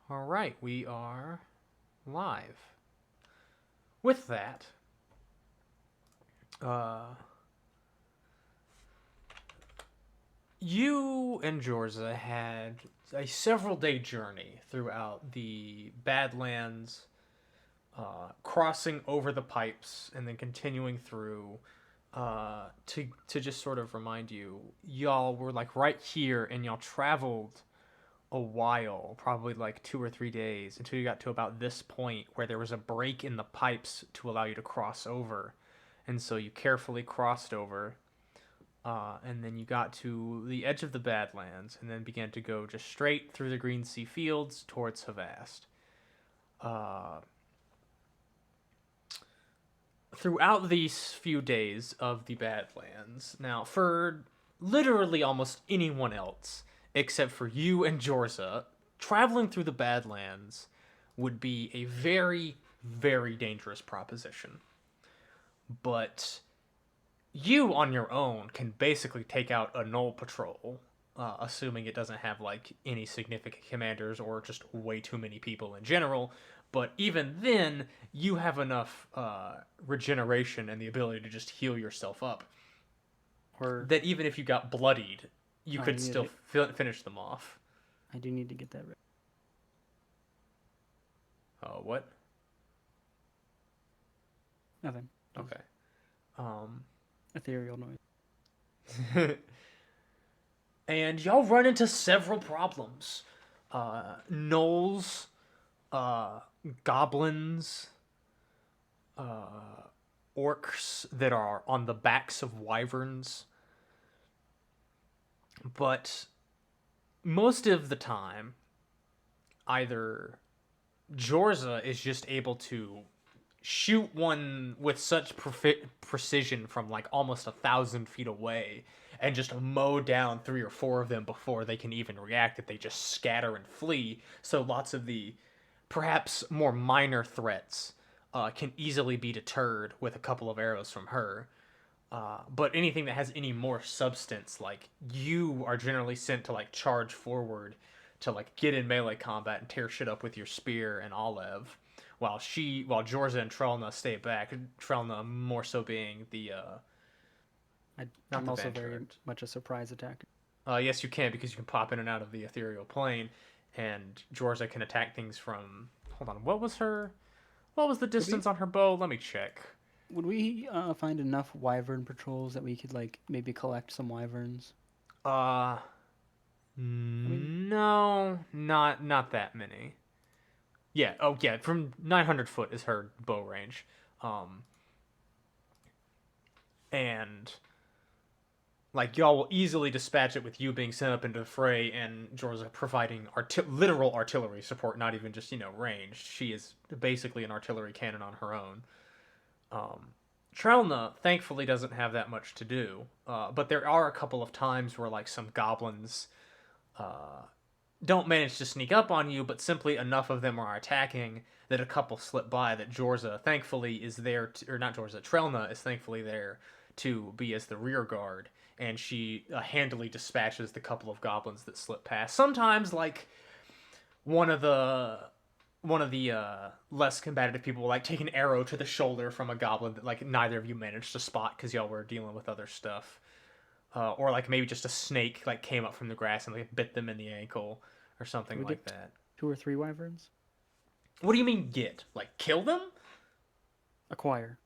All right, we are live. With that, uh, you and Jorza had a several-day journey throughout the Badlands, crossing over the pipes and then continuing through. To just sort of remind you, y'all were like right here, and y'all traveled a while, probably like 2 or 3 days, until you got to about this point where there was a break in the pipes to allow you to cross over. And so you carefully crossed over, and then you got to the edge of the Badlands, and then began to go just straight through the Green Sea Fields towards Havast. Uh, Throughout these few days of the Badlands, now for literally almost anyone else except for you and Jorza, traveling through the Badlands would be a very, very dangerous proposition. But you on your own can basically take out a null patrol, assuming it doesn't have like any significant commanders or just way too many people in general. But even then, you have enough regeneration and the ability to just heal yourself up Or that even if you got bloodied, you I could need still finish them off. I do need to get that right. What? Nothing. Okay. Ethereal noise. And y'all run into several problems. Gnolls, goblins, orcs that are on the backs of wyverns. But most of the time, either Jorza is just able to shoot one with such precision from like almost 1,000 feet away and just mow down 3 or 4 of them before they can even react, that they just scatter and flee. So lots of the perhaps more minor threats can easily be deterred with a couple of arrows from her. But anything that has any more substance, like you are generally sent to like charge forward to like get in melee combat and tear shit up with your spear and Olive, while Jorza and Trelna stay back. Trelna more so being the not I'm the also very vanguard. much a surprise attacker. Yes, you can, because you can pop in and out of the ethereal plane, and Jorza can attack things from. Hold on, what was her? What was the distance on her bow? Let me check. Would we find enough wyvern patrols that we could like maybe collect some wyverns? Uh, I mean, no, not that many. Yeah. Oh, yeah. From 900 foot is her bow range, and like y'all will easily dispatch it with you being sent up into the fray and Jorza providing literal artillery support, not even just ranged. She is basically an artillery cannon on her own. Trelna thankfully doesn't have that much to do, but there are a couple of times where like some goblins don't manage to sneak up on you, but simply enough of them are attacking that a couple slip by, that Jorza thankfully is there or not Jorza, Trelna is thankfully there to be as the rear guard, and she handily dispatches the couple of goblins that slip past. Sometimes like one of the less combative people will like take an arrow to the shoulder from a goblin that like neither of you managed to spot because y'all were dealing with other stuff. Or like maybe just a snake like came up from the grass and like bit them in the ankle or something we like get that. 2 or 3 wyverns. What do you mean get? Like kill them? Acquire.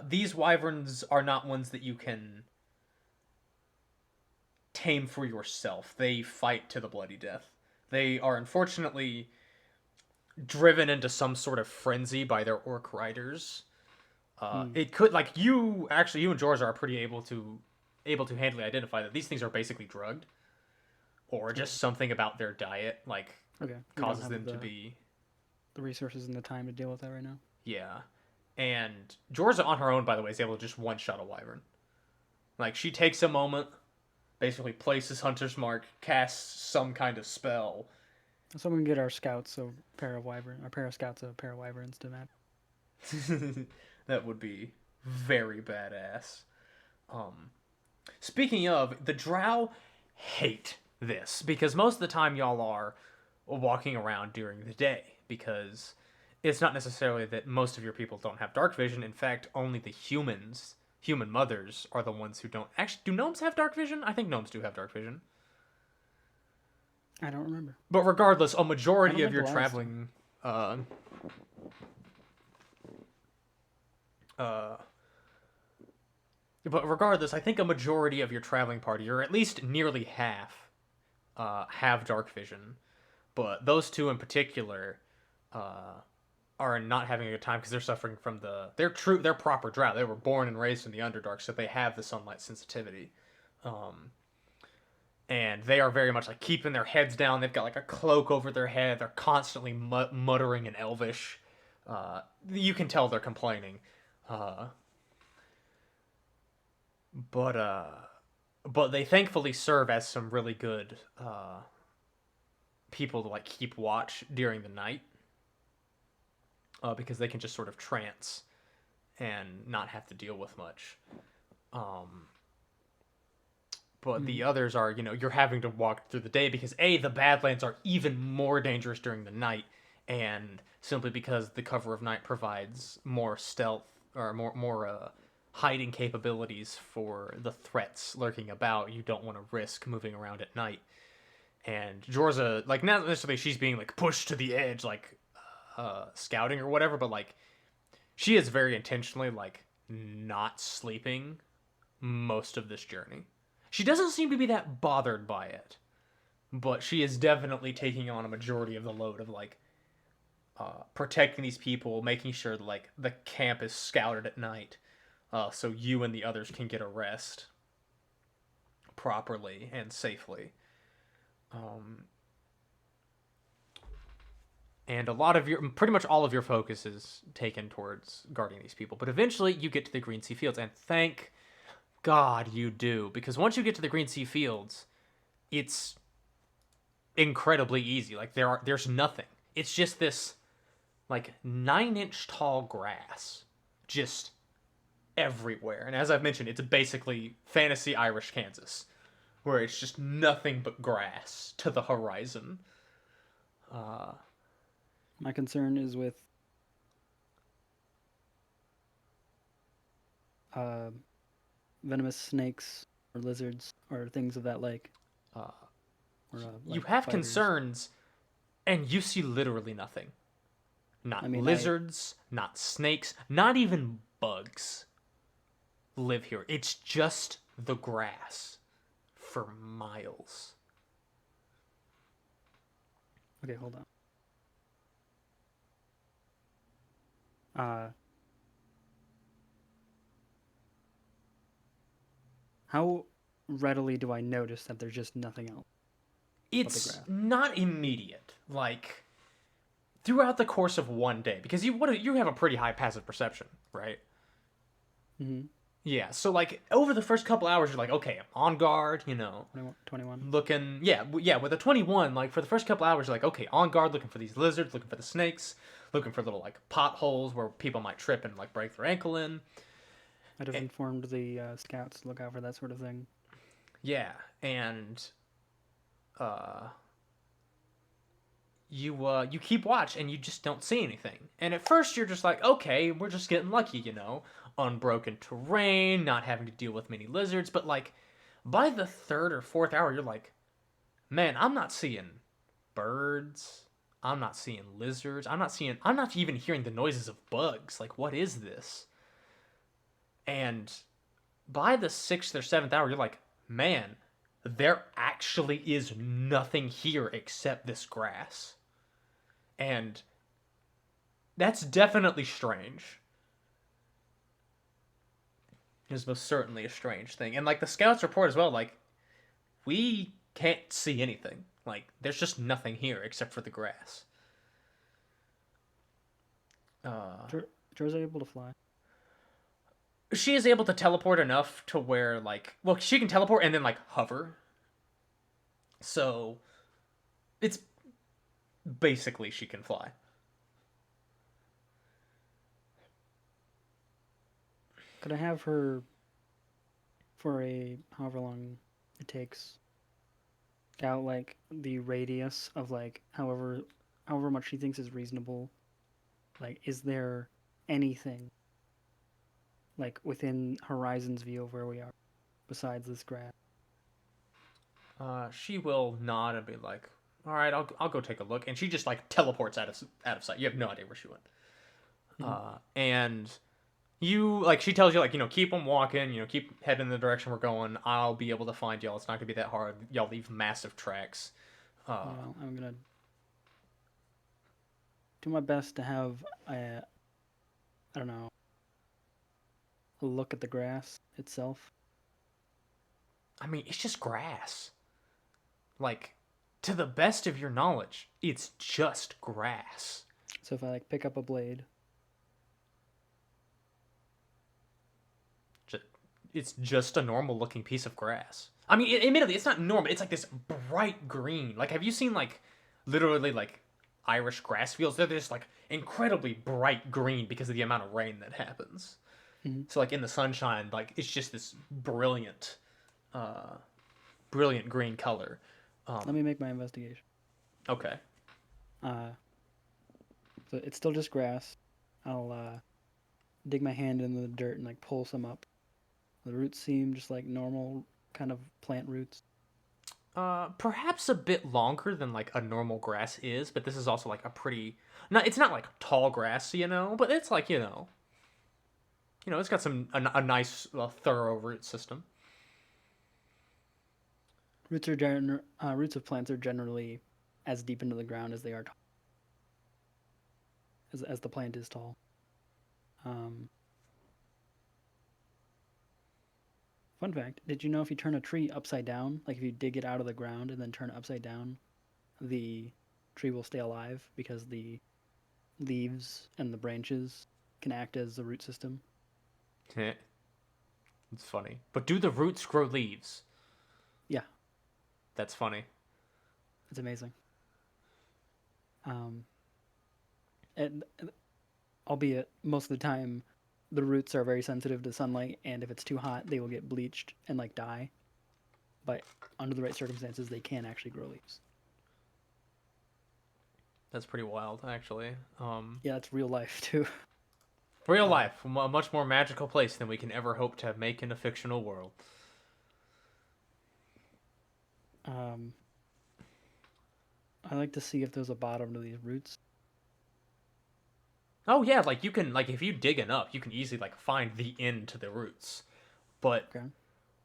These wyverns are not ones that you can tame for yourself. They fight to the bloody death. They are unfortunately driven into some sort of frenzy by their orc riders. It could like you and George are pretty able to handily identify that these things are basically drugged, or just something about their diet like Okay. causes them to be. The resources and the time to deal with that right now. Yeah, and Georgia on her own, by the way, is able to just one shot a wyvern. Like she takes a moment, basically places Hunter's Mark, casts some kind of spell. So we can get our scouts a pair of scouts a pair of wyverns to match. That would be very badass. Speaking of, the Drow hate this because most of the time y'all are walking around during the day, because it's not necessarily that most of your people don't have dark vision. In fact, only the human mothers, are the ones who don't. Actually, do gnomes have dark vision? I think gnomes do have dark vision. I don't remember. But regardless, a I majority don't of think your the last traveling but regardless, I think a majority of your traveling party, or at least nearly half, have dark vision. But those two in particular are not having a good time because they're suffering from their proper drought. They were born and raised in the Underdark, so they have the sunlight sensitivity. And they are very much like keeping their heads down. They've got like a cloak over their head. They're constantly muttering in Elvish. You can tell they're complaining. But they thankfully serve as some really good people to like keep watch during the night, because they can just sort of trance and not have to deal with much. But the others are, you're having to walk through the day because the Badlands are even more dangerous during the night, and simply because the cover of night provides more stealth or more hiding capabilities for the threats lurking about, you don't want to risk moving around at night. And Jorza, like, not necessarily she's being like pushed to the edge, like scouting or whatever, but like she is very intentionally like not sleeping most of this journey. She doesn't seem to be that bothered by it, but she is definitely taking on a majority of the load of like protecting these people, making sure that like the camp is scouted at night, so you and the others can get a rest properly and safely. And pretty much all of your focus is taken towards guarding these people. But eventually you get to the Green Sea Fields, and thank God you do, because once you get to the Green Sea Fields, it's incredibly easy. Like there's nothing. It's just this like 9-inch tall grass just everywhere. And as I've mentioned, it's basically fantasy Irish Kansas, where it's just nothing but grass to the horizon. My concern is with venomous snakes or lizards or things of that like. You have spiders. concerns, and you see literally nothing. Not lizards, not snakes, not even bugs live here. It's just the grass for miles. Okay, hold on. How readily do I notice that there's just nothing else? It's not immediate. Like throughout the course of one day, because you have a pretty high passive perception, right? Mm-hmm. Yeah, so like over the first couple hours, you're like, okay, I'm on guard, 21. looking, yeah. With a 21, like for the first couple hours, you're like, okay, on guard, looking for these lizards, looking for the snakes, looking for little like potholes where people might trip and like break their ankle in. I'd have informed the scouts to look out for that sort of thing. Yeah, and you keep watch and you just don't see anything. And at first you're just like, okay, we're just getting lucky, unbroken terrain, not having to deal with many lizards. But like by the third or fourth hour, you're like, man, I'm not seeing birds. I'm not seeing lizards. I'm not even hearing the noises of bugs. Like, what is this? And by the 6th or 7th hour, you're like, man, there actually is nothing here except this grass. And that's definitely strange. It's most certainly a strange thing. And like the scouts report as well, like, we can't see anything. Like, there's just nothing here except for the grass. Jor's able to fly. She is able to teleport enough to where, like, well, she can teleport and then, like, hover. So, it's basically she can fly. Could I have her for however long it takes? out like the radius of like however much she thinks is reasonable. Like, is there anything like within Horizon's view of where we are besides this grass? She will nod and be like, "All right, I'll go take a look." And she just like teleports out of sight. You have no idea where she went. Mm-hmm. And you like she tells you like keep on walking, keep heading in the direction we're going. I'll be able to find y'all. It's not gonna be that hard. Y'all leave massive tracks. Uh, Well, I'm gonna do my best to have I don't know, a look at the grass itself. I mean, it's just grass. Like, to the best of your knowledge, it's just grass. So if I like pick up a blade, It's just a normal looking piece of grass. I mean, admittedly, it's not normal. It's like this bright green. Like, have you seen like literally like Irish grass fields? They're just like incredibly bright green because of the amount of rain that happens. mm-hmm. So like in the sunshine, like it's just this brilliant green color. Let me make my investigation. Okay. Uh, so it's still just grass. I'll dig my hand into the dirt and like pull some up. The roots seem just like normal kind of plant roots. Perhaps a bit longer than like a normal grass is, but this is also like a pretty. No, it's not like tall grass, but it's like it's got a nice thorough root system. Roots of plants are generally as deep into the ground as they are tall, as the plant is tall. Um, Fun fact: did you know if you turn a tree upside down, like if you dig it out of the ground and then turn it upside down, the tree will stay alive because the leaves and the branches can act as the root system? It's funny, but do the roots grow leaves? Yeah, That's funny. it's amazing. Um, and albeit most of the time, the roots are very sensitive to sunlight, and if it's too hot, they will get bleached and like die. But under the right circumstances, they can actually grow leaves. That's pretty wild, actually. Yeah, that's real life too. Real life, a much more magical place than we can ever hope to make in a fictional world. Um, I like to see if there's a bottom to these roots. Oh yeah, like you can like if you dig enough, you can easily like find the end to the roots. But Okay.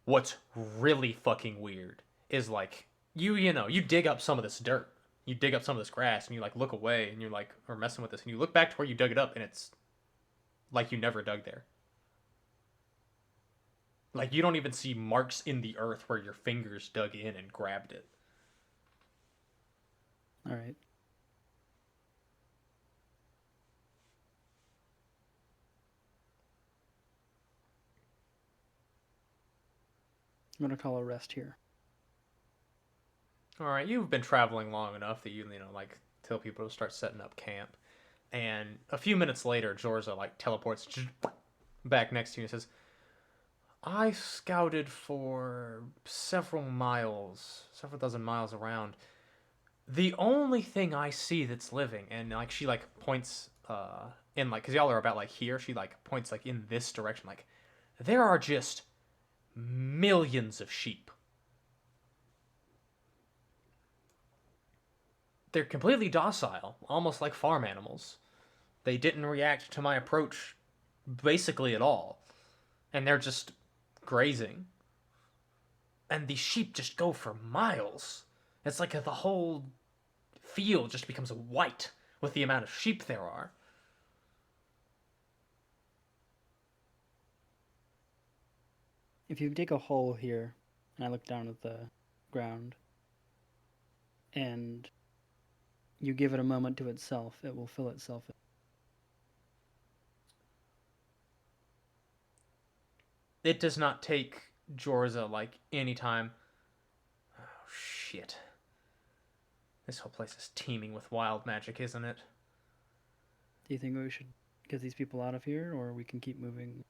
what's really fucking weird is like you dig up some of this dirt, you dig up some of this grass, and you like look away, and you're like or messing with this, and you look back to where you dug it up, and it's like you never dug there. Like you don't even see marks in the earth where your fingers dug in and grabbed it. All right. I'm gonna call a rest here. All right, you've been traveling long enough that you like tell people to start setting up camp. And a few minutes later, Jorza like teleports back next to you and says, "I scouted for several dozen miles around. The only thing I see that's living," and like she like points in like because y'all are about like here. She like points like in this direction. Like there are just millions of sheep. They're completely docile, almost like farm animals. They didn't react to my approach basically at all. And they're just grazing. And these sheep just go for miles. It's like the whole field just becomes white with the amount of sheep there are. If you dig a hole here, and I look down at the ground, and you give it a moment to itself, it will fill itself in. It does not take Jorza like any time. Oh shit. This whole place is teeming with wild magic, isn't it? Do you think we should get these people out of here, or we can keep moving?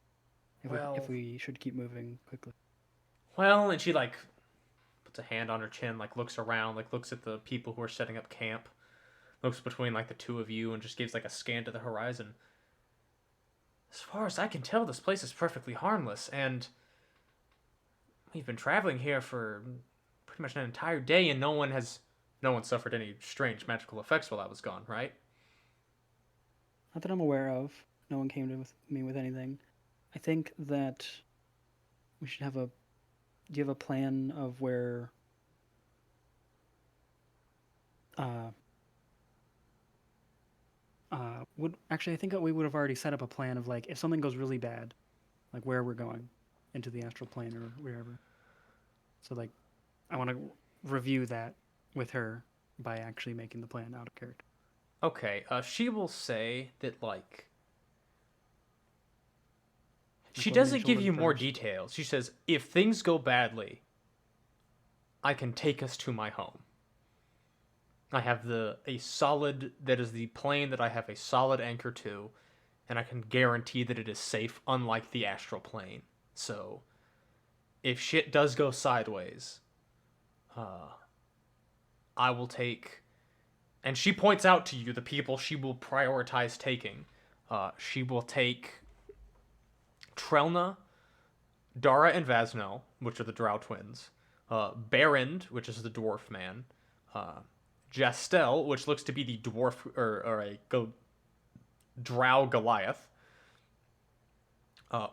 If Well, we should keep moving quickly. well, and she like puts a hand on her chin, like looks around, like looks at the people who are setting up camp, looks between like the two of you, and just gives like a scan to the horizon. As far as I can tell, this place is perfectly harmless, and we've been traveling here for pretty much an entire day, and no one suffered any strange magical effects while I was gone, right? Not that I'm aware of. No one came to me with anything. I think that we should have a. Do you have a plan of where? Uh, would actually I think that we would have already set up a plan of like if something goes really bad, like where we're going, into the astral plane or wherever. So like, I want to review that with her by actually making the plan out of character. Okay, she will say that, like, she Like, what doesn't initial give word you more first? details. She says, if things go badly, I can take us to my home. I have that is the plane that I have a solid anchor to, and I can guarantee that it is safe, unlike the astral plane. So, if shit does go sideways, uh, I will take. And she points out to you the people she will prioritize taking. She will take Trelna, Dara, and Vasno, which are the Drow twins. Berend, which is the dwarf man. Jastel, which looks to be the dwarf or Drow Goliath.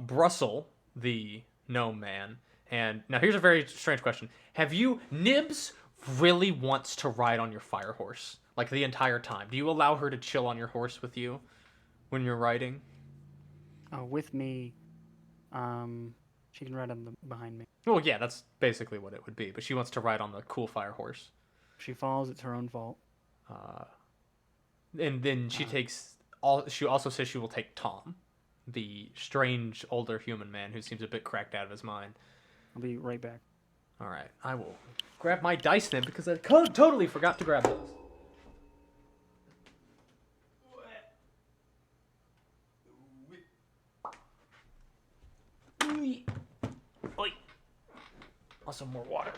Brussel, the gnome man. And now here's a very strange question: have you Nibs really wants to ride on your fire horse like the entire time? Do you allow her to chill on your horse with you when you're riding? With me, she can ride on the behind me. Well, yeah, that's basically what it would be. But she wants to ride on the cool fire horse. If she falls, it's her own fault. Uh, and then she Uh, takes all. She also says she will take Tom, the strange older human man who seems a bit cracked out of his mind. I'll be right back. All right, I will grab my dice then because I totally forgot to grab those. Oi. Also more water.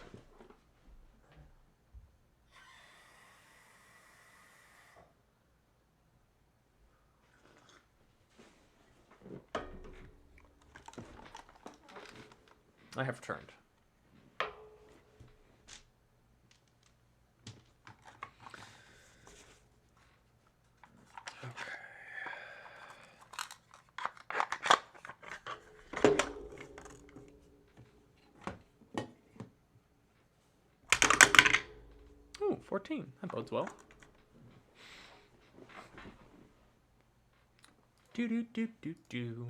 I have returned. Ooh, 14. That bodes well. Do do do do do.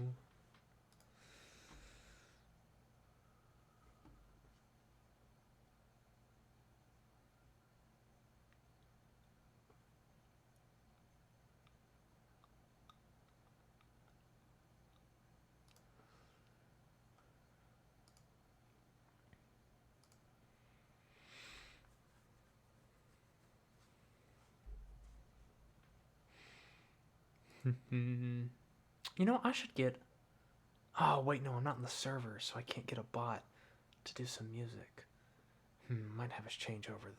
You know, I should get. Oh, wait, no, I'm not in the server, so I can't get a bot to do some music. Might have us change over then.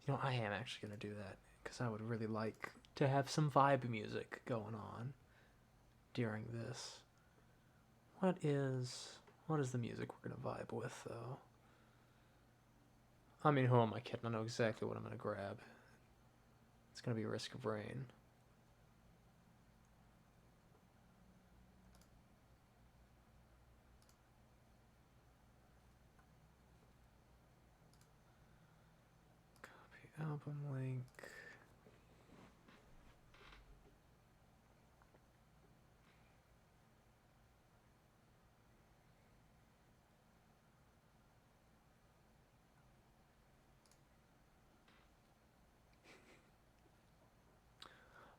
You know, I am actually going to do that, because I would really like to have some vibe music going on during this. What is the music we're going to vibe with, though? I mean, who am I kidding? I know exactly what I'm going to grab. It's going to be Risk of Rain. Copy album link.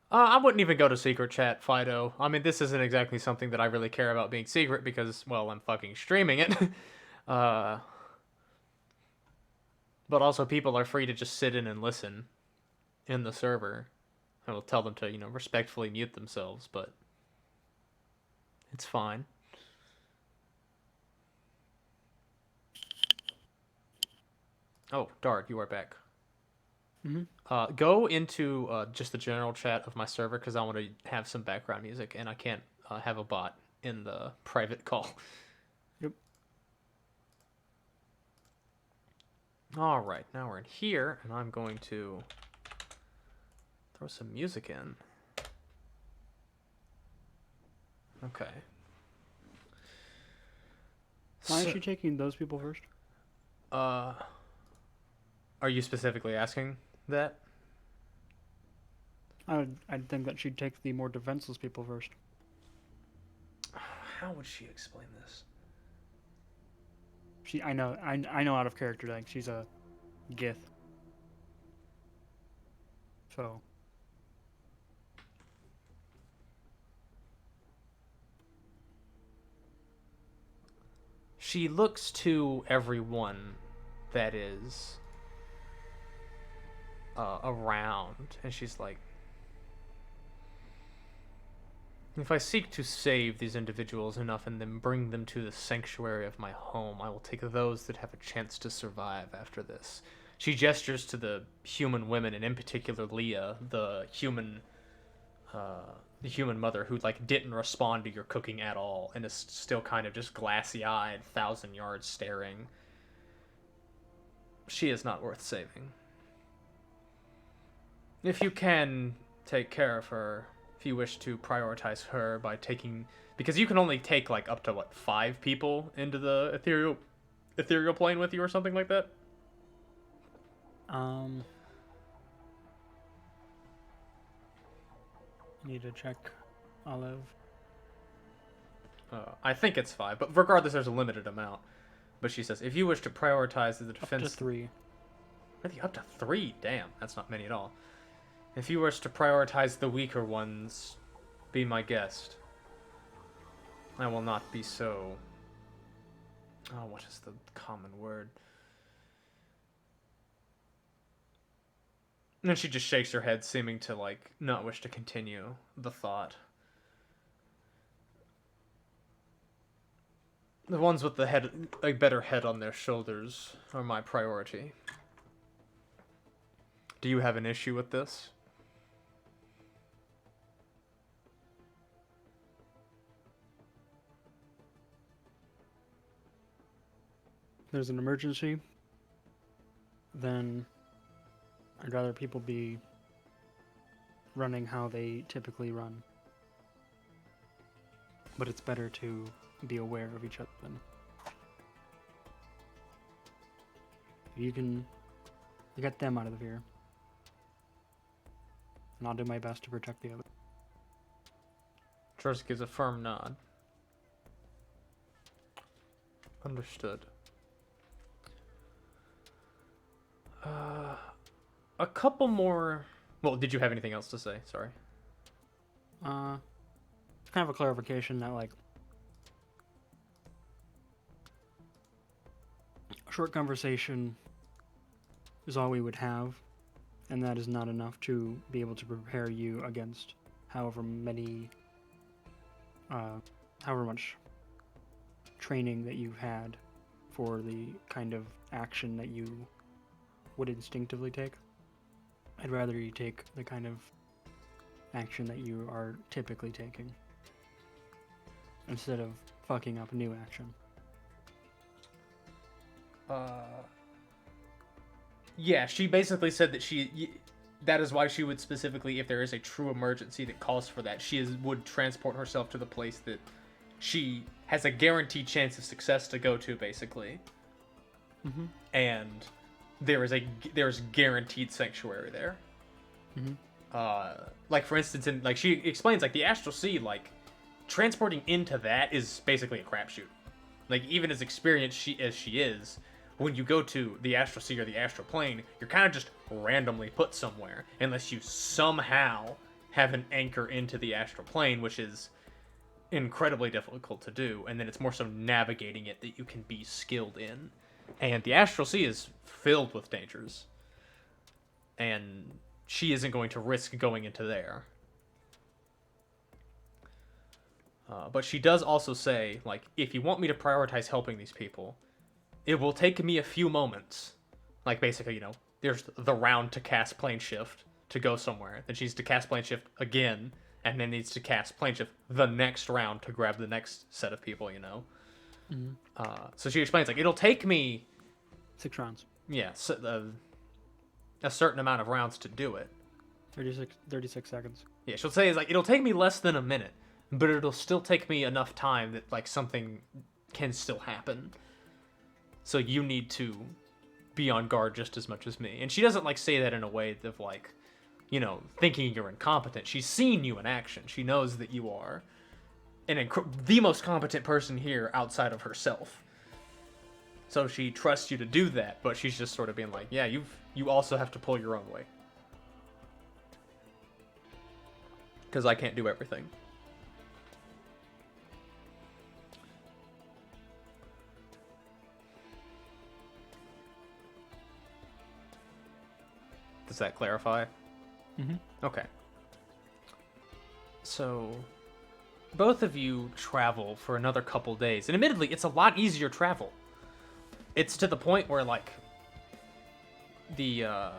I wouldn't even go to secret chat, Fido. I mean, this isn't exactly something that I really care about being secret because, well, I'm fucking streaming it. uh, but also, people are free to just sit in and listen in the server. I will tell them to, respectfully mute themselves, but it's fine. Oh, Dart, you are back. Mm-hmm. Go into just the general chat of my server because I want to have some background music, and I can't have a bot in the private call. Yep. All right, now we're in here, and I'm going to throw some music in. Okay. Why is she taking those people first? Are you specifically asking that? I'd think that she'd take the more defenseless people first. How would she explain this? I know out of character, like she's a Gith. So She looks to everyone that is around, and she's like, if I seek to save these individuals enough and then bring them to the sanctuary of my home, I will take those that have a chance to survive after this. She gestures to the human women, and in particular Leah, the human mother who like didn't respond to your cooking at all and is still kind of just glassy-eyed, 1,000 yards staring. She is not worth saving. If you can take care of her, if you wish to prioritize her by taking, because you can only take like up to what, 5 people into the ethereal plane with you or something like that. Need to check Olive. I think it's 5, but regardless, there's a limited amount. But she says, if you wish to prioritize the defense... Up to 3. Really, up to 3? Damn, that's not many at all. If you wish to prioritize the weaker ones, be my guest. I will not be so... Oh, what is the common word? And then she just shakes her head, seeming to, like, not wish to continue the thought. The ones with the head, a better head on their shoulders are my priority. Do you have an issue with this? If there's an emergency, then I'd rather people be running how they typically run. But it's better to be aware of each other then. You get them out of here. And I'll do my best to protect the other. Charles gives a firm nod. Understood. A couple more... Well, did you have anything else to say? Sorry. It's kind of a clarification that, like, a short conversation is all we would have, and that is not enough to be able to prepare you against however much training that you've had for the kind of action that you would instinctively take. I'd rather you take the kind of action that you are typically taking instead of fucking up a new action. Yeah, she basically said that that is why she would specifically, if there is a true emergency that calls for that, would transport herself to the place that she has a guaranteed chance of success to go to, basically. Mm-hmm. And there's guaranteed sanctuary there. Mm-hmm. Like for instance, like she explains, like the Astral Sea, like transporting into that is basically a crapshoot. Like even as experienced as she is, when you go to the Astral Sea or the Astral Plane, you're kind of just randomly put somewhere unless you somehow have an anchor into the Astral Plane, which is incredibly difficult to do, and then it's more so navigating it that you can be skilled in. And the Astral Sea is filled with dangers, and she isn't going to risk going into there. But she does also say, like, if you want me to prioritize helping these people, it will take me a few moments. Like, basically, there's the round to cast plane shift to go somewhere. Then she needs to cast plane shift again, and then needs to cast plane shift the next round to grab the next set of people, So she explains, like, it'll take me... 6 rounds. Yeah, a certain amount of rounds to do it. 36 seconds. Yeah, she'll say, it'll take me less than a minute, but it'll still take me enough time that, like, something can still happen. So you need to be on guard just as much as me. And she doesn't, like, say that in a way of, like, thinking you're incompetent. She's seen you in action. She knows that you are the most competent person here outside of herself. So she trusts you to do that, but she's just sort of being like, yeah, you also have to pull your own weight. Because I can't do everything. Does that clarify? Mm-hmm. Okay. So, both of you travel for another couple days. And admittedly, it's a lot easier travel. It's to the point where, like, y'all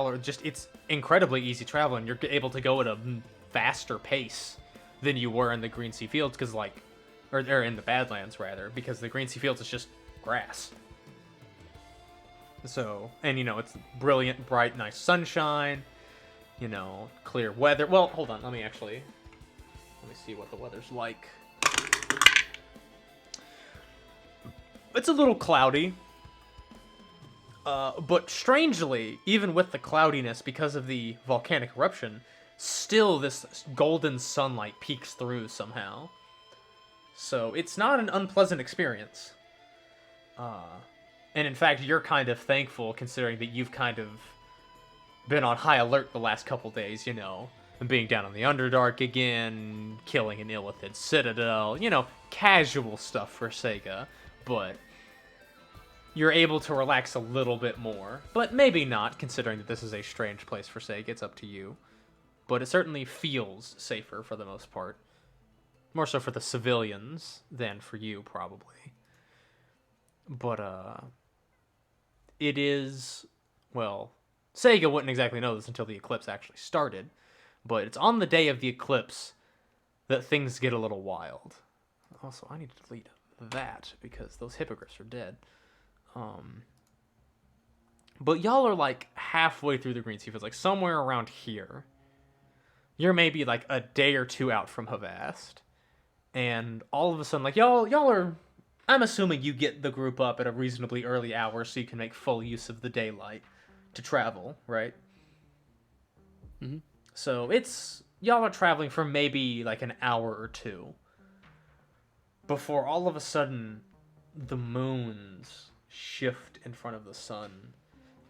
are just, it's incredibly easy travel, and you're able to go at a faster pace than you were in the Green Sea Fields, because, like, or in the Badlands, rather, because the Green Sea Fields is just grass. So, and, it's brilliant, bright, nice sunshine, clear weather. Well, hold on, let me see what the weather's like. It's a little cloudy. But strangely, even with the cloudiness, because of the volcanic eruption, still this golden sunlight peeks through somehow. So it's not an unpleasant experience. And in fact, you're kind of thankful, considering that you've kind of been on high alert the last couple days, being down in the Underdark again, killing an Illithid Citadel, casual stuff for Sega, but you're able to relax a little bit more. But maybe not, considering that this is a strange place for Sega. It's up to you. But it certainly feels safer for the most part. More so for the civilians than for you, probably. But, it is... Well, Sega wouldn't exactly know this until the eclipse actually started. But it's on the day of the eclipse that things get a little wild. Also, I need to delete that, because those hippogriffs are dead. But y'all are, like, halfway through the Green Sea Fields, like, somewhere around here. You're maybe, like, a day or two out from Havast. And all of a sudden, like, y'all are... I'm assuming you get the group up at a reasonably early hour so you can make full use of the daylight to travel, right? Mm-hmm. So y'all are traveling for maybe, like, an hour or two before all of a sudden the moons shift in front of the sun,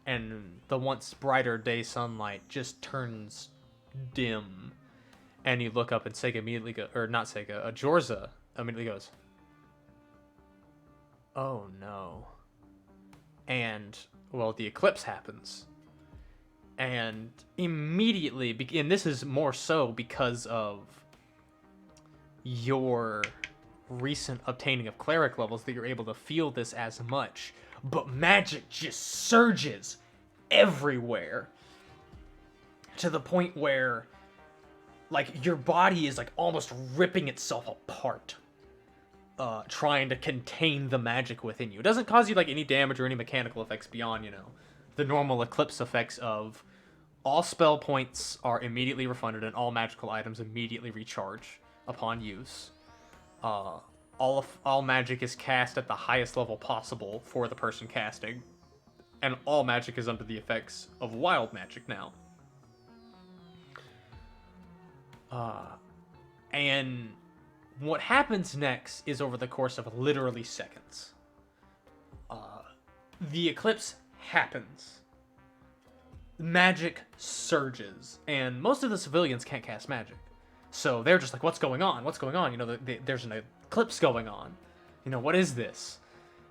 and the once brighter day sunlight just turns dim, and you look up and Sega immediately Jorza immediately goes, oh no. And, well, the eclipse happens. And immediately, and this is more so because of your recent obtaining of cleric levels, that you're able to feel this as much, but magic just surges everywhere to the point where, like, your body is, like, almost ripping itself apart, trying to contain the magic within you. It doesn't cause you, like, any damage or any mechanical effects beyond, the normal eclipse effects of all spell points are immediately refunded and all magical items immediately recharge upon use. All magic is cast at the highest level possible for the person casting, and all magic is under the effects of wild magic now. And what happens next is over the course of literally seconds. The eclipse happens. Magic surges, and most of the civilians can't cast magic. So they're just like, what's going on? What's going on? There's an eclipse going on. What is this?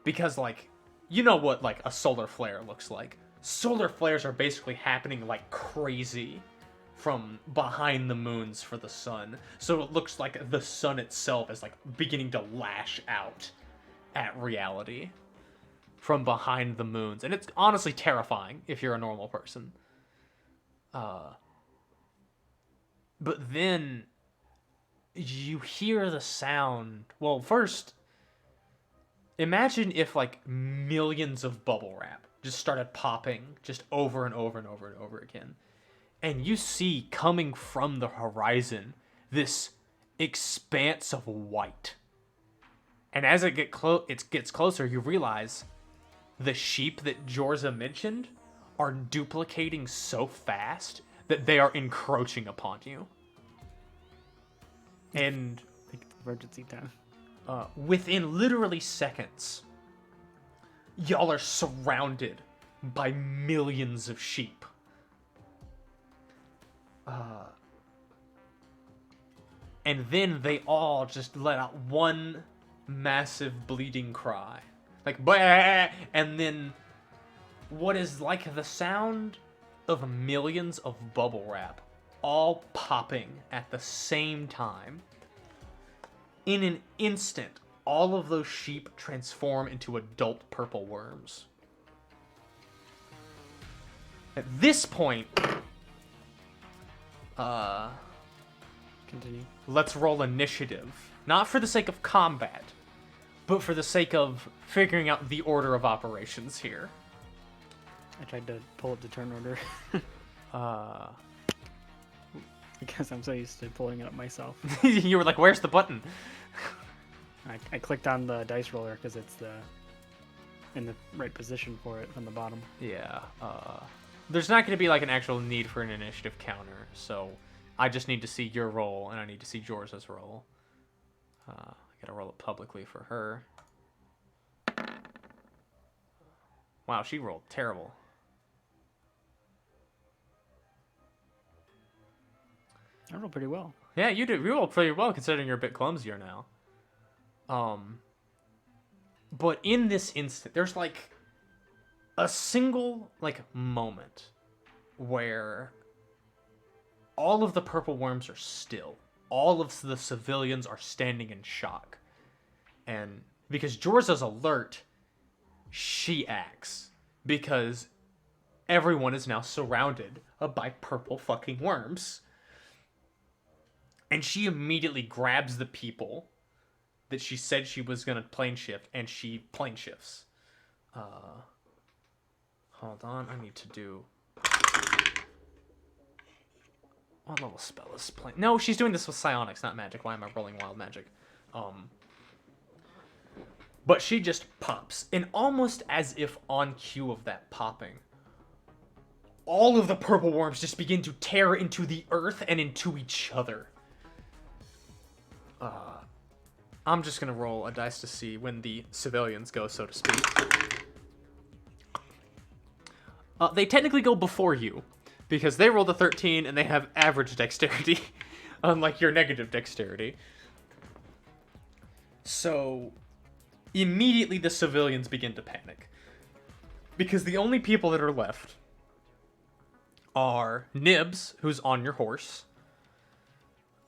Because, like, what, like, a solar flare looks like. Solar flares are basically happening like crazy from behind the moons for the sun. So it looks like the sun itself is, like, beginning to lash out at reality. from behind the moons. And it's honestly terrifying if you're a normal person. But then you hear the sound. Well, first, imagine if like millions of bubble wrap just started popping just over and over and over and over again. And you see coming from the horizon this expanse of white. And as it gets closer, you realize the sheep that Jorza mentioned are duplicating so fast that they are encroaching upon you. And Like emergency time. within literally seconds, y'all are surrounded by millions of sheep. And then they all just let out one massive bleeding cry. Like, bah! And then what is like the sound of millions of bubble wrap all popping at the same time. In an instant, all of those sheep transform into adult purple worms. At this point, Continue. let's roll initiative. Not for the sake of combat, but for the sake of figuring out the order of operations here. I tried to pull up the turn order because I'm so used to pulling it up myself. You were like, where's the button? I clicked on the dice roller because it's in the right position for it from the bottom. Yeah, there's not going to be like an actual need for an initiative counter, so I just need to see your roll, and I need to see Jorza's roll. I gotta roll it publicly for her. Wow, she rolled terrible. I rolled pretty well. Yeah, you did. You rolled pretty well considering you're a bit clumsier now. But in this instant, there's like a single like moment where all of the purple worms are still. All of the civilians are standing in shock. And because Jorza's alert, she acts. Because everyone is now surrounded by purple fucking worms. And she immediately grabs the people that she said she was going to plane shift, and she plane shifts. Hold on, I need to do... What level spell is plane? No, she's doing this with psionics, not magic. Why am I rolling wild magic? But she just pops, and almost as if on cue of that popping, all of the purple worms just begin to tear into the earth and into each other. I'm just gonna roll a dice to see when the civilians go, so to speak. They technically go before you, because they rolled a 13 and they have average dexterity, unlike your negative dexterity. So, immediately the civilians begin to panic. Because the only people that are left are Nibs, who's on your horse,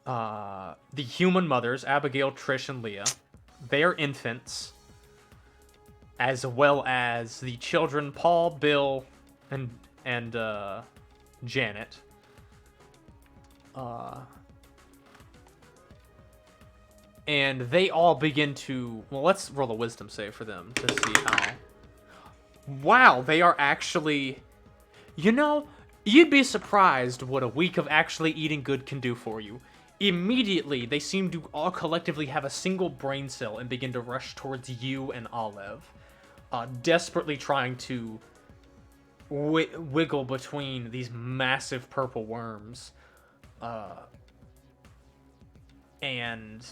the human mothers, Abigail, Trish, and Leah. They are infants, as well as the children, Paul, Bill, and Janet. And they all begin to... Well, let's roll a wisdom save for them to see how... Wow, they are actually... You know, you'd be surprised what a week of actually eating good can do for you. Immediately, they seem to all collectively have a single brain cell and begin to rush towards you and Olive, desperately trying to wiggle between these massive purple worms. And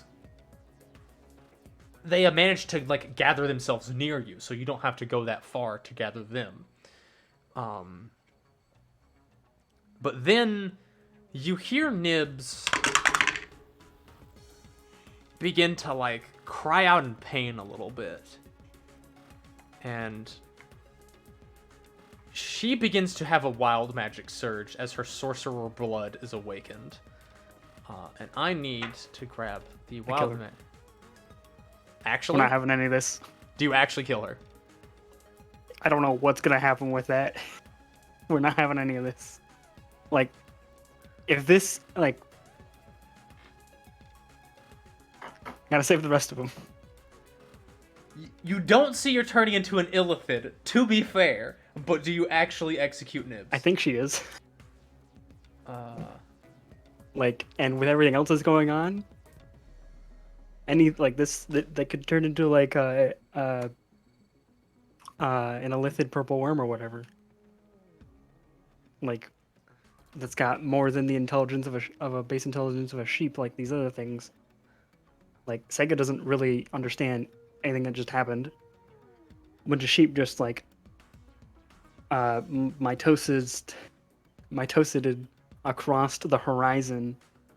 they have managed to like gather themselves near you, so you don't have to go that far to gather them. But then you hear Nibs begin to like cry out in pain a little bit, and she begins to have a wild magic surge as her sorcerer blood is awakened. And I need to grab the wild magic. Actually, We're not having any of this. do you actually kill her? I don't know what's gonna happen with that. We're not having any of this. Like, if this, like, gotta save the rest of them. You don't see her turning into an Illithid, to be fair, but do you actually execute Nibs? I think she is. Like, and with everything else that's going on, any like this that could turn into like an Illithid purple worm or whatever. Like, that's got more than the intelligence of a base intelligence of a sheep, like these other things. Like, Sega doesn't really understand anything that just happened. A bunch of sheep just like mitosid across the horizon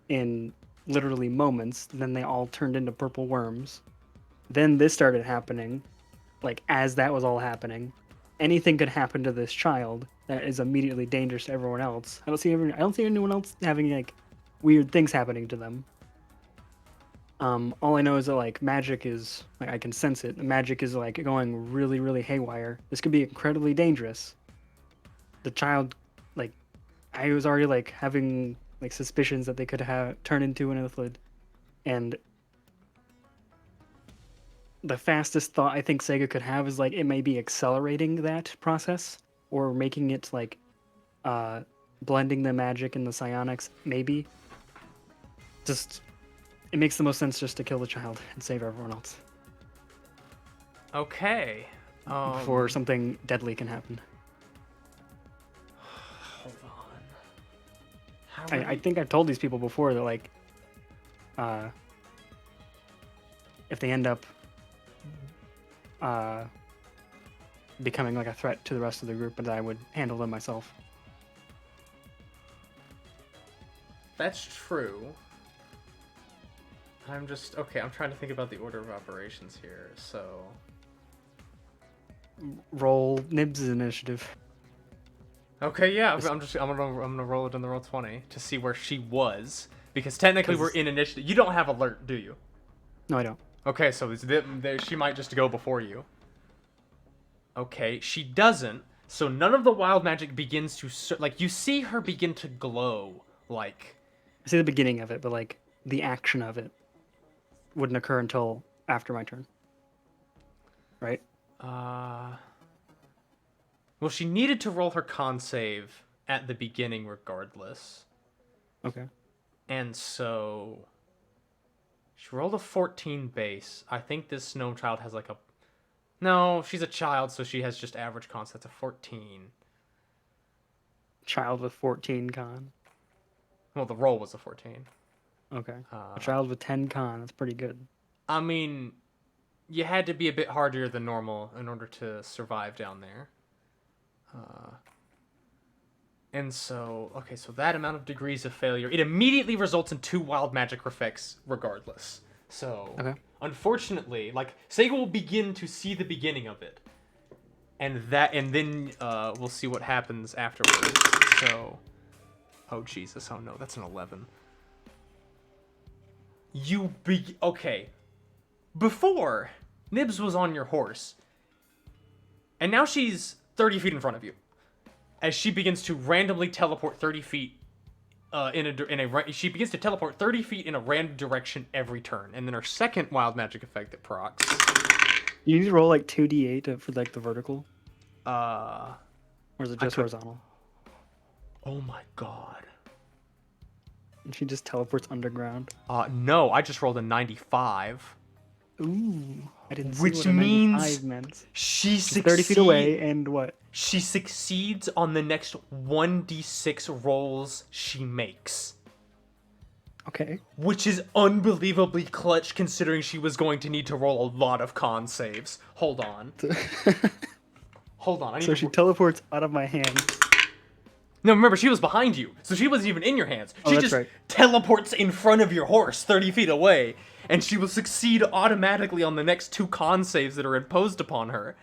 in literally moments. Then they all turned into purple worms. Then this started happening. Like, as that was all happening, anything could happen to this child that is immediately dangerous to everyone else. I don't see anyone else having like weird things happening to them. All I know is that like magic is like I can sense it. Magic is like going really, really haywire. This could be incredibly dangerous. The child, like, I was already like having like suspicions that they could have turn into an Illithid, and the fastest thought I think Sega could have is like it may be accelerating that process or making it like blending the magic and the psionics. Maybe just it makes the most sense just to kill the child and save everyone else Okay. before something deadly can happen. Hold on. I think I've told these people before that like if they end up becoming like a threat to the rest of the group, but I would handle them myself. That's true. I'm trying to think about the order of operations here. So Roll Nibs' initiative. okay, yeah, I'm gonna roll it in the roll 20 to see where she was, because technically we're in initiative. You don't have alert, do you? No, I don't. Okay, so she might just go before you. Okay, she doesn't. So none of the wild magic begins to like you see her begin to glow. Like I see the beginning of it, but like the action of it wouldn't occur until after my turn. Right? well, she needed to roll her con save at the beginning regardless. Okay. And so she rolled a 14 base. I think this gnome child has like a... No, she's a child, so she has just average con, so that's a 14. Child with 14 con. Well, the roll was a 14. Okay. A child with 10 con. That's pretty good. I mean, you had to be a bit harder than normal in order to survive down there. And so, okay, so that amount of degrees of failure, it immediately results in 2 wild magic effects regardless. So, Okay. unfortunately, like, Sega will begin to see the beginning of it. And then we'll see what happens afterwards. So, oh Jesus, oh no, that's an 11. Okay. Before, Nibs was on your horse. And now she's 30 feet in front of you. As she begins to randomly teleport 30 feet she begins to teleport 30 feet in a random direction every turn. And then her second wild magic effect that procs. You need to roll like 2d8 for like the vertical. Or Or is it just horizontal? Oh my god. And she just teleports underground. No, I just rolled a 95. Ooh. I didn't see Which what a means 95 meant. She's 30 feet away and what? She succeeds on the next 1d6 rolls she makes. Okay. Which is unbelievably clutch considering she was going to need to roll a lot of con saves. Hold on. Hold on. So she teleports out of my hand. No, remember, she was behind you. So she wasn't even in your hands. She that's just right. teleports in front of your horse 30 feet away. And she will succeed automatically on the next 2 con saves that are imposed upon her.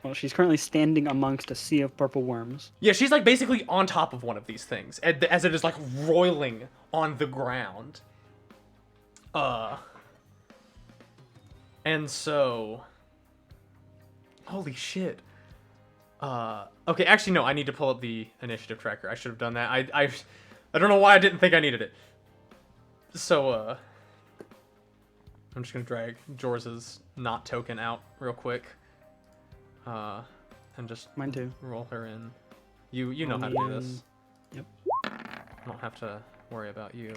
Well, she's currently standing amongst a sea of purple worms. Yeah, she's like basically on top of one of these things as it is like roiling on the ground. And so, holy shit. Okay, actually, no, I need to pull up the initiative tracker. I should have done that. I don't know why I didn't think I needed it. So, I'm just gonna drag Jorza's not token out real quick. And just Mine too. roll her in. You know how to do this. Yep. I don't have to worry about you.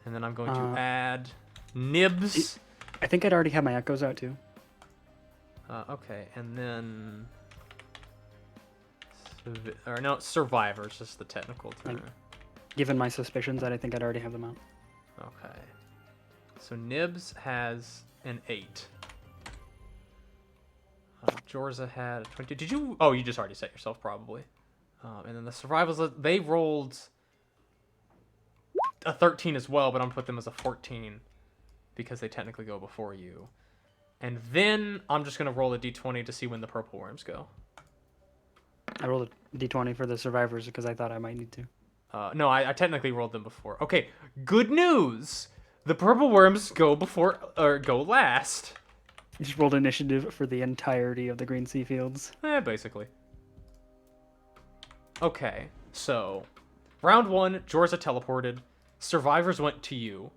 And then I'm going to add Nibs. I think I'd already have my echoes out too. Okay, and then... Survivors is the technical term. Given my suspicions, that I think I'd already have them out. Okay. So Nibs has an 8. Jorza had a 20. Did you... Oh, you just already set yourself, probably. And then the survivors, they rolled a 13 as well, but I'm going to put them as a 14 because they technically go before you. And then I'm just going to roll a d20 to see when the purple worms go. I rolled a d20 for the survivors because I thought I might need to. No, I technically rolled them before. Okay, good news. The purple worms go before or go last. You just rolled initiative for the entirety of the Green Sea Fields. Basically. Okay, so round 1, Jorza teleported. Survivors went to you.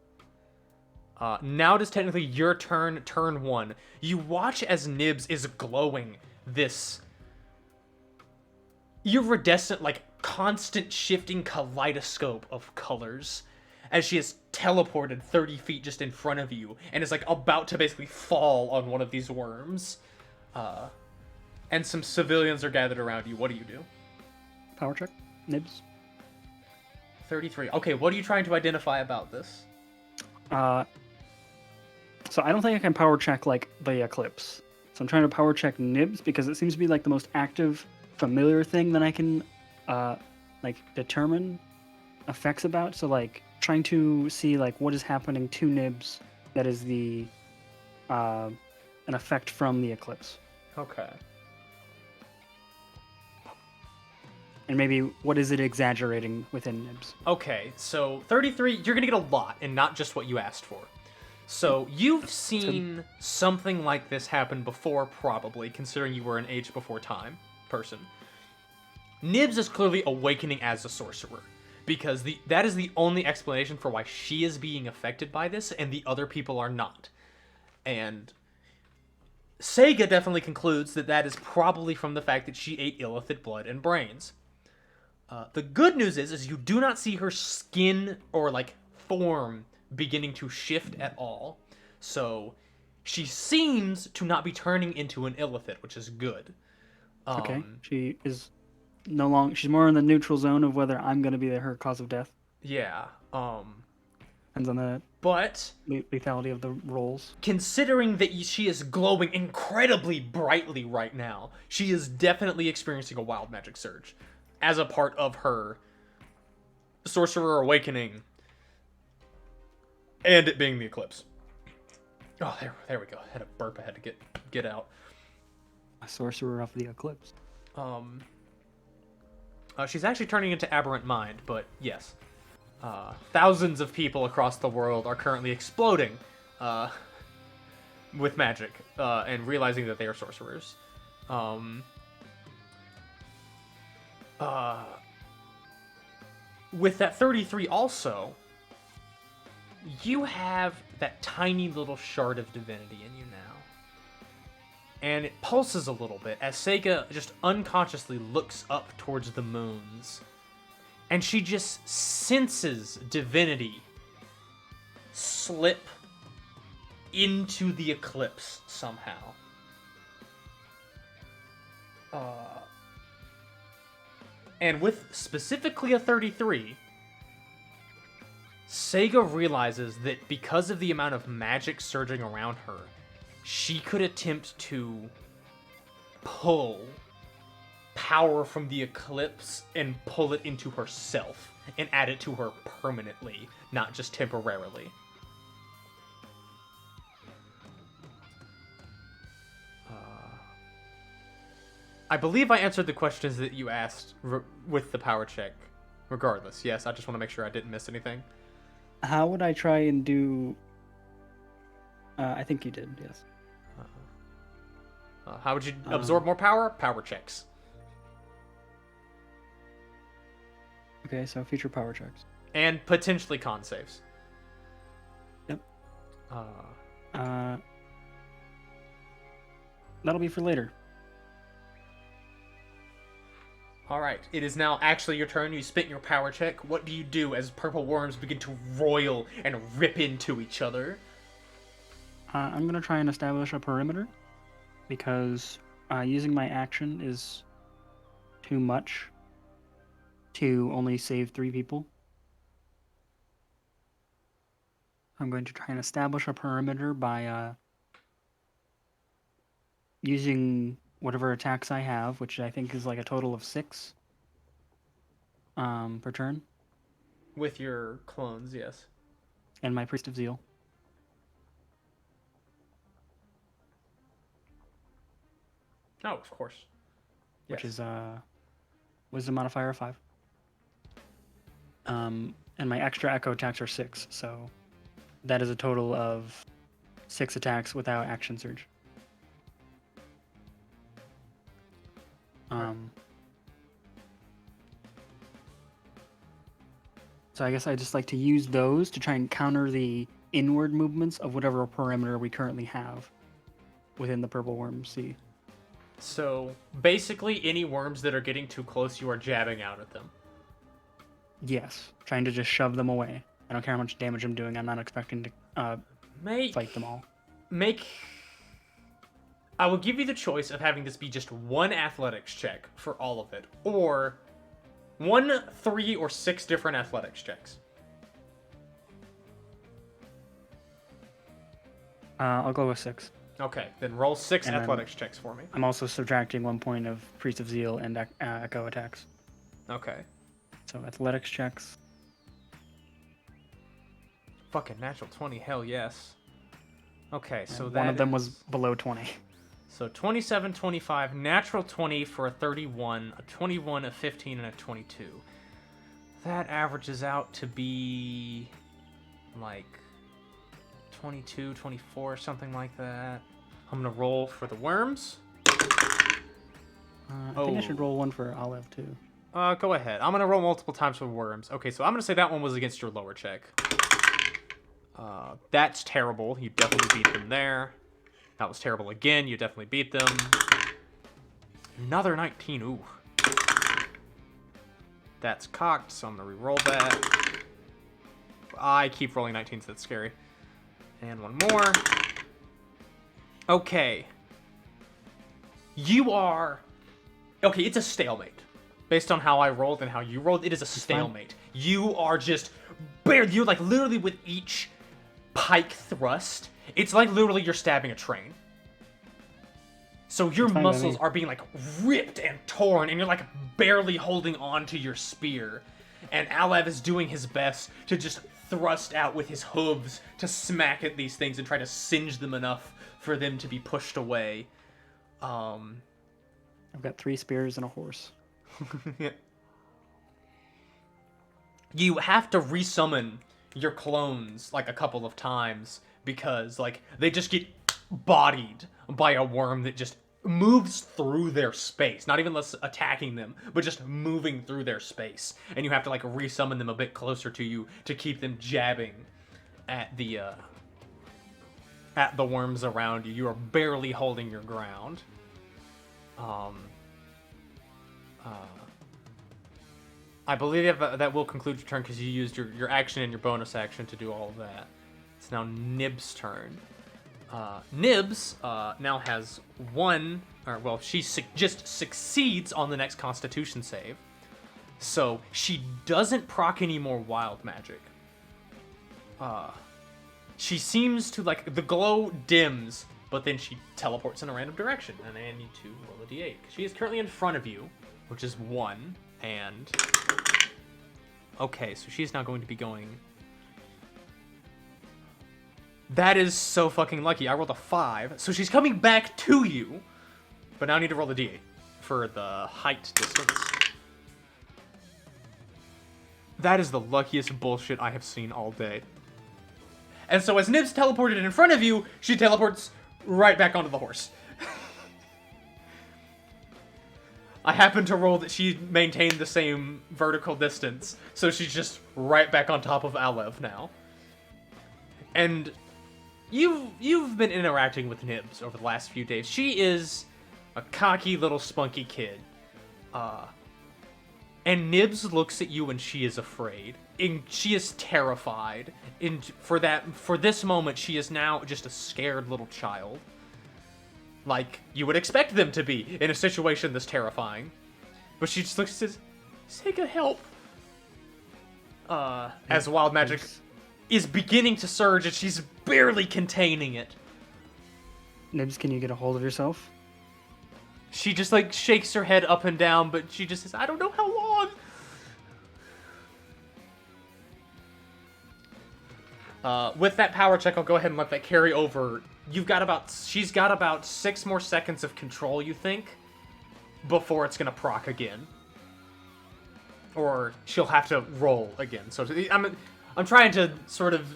Now it is technically your turn, turn 1. You watch as Nibs is glowing this iridescent, like, constant shifting kaleidoscope of colors as she is teleported 30 feet just in front of you and is, like, about to basically fall on one of these worms. And some civilians are gathered around you. What do you do? Power check. Nibs. 33. Okay, what are you trying to identify about this? So I don't think I can power check, like, the Eclipse. So I'm trying to power check Nibs because it seems to be, like, the most active, familiar thing that I can, like, determine effects about. So, like, trying to see, like, what is happening to Nibs that is the, an effect from the Eclipse. Okay. And maybe what is it exaggerating within Nibs? Okay, so 33, you're gonna get a lot, and not just what you asked for. So you've seen something like this happen before, probably, considering you were an age before time person. Nibs is clearly awakening as a sorcerer, because that is the only explanation for why she is being affected by this, and the other people are not. And Saga definitely concludes that that is probably from the fact that she ate Illithid blood and brains. The good news is you do not see her skin or, like, form beginning to shift at all. So she seems to not be turning into an Illithid, which is good. Okay. She is no longer... She's more in the neutral zone of whether I'm going to be her cause of death. Yeah. Depends on the lethality of the rolls. Considering that she is glowing incredibly brightly right now, she is definitely experiencing a wild magic surge as a part of her sorcerer awakening and it being the eclipse. Oh, there we go. I had a burp I had to get out. A sorcerer of the eclipse. She's actually turning into Aberrant Mind, but yes. Thousands of people across the world are currently exploding with magic and realizing that they are sorcerers. With that 33 also, you have that tiny little shard of divinity in you now. And it pulses a little bit as Sega just unconsciously looks up towards the moons. And she just senses divinity slip into the eclipse somehow. And with specifically a 33, Sega realizes that because of the amount of magic surging around her, she could attempt to pull power from the eclipse and pull it into herself and add it to her permanently, not just temporarily. I believe I answered the questions that you asked with the power check. Regardless, yes, I just want to make sure I didn't miss anything. How would I try and do... I think you did, yes. How would you absorb more power? Power checks. Okay, so future power checks. And potentially con saves. Yep. That'll be for later. Alright, it is now actually your turn. You spent your power check. What do you do as purple worms begin to roil and rip into each other? I'm going to try and establish a perimeter, because using my action is too much to only save 3 people. I'm going to try and establish a perimeter by using whatever attacks I have, which I think is like a total of 6 per turn, With your clones, yes. and my Priest of Zeal. Oh, of course. Which is Wisdom modifier of 5. And my extra echo attacks are 6, so that is a total of 6 attacks without action surge. So I guess I just like to use those to try and counter the inward movements of whatever perimeter we currently have within the Purple Worm Sea. So, basically, any worms that are getting too close, you are jabbing out at them. Yes, trying to just shove them away. I don't care how much damage I'm doing. I'm not expecting to fight them all. I will give you the choice of having this be just one athletics check for all of it, or 1, 3, or 6 different athletics checks. I'll go with 6. Okay, then roll 6 And then athletics checks for me. I'm also subtracting 1 point of Priest of Zeal and Echo attacks. Okay. So athletics checks. Fucking natural 20, hell yes. Okay, so one of them was below 20. So 27, 25, natural 20 for a 31, a 21, a 15, and a 22. That averages out to be like 22, 24, something like that. I'm gonna roll for the worms. I think I should roll one for Olive too. Go ahead. I'm gonna roll multiple times for worms. Okay, so I'm gonna say that one was against your lower check. That's terrible. You definitely beat them there. That was terrible again. You definitely beat them. Another 19. Ooh. That's cocked, so I'm gonna re-roll that. I keep rolling 19s. That's scary. And one more. Okay. You are... Okay, it's a stalemate. Based on how I rolled and how you rolled, it is a stalemate. You are just... You're like literally with each pike thrust, it's like literally you're stabbing a train. So your muscles are being like ripped and torn, and you're like barely holding on to your spear. And Alev is doing his best to just thrust out with his hooves to smack at these things and try to singe them enough for them to be pushed away. I've got 3 spears and a horse. You have to resummon your clones like a couple of times because like they just get bodied by a worm that just moves through their space, not even less attacking them, but just moving through their space, and you have to like resummon them a bit closer to you to keep them jabbing at the worms around you. You are barely holding your ground. I believe that will conclude your turn because you used your action and your bonus action to do all of that. It's now Nibs' turn. Nibs now has she just succeeds on the next Constitution save. So she doesn't proc any more wild magic. She seems to, like, the glow dims, but then she teleports in a random direction. And I need to roll a d8. She is currently in front of you, which is 1, and... Okay, so she's now going to be going... That is so fucking lucky. I rolled a 5. So she's coming back to you. But now I need to roll the d8 for the height distance. That is the luckiest bullshit I have seen all day. And so as Nibs teleported in front of you, she teleports right back onto the horse. I happened to roll that she maintained the same vertical distance, so she's just right back on top of Alev now. And you've been interacting with Nibs over the last few days. She is a cocky little spunky kid. And Nibs looks at you and she is afraid. And she is terrified. And for this moment, she is now just a scared little child. Like you would expect them to be in a situation this terrifying. But she just looks and says, Sega, help! As wild magic is beginning to surge and she's barely containing it. Nibs, can you get a hold of yourself? She just like shakes her head up and down, but she just says, I don't know how long. With that power check, I'll go ahead and let that carry over. She's got about 6 more seconds of control, you think, before it's gonna proc again. Or she'll have to roll again. So I'm trying to sort of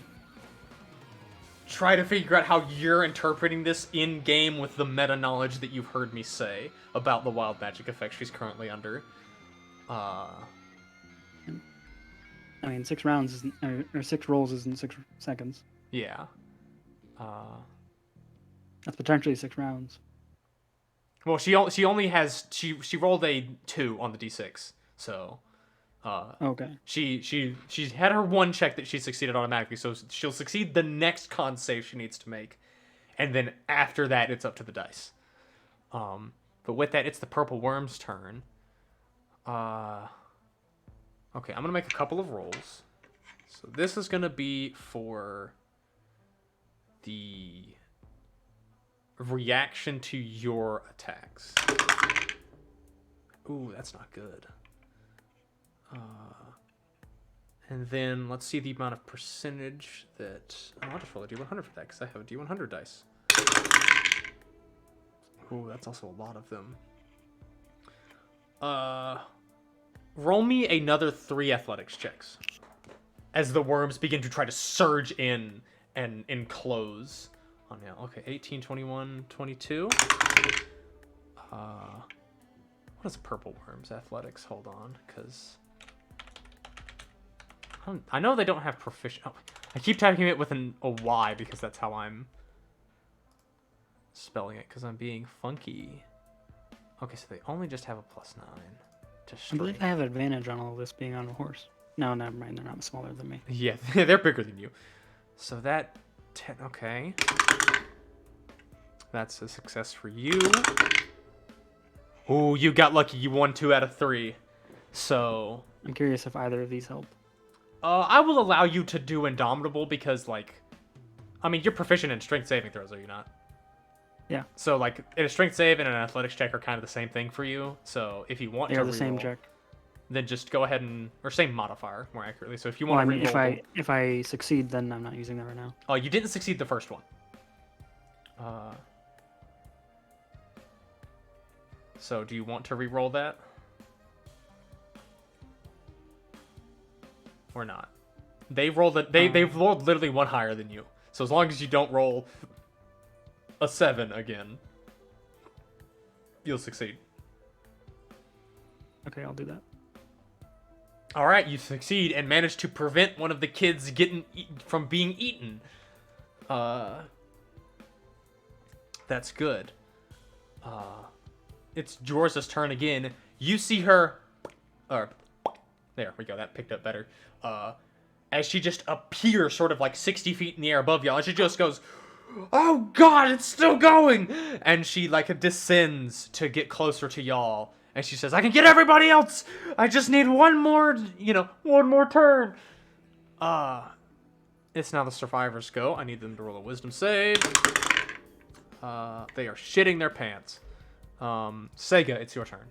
try to figure out how you're interpreting this in-game with the meta-knowledge that you've heard me say about the wild magic effect she's currently under. I mean, 6 rounds isn't, or 6 rolls isn't 6 seconds. Yeah. That's potentially 6 rounds. Well, she only has she rolled a 2 on the d6, so. Okay. She had her one check that she succeeded automatically, so she'll succeed the next con save she needs to make, and then after that it's up to the dice. But with that, it's the purple worm's turn. Okay, I'm gonna make a couple of rolls. So this is gonna be for the reaction to your attacks. Ooh, that's not good. And then let's see the amount of percentage that... Oh, I'll just roll a D100 for that because I have a D100 dice. Ooh, that's also a lot of them. Roll me another 3 athletics checks as the worms begin to try to surge in and enclose on you. Okay, 18, 21, 22. What is purple worms athletics? Hold on, because... I know they don't have proficient... Oh, I keep typing it with a Y because that's how I'm spelling it, because I'm being funky. Okay, so they only just have a +9 to strength. I believe I have advantage on all this being on a horse. No, never mind. They're not smaller than me. Yeah, they're bigger than you. So that... Okay. That's a success for you. Ooh, you got lucky. You won 2 out of 3. So... I'm curious if either of these help. I will allow you to do Indomitable because, like... I mean, you're proficient in strength saving throws, are you not? Yeah. So, like, a strength save and an athletics check are kind of the same thing for you. So, if you want to They're the same check. Then just go ahead and... Or same modifier, more accurately. So, if you want to reroll... if I succeed, then I'm not using that right now. Oh, you didn't succeed the first one. So, do you want to re-roll that? Or not? They've rolled they've rolled literally 1 higher than you. So as long as you don't roll a 7 again, you'll succeed. Okay, I'll do that. All right, you succeed and manage to prevent one of the kids from being eaten. That's good. It's Jorza's turn again. You see her... there we go, that picked up better. As she just appears sort of like 60 feet in the air above y'all, and she just goes, oh god, it's still going! And she like descends to get closer to y'all. And she says, I can get everybody else! I just need one more turn! It's now the survivors' go. I need them to roll a wisdom save. They are shitting their pants. Sega, it's your turn.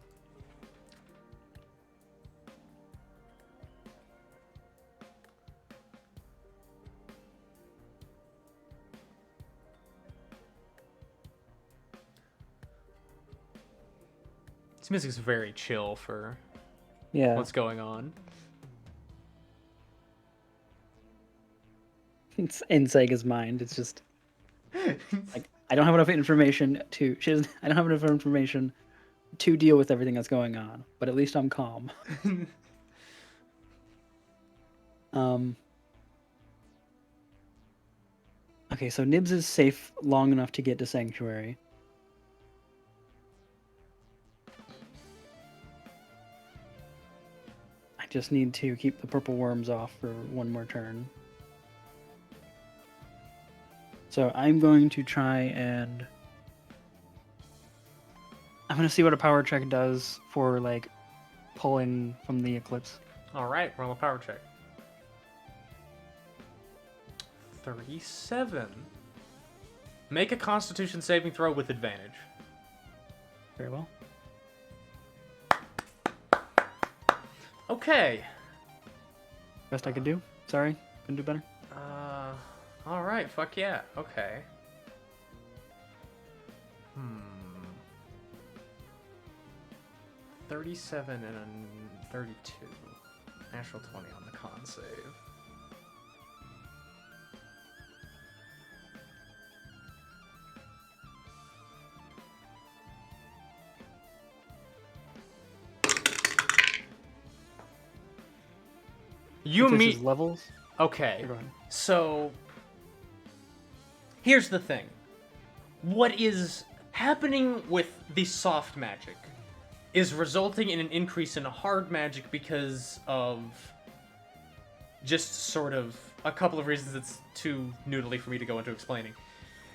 This music's very chill for what's going on. It's in Sega's mind. It's just like I don't have enough information to. I don't have enough information to deal with everything that's going on, but at least I'm calm. Okay, so Nibs is safe long enough to get to Sanctuary. I just need to keep the purple worms off for one more turn. So I'm going to try and... I'm going to see what a power check does for, like, pulling from the Eclipse. Alright, roll a power check. 37. Make a Constitution saving throw with advantage. Very well. Okay. Best I could do. Sorry, couldn't do better. Alright, fuck yeah. Okay. 37 and a 32. Natural 20 on the con save. You This meet is levels. Okay. Go ahead. So here's the thing. What is happening with the soft magic is resulting in an increase in hard magic because of just sort of a couple of reasons it's too noodly for me to go into explaining.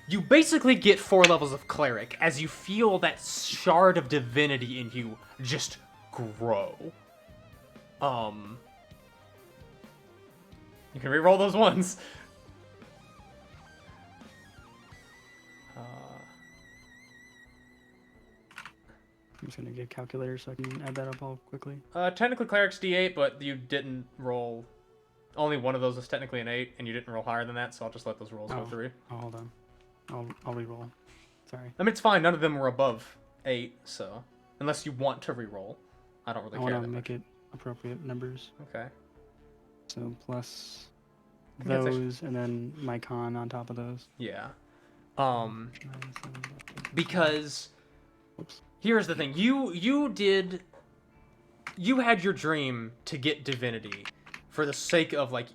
You basically get 4 levels of Cleric as you feel that shard of divinity in you just grow. You can reroll those ones. I'm just gonna get a calculator so I can add that up all quickly. Technically Cleric's D8, but you didn't roll... Only one of those is technically an 8, and you didn't roll higher than that, so I'll just let those rolls go through. Oh, hold on. I'll reroll. Sorry. I mean, it's fine. None of them were above 8, so... Unless you want to reroll. I don't really care I that want to much. make it appropriate numbers. Okay. So plus I think that's those, and then my con on top of those. Yeah. 9, 7, Because... Whoops. Here's the thing. You had your dream to get divinity for the sake of, like...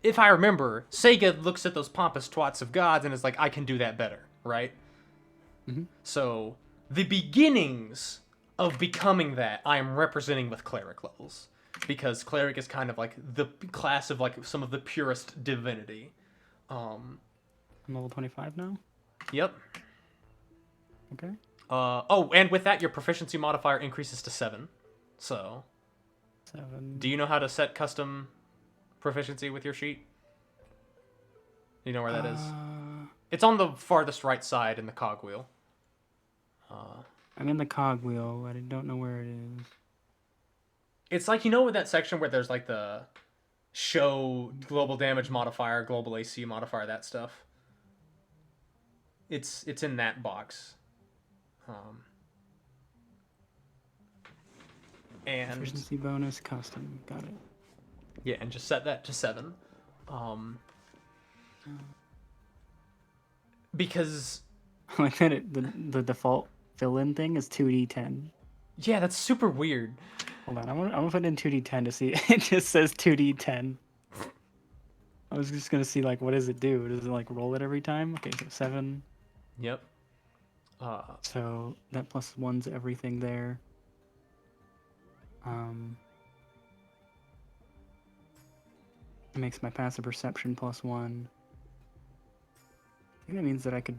If I remember, Sega looks at those pompous twats of gods and is like, I can do that better, right? Mm-hmm. So, the beginnings of becoming that, I am representing with Cleric levels. Because Cleric is kind of like the class of like some of the purest divinity. I'm level 25 now? Yep. Okay. Oh, and with that, your proficiency modifier increases to 7. So, 7. do you know how to set custom proficiency with your sheet? Do you know where that is? It's on the farthest right side in the cogwheel. I'm in the cogwheel. I don't know where it is. It's like, you know, with that section where there's like the show global damage modifier, global AC modifier, that stuff. It's in that box. And Proficiency bonus, custom. Got it. yeah, and just set that to 7. Because Like that, the default fill-in thing is 2d10. yeah, that's super weird. Hold on, I'm gonna put in 2d10 to see. It just says 2d10. I was just gonna see like what does it do? Does it like roll it every time? Okay, so 7. Yep. So that plus 1's everything there. It makes my passive perception plus 1. I think that means that I could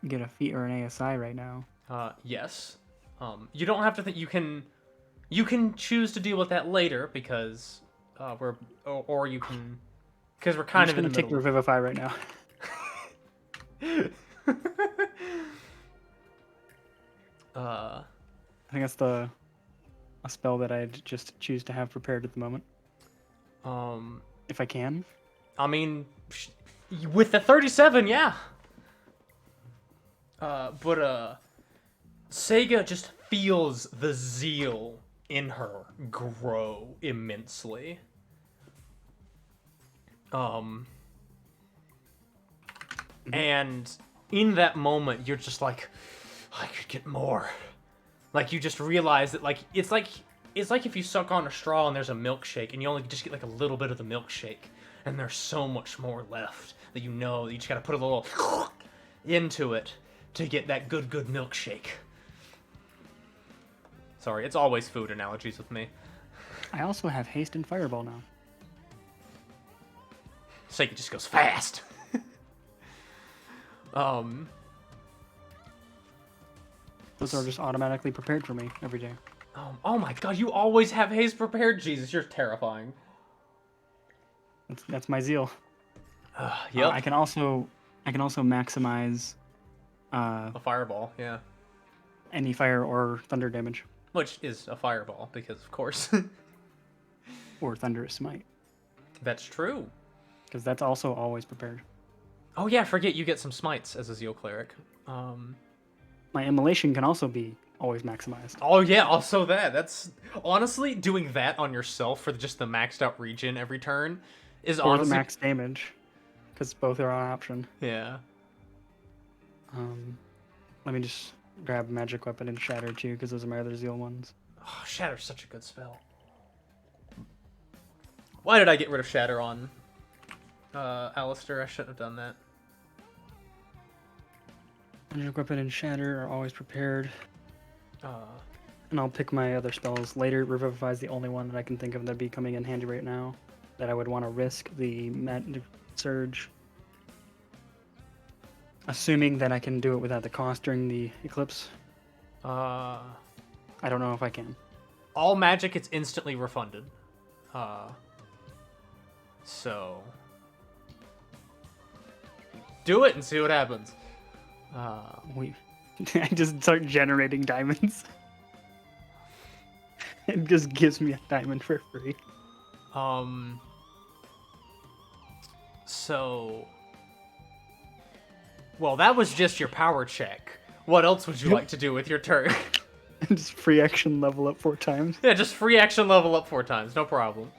get a feat or an ASI right now. Yes. You don't have to think. You can choose to deal with that later because or you can, because we're kind of in the take the middle. Revivify right now. I think that's a spell that I'd just choose to have prepared at the moment. If I can. I mean, with the 37, yeah. But Sega just feels the zeal in her grow immensely. And in that moment, you're just like, I could get more. Like you just realize that like it's like if you suck on a straw and there's a milkshake and you only just get like a little bit of the milkshake and there's so much more left that you just gotta put a little into it to get that good milkshake. Sorry, it's always food analogies with me. I also have haste and fireball now. Sega just goes fast. Those are just automatically prepared for me every day. Oh my god, you always have haste prepared? Jesus, you're terrifying. That's my zeal. Yep. I can also maximize A fireball, yeah. any fire or thunder damage. Which is a fireball, because of course. Or thunderous smite. That's true. Because that's also always prepared. Oh yeah, forget you get some smites as a Zeal Cleric. My immolation can also be always maximized. Oh yeah, also that's honestly doing that on yourself for just the maxed out region every turn is Or honestly the max damage. Because both are an option. Yeah. Let me just grab Magic Weapon and Shatter too, because those are my other Zeal ones. Oh, Shatter's such a good spell. Why did I get rid of Shatter on Alistair? I shouldn't have done that. Magic Weapon and Shatter are always prepared. Uh, And I'll pick my other spells later. Revivify is the only one that I can think of that'd be coming in handy right now. That I would want to risk the Surge. Assuming that I can do it without the cost during the Eclipse. I don't know if I can. all magic, it's instantly refunded. So do it and see what happens. I just start generating diamonds. It just gives me a diamond for free. So, well, that was just your power check. What else would you like to do with your turn? Just free action level up 4 times. Yeah, just free action level up 4 times, no problem.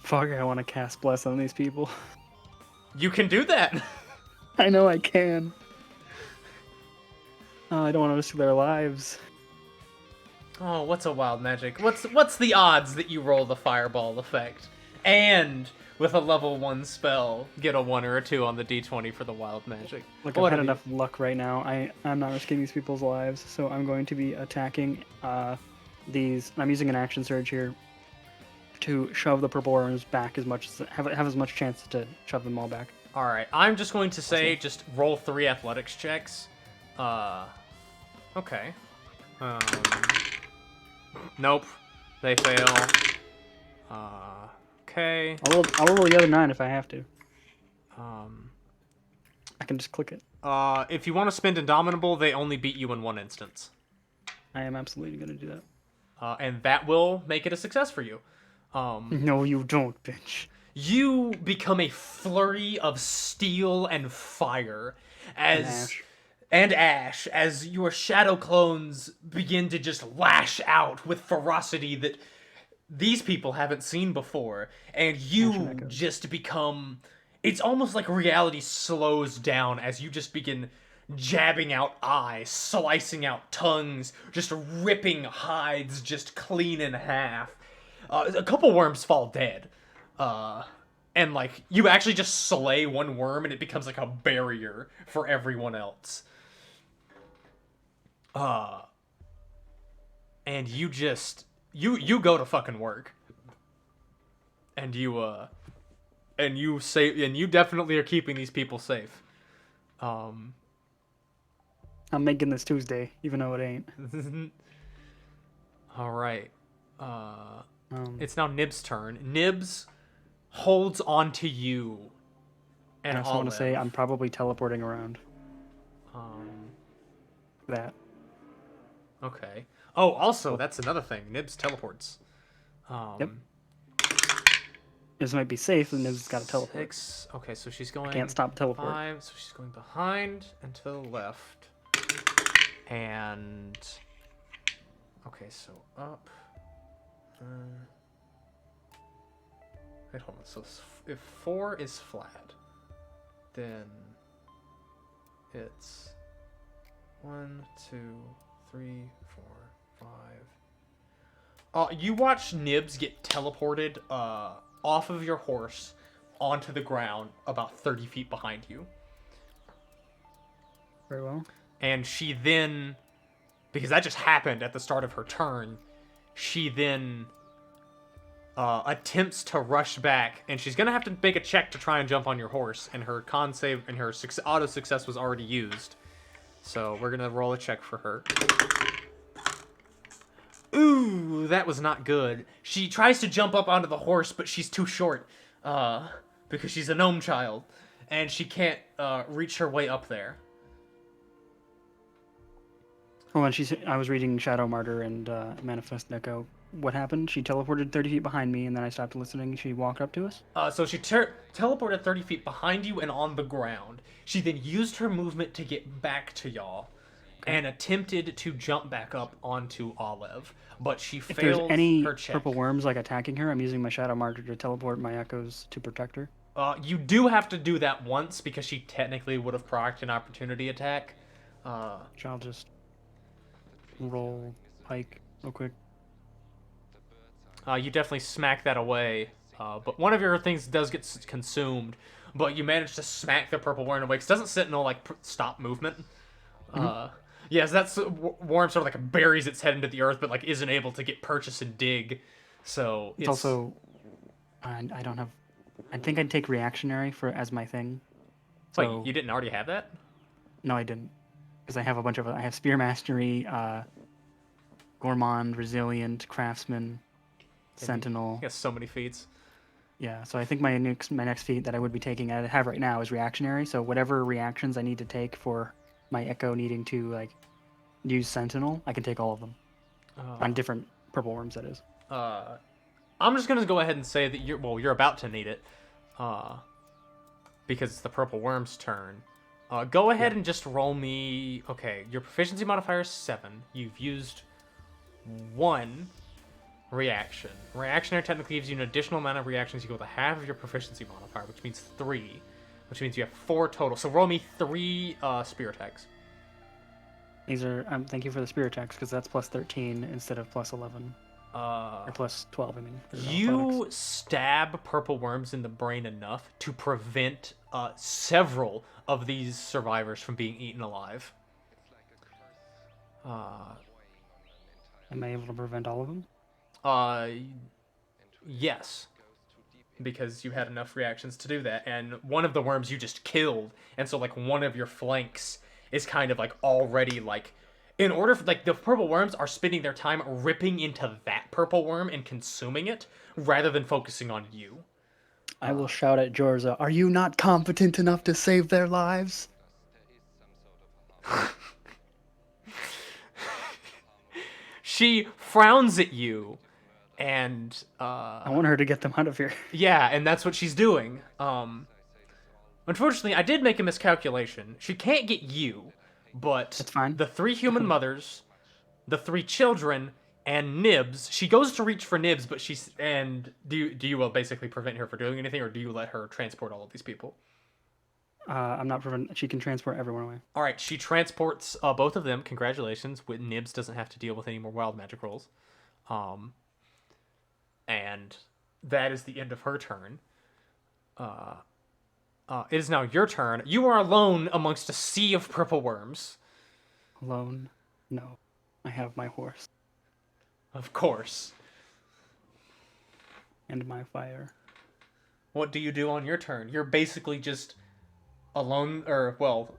Fuck, I want to cast Bless on these people. You can do that. I know I can. Oh, I don't want to risk their lives. Oh, what's a wild magic? What's the odds that you roll the fireball effect and with a level 1 spell get a 1 or a 2 on the d20 for the wild magic? Look, I've had enough luck right now. I'm not risking these people's lives, so I'm going to be attacking these. I'm using an action surge here to shove the purple worms back as much as have as much chance to shove them all back. All right, I'm just going to say just roll 3 athletics checks. Okay. Nope, they fail. Okay. I'll roll the other 9 if I have to. I can just click it. If you want to spend Indomitable, they only beat you in 1 instance. I am absolutely going to do that. And that will make it a success for you. No, you don't, bitch. You become a flurry of steel and fire and ash as your shadow clones begin to just lash out with ferocity that these people haven't seen before, and you just become... It's almost like reality slows down as you just begin jabbing out eyes, slicing out tongues, just ripping hides just clean in half. A couple worms fall dead. And, like, you actually just slay one worm and it becomes, like, a barrier for everyone else. And you just... You go to fucking work. And you definitely are keeping these people safe. I'm making this Tuesday, even though it ain't. Alright. It's now Nibs' turn. Nibs holds on to you. And I also want to say I'm probably teleporting around. That. Okay. Oh, also, that's another thing. Nibs teleports. Yep. This might be safe, and Nibs got to teleport. 6. Okay, so she's going... Can't stop teleport. 5, so she's going behind and to the left. And... Okay, so up... Wait, hold on. So if 4 is flat, then it's 1, 2, 3, 4, 5. You watch Nibs get teleported off of your horse onto the ground about 30 feet behind you. Very well. And she then, because that just happened at the start of her turn, she then attempts to rush back, and she's gonna have to make a check to try and jump on your horse. And her con save and her auto success was already used, so we're gonna roll a check for her. Ooh, that was not good. She tries to jump up onto the horse, but she's too short, because she's a gnome child, and she can't reach her way up there. Oh, and I was reading Shadow Martyr and Manifest Echo. What happened? She teleported 30 feet behind me, and then I stopped listening. She walked up to us? So she teleported 30 feet behind you and on the ground. She then used her movement to get back to y'all, and attempted to jump back up onto Olive, but she failed If there's any her check. purple worms like attacking her, I'm using my Shadow Martyr to teleport my echoes to protect her. You do have to do that once, because she technically would have procced an opportunity attack. Which I'll just roll pike real quick. You definitely smack that away, but one of your things does get consumed, but you manage to smack the purple worm away, because it doesn't Sentinel, like, stop movement. Yes, that's worm sort of like buries its head into the earth, but like isn't able to get purchase and dig. So It's also, I don't have. I think I'd take reactionary as my thing. So, wait, you didn't already have that? No, I didn't, because I have a bunch of. I have Spear Mastery, Gourmand, Resilient, Craftsman, Sentinel. You got so many feats. Yeah, so I think my next feat that I would be taking, I have right now, is reactionary. So whatever reactions I need to take for my Echo needing to like use Sentinel, I can take all of them on different purple worms. That is. I'm just gonna go ahead and say that you're about to need it, because it's the purple worm's turn. Go ahead and just roll me. Okay, your proficiency modifier is 7. You've used 1 reaction. Reactionary technically gives you an additional amount of reactions equal to half of your proficiency modifier, which means 3. Which means you have 4 total. So roll me 3 spear attacks. These are. Thank you for the spear attacks, because that's plus 13 instead of plus 11. Or plus 12. I mean. You stab purple worms in the brain enough to prevent several of these survivors from being eaten alive. Am I able to prevent all of them? Yes. Because you had enough reactions to do that, and one of the worms you just killed, and so like one of your flanks is kind of like already like, in order for like the purple worms are spending their time ripping into that purple worm and consuming it rather than focusing on you. I will shout at Jorza, "Are you not competent enough to save their lives?" She frowns at you. And I want her to get them out of here. Yeah, and that's what she's doing. Unfortunately, I did make a miscalculation. She can't get you, but That's fine. the 3 human mothers, the 3 children, and Nibs. She goes to reach for Nibs, but she's do you basically prevent her from doing anything, or do you let her transport all of these people? I'm not preventing. She can transport everyone away. All right, she transports both of them. Congratulations. Nibs doesn't have to deal with any more wild magic rolls. And that is the end of her turn. It is now your turn. You are alone amongst a sea of purple worms. Alone? No. I have my horse. Of course. And my fire. What do you do on your turn? You're basically just alone, or, well,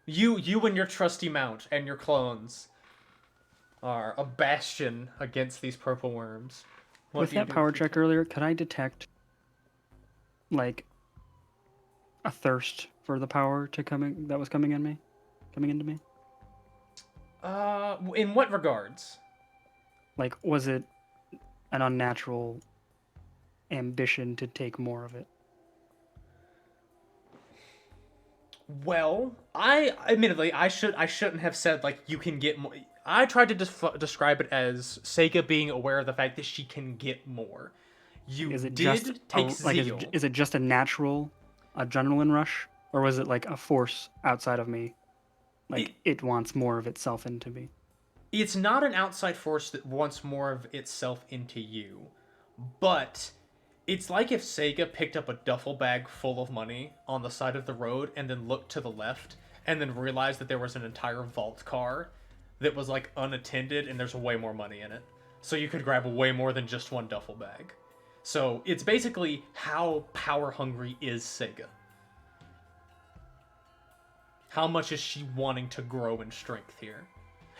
you and your trusty mount and your clones are a bastion against these purple worms. With that power check earlier, could I detect, like, a thirst for the power that was coming into me? In what regards? Like, was it an unnatural ambition to take more of it? Well, I shouldn't have said like you can get more. I tried to describe it as Sega being aware of the fact that she can get more. Is it just a natural adrenaline rush, or was it like a force outside of me, Like it wants more of itself into me. It's not an outside force that wants more of itself into you, but it's like if Sega picked up a duffel bag full of money on the side of the road and then looked to the left and then realized that there was an entire vault car that was like unattended and there's way more money in it. So you could grab way more than just one duffel bag. So it's basically how power hungry is Sega. How much is she wanting to grow in strength here?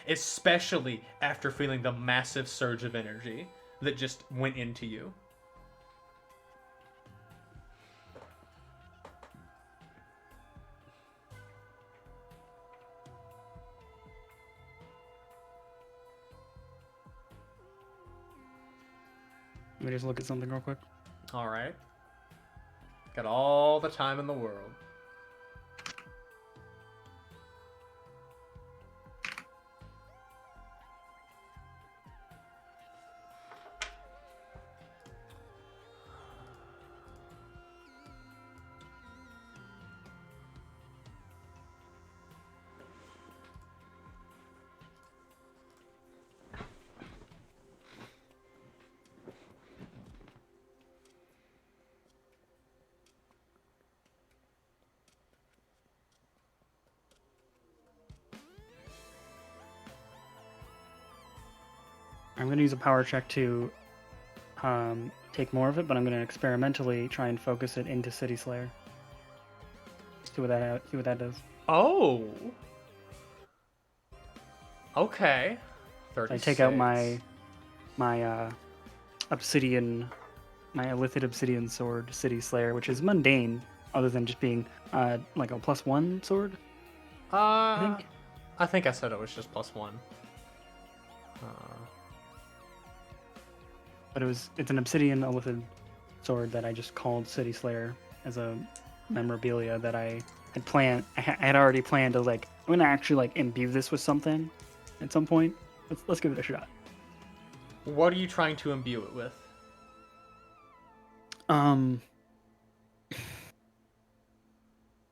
Especially after feeling the massive surge of energy that just went into you. Let me just look at something real quick. Alright. Got all the time in the world. I'm going to use a power check to take more of it, but I'm going to experimentally try and focus it into City Slayer. See what that does. Oh. Okay. 36. I take out my obsidian, my Illithid obsidian sword, City Slayer, which is mundane, other than just being like a +1 sword. I think I said it was just +1. But it's an obsidian Illithid sword that I just called City Slayer as a memorabilia that I had already planned to like, I'm gonna actually like imbue this with something at some point. Let's give it a shot. What are you trying to imbue it with?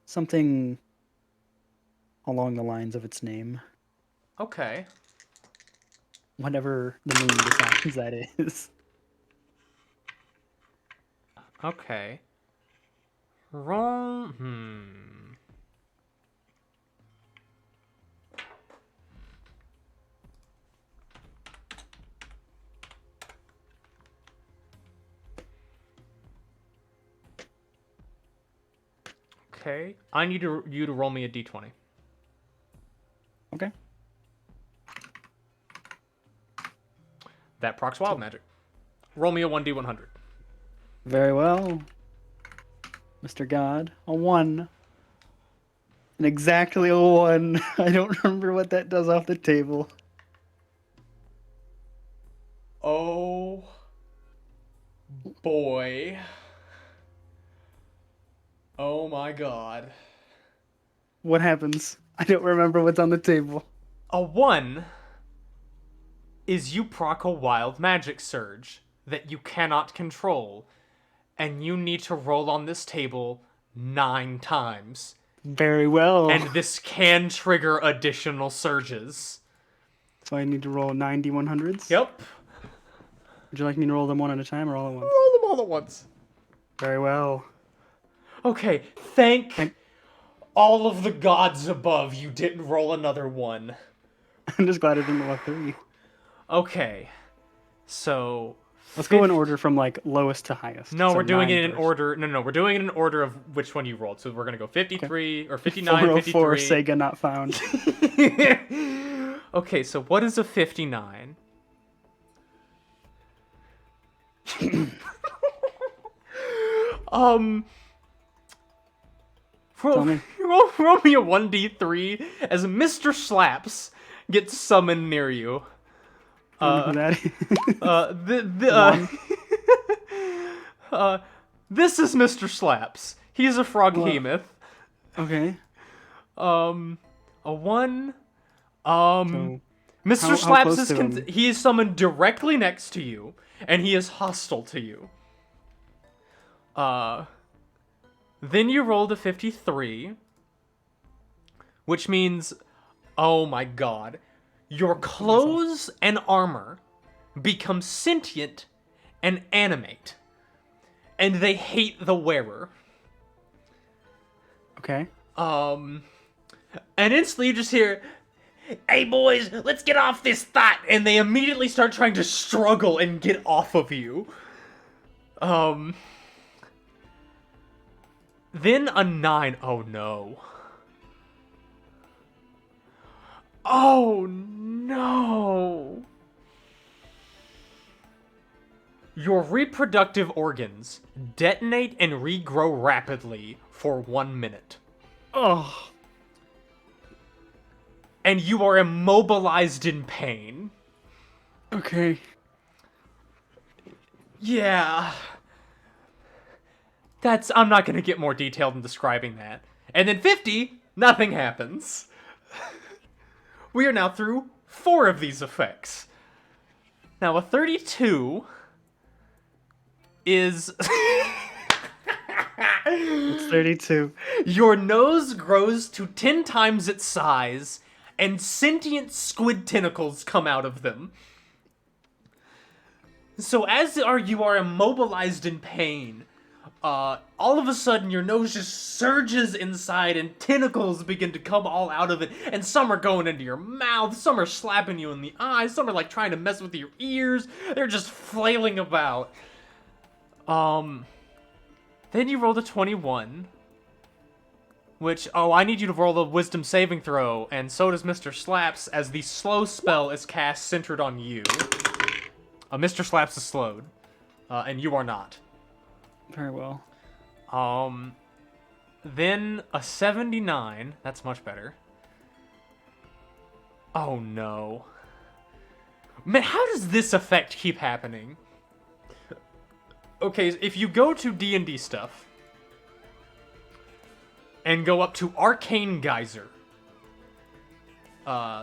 Something along the lines of its name. Okay. Whatever the moon decides that is. Okay. Roll. Okay. I need you to roll me a d20. Okay. That procs wild magic. Roll me a 1d100. Very well. Mr. God. A 1. And exactly a 1. I don't remember what that does off the table. Oh boy. Oh my god. What happens? I don't remember what's on the table. A 1 is you proc a wild magic surge that you cannot control, and you need to roll on this table 9 times. Very well. And this can trigger additional surges. So I need to roll 9 D100s? Yep. Would you like me to roll them one at a time or all at once? Roll them all at once. Very well. Okay, thank all of the gods above you didn't roll another 1. I'm just glad I didn't roll a 3. Okay, so... Let's go in order from, like, lowest to highest. No, so we're doing it in first. order... No, we're doing it in order of which one you rolled. So we're going to go 53, or 59, 404, 53... Sega not found. Okay, so what is a 59? Roll me a 1d3 as Mr. Slaps gets summoned near you. This is Mr. Slaps. He's a froghemoth. Okay. A 1. So, Mr. Slaps he is summoned directly next to you, and he is hostile to you. Then you rolled a 53, which means Oh my god. Your clothes and armor become sentient and animate. And they hate the wearer. Okay. And instantly you just hear, "Hey boys, let's get off this thought!" And they immediately start trying to struggle and get off of you. Then a 9. Oh no. Oh no. Your reproductive organs detonate and regrow rapidly for 1 minute. Oh. And you are immobilized in pain. Okay. Yeah. I'm not gonna get more detailed in describing that. And then 50, nothing happens. We are now through 4 of these effects. Now a 32 is... It's 32. Your nose grows to 10 times its size, and sentient squid tentacles come out of them. So as you are immobilized in pain, all of a sudden your nose just surges inside and tentacles begin to come all out of it, and some are going into your mouth, some are slapping you in the eyes, some are like trying to mess with your ears, they're just flailing about. Then you rolled a 21, which, I need you to roll a wisdom saving throw, and so does Mr. Slaps, as the slow spell is cast centered on you. Mr. Slaps is slowed, and you are not. Very well. Then a 79. That's much better. Oh no. Man, how does this effect keep happening? Okay, if you go to D&D stuff and go up to Arcane Geyser,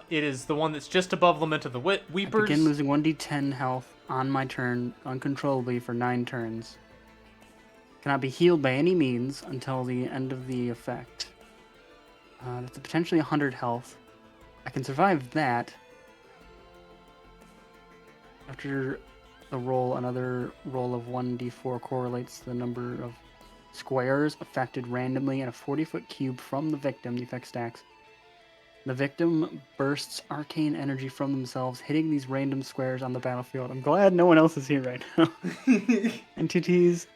it is the one that's just above Lament of the Weepers. I begin losing 1d10 health on my turn uncontrollably for 9 turns. Cannot be healed by any means until the end of the effect. That's potentially 100 health. I can survive that. After the roll, another roll of 1d4 correlates the number of squares affected randomly in a 40-foot cube from the victim. The effect stacks. The victim bursts arcane energy from themselves, hitting these random squares on the battlefield. I'm glad no one else is here right now. Entities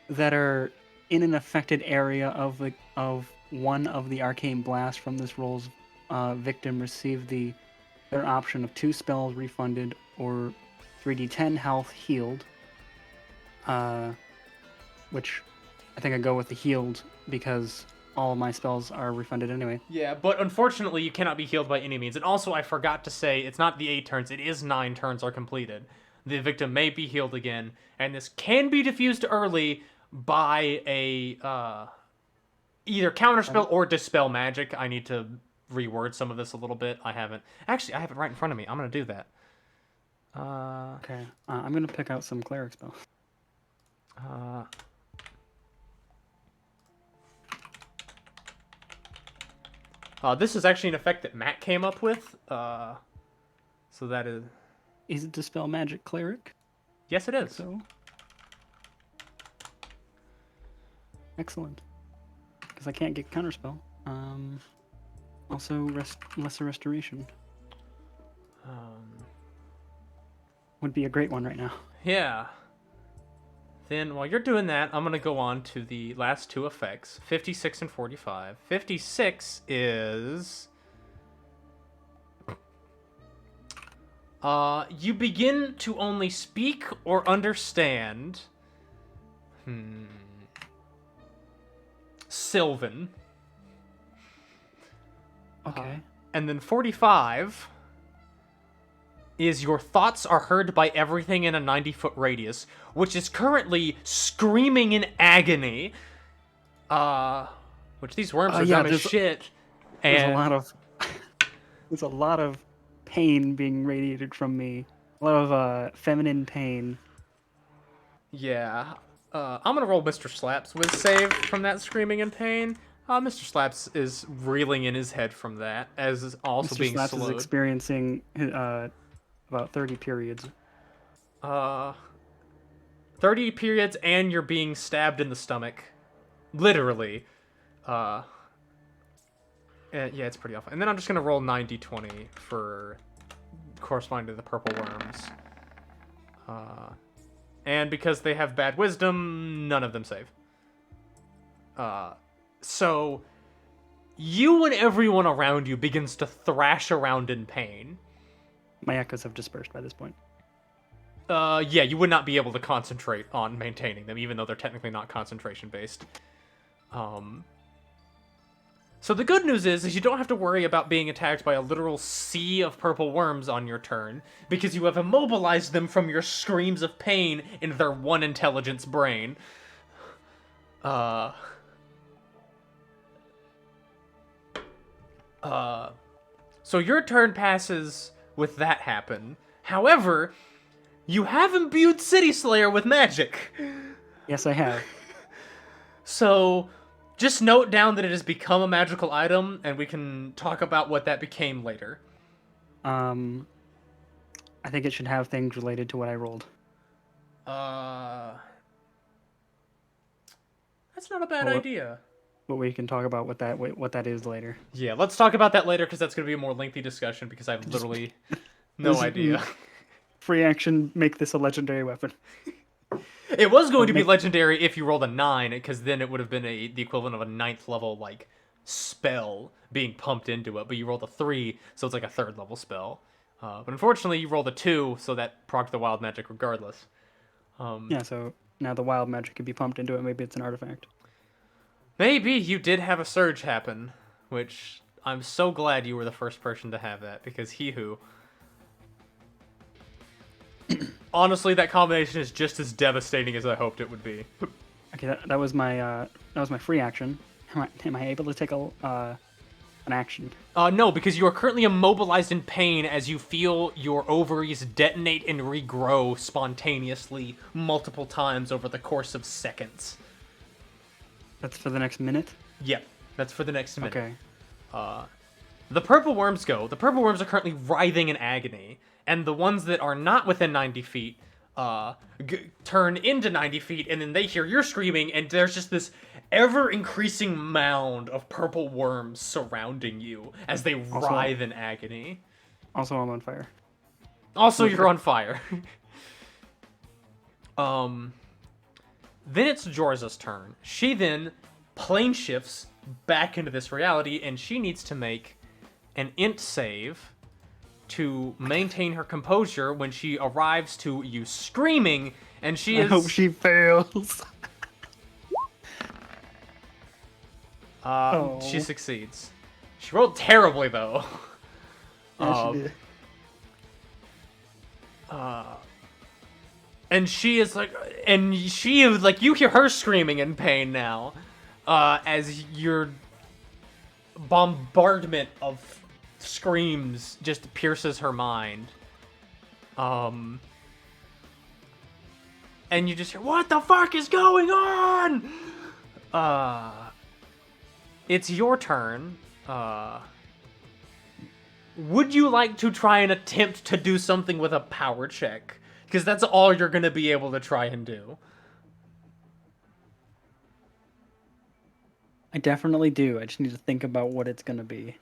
that are in an affected area of one of the arcane blasts from this roll's victim receive their option of 2 spells refunded or 3d10 health healed. Which I think I go with the healed because all of my spells are refunded anyway. Yeah, but unfortunately you cannot be healed by any means. And also I forgot to say, it's not the 8 turns, it is 9 turns are completed. The victim may be healed again, and this can be diffused early by a either counterspell or dispel magic. I need to reword some of this a little bit. I have it right in front of me. I'm gonna do that. Okay. I'm gonna pick out some cleric spells. This is actually an effect that Matt came up with. So that is... Is it dispel magic cleric? Yes, it is. So. Excellent. Because I can't get counterspell. Also, lesser restoration. Would be a great one right now. Yeah. Then, while you're doing that, I'm going to go on to the last 2 effects, 56 and 45. 56 is... you begin to only speak or understand... Sylvan. Okay. And then 45... is your thoughts are heard by everything in a 90-foot radius, which is currently screaming in agony. Which these worms are dumb as shit. There's a lot of pain being radiated from me. A lot of feminine pain. Yeah. I'm gonna roll Mr. Slaps with save from that screaming in pain. Mr. Slaps is reeling in his head from that, as is also Mr. being Slaps is slowed. experiencing about 30 periods. 30 periods, and you're being stabbed in the stomach. Literally. Yeah, it's pretty awful. And then I'm just going to roll 9d20 for corresponding to the purple worms. And because they have bad wisdom, none of them save. So you and everyone around you begins to thrash around in pain. My echoes have dispersed by this point. Yeah, you would not be able to concentrate on maintaining them, even though they're technically not concentration-based. So the good news is you don't have to worry about being attacked by a literal sea of purple worms on your turn, because you have immobilized them from your screams of pain in their one intelligence brain. So your turn passes with that happen. However, you have imbued City Slayer with magic. Yes, I have. So just note down that it has become a magical item, and we can talk about what that became later. I think it should have things related to what I rolled. That's not a bad idea. But we can talk about what that is later. Yeah, let's talk about that later, because that's going to be a more lengthy discussion, because I have literally no idea. Free action, make this a legendary weapon. It was going to be legendary if you rolled a 9, because then it would have been the equivalent of a 9th level, like, spell being pumped into it. But you rolled a 3, so it's like a 3rd level spell. But unfortunately, you rolled a 2, so that procced the wild magic regardless. Yeah, so now the wild magic can be pumped into it. Maybe it's an artifact. Maybe you did have a surge happen, which I'm so glad you were the first person to have that, because he-hoo. Honestly, that combination is just as devastating as I hoped it would be. Okay, that was my free action. Am I able to take an action? No, because you are currently immobilized in pain as you feel your ovaries detonate and regrow spontaneously multiple times over the course of seconds. That's for the next minute? Yep, that's for the next minute. Okay. The purple worms go. The purple worms are currently writhing in agony, and the ones that are not within 90 feet turn into 90 feet, and then they hear you're screaming, and there's just this ever-increasing mound of purple worms surrounding you as they writhe in agony. Also, I'm on fire. Also, you're on fire. Then it's Jorza's turn. She then plane shifts back into this reality, and she needs to make an int save to maintain her composure when she arrives to you screaming, and I hope she fails. She succeeds. She rolled terribly, though. Yeah, she did. And she is like, you hear her screaming in pain now, as your bombardment of screams just pierces her mind. And you just hear, what the fuck is going on? It's your turn. Would you like to try and attempt to do something with a power check? Because that's all you're going to be able to try and do. I definitely do. I just need to think about what it's going to be.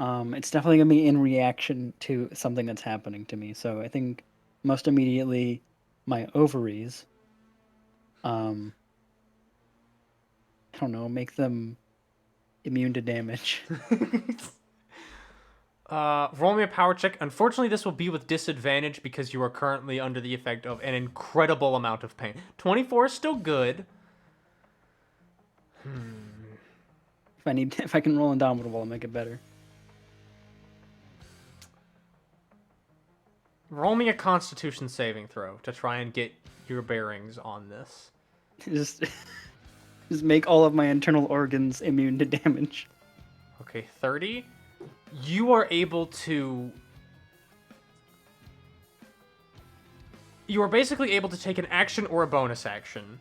It's definitely going to be in reaction to something that's happening to me. So I think most immediately my ovaries, I don't know, make them immune to damage. Roll me a power check. Unfortunately, this will be with disadvantage because you are currently under the effect of an incredible amount of pain. 24 is still good. If I can roll Indomitable, I'll make it better. Roll me a Constitution saving throw to try and get your bearings on this. Just make all of my internal organs immune to damage. Okay, 30. You are able to... You are basically able to take an action or a bonus action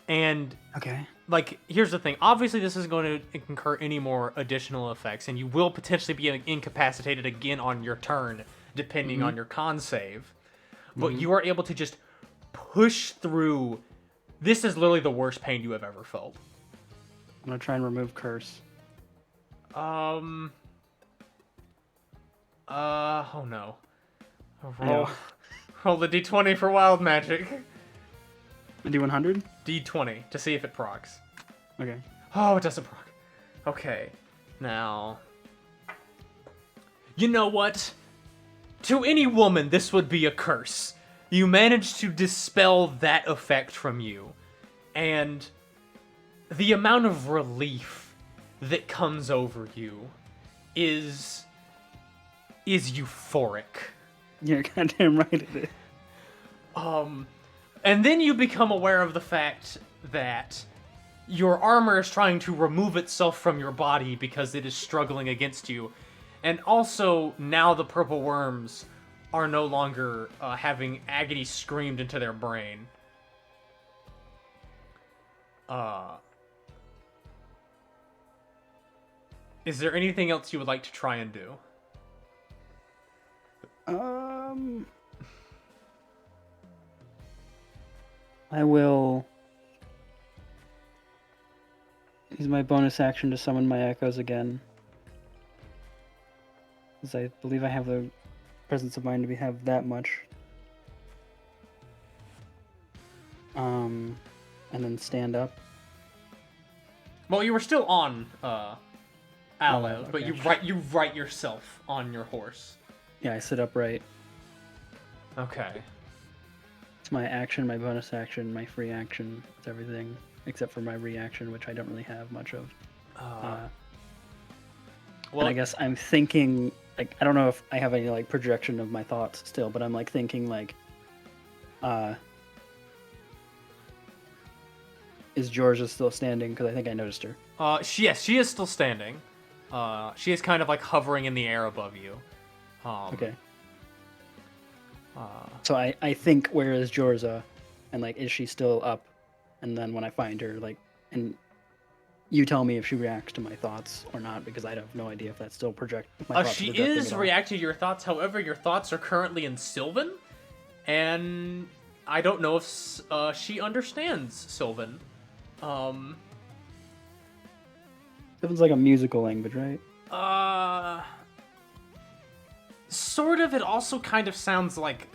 And Okay. like, here's the thing. Obviously, this isn't going to incur any more additional effects, and you will potentially be incapacitated again on your turn, depending on your con save. But you are able to just push through. This is literally the worst pain you have ever felt. I'm gonna try and remove curse. Oh no. Roll the d20 for wild magic. A D100? D20 to see if it procs. Okay. Oh, it doesn't proc. Okay. Now. You know what? To any woman, this would be a curse. You managed to dispel that effect from you. And the amount of relief that comes over you is euphoric. You're goddamn right it is. And then you become aware of the fact that your armor is trying to remove itself from your body because it is struggling against you. And also, now the purple worms are no longer having agony screamed into their brain. Is there anything else you would like to try and do? I will use my bonus action to summon my echoes again. Because I believe I have the presence of mind to have that much. And then stand up. Well, you were still on Aloe, okay. but you right yourself on your horse. Yeah, I sit upright. Okay. It's my action, my bonus action, my free action. It's everything except for my reaction, which I don't really have much of. Well, and I guess I'm thinking, like, I don't know if I have any, like, projection of my thoughts still, but I'm, like, thinking, like, is Georgia still standing? Because I think I noticed her. yes, she is still standing. She is kind of, like, hovering in the air above you. Okay. So I think, where is Jorza? And, like, is she still up? And then when I find her, like, and you tell me if she reacts to my thoughts or not, because I have no idea if that's still she is reacting to your thoughts. However, your thoughts are currently in Sylvan, and I don't know if she understands Sylvan. Sylvan's like a musical language, right? Sort of. It also kind of sounds like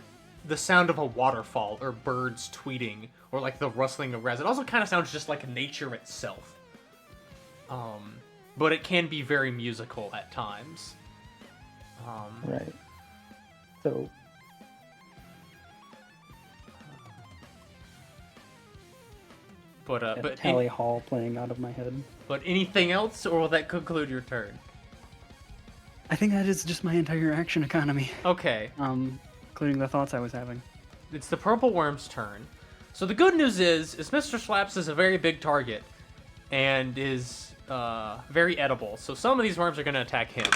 the sound of a waterfall or birds tweeting or like the rustling of grass. It also kind of sounds just like nature itself. But it can be very musical at times. Right. So. But Tally Hall playing out of my head. But anything else, or will that conclude your turn? I think that is just my entire action economy. Okay. Including the thoughts I was having. It's the purple worm's turn. So the good news is Mr. Slaps is a very big target, and is very edible. So some of these worms are going to attack him.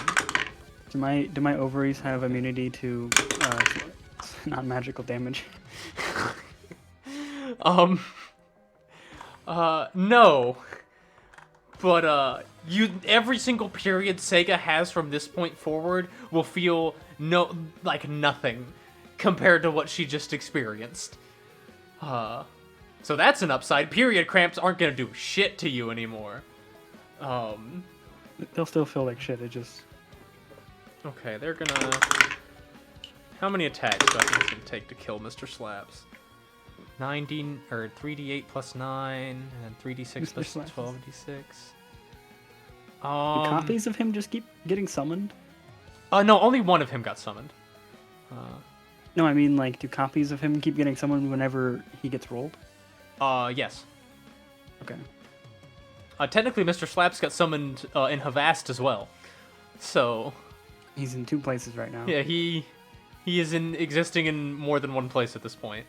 Do my ovaries have immunity to non-magical damage? No. But every single period Sega has from this point forward will feel nothing compared to what she just experienced. So that's an upside. Period cramps aren't gonna do shit to you anymore. They'll still feel like shit. It just. Okay, they're gonna. How many attacks do I think it's gonna take to kill Mr. Slaps? 9D or 3d8 plus 9 and 3d6 plus 12d6. Do copies of him just keep getting summoned? No, only one of him got summoned. No, I mean, like, do copies of him keep getting summoned whenever he gets rolled? Yes. Okay. Technically, Mr. Slaps got summoned in Havast as well. So. He's in 2 places right now. Yeah, he is existing in more than one place at this point.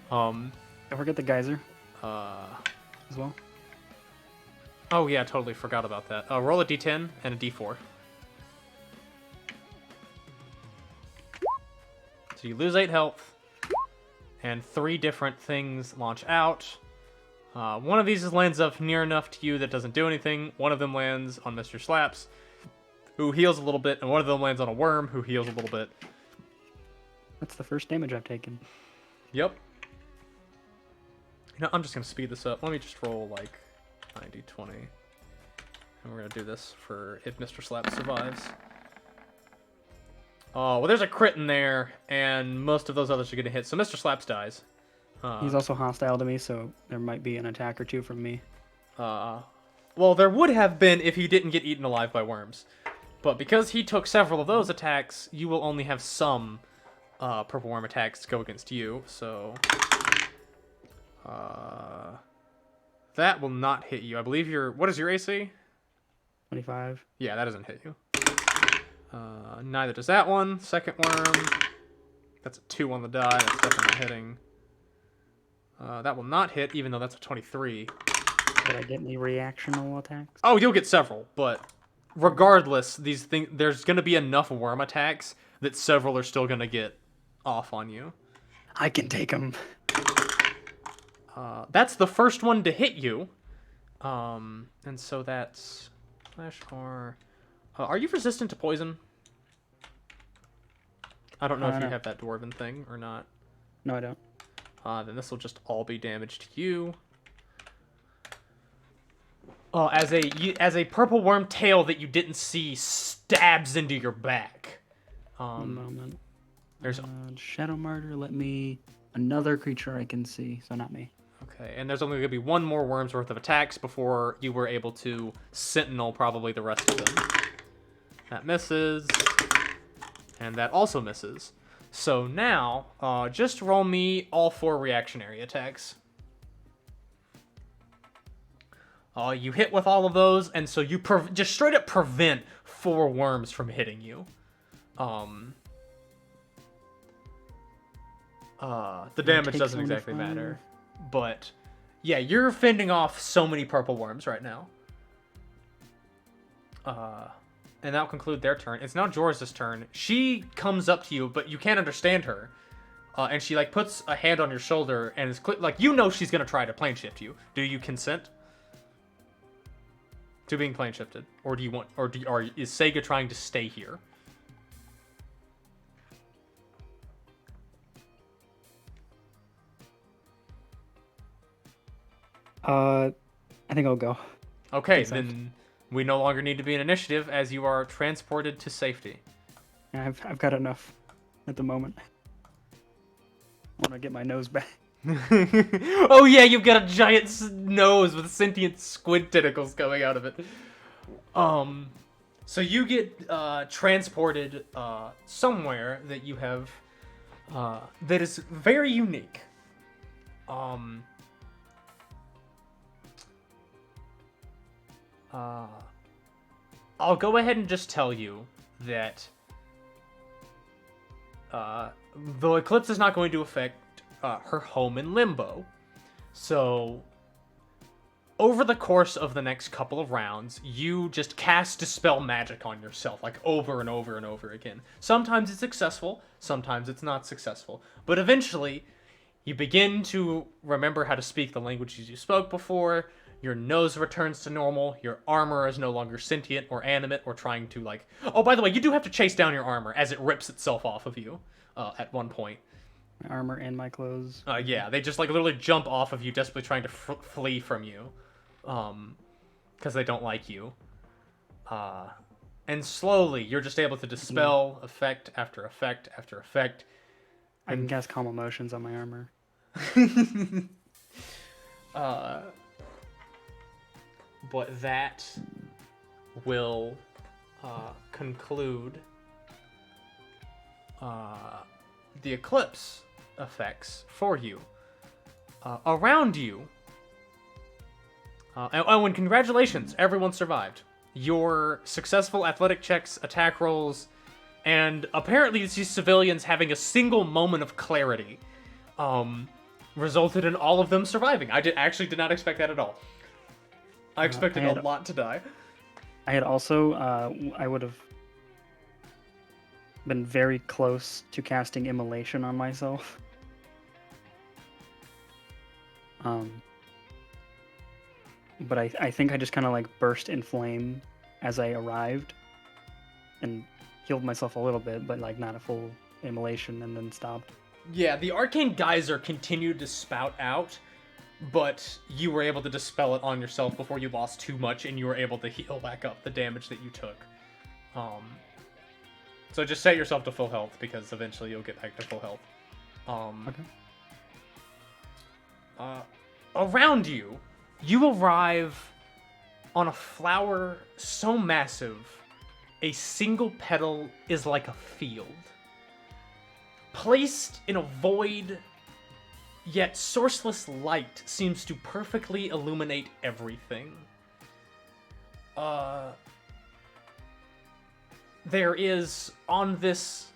Don't forget the geyser. As well. Oh yeah, totally forgot about that. Roll a d10 and a d4. So you lose 8 health, and 3 different things launch out. One of these lands up near enough to you that doesn't do anything. One of them lands on Mr. Slaps, who heals a little bit, and one of them lands on a worm, who heals a little bit. That's the first damage I've taken. Yep. You know, I'm just going to speed this up. Let me just roll, like, 90, 20. And we're going to do this for if Mr. Slap survives. Oh, well, there's a crit in there, and most of those others are going to hit. So Mr. Slaps dies. He's also hostile to me, so there might be an attack or two from me. Well, there would have been if he didn't get eaten alive by worms. But because he took several of those attacks, you will only have some purple worm attacks go against you. So that will not hit you. I believe your... What is your AC? 25. Yeah, that doesn't hit you. Neither does that one. Second worm. That's a 2 on the die. That's definitely not hitting. That will not hit, even though that's a 23. Did I get any reactional attacks? Oh, you'll get several, but regardless, these things, there's going to be enough worm attacks that several are still going to get off on you. I can take them. That's the first one to hit you. And so that's slash R. Are you resistant to poison? I don't know if you have that dwarven thing or not. No, I don't. Then this will just all be damage to you. As a purple worm tail that you didn't see stabs into your back. One moment. There's Shadow Martyr. Let me another creature I can see. So not me. okay, and there's only gonna be one more worm's worth of attacks before you were able to sentinel probably the rest of them. That misses, and that also misses. So now, just roll me all 4 reactionary attacks. You hit with all of those, and so you just straight up prevent 4 worms from hitting you. The damage doesn't exactly matter. But, yeah, you're fending off so many purple worms right now. And that'll conclude their turn. It's now Jor's turn. She comes up to you, but you can't understand her. And she, like, puts a hand on your shoulder and is like, you know she's going to try to plane shift you. Do you consent to being plane shifted? Or do you want, is Sega trying to stay here? I think I'll go. Okay, then we no longer need to be an initiative as you are transported to safety. Yeah, I've got enough at the moment. I want to get my nose back. Oh yeah, you've got a giant nose with sentient squid tentacles coming out of it. So you get transported somewhere that you have that is very unique. I'll go ahead and just tell you that the eclipse is not going to affect her home in Limbo. So, over the course of the next couple of rounds, you just cast Dispel Magic on yourself, like over and over and over again. Sometimes it's successful, sometimes it's not successful. But eventually, you begin to remember how to speak the languages you spoke before, your nose returns to normal, your armor is no longer sentient or animate or trying to, like... Oh, by the way, you do have to chase down your armor as it rips itself off of you at one point. My armor and my clothes. Yeah, they just, like, literally jump off of you, desperately trying to flee from you. Because they don't like you. And slowly, you're just able to dispel effect after effect after effect. I can cast Calm Emotions on my armor. But that will conclude the eclipse effects for you. Around you, and congratulations, everyone survived. Your successful athletic checks, attack rolls, and apparently these civilians having a single moment of clarity resulted in all of them surviving. I actually did not expect that at all. I expected a lot to die. I had also, I would have been very close to casting Immolation on myself. but I think I just kind of like burst in flame as I arrived and healed myself a little bit, but like not a full immolation, and then stopped. Yeah, the Arcane Geyser continued to spout out, but you were able to dispel it on yourself before you lost too much, and you were able to heal back up the damage that you took. So just set yourself to full health, because eventually you'll get back to full health. Okay. Around you, you arrive on a flower so massive, a single petal is like a field. Placed in a void, yet sourceless light seems to perfectly illuminate everything. There is, on this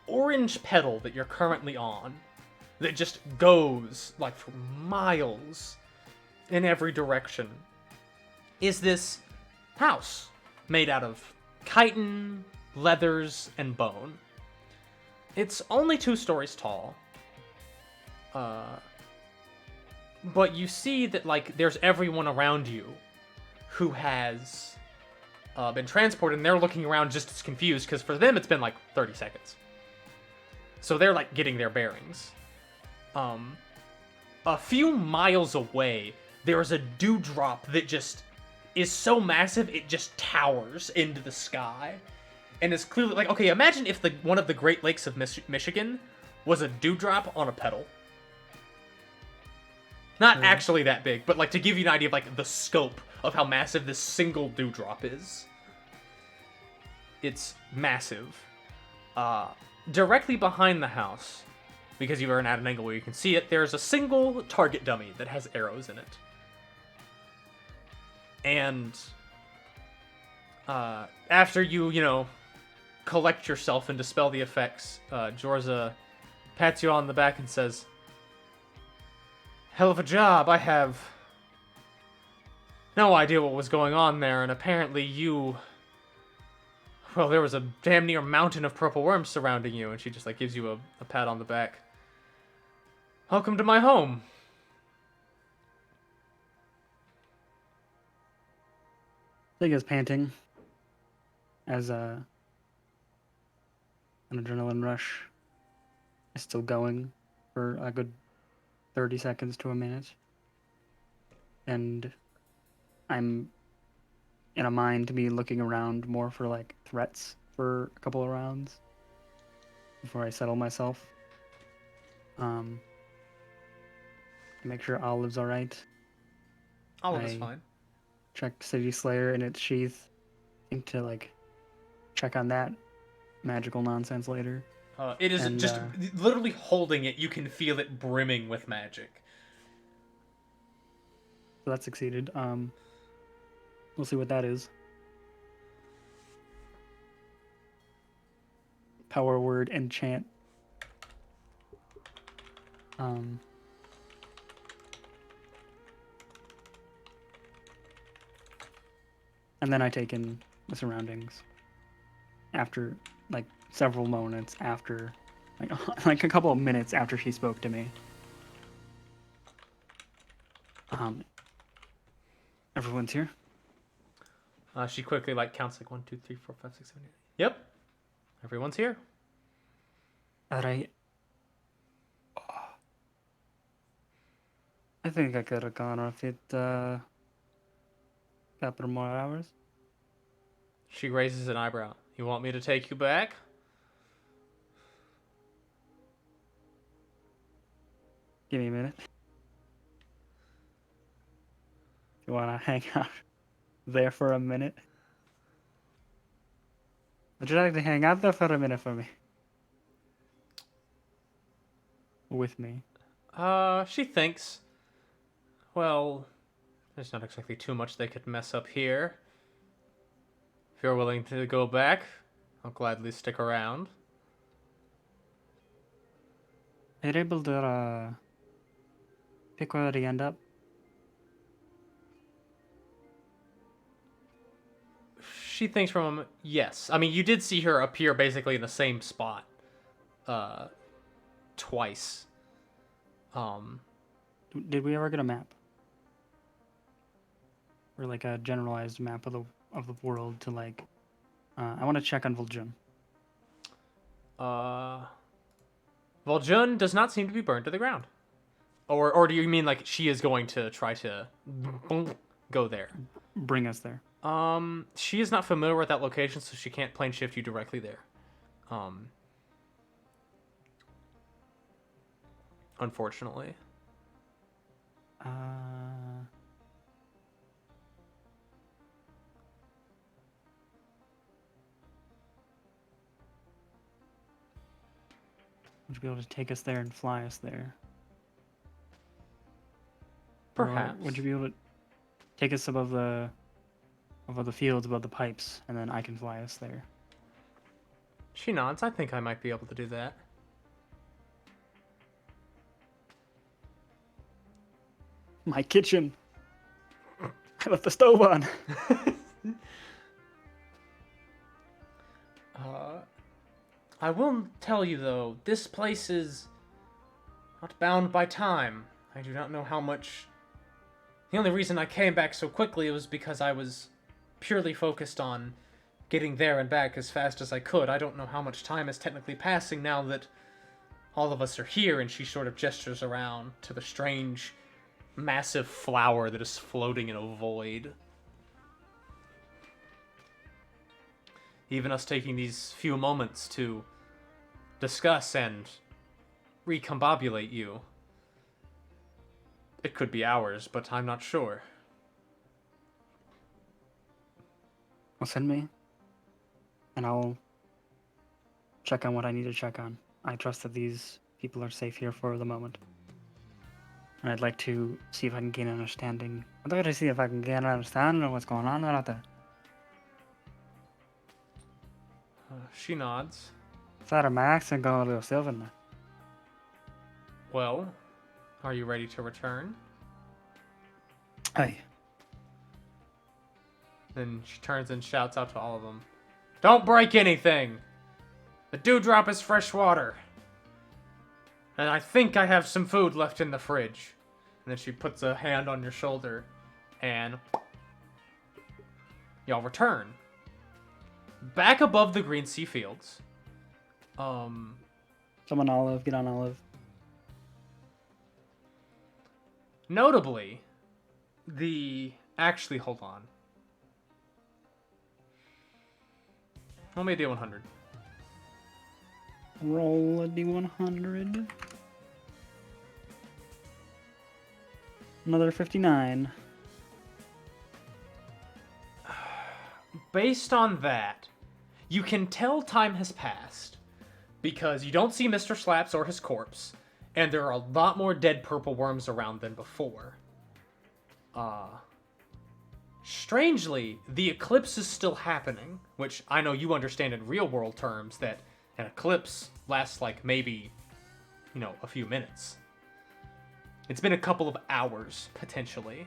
orange petal that you're currently on, that just goes, like, for miles in every direction, is this house made out of chitin, leathers, and bone. It's only 2 stories tall. But you see that, like, there's everyone around you who has been transported, and they're looking around just as confused, because for them it's been, like, 30 seconds. So they're, like, getting their bearings. A few miles away, there's a dewdrop that just is so massive, it just towers into the sky. And it's clearly, like, okay, imagine if one of the Great Lakes of Michigan was a dewdrop on a petal. Not actually that big, but, like, to give you an idea of, like, the scope of how massive this single dewdrop is. It's massive. Directly behind the house, because you are at an angle where you can see it, there's a single target dummy that has arrows in it. And after you collect yourself and dispel the effects, Jorza pats you on the back and says, "Hell of a job. I have no idea what was going on there, and apparently well, there was a damn near mountain of purple worms surrounding you," and she just, like, gives you a pat on the back. "Welcome to my home." Sega's panting as an adrenaline rush is still going for a good 30 seconds to a minute. And I'm in a mind to be looking around more for, like, threats for a couple of rounds before I settle myself. Make sure Olive's alright. Olive is fine. Check City Slayer in its sheath. I think to, like, check on that magical nonsense later. It is just literally holding it. You can feel it brimming with magic. So that succeeded. We'll see what that is. Power word enchant. And then I take in the surroundings after, like, several moments after, like a couple of minutes after she spoke to me. Everyone's here. She quickly, like, counts, like, 1, 2, 3, 4, 5, 6, 7, 8. Yep, everyone's here. Alright. I think I could have gone off it couple more hours. She raises an eyebrow. "You want me to take you back?" Give me a minute. You want to hang out there for a minute? Would you like to hang out there for a minute for me? With me? She thinks, well, there's not exactly too much they could mess up here. If you're willing to go back, I'll gladly stick around. Are you able to pick where they end up? She thinks for a moment, yes. I mean, you did see her appear basically in the same spot twice. Did we ever get a map? or like a generalized map of the world to like. I want to check on Vuljun. Voljun does not seem to be burned to the ground. Or do you mean like she is going to try to go there? Bring us there. She is not familiar with that location, so she can't plane shift you directly there. Unfortunately. Would you be able to take us there and fly us there? Perhaps. Or would you be able to take us above the fields, above the pipes, and then I can fly us there? She nods. I think I might be able to do that. My kitchen. I left the stove on. I will tell you though, this place is not bound by time. I do not know how much. The only reason I came back so quickly was because I was purely focused on getting there and back as fast as I could. I don't know how much time is technically passing now that all of us are here, and she sort of gestures around to the strange, massive flower that is floating in a void. Even us taking these few moments to discuss and recombobulate you. It could be hours, but I'm not sure. Well, send me, and I'll check on what I need to check on. I trust that these people are safe here for the moment. And I'd like to see if I can gain an understanding. I'd like to see if I can gain an understanding of what's going on out there. She nods. Is that my accent going a little Sylvan there? Well, are you ready to return? Aye. Then she turns and shouts out to all of them. Don't break anything! The dewdrop is fresh water. And I think I have some food left in the fridge. And then she puts a hand on your shoulder. And y'all return. Back above the green sea fields. Come on, Olive. Get on, Olive. Notably, actually, hold on. Roll me a D100. Roll a D100. Another 59. Based on that, you can tell time has passed because you don't see Mr. Slaps or his corpse, and there are a lot more dead purple worms around than before. Strangely, the eclipse is still happening, which I know you understand in real world terms that an eclipse lasts like maybe, a few minutes. It's been a couple of hours, potentially.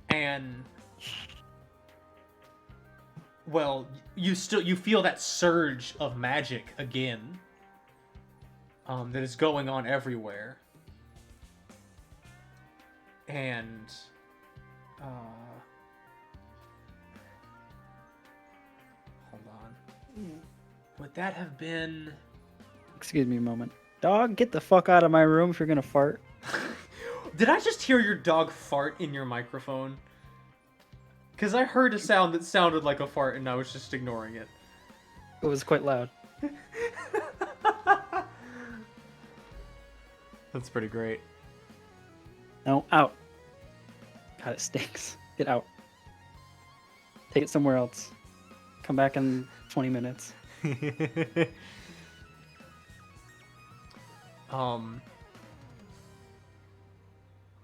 And well, you feel that surge of magic again, that is going on everywhere. And hold on. Would that have been? Excuse me a moment. Dog, get the fuck out of my room if you're gonna fart. Did I just hear your dog fart in your microphone? Because I heard a sound that sounded like a fart and I was just ignoring it. It was quite loud. That's pretty great. No, out. God, it stinks. Get out. Take it somewhere else. Come back in 20 minutes.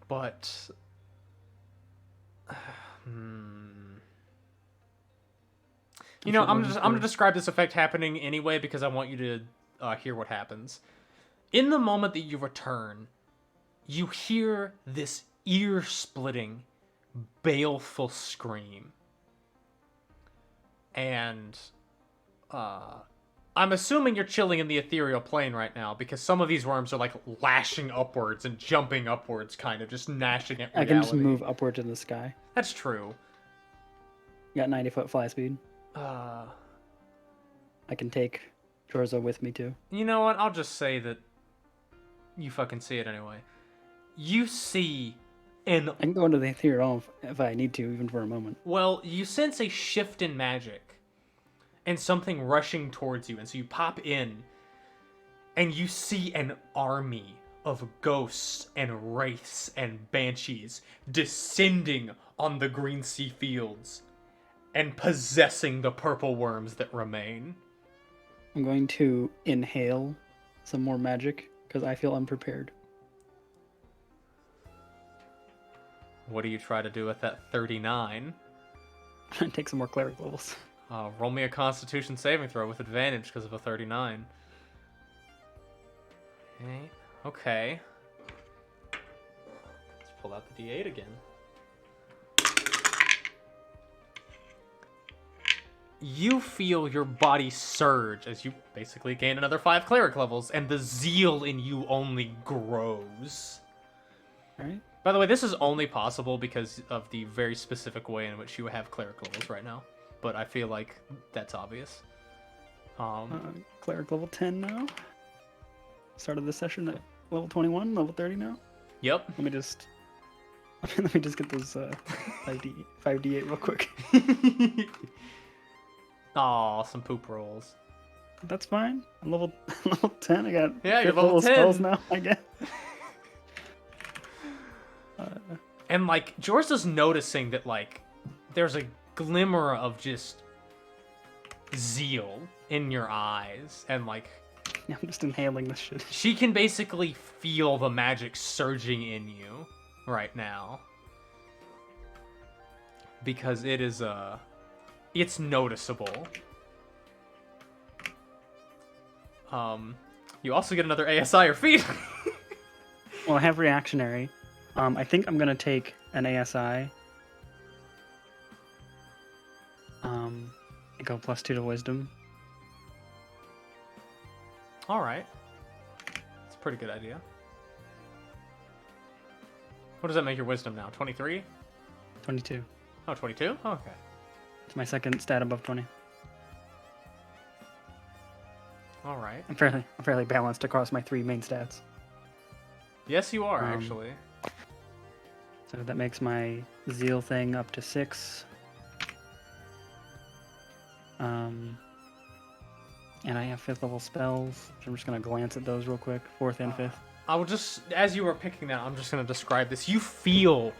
But I'm gonna describe this effect happening anyway because I want you to hear what happens. In the moment that you return, you hear this ear-splitting, baleful scream, and I'm assuming you're chilling in the ethereal plane right now, because some of these worms are like lashing upwards and jumping upwards, kind of just gnashing at reality. I can just move upward to the sky. That's true. Got 90-foot fly speed. Uh, I can take Jorza with me too. you know what? I'll just say that you fucking see it anyway. You see an... I can go into the ethereal if I need to, even for a moment. Well, you sense a shift in magic and something rushing towards you, and so you pop in and you see an army of ghosts and wraiths and banshees descending on the green sea fields and possessing the purple worms that remain. I'm going to inhale some more magic because I feel unprepared. What do you try to do with that 39? Take some more cleric levels. Roll me a Constitution saving throw with advantage because of a 39. Okay. Let's pull out the D8 again. You feel your body surge as you basically gain another 5 cleric levels, and the zeal in you only grows. Alright. By the way, this is only possible because of the very specific way in which you have cleric levels right now. But I feel like that's obvious. Cleric level 10 now. Started this session at level 21, level 30 now. Yep. Let me just get those 5d8 real quick. Aw, some poop rolls. That's fine. I'm level 10. I got Yeah, you're fifth level 10. spells now, I guess. And like Jorza's noticing that like there's a glimmer of just zeal in your eyes, and like I'm just inhaling this shit. she can basically feel the magic surging in you right now because it is it's noticeable. You also get another ASI or feat. Well, I have reactionary. I think I'm gonna take an ASI. And go +2 to wisdom. All right, that's a pretty good idea. What does that make your wisdom now? 23? 22. Oh, 22? Oh, okay. It's my second stat above 20. All right. I'm fairly balanced across my 3 main stats. Yes, you are actually. So that makes my zeal thing up to 6. And I have 5th level spells, so I'm just gonna glance at those real quick. 4th and 5th. I will just, as you were picking that, I'm just going to describe this. You feel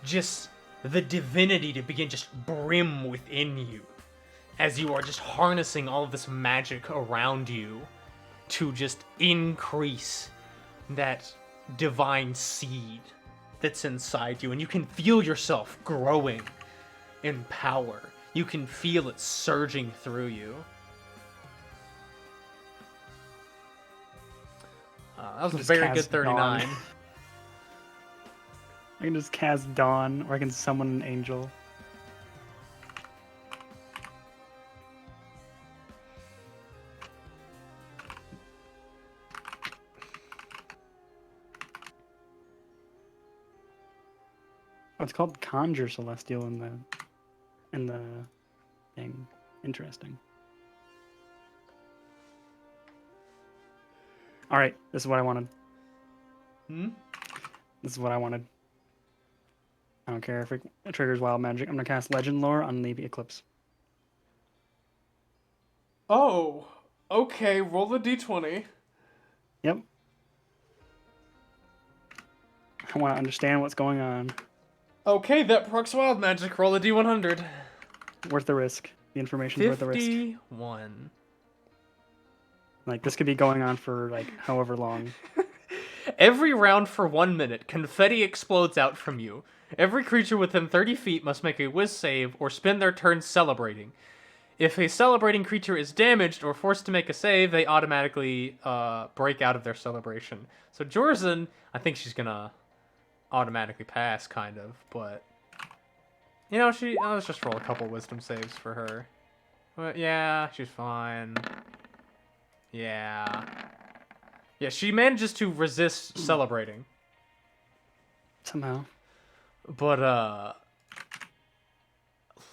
just the divinity to begin just brim within you as you are just harnessing all of this magic around you to just increase that divine seed that's inside you. And you can feel yourself growing in power. You can feel it surging through you. That was a Just very cast good 39. Dawn. I can just cast Dawn, or I can summon an angel. Oh, it's called Conjure Celestial in the thing. Interesting. All right, this is what I wanted. This is what I wanted. I don't care if it triggers wild magic. I'm gonna cast Legend Lore on the Eclipse. Oh, okay. Roll the d20. Yep. I want to understand what's going on. Okay, that procs wild magic. Roll a d100. Worth the risk. The information's worth the risk. 51. Like, this could be going on for, like, however long. Every round for 1 minute, confetti explodes out from you. Every creature within 30 feet must make a whiz save or spend their turn celebrating. If a celebrating creature is damaged or forced to make a save, they automatically break out of their celebration. So Jorzan, I think she's gonna automatically pass, kind of, but... You know, let's just roll a couple wisdom saves for her. But yeah, she's fine. Yeah. Yeah, she manages to resist celebrating. Somehow. But,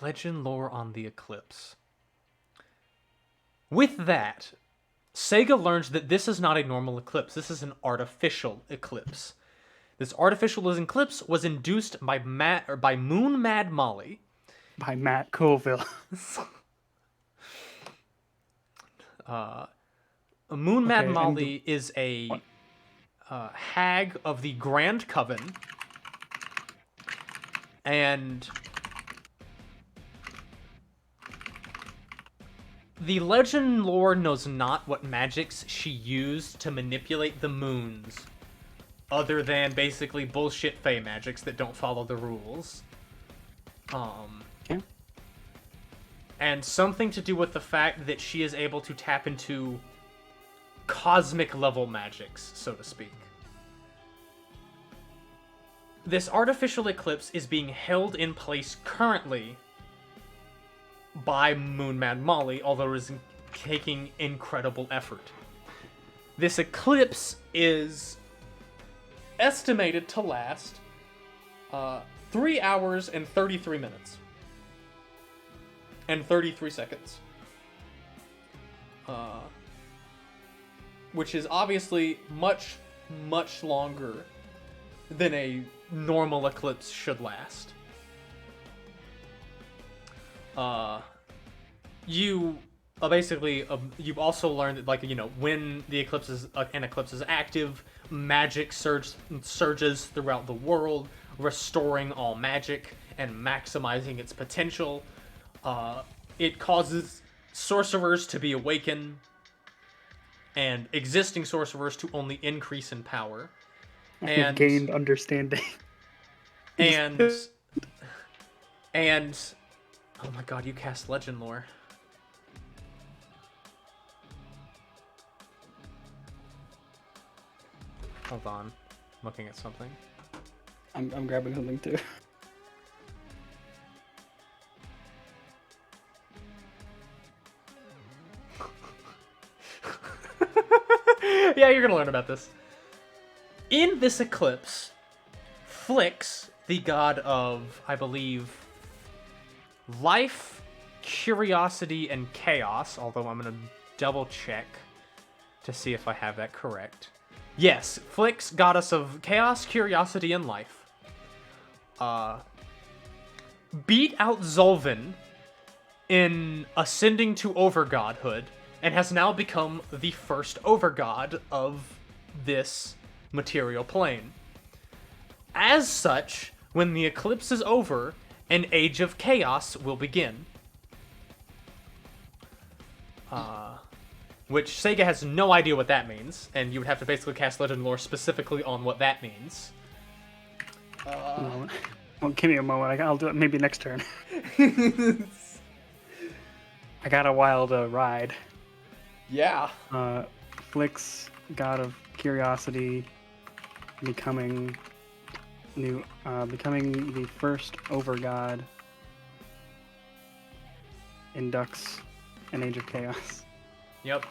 legend lore on the Eclipse. With that, Sega learns that this is not a normal eclipse. This is an artificial eclipse. This artificial eclipse was induced by Moon Mad Molly. By Matt Colville. Moon Mad Okay, Molly is a hag of the Grand Coven. And the legend lore knows not what magics she used to manipulate the moons, other than basically bullshit fae magics that don't follow the rules. Okay. And something to do with the fact that she is able to tap into cosmic level magics, so to speak. This artificial eclipse is being held in place currently by Moon Mad Molly, although it is taking incredible effort. This eclipse is estimated to last 3 hours and 33 minutes. And 33 seconds. Which is obviously much, much longer than a normal eclipse should last. You basically you've also learned that, like, you know, when the eclipse is an eclipse is active, magic surges throughout the world, restoring all magic and maximizing its potential. It causes sorcerers to be awakened, and existing sorcerers to only increase in power. And gained understanding. And oh my god, you cast legend lore. Hold on, I'm looking at something. I'm grabbing something too. Yeah, you're gonna learn about this. In this eclipse, Flix, the god of, I believe, life, curiosity, and chaos, although I'm gonna double check to see if I have that correct. Yes, Flix, goddess of chaos, curiosity, and life, beat out Zolvin in ascending to overgodhood, and has now become the first overgod of this material plane. As such, when the eclipse is over, an age of chaos will begin. Which Sega has no idea what that means, and you would have to basically cast legend lore specifically on what that means. Well, give me a moment. I'll do it maybe next turn. I got a while to ride. Yeah. Flix, god of curiosity, becoming the first overgod, inducts an age of chaos. Yep.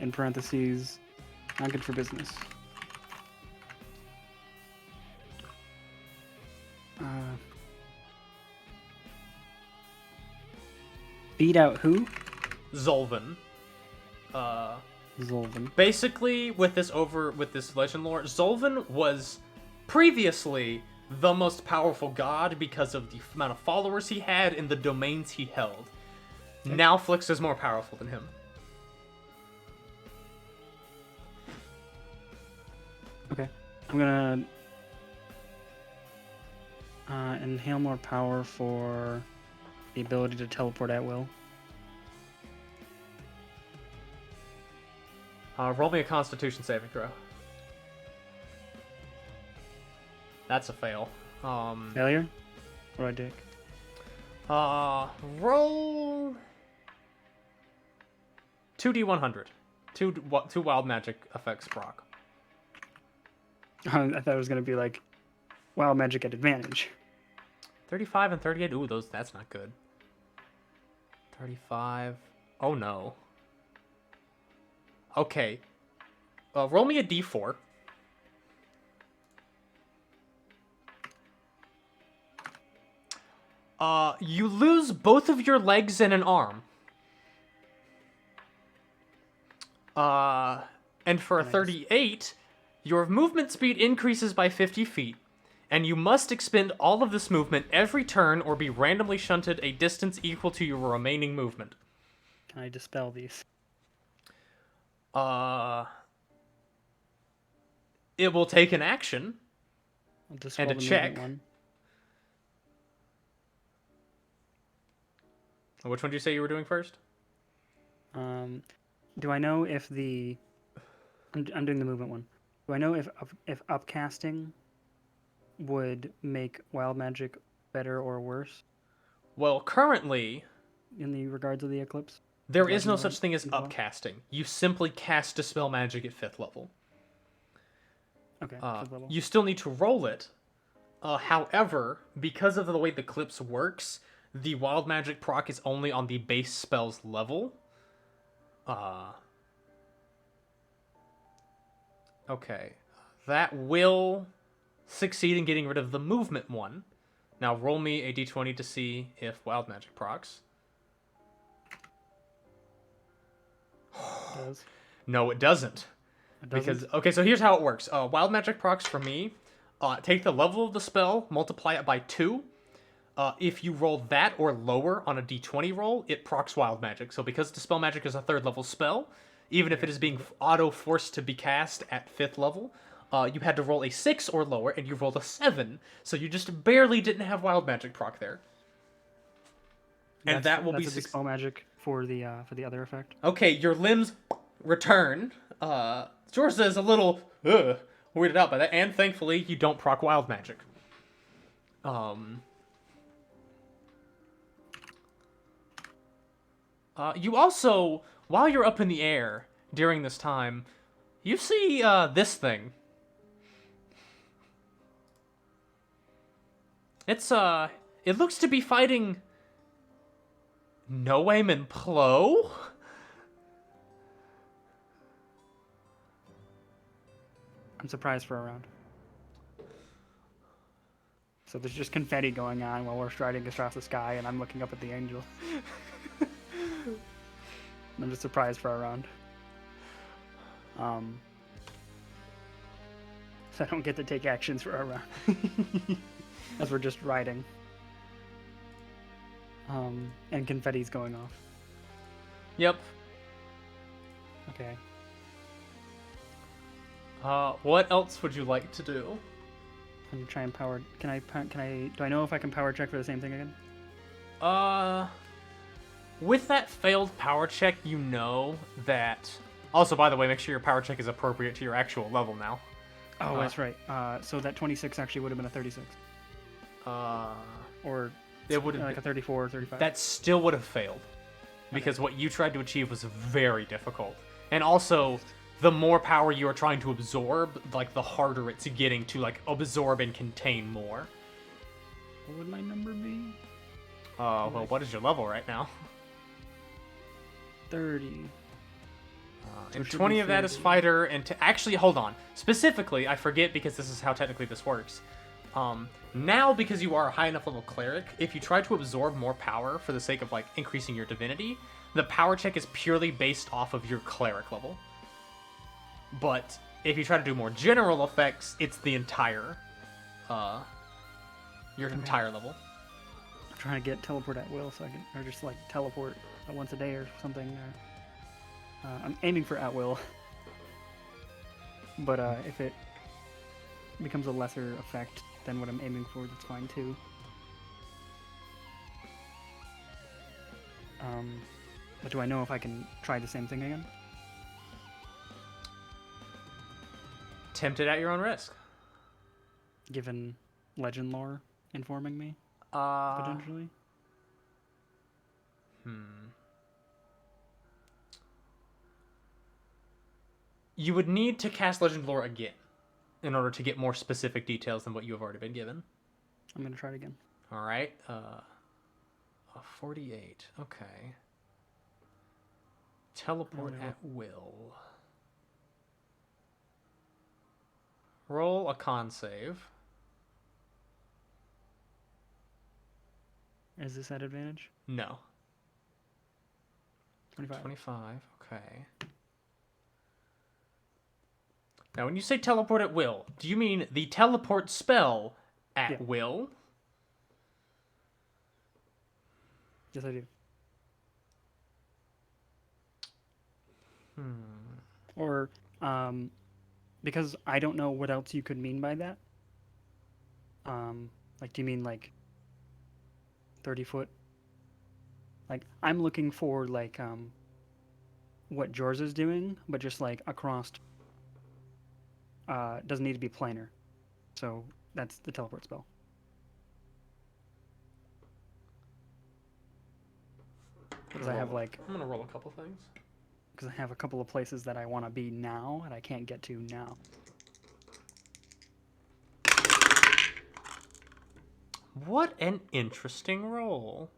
In parentheses, not good for business. Beat out who? Zolvin. Zolvin. Basically, with this legend lore, Zolvin was previously the most powerful god because of the amount of followers he had and the domains he held. Okay. Now Flix is more powerful than him. Okay. I'm gonna inhale more power for the ability to teleport at will. Roll me a Constitution saving throw. That's a fail. Failure? What do I take? Roll 2d100. Two wild magic effects proc. I thought it was gonna be like wild magic at advantage. 35 and 38. Ooh, that's not good. 35. Oh no. Okay. Roll me a d4. You lose both of your legs and an arm. And for a 38, your movement speed increases by 50 feet, and you must expend all of this movement every turn or be randomly shunted a distance equal to your remaining movement. Can I dispel these? It will take an action I'll dispel and a the check. movement one. Which one did you say you were doing first? Do I know if the... I'm doing the movement one. Do I know if upcasting would make wild magic better or worse Well, currently, in the regards of the eclipse? there is no Legend such thing as lore? upcasting. You simply cast Dispel Magic at 5th level. Okay, fifth level. You still need to roll it. However, because of the way the Eclipse works, the Wild Magic proc is only on the base spell's level. Okay. That will succeed in getting rid of the movement one. Now roll me a d20 to see if Wild Magic procs. It does. No, it doesn't. It doesn't? Because, okay, so here's how it works. Wild Magic procs for me, take the level of the spell, multiply it by 2. If you roll that or lower on a d20 roll, it procs Wild Magic. So because Dispel Magic is a 3rd level spell, even if it is being auto-forced to be cast at 5th level, you had to roll a 6 or lower, and you rolled a 7. So you just barely didn't have Wild Magic proc there. And that will be... That's a Dispel Magic for the other effect. Okay, your limbs return. Jorza is a little weirded out by that, and thankfully you don't proc Wild Magic. You also, while you're up in the air during this time, you see this thing. It looks to be fighting Noam and Plo? I'm surprised for a round. So there's just confetti going on while we're striding across the sky, and I'm looking up at the angel. I'm just surprised for a round. So I don't get to take actions for a round. As we're just riding. And confetti's going off. Yep. Okay. What else would you like to do? I'm gonna try and power... Can I... Do I know if I can power check for the same thing again? With that failed power check, you know that... Also, by the way, make sure your power check is appropriate to your actual level now. Oh, that's right. So that 26 actually would have been a 36. Or it would have like a 34 or 35. That still would have failed. Because what you tried to achieve was very difficult. And also, the more power you are trying to absorb, like, the harder it's getting to, like, absorb and contain more. What would my number be? Well, what is your level right now? 30. And 20 of that is fighter, and actually, hold on. Specifically, I forget because this is how technically this works. Now, because you are a high enough level cleric, if you try to absorb more power for the sake of, like, increasing your divinity, the power check is purely based off of your cleric level. But if you try to do more general effects, it's the entire, your entire level. I'm trying to get teleport at will, so I can, or just like teleport once a day or something. I'm aiming for at will, but if it becomes a lesser effect than what I'm aiming for, that's fine too. But do I know if I can try the same thing again? Tempted at your own risk. Given legend lore informing me, potentially? You would need to cast Legend Lore again in order to get more specific details than what you have already been given. I'm going to try it again. All right. A 48. Okay. Teleport at will. Roll a con save. Is this at advantage? No. 25. 25. Okay. Now, when you say teleport at will, do you mean the teleport spell at will? Yes, I do. Or, because I don't know what else you could mean by that. Like, do you mean like 30 foot? Like, I'm looking for like what Jor's is doing, but just like across. Doesn't need to be planar. So that's the teleport spell. Because I have like, I'm gonna roll a couple things. because I have a couple of places that I want to be now and I can't get to now. What an interesting roll.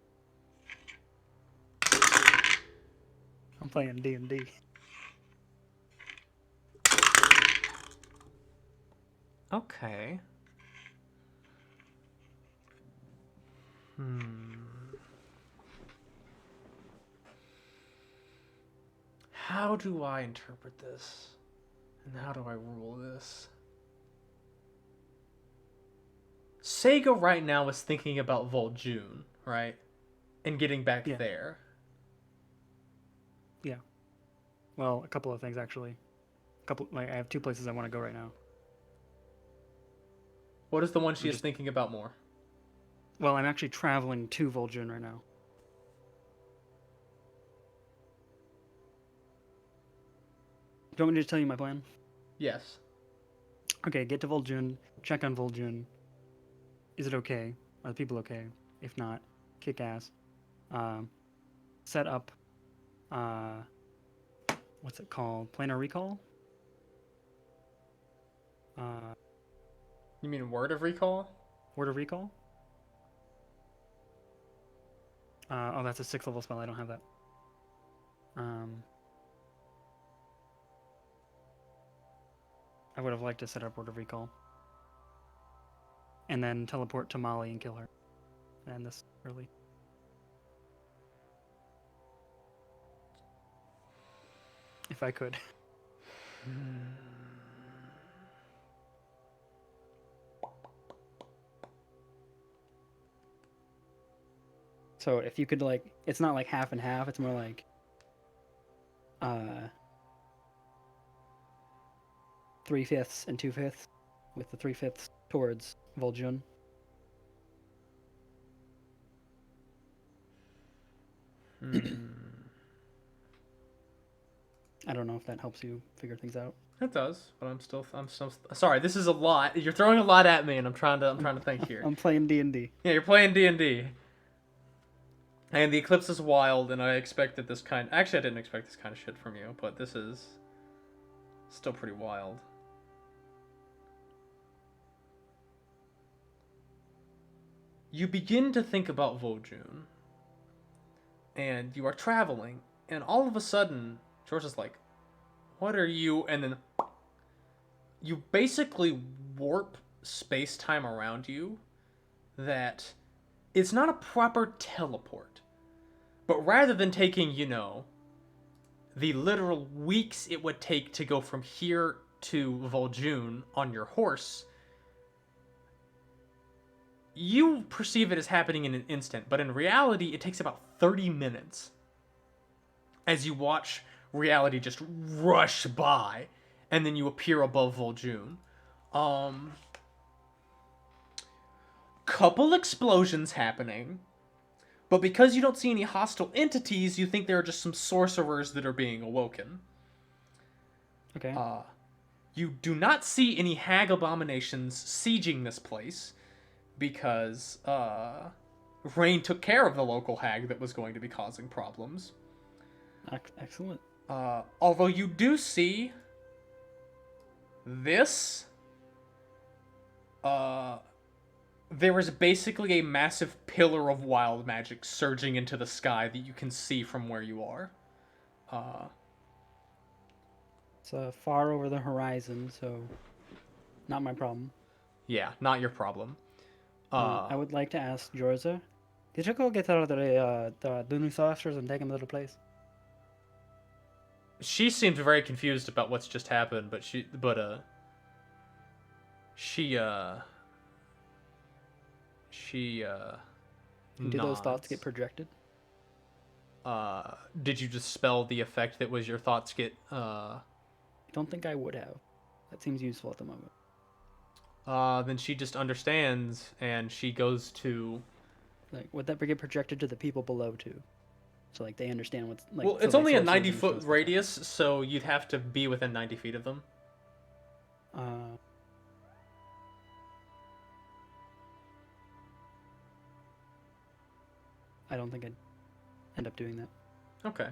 I'm playing D&D. Okay. How do I interpret this? And how do I rule this? Sega right now is thinking about Vol'jun, right? And getting back there. Yeah. Well, a couple of things actually. I have 2 places I want to go right now. What is the one she is thinking about more? Well, I'm actually traveling to Vol'jun right now. Do you want me to just tell you my plan? Yes. Okay, get to Vol'jun, check on Vol'jun. Is it okay? Are the people okay? If not, kick ass. Set up, what's it called? Planar recall? You mean Word of Recall? Word of recall? Oh, that's a 6th level spell. I don't have that. I would have liked to set up Word of Recall. And then teleport to Molly and kill her. And this early. If I could. So if you could like, it's not like half and half, it's more like 3/5 and 2/5, with the 3/5 towards Vol'jun. I don't know if that helps you figure things out. It does, but I'm still sorry. This is a lot. You're throwing a lot at me, and I'm trying to think here. I'm playing D&D. Yeah, you're playing D&D. And the Eclipse is wild, and I expected this kind... Actually, I didn't expect this kind of shit from you, but this is still pretty wild. You begin to think about Vol'jun, and you are traveling, and all of a sudden, George is like, what are you? And then you basically warp space-time around you that it's not a proper teleport. But rather than taking, the literal weeks it would take to go from here to Vol'jun on your horse, you perceive it as happening in an instant, but in reality, it takes about 30 minutes as you watch reality just rush by, and then you appear above Vol'jun. Couple explosions happening, but because you don't see any hostile entities, you think there are just some sorcerers that are being awoken. Okay. You do not see any hag abominations sieging this place, because Rain took care of the local hag that was going to be causing problems. Excellent. Although you do see this, there is basically a massive pillar of wild magic surging into the sky that you can see from where you are. It's far over the horizon, so Not my problem. Yeah, not your problem. I would like to ask Jorza, did you go get out of the new sorcerers and take them to the place? She seemed very confused about what's just happened, but she Do those thoughts nods. get projected? Did you dispel the effect that was your thoughts get, I don't think I would have. That seems useful at the moment. then she just understands, and she goes to... Like, would that get projected to the people below too? So like they understand what's like. Well, so, it's like, only a sorcerers and 90-foot stuff. radius, so you'd have to be within 90 feet of them. I don't think I'd end up doing that. Okay.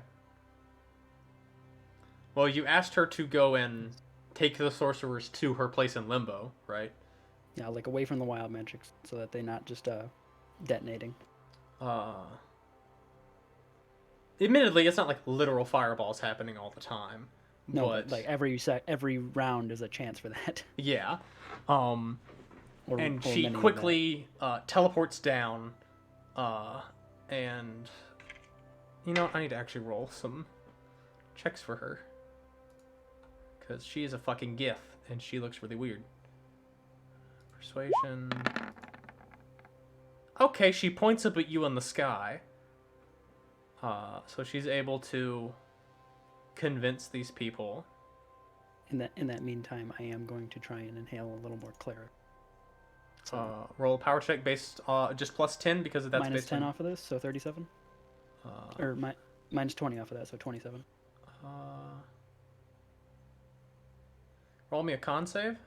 Well, you asked her to go and take the sorcerers to her place in Limbo, right? Yeah, like away from the wild magics, so that they're not just detonating. Admittedly, it's not like literal fireballs happening all the time. No, but like every round is a chance for that. yeah. Or And or she many of quickly teleports down, and you know, I need to actually roll some checks for her, because she is a fucking gith, and she looks really weird. Persuasion. Okay, she points up at you in the sky. So she's able to convince these people. In that meantime, I am going to try and inhale a little more cleric. So Roll a power check based just plus 10 because that's minus based 10 on, off of this, so 37. Or minus 20 off of that, so 27. Roll me a con save.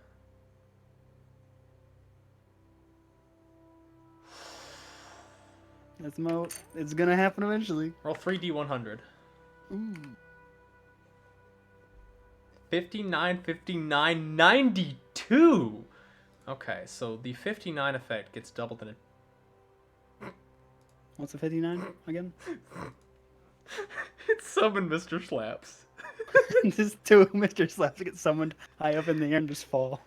It's gonna happen eventually. Roll 3d100. Ooh. 59, 59, 92! Okay, so the 59 effect gets doubled in a... What's the 59 again? It's summon Mr. Slaps. Just two Mr. Slaps get summoned high up in the air and just fall.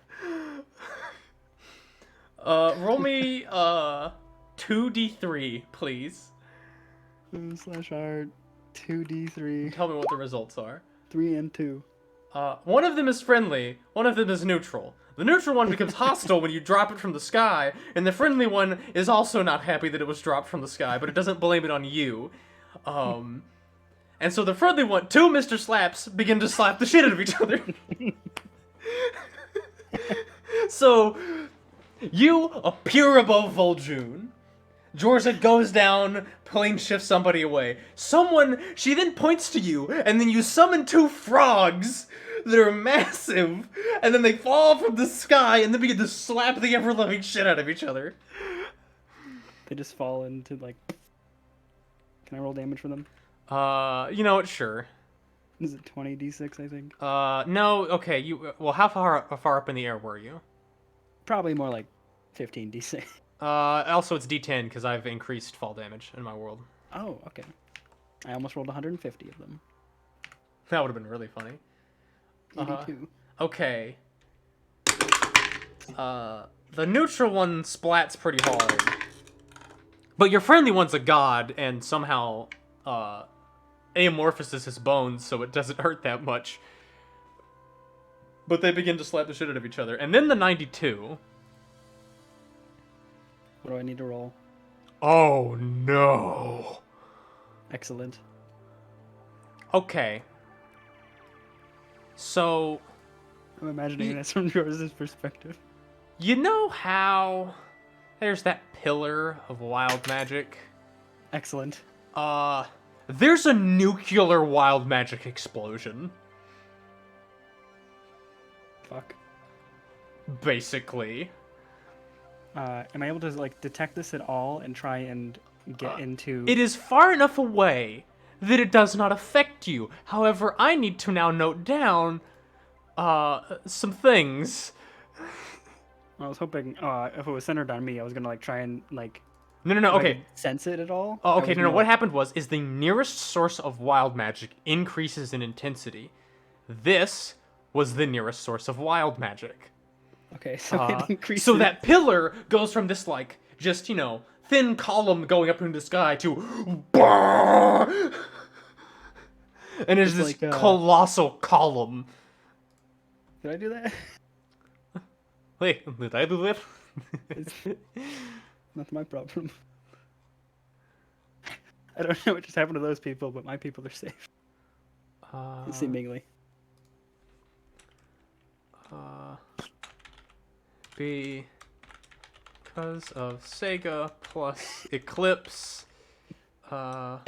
Roll me 2d3, please. /art 2d3 Tell me what the results are. 3 and 2. One of them is friendly, one of them is neutral. The neutral one becomes hostile when you drop it from the sky, and the friendly one is also not happy that it was dropped from the sky, but it doesn't blame it on you. And so the friendly one, two Mr. Slaps, begin to slap the shit out of each other. So, you appear above Vol'jun. Jorza goes down, plane shifts somebody away. She then points to you, and then you summon two frogs that are massive, and then they fall from the sky and then begin to slap the ever-loving shit out of each other. They just fall into, like... Can I roll damage for them? You know what, sure. Is it 20d6, I think? No, okay, well, how far up in the air were you? Probably more like 15d6. Also it's d10, because I've increased fall damage in my world. Oh, okay. I almost rolled 150 of them. That would have been really funny. 82. Okay. The neutral one splats pretty hard. But your friendly one's a god, and somehow, amorphouses his bones, so it doesn't hurt that much. But they begin to slap the shit out of each other. And then the 92. What do I need to roll? Oh, no. Excellent. Okay. So... I'm imagining this from yours' perspective. You know how there's that pillar of wild magic? Excellent. There's a nuclear wild magic explosion. Fuck. Basically. Am I able to like detect this at all and try and get into... It is far enough away that it does not affect you. However, I need to now note down some things. I was hoping if it was centered on me, I was gonna like try and like... No, if I okay. could sense it at all? Oh, I okay, was no. gonna, What happened is the nearest source of wild magic increases in intensity. This was the nearest source of wild magic. Okay, so it increases. So that pillar goes from this like just thin column going up into the sky to and it's this like, colossal column. Did I do that? Wait, did I do that? It's not my problem. I don't know what just happened to those people, but my people are safe. Seemingly. Because of Sega plus Eclipse, rolled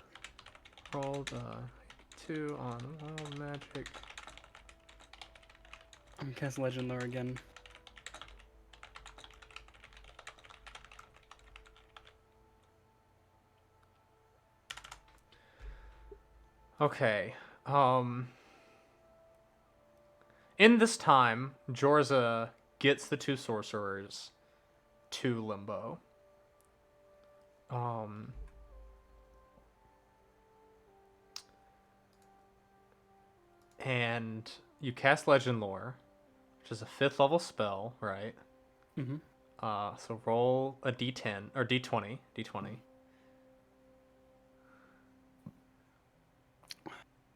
2 on Wild Magic. I'm gonna cast Legend Lore again. Okay. In this time, Jorza gets the 2 sorcerers to Limbo. And you cast Legend Lore, which is a 5th level spell, right? Mm-hmm. So roll a d10 or d20.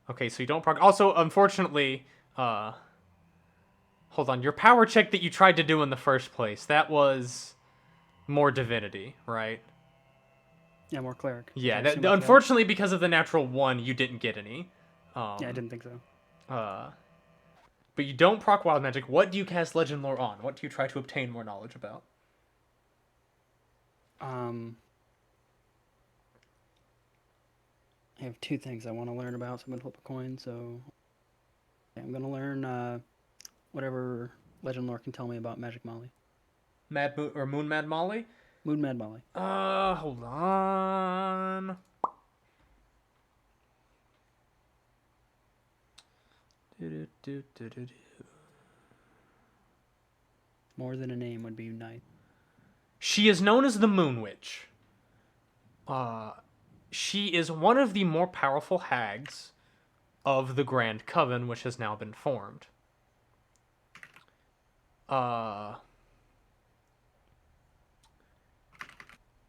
Okay, so you don't proc. Also, unfortunately, hold on. Your power check that you tried to do in the first place, that was more divinity, right? Yeah, more cleric. Yeah, Okay, unfortunately, because of the natural 1, you didn't get any. Yeah, I didn't think so. But you don't proc wild magic. What do you cast Legend Lore on? What do you try to obtain more knowledge about? I have 2 things I want to learn about, so I'm gonna flip a coin. So I'm gonna learn whatever Legend Lore can tell me about Magic Molly. Moon Mad Molly? Moon Mad Molly. Hold on. More than a name would be nice. She is known as the Moon Witch. She is one of the more powerful hags of the Grand Coven, which has now been formed.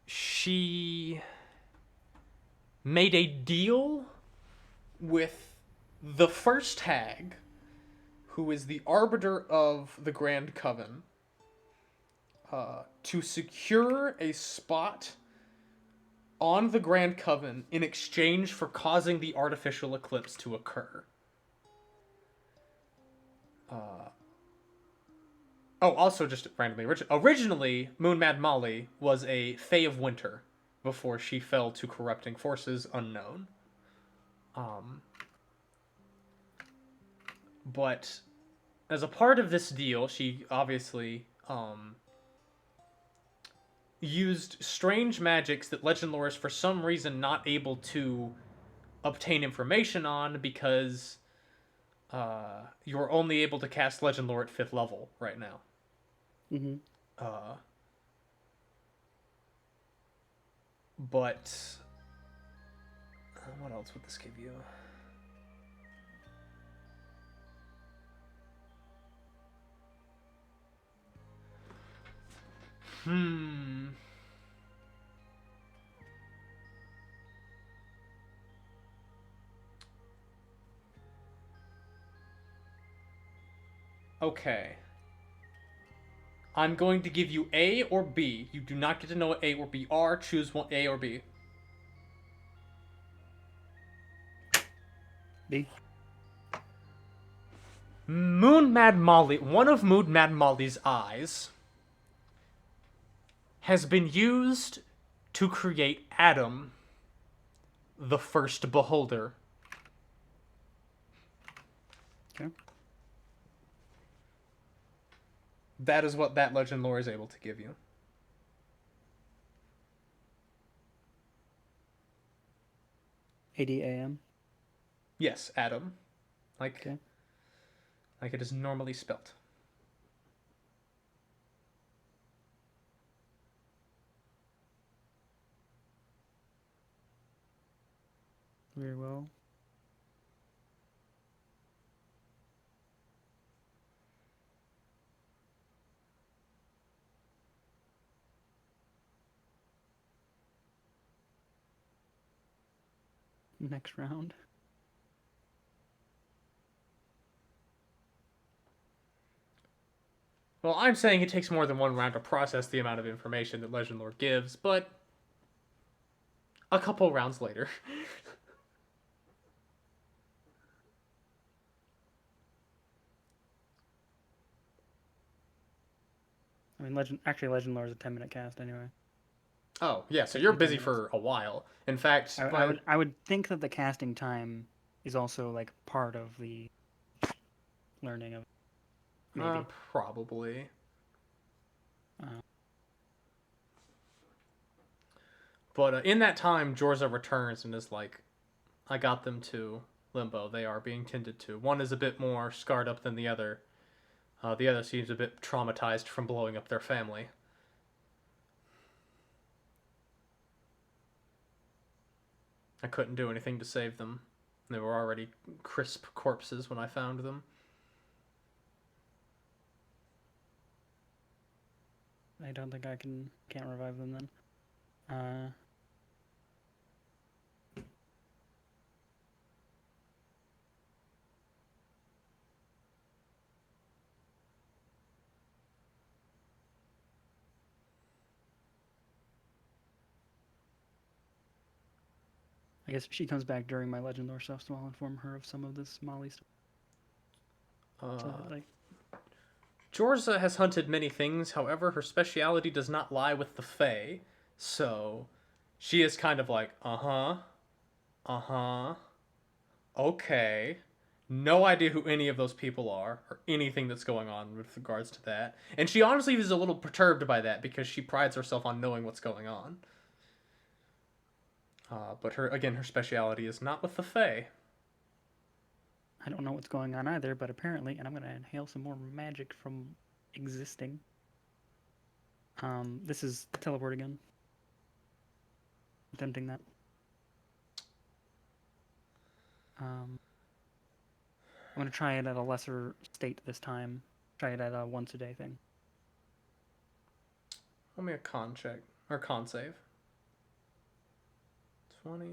She made a deal with the first hag, who is the arbiter of the Grand Coven, to secure a spot on the Grand Coven in exchange for causing the artificial eclipse to occur. Also, just randomly, originally, Moon Mad Molly was a Fae of Winter before she fell to corrupting forces unknown. But as a part of this deal, she obviously used strange magics that Legend Lore is for some reason not able to obtain information on, because you're only able to cast Legend Lore at 5th level right now. Mm-hmm. But what else would this give you? Okay. I'm going to give you A or B. You do not get to know what A or B are. Choose one, A or B. B. Moon Mad Molly, one of Moon Mad Molly's eyes, has been used to create Adam, the first beholder. Okay. That is what that Legend Lore is able to give you. ADAM. Yes, Adam. Okay. Like it is normally spelt. Very well. next round. Well, I'm saying it takes more than one round to process the amount of information that Legend Lore gives, but a couple rounds later. I mean, Legend Lore is a 10-minute cast anyway. Oh, yeah, so Like you're 8, 10 busy minutes. for a while. In fact, I would think that the casting time is also like part of the learning of maybe. probably. Uh, But in that time, Jorza returns and is like, I got them to Limbo. They are being tended to. One is a bit more scarred up than the other. The other seems a bit traumatized from blowing up their family. I couldn't do anything to save them. They were already crisp corpses when I found them. I don't think I can't revive them then. I guess if she comes back during my Legend Lore stuff, so I'll inform her of some of this Molly stuff. So, like, Jorza has hunted many things, however, her speciality does not lie with the Fae. So, she is kind of like, okay. No idea who any of those people are, or anything that's going on with regards to that. And she honestly is a little perturbed by that because she prides herself on knowing what's going on. But her speciality is not with the Fae. I don't know what's going on either, but apparently, and I'm gonna inhale some more magic from existing. This is teleport again. Attempting that. I'm gonna try it at a lesser state this time. Try it at a once a day thing. Let me a con check. Or con save. 20.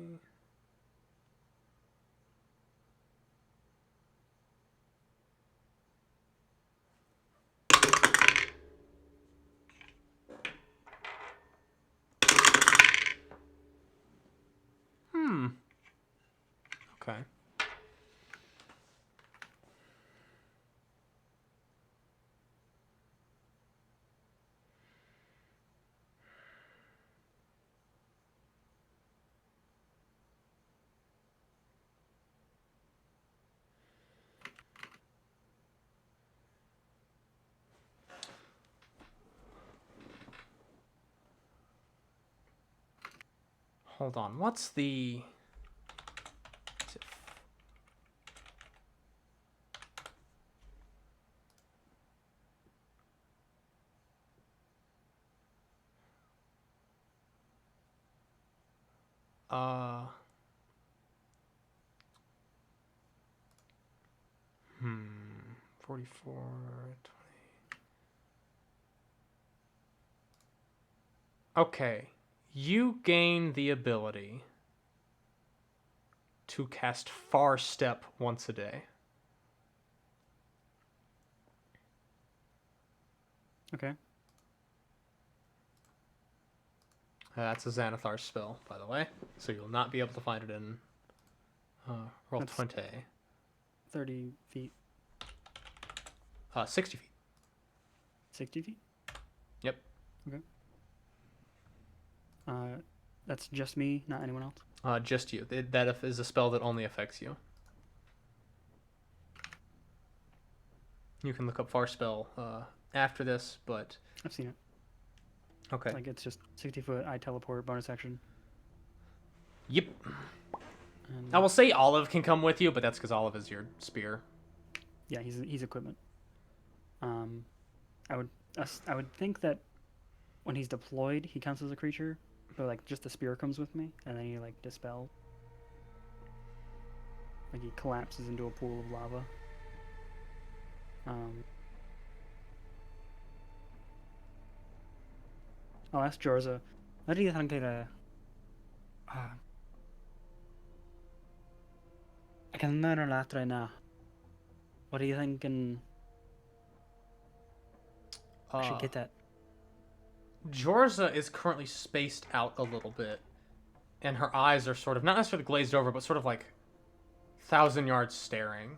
Okay. Hold on. What's the... Uh... 44, 20. Okay. You gain the ability to cast Far Step once a day. Okay. That's a Xanathar spell, by the way. So you'll not be able to find it in Roll That's 20. 30 feet. 60 feet. 60 feet? Yep. Okay. That's just me, not anyone else? Just you. That is a spell that only affects you. You can look up Far Spell after this, but... I've seen it. Okay. Like, it's just 60 foot, I teleport, bonus action. Yep. And, I will say Olive can come with you, but that's because Olive is your spear. yeah, he's equipment. I would think that when he's deployed, he counts as a creature, but like just the spear comes with me, and then he like dispels. Like he collapses into a pool of lava. I'll ask Jorza. What do you think I can murder that right now. What are you thinking? I should get that. Jorza is currently spaced out a little bit, and her eyes are sort of, not necessarily glazed over, but sort of like 1,000 yards staring.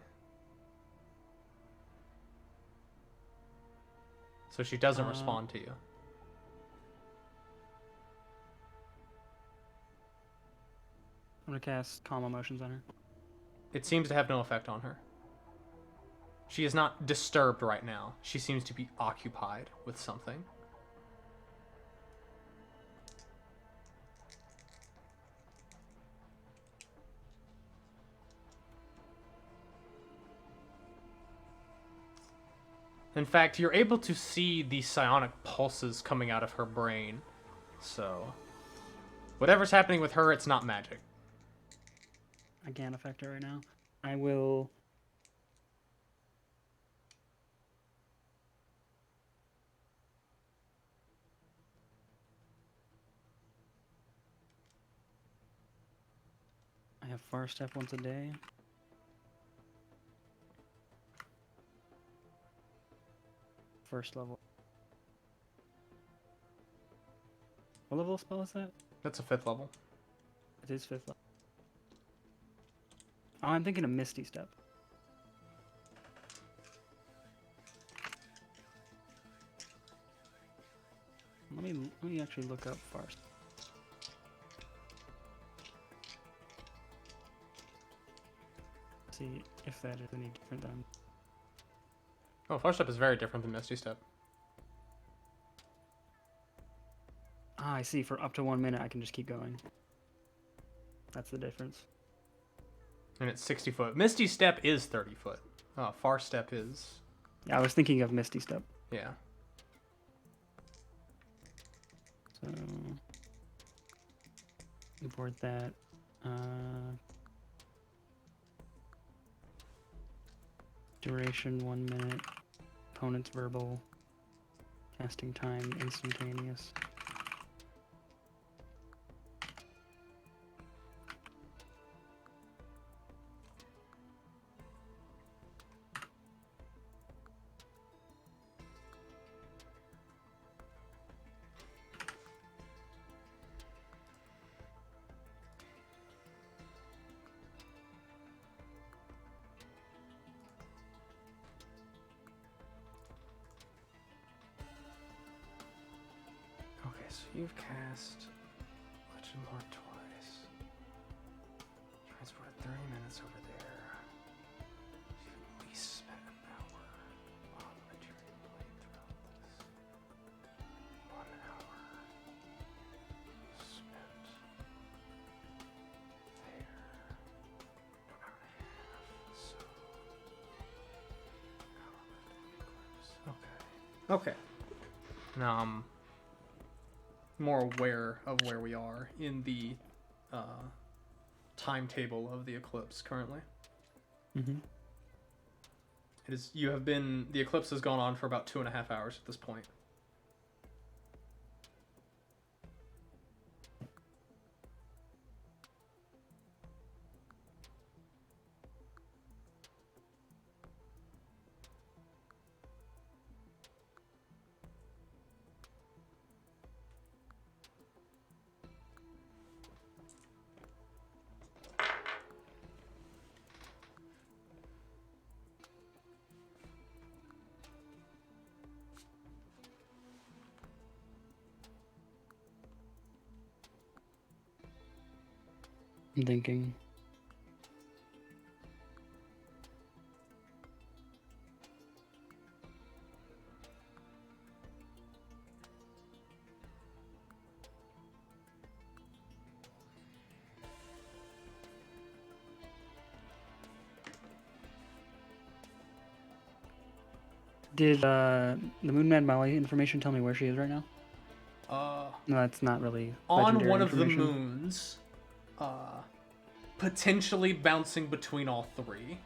So she doesn't respond to you. I'm gonna cast Calm Emotions on her. It seems to have no effect on her. She is not disturbed right now. She seems to be occupied with something. In fact, you're able to see the psionic pulses coming out of her brain. So, whatever's happening with her, it's not magic. I can't affect it right now. I will... I have Far Step once a day. First level. What level spell is that? That's a 5th level. It is 5th level. Oh, I'm thinking of Misty Step. Let me actually look up Far Step. See if that is any different than... Oh, Far Step is very different than Misty Step. Ah, I see. For up to 1 minute, I can just keep going. That's the difference. And it's 60 foot. Misty Step is 30 foot. Far Step is... Yeah, I was thinking of Misty Step. Yeah. So... import that. Duration 1 minute. Opponent's verbal. Casting time instantaneous. So you've cast Legend Lord twice. Transported 30 minutes over there. You've at least spent an hour on material played throughout this. 1 hour spent there. 1 hour and a half. So an hour left in the eclipse. Okay. Okay. Now more aware of where we are in the timetable of the eclipse currently. Mm-hmm. The eclipse has gone on for about 2.5 hours at this point. I'm thinking. Did the Moonman Molly information tell me where she is right now? No, that's not really On legendary one of the information. moons, potentially bouncing between all three.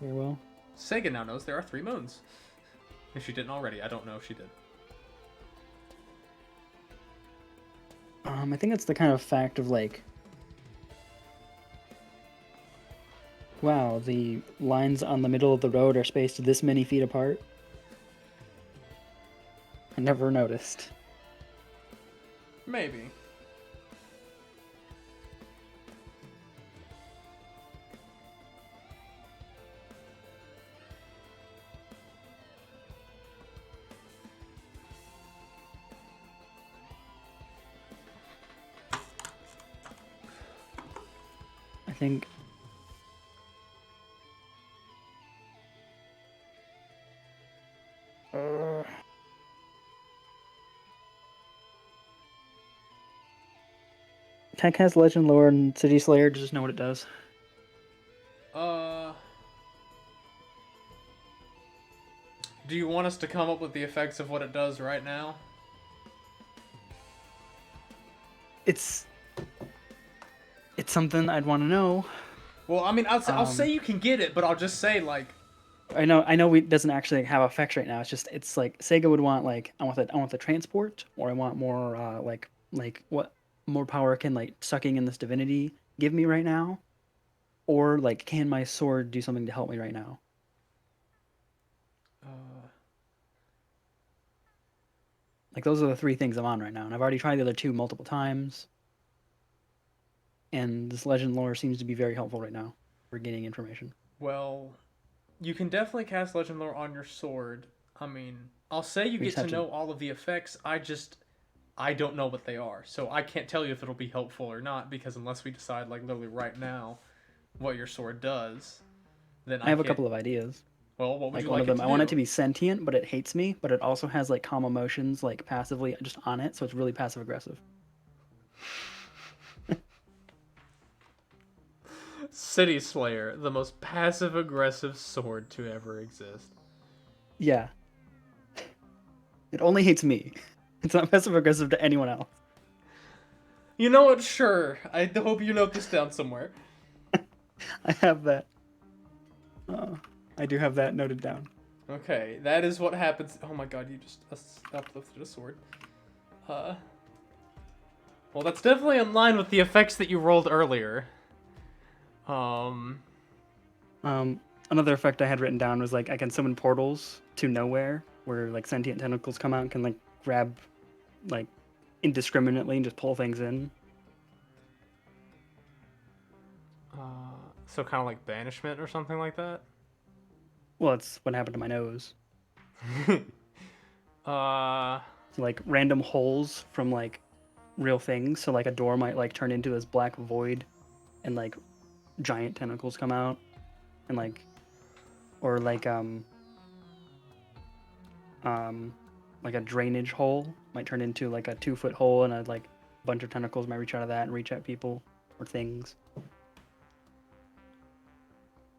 Very well. Sega now knows there are 3 moons. If she didn't already, I don't know if she did. I think it's the kind of fact of like Wow, the lines on the middle of the road are spaced this many feet apart. I never noticed. Maybe. I think Tech has legend lore and City Slayer just know what it does. Do you want us to come up with the effects of what it does right now? It's something I'd want to know. Well, I mean, I'll say you can get it, but I'll just say like. I know it doesn't actually have effects right now. It's like Sega would want like I want the transport, or I want more like what more power can like sucking in this divinity give me right now, or like can my sword do something to help me right now? Like those are the three things I'm on right now, and I've already tried the other two multiple times. And this legend lore seems to be very helpful right now for getting information. Well, you can definitely cast Legend Lore on your sword. I mean, I'll say you get to know all of the effects. I don't know what they are, so I can't tell you if it'll be helpful or not, because unless we decide, like, literally right now what your sword does, then I have a couple of ideas. Well, what would like you one like of them, it to I want do? it to be sentient, but it hates me, but it also has like calm emotions, like passively just on it, so it's really passive aggressive. City Slayer, the most passive aggressive sword to ever exist. Yeah. It only hates me. It's not passive aggressive to anyone else. You know what? Sure. I hope you note this down somewhere. I have that. I do have that noted down. Okay, that is what happens. Oh my god, you just uplifted a sword. Well, that's definitely in line with the effects that you rolled earlier. Another effect I had written down was like I can summon portals to nowhere where like sentient tentacles come out and can like grab like indiscriminately and just pull things in. So kind of like banishment or something like that? Well, it's what happened to my nose. uh... So, like random holes from like real things. So like a door might like turn into this black void and like giant tentacles come out and like or like a drainage hole might turn into like a 2-foot hole and a like bunch of tentacles might reach out of that and reach at people or things.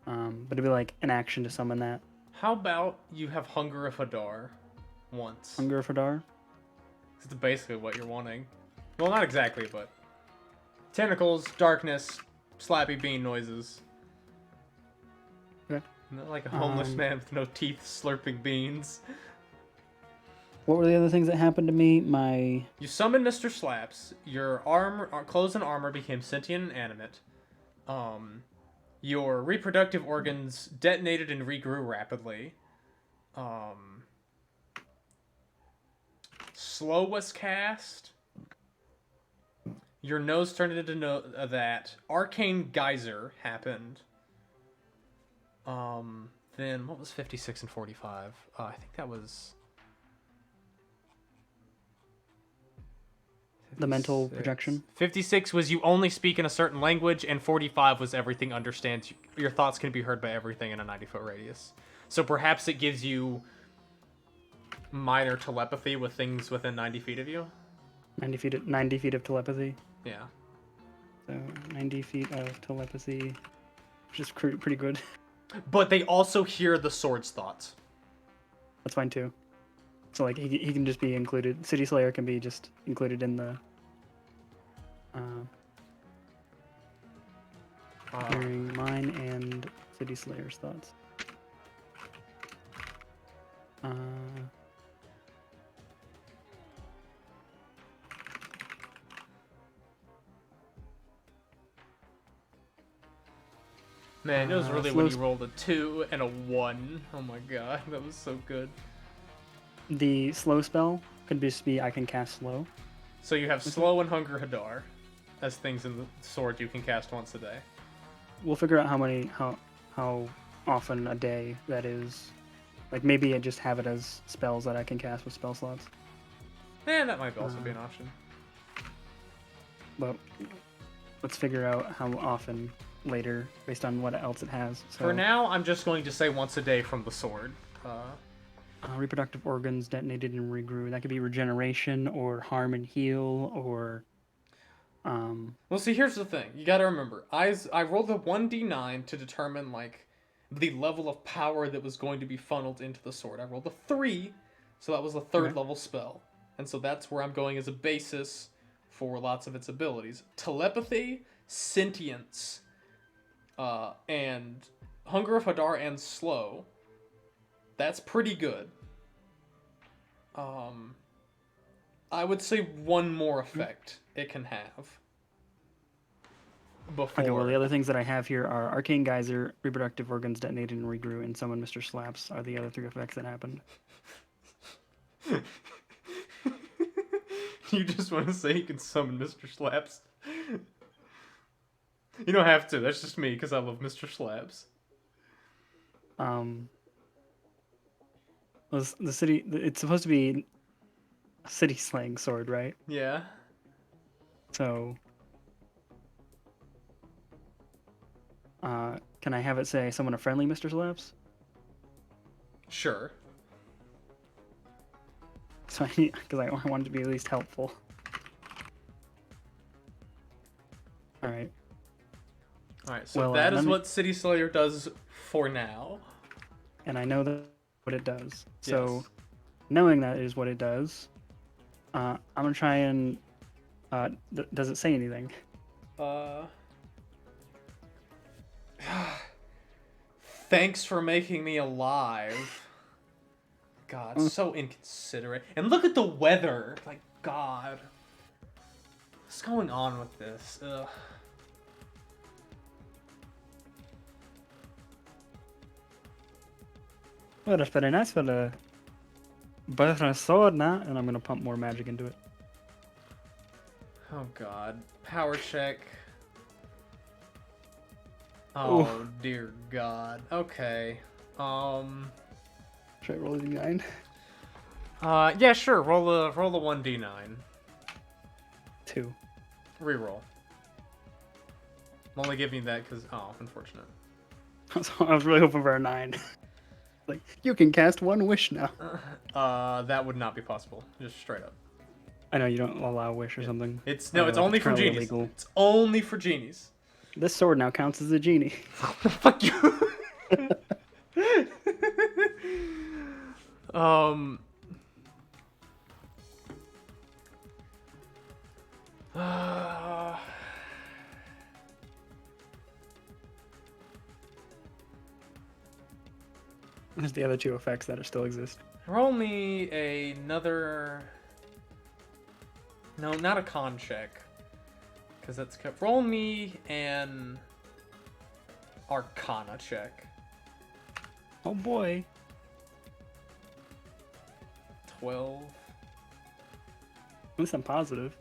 But it'd be like an action to summon that. How about you have Hunger of Hadar once? Hunger of Hadar? It's basically what you're wanting. Well, not exactly, but... Tentacles, darkness, slappy bean noises. Okay. Not like a homeless man with no teeth slurping beans. What were the other things that happened to me? You summoned Mr. Slaps. Your clothes and armor became sentient and animate. Your reproductive organs detonated and regrew rapidly. Slow was cast. Your nose turned into that. Arcane Geyser happened. Then what was 56 and 45? I think that was... The mental projection. 56 was you only speak in a certain language, and 45 was everything understands. Your thoughts can be heard by everything in a 90-foot radius. So perhaps it gives you minor telepathy with things within 90 feet of you. 90 feet of telepathy. Yeah. So 90 feet of telepathy, which is pretty good. But they also hear the sword's thoughts. That's fine too. So like he can just be included. City Slayer can be just included in the hearing mine and City Slayer's thoughts. Man, it was really slow when you rolled a 2 and a 1. Oh my god, that was so good. The slow spell could just be I can cast slow. So you have Slow and Hunger Hadar as things in the sword you can cast once a day. We'll figure out how often a day that is. Like maybe I just have it as spells that I can cast with spell slots. And that might also be an option. But let's figure out how often later based on what else it has. So, For now, I'm just going to say once a day from the sword. reproductive organs detonated and regrew. That could be regeneration or harm and heal or. Well, see, here's the thing. You gotta remember, I rolled a 1d9 to determine, like, the level of power that was going to be funneled into the sword. I rolled a 3, so that was a 3rd level spell. And so that's where I'm going as a basis for lots of its abilities. Telepathy, Sentience, and Hunger of Hadar and Slow. That's pretty good. I would say one more effect it can have. Before. Okay, well, the other things that I have here are Arcane Geyser, reproductive organs detonated and regrew, and summon Mr. Slaps are the other 3 effects that happened. You just want to say you can summon Mr. Slaps? You don't have to. That's just me because I love Mr. Slaps. The city. It's supposed to be a city slang sword, right? Yeah. So, can I have it say summon a friendly Mr. Slaps? Sure. So because I want it to be at least helpful. All right. Alright, so Well, that is let me- what City Slayer does for now. And I know what it does. So, Yes. knowing that is what it does, I'm gonna try and. Does it say anything? Thanks for making me alive. God, so inconsiderate. And look at the weather. Like, God. What's going on with this? Ugh. Well, that's very nice for the better sword now, and I'm gonna pump more magic into it. Oh, God. Power check. Oh, dear God. Okay. Should I roll a d9? Yeah, sure. Roll a 1d9. 2. Reroll. I'm only giving you that because, unfortunate. I was really hoping for a 9. Like, you can cast one wish now. That would not be possible. Just straight up. I know you don't allow wish or something. It's Like, only for currently genies. illegal. It's only for genies. This sword now counts as a genie. Fuck you. There's the other 2 effects that still exist. Roll me another. No, not a con check. Because that's. Roll me an Arcana check. Oh boy. 12. At least I'm positive.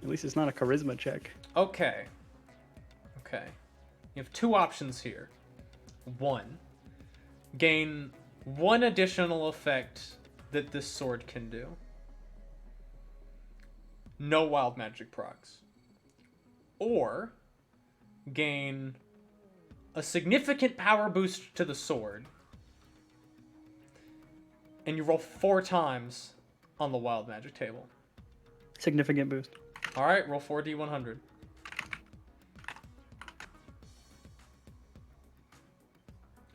At least it's not a charisma check. Okay. You have 2 options here. 1. Gain 1 additional effect that this sword can do. No wild magic procs. Or gain a significant power boost to the sword. And you roll 4 times on the wild magic table. Significant boost. Alright, roll 4d100.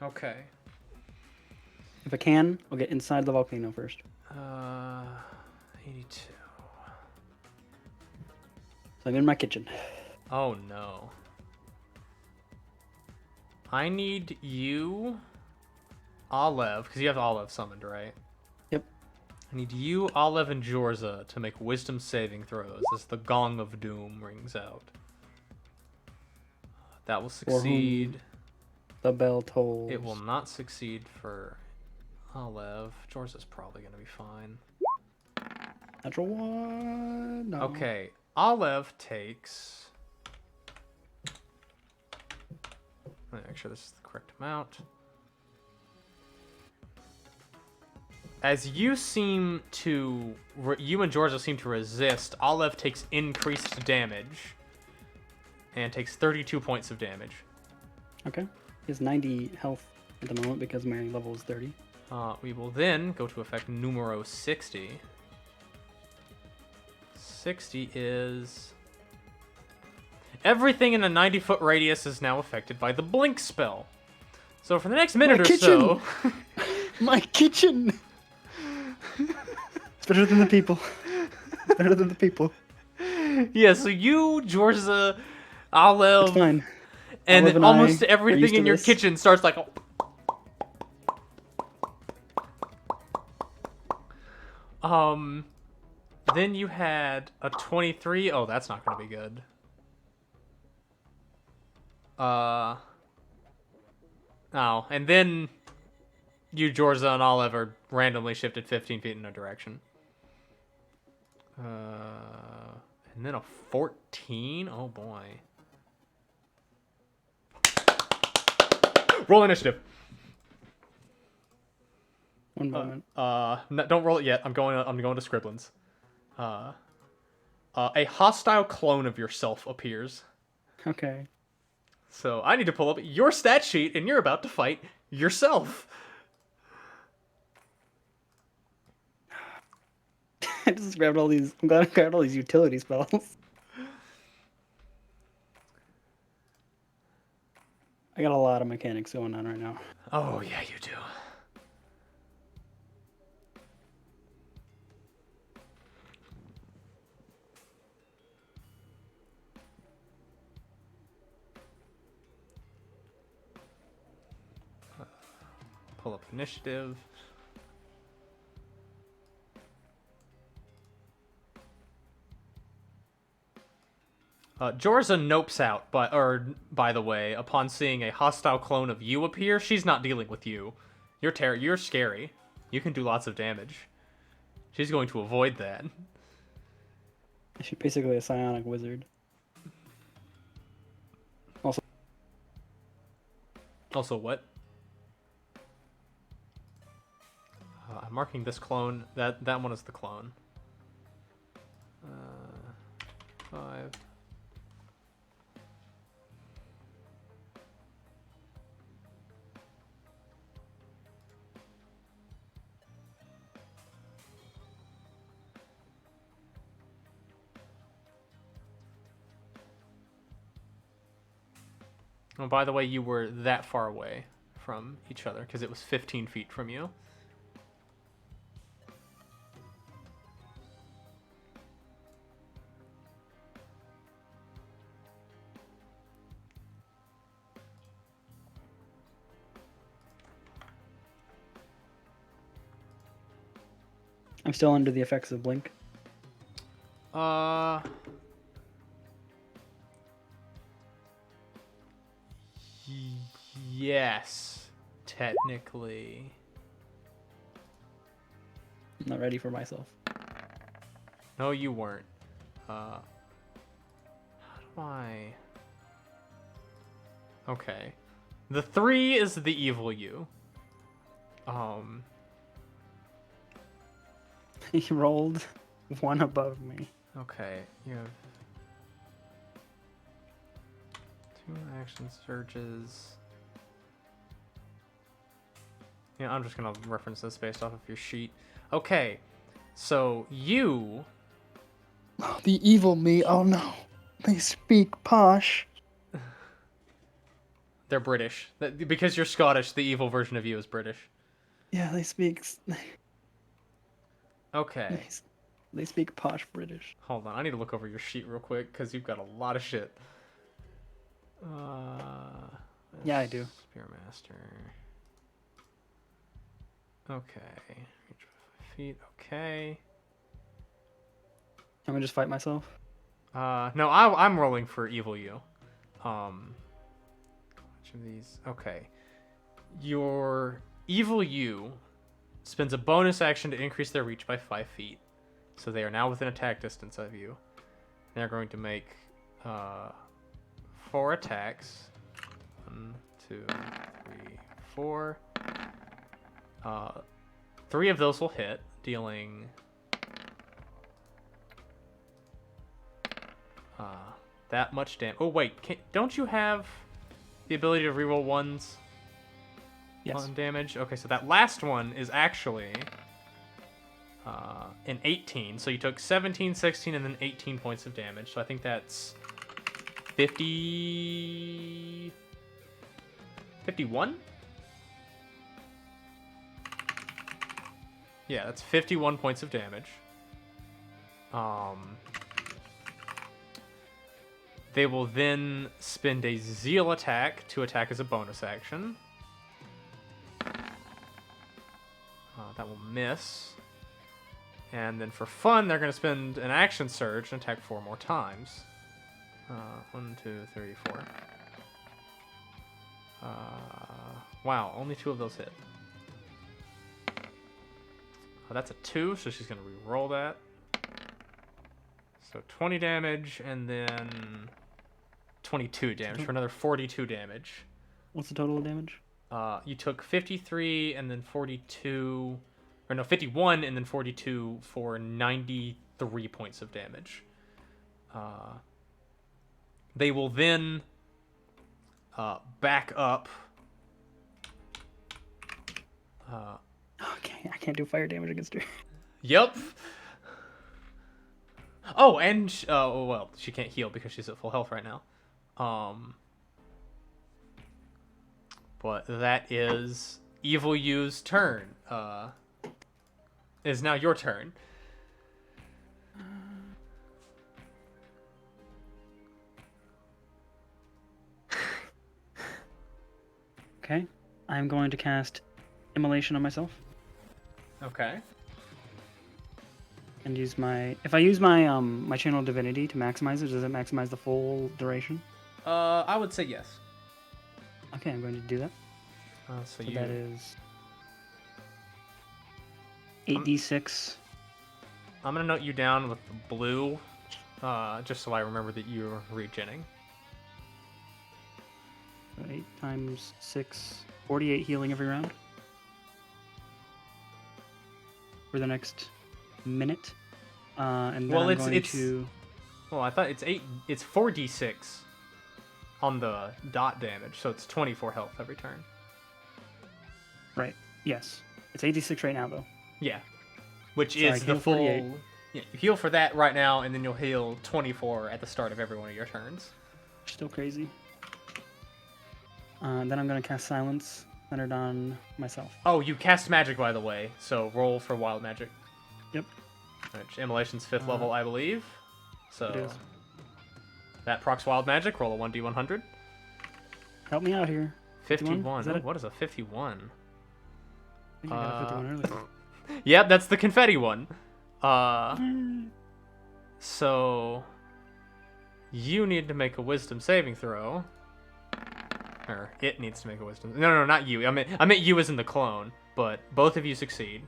Okay. If I can, I'll get inside the volcano first. 82. So I'm in my kitchen. Oh no. I need you, Olive, because you have Olive summoned, right? Yep. I need you, Olive, and Jorza to make wisdom saving throws as the Gong of Doom rings out. That will For whom succeed. the bell tolls. It will not succeed for Olive. George is probably going to be fine. Natural one. No. Okay, Olive takes... Let me make sure this is the correct amount. As you seem to... You and Georgia seem to resist, Olive takes increased damage. And takes 32 points of damage. Okay. He has 90 health at the moment because my level is 30. We will then go to effect numero 60. 60 is... Everything in a 90-foot radius is now affected by the blink spell. So for the next minute or so... My kitchen! It's better than the people. It's better than the people. Yeah, so you, Georgia, Olive... It's fine. And Olive and almost I are everything used to in your this. kitchen starts like... Then you had a 23. Oh, that's not going to be good. Oh, and then you, Georgia, and Olive are randomly shifted 15 feet in a direction. And then a 14? Oh, boy. Roll initiative. One moment. No, don't roll it yet. I'm going to Scriblins. A hostile clone of yourself appears. Okay. So I need to pull up your stat sheet, and you're about to fight yourself. I just grabbed all these. I'm glad I grabbed all these utility spells. I got a lot of mechanics going on right now. Oh, yeah, you do. Pull up initiative. Jorza nopes out, by the way, upon seeing a hostile clone of you appear. She's not dealing with you. You're scary. You can do lots of damage. She's going to avoid that. She's basically a psionic wizard. Also, what? I'm marking this clone. That one is the clone. 5. Oh, by the way, you were that far away from each other because it was 15 feet from you. I'm still under the effects of blink. Yes, technically. I'm not ready for myself. No, you weren't. How do I... Okay. The 3 is the evil you. He rolled one above me. Okay, you have 2 action surges. Yeah, I'm just gonna reference this based off of your sheet. Okay, so you... Oh, the evil me. Oh no. They speak posh. They're British. Because you're Scottish, the evil version of you is British. Yeah, they speak. Okay. They speak posh British. Hold on, I need to look over your sheet real quick because you've got a lot of shit. Yeah, I do. Spearmaster. Okay. Reach 5 feet. Okay. I'm gonna just fight myself. No, I'm rolling for evil you. Each of these. Okay. Your evil you spends a bonus action to increase their reach by 5 feet. So they are now within attack distance of you. They're going to make 4 attacks. 1, 2, 3, 4. 3 of those will hit, dealing that much damage. Oh wait, don't you have the ability to reroll ones on damage? Okay, so that last one is actually an 18. So you took 17, 16, and then 18 points of damage. So I think that's 50... 51? Yeah, that's 51 points of damage. They will then spend a Zeal attack to attack as a bonus action. That will miss. And then for fun, they're going to spend an action surge and attack 4 more times. 1, 2, 3, 4. Wow, only 2 of those hit. That's a 2, so she's going to re-roll that. So 20 damage, and then 22 damage for another 42 damage. What's the total of damage? You took 53, and then 42... Or no, 51, and then 42 for 93 points of damage. They will then back up... Okay, I can't do fire damage against her. Yep. Oh, and well, she can't heal because she's at full health right now. But that is Evil You's turn. It is now your turn. Okay, I'm going to cast Immolation on myself. Okay. And use my... If I use my my Channel Divinity to maximize it, does it maximize the full duration? I would say yes. Okay, I'm going to do that. So that is 8d6. I'm going to note you down with the blue, just so I remember that you're regening. So 8 times 6, 48 healing every round. For the next minute. And then well, I'm going to... Well, I thought it's 4d6 on the dot damage, so it's 24 health every turn. Right, yes. It's 86 right now, though. Yeah. Which So is the full... 48. Yeah, you heal for that right now, and then you'll heal 24 at the start of every one of your turns. Still crazy. Then I'm going to cast Silence, centered on myself. Oh, you cast magic, by the way, so roll for wild magic. Yep. Which Immolation's 5th level, I believe. So It is. that procs wild magic. Roll a 1d100. Help me out here. 51. Is that What is a 51? I think I got a 51 earlier. Yep, that's the confetti one. So you need to make a wisdom saving throw. Or it needs to make a wisdom. No, not you. I meant you as in the clone. But both of you succeed.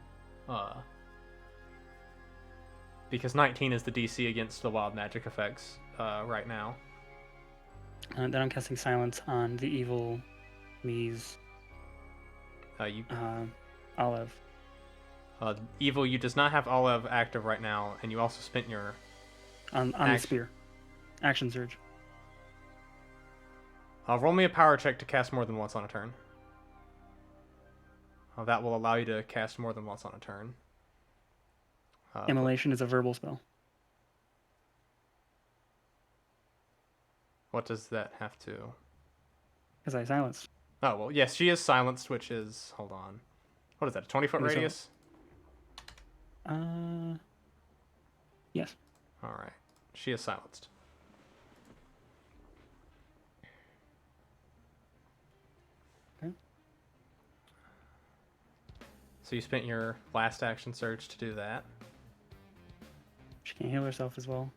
Because 19 is the DC against the wild magic effects right now. Then I'm casting Silence on the evil me's Olive. Evil, you does not have Olive active right now, and you also spent your... On the spear. Action Surge. Roll me a power check to cast more than once on a turn. That will allow you to cast more than once on a turn. Immolation is a verbal spell. What does that have to... Because I silenced. Oh, well, yes, she is silenced, which is... Hold on. What is that, a 20-foot radius? Yes. Alright. She is silenced. Okay. So you spent your last action surge to do that. She can't heal herself as well.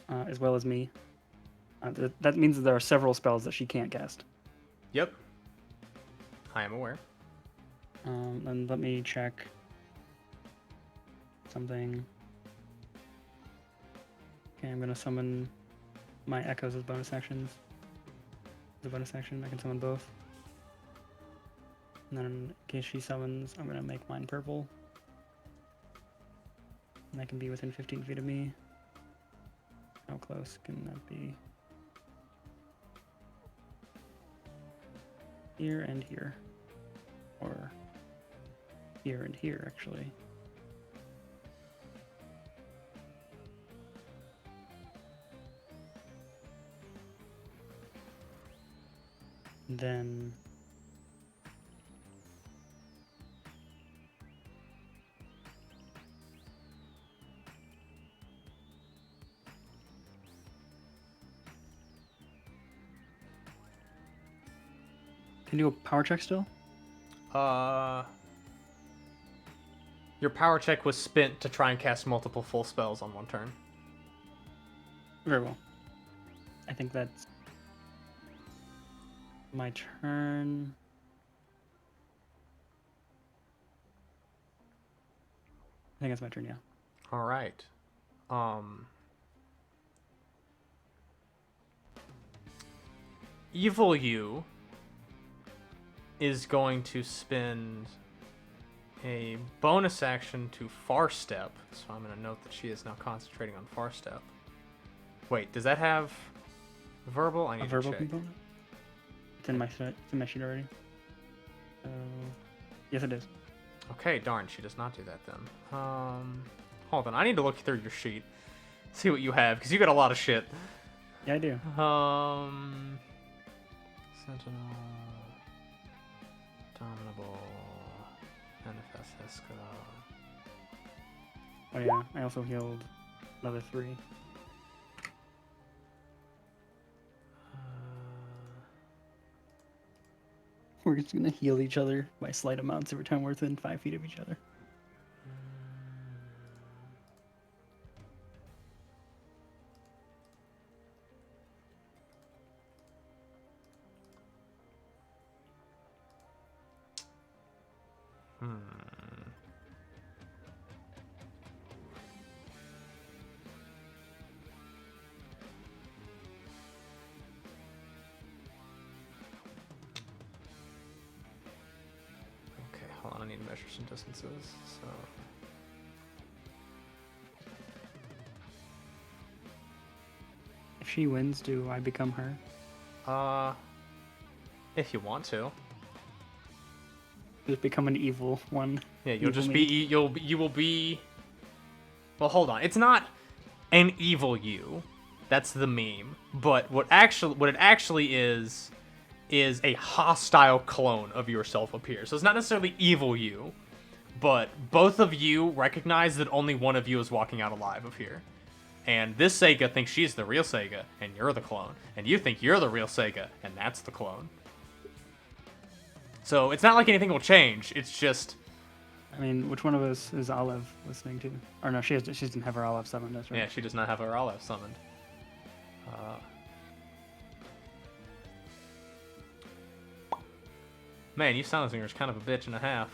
As well as me. That means that there are several spells that she can't cast. Yep. I am aware. And let me check something. Okay, I'm gonna summon my echoes as bonus actions. As a bonus action, I can summon both. And then in case she summons, I'm gonna make mine purple. And that can be within 15 feet of me. How close can that be? Here and here. Or here and here, actually. Then can you do a power check still? Your power check was spent to try and cast multiple full spells on one turn. Very well. I think that's my turn. I think that's my turn, yeah. All right. Evil You is going to spend a bonus action to Far Step. So I'm going to note that she is now concentrating on Far Step. Wait, does that have verbal? I need A verbal to check. component? It's in my sheet already. Yes, it is. Okay, darn, she does not do that then. Hold on, I need to look through your sheet, see what you have, because you got a lot of shit. Yeah, I do. Sentinel, Dominable, Manifest Esco. Oh yeah, I also healed another 3. We're just gonna heal each other by slight amounts every time we're within 5 feet of each other. Okay, hold on, I need to measure some distances. So, If she wins, do I become her? if you want to, Just become an evil one. yeah, you'll Evil just me. be you will be. Well, hold on, it's not an evil you. That's the meme. But what it actually is a hostile clone of yourself appears. So it's not necessarily evil you, but both of you recognize that only one of you is walking out alive of here. And this Sega thinks she's the real Sega, and you're the clone. And you think you're the real Sega, and that's the clone. So it's not like anything will change. It's just... I mean, which one of us is Olive listening to? Or no, she doesn't have her Olive summoned, that's right. Yeah, she does not have her Olive summoned. Man, you Silencinger's kind of a bitch and a half.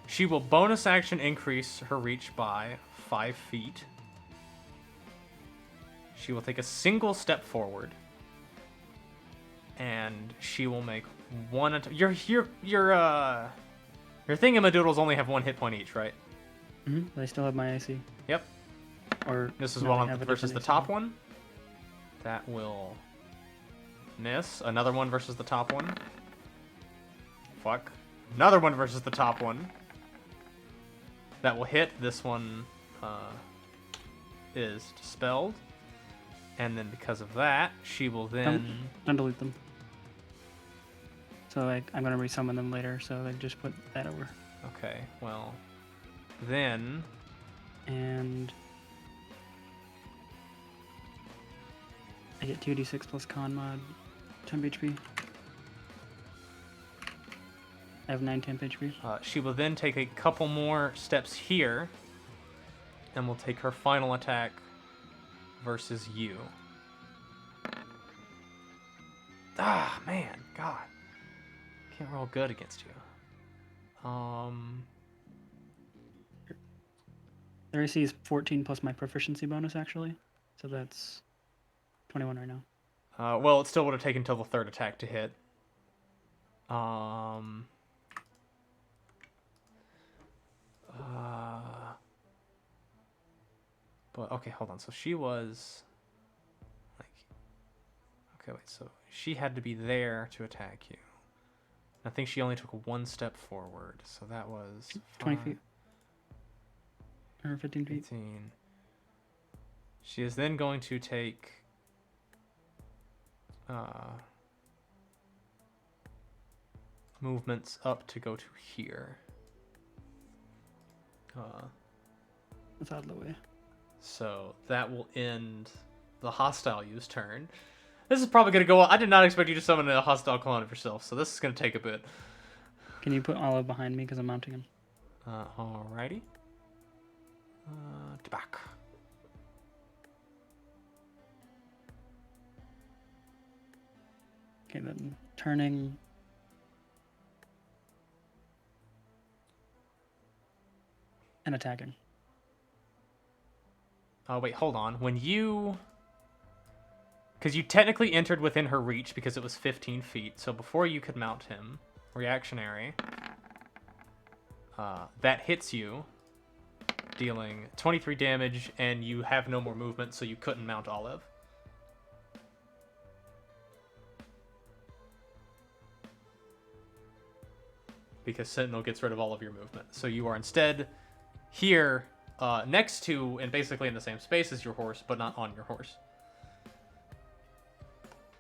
She will bonus action increase her reach by 5 feet. She will take a single step forward. And she will make one... Your thingamadoodles only have 1 hit point each, right? Mm-hmm. I still have my IC. Yep. Or This is no, I one have a versus the different top AC. one. That will miss. Another one versus the top one. Fuck. Another one versus the top one. That will hit. This one is dispelled. And then because of that, she will then... Don't delete them. So I'm going to resummon them later, so I just put that over. Okay, well... Then... And... I get 2d6 plus con mod, 10 HP. I have 9 temp HP. she will then take a couple more steps here. And will take her final attack versus you. Ah, man, God. Can't roll good against you. Their AC is 14 plus my proficiency bonus, actually. So that's 21 right now. Well, it still would have taken till the third attack to hit. But okay, hold on. So she was like, okay, wait. So she had to be there to attack you. I think she only took one step forward, so that was 20 feet. Or 15 feet. 15. She is then going to take movements up to go to here. That's out of the way. So that will end the hostile use turn. This is probably going to go... I did not expect you to summon a hostile clone of yourself, so this is going to take a bit. Can you put Olive behind me because I'm mounting him? Alrighty. Back. Okay, then turning. And attacking. Oh, wait, hold on. When you... Because you technically entered within her reach because it was 15 feet, so before you could mount him, reactionary, that hits you, dealing 23 damage, and you have no more movement, so you couldn't mount Olive. Because Sentinel gets rid of all of your movement. So you are instead here, next to, and basically in the same space as your horse, but not on your horse.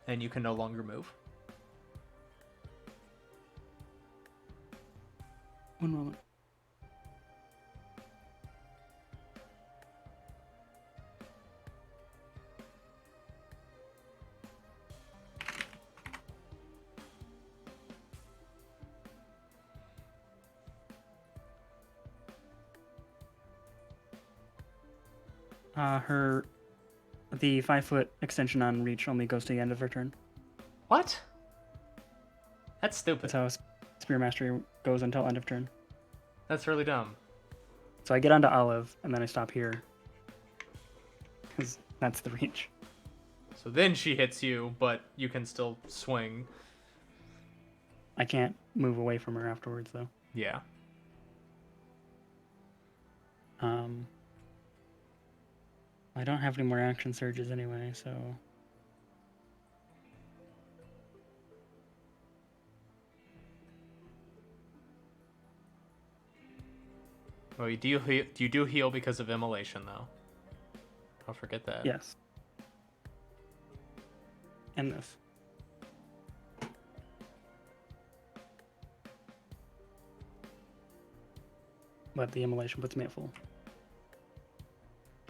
And you can no longer move. One moment. The 5-foot extension on reach only goes to the end of her turn. What? That's stupid. That's how Spear Mastery goes until end of turn. That's really dumb. So I get onto Olive, and then I stop here. Because that's the reach. So then she hits you, but you can still swing. I can't move away from her afterwards, though. Yeah. I don't have any more action surges anyway, so... Well, you do heal because of immolation, though. Don't forget that. Yes. And this. But the immolation puts me at full.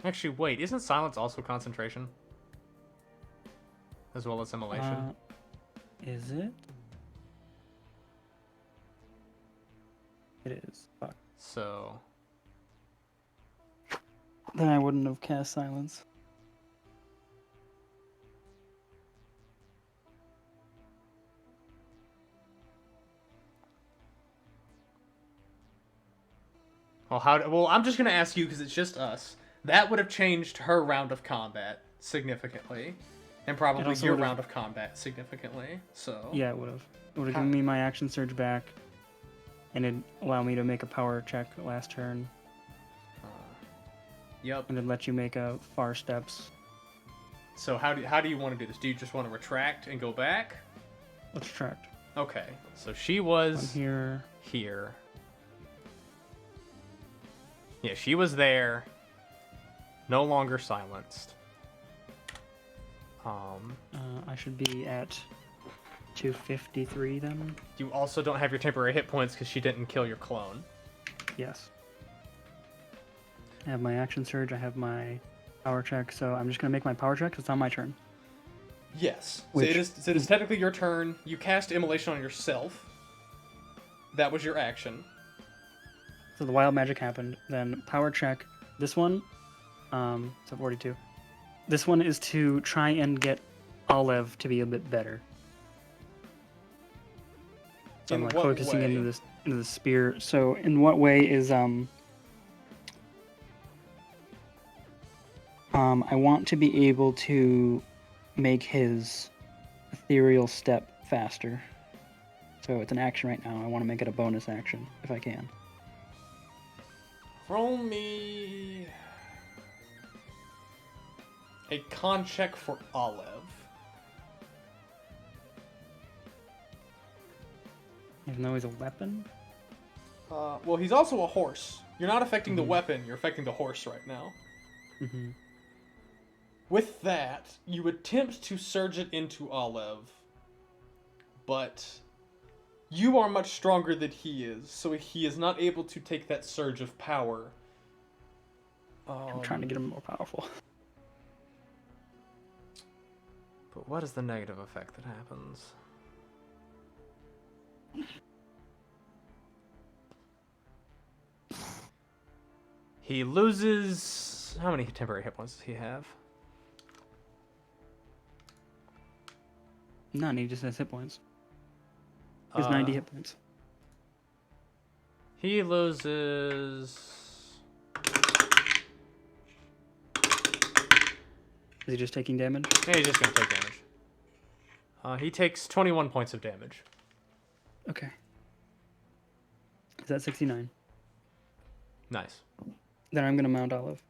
Actually, wait. Isn't silence also concentration? As well as immolation? Is it? It is. Fuck. So... Then I wouldn't have cast silence. Well, I'm just gonna ask you because it's just us. That would have changed her round of combat significantly, and probably your round of combat significantly. So yeah, it would have. It would have given me my action surge back, and it'd allow me to make a power check last turn. Yep. And then let you make a far steps. So how do you want to do this? Do you just want to retract and go back? Let's retract. Okay. So she was here. Yeah, she was there. No longer silenced. I should be at 253 then. You also don't have your temporary hit points because she didn't kill your clone. Yes. I have my action surge. I have my power check. So I'm just gonna make my power check. It's on my turn. Yes. So it is technically your turn. You cast immolation on yourself. That was your action. So the wild magic happened. Then power check. This one, so 42. This one is to try and get Olive to be a bit better. So I'm In like what focusing way? into the spear. So in what way is I want to be able to make his ethereal step faster. So it's an action right now. I want to make it a bonus action if I can. Roll me a con check for Olive. Even though he's a weapon? Well, he's also a horse. You're not affecting the weapon, you're affecting the horse right now. Mm-hmm. With that, you attempt to surge it into Olive, but you are much stronger than he is, so he is not able to take that surge of power. I'm trying to get him more powerful. But what is the negative effect that happens? He loses... How many temporary hit points does he have? None, he just has hit points. He has 90 hit points. He loses... Is he just taking damage? Yeah, he's just going to take damage. He takes 21 points of damage. Okay. Is that 69? Nice. Then I'm going to mount Olive.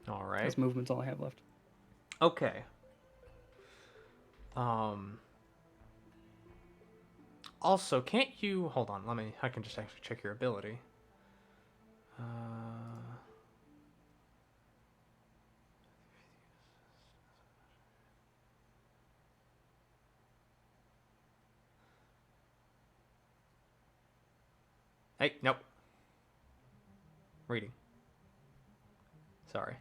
All right. That's movement's all I have left. Okay. Also, can't you... Hold on, I can just actually check your ability. Hey, nope. Reading. Sorry.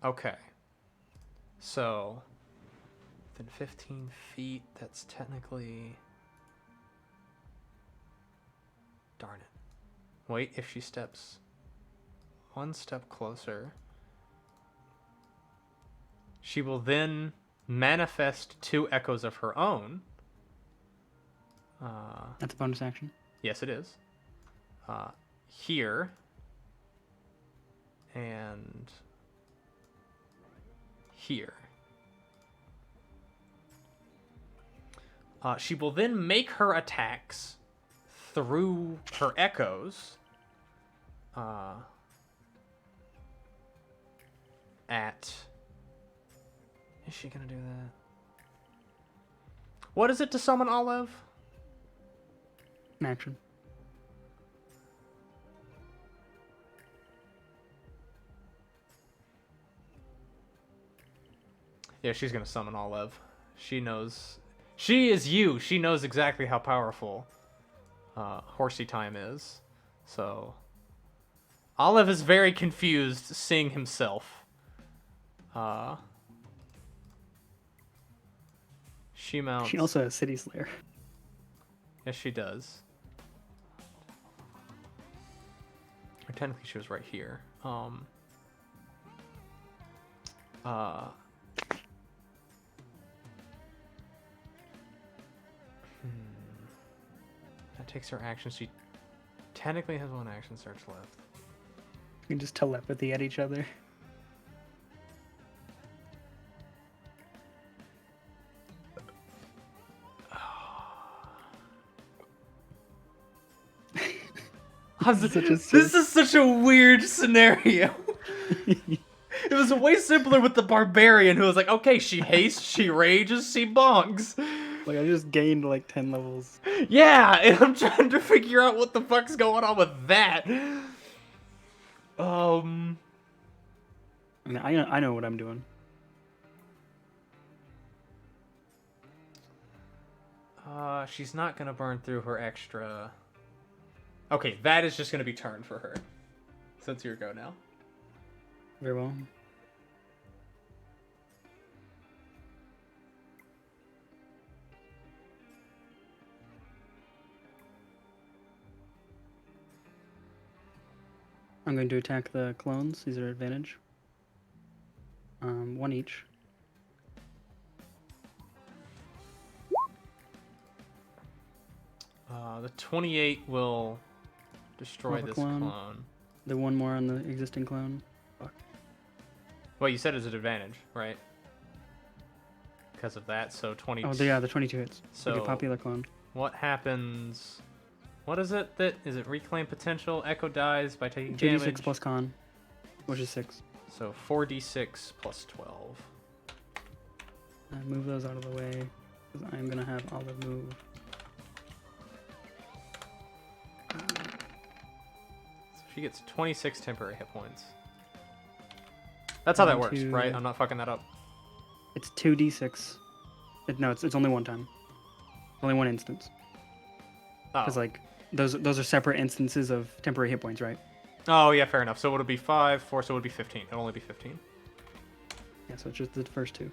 Okay. So, within 15 feet, that's technically... Darn it. Wait, if she steps one step closer, she will then manifest 2 echoes of her own. That's a bonus action. Yes, it is. Here. And here. She will then make her attacks through her echoes at... Is she going to do that? What is it to summon Olive? An action. Yeah, she's going to summon Olive. She knows... She is you. She knows exactly how powerful Horsey Time is. So... Olive is very confused seeing himself. She mounts... She also has City Slayer. Yes, she does. Or technically, she was right here. That takes her action. She technically has 1 action search left. You can just telepathy at each other. This is such a weird scenario. It was way simpler with the barbarian who was like, okay, she hastes, she rages, she bonks. Like, I just gained like 10 levels. Yeah, and I'm trying to figure out what the fuck's going on with that. I mean, I know what I'm doing. She's not gonna burn through her extra... Okay, that is just gonna be turned for her. So it's your go now. Very well. I'm going to attack the clones. These are advantage. One each. The 28 will destroy Love a this clone. clone. The one more on the existing clone. Fuck. Well, you said it's an advantage, right? Because of that, so 20. Oh, yeah, the 22 hits. So Okay, popular clone. what happens? What is it? Is it reclaim potential? Echo dies by taking 2d6 damage. plus con, which is 6. So 4d6 plus 12. Move those out of the way, because I'm going to have Olive move. So she gets 26 temporary hit points. That's how that works, 2. right? I'm not fucking that up. It's 2d6. No, it's only one time. Only one instance. Because, Oh. like, those are separate instances of temporary hit points, right? Oh, yeah, fair enough. So it'll be 5, 4, so it would be 15. It'll only be 15. Yeah, so it's just the first 2.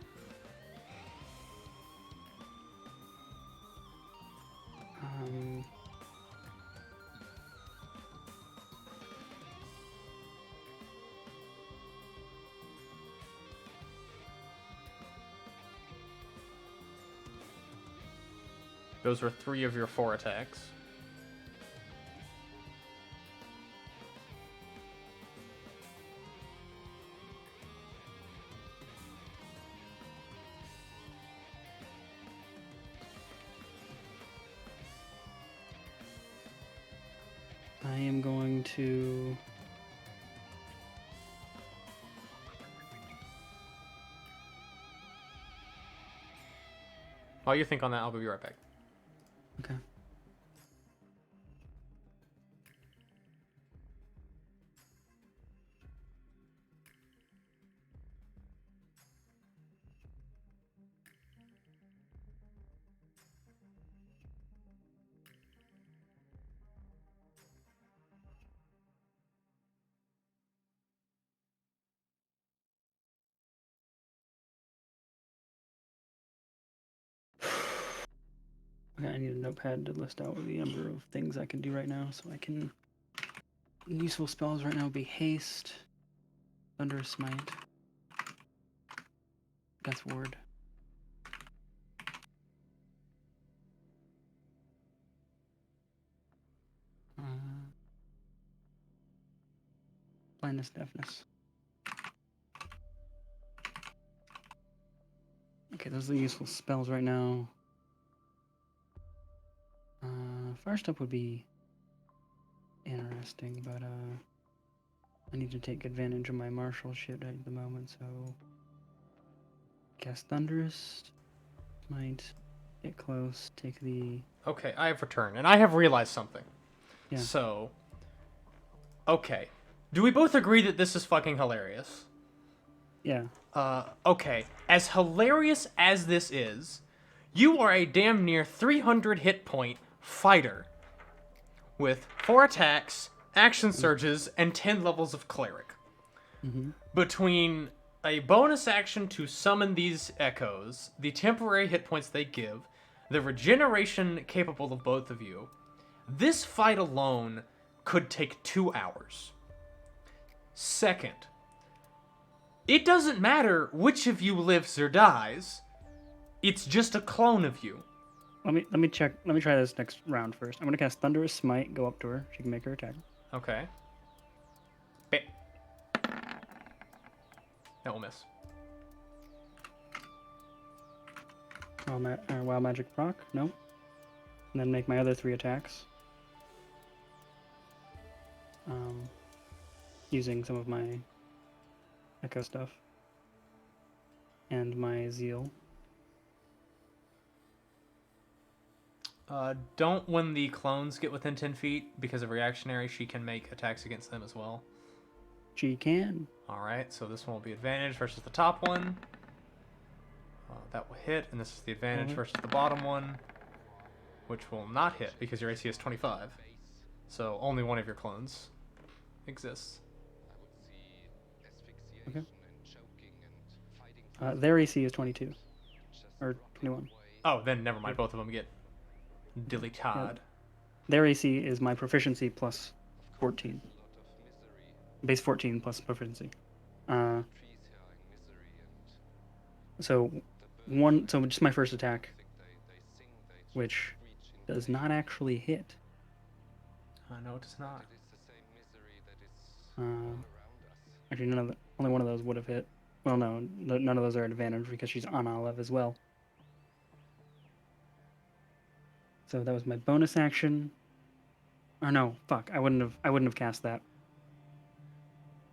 Those were 3 of your 4 attacks. I am going to... While you think on that, I'll be right back. Okay. Okay, I need a notepad to list out the number of things I can do right now, so I can... Useful spells right now would be Haste, Thunder Smite, Death Ward. Blindness, Deafness. Okay, those are the useful spells right now. First up would be interesting, but I need to take advantage of my martial shit at the moment, so cast Thunderous, Smite, get close, take the... Okay, I have returned, and I have realized something. Yeah. So, okay. Do we both agree that this is fucking hilarious? Yeah. Okay. As hilarious as this is, you are a damn near 300 hit point fighter with 4 attacks, action surges, and 10 levels of cleric. Mm-hmm. Between a bonus action to summon these echoes, the temporary hit points they give, the regeneration capable of both of you, this fight alone could take 2 hours. Second, it doesn't matter which of you lives or dies. It's just a clone of you. Let me check. Let me try this next round first. I'm gonna cast Thunderous Smite. Go up to her. She can make her attack. Okay. That will miss. Wild Magic proc. No. And then make my other 3 attacks. Using some of my echo stuff. And my Zeal. Don't when the clones get within 10 feet, because of reactionary, she can make attacks against them as well. She can. Alright, so this one will be advantage versus the top one. That will hit, and this is the advantage versus the bottom one, which will not hit because your AC is 25. So only one of your clones exists. Okay. Their AC is 22. Or 21. Oh, then never mind. Both of them get deleted. Their AC is my proficiency plus 14. Base 14 plus proficiency. Uh, so just my first attack, which does not actually hit. No, it does not. Actually, only one of those would have hit. Well, no, none of those are advantage because she's on Olive as well. So that was my bonus action. Or no, fuck! I wouldn't have cast that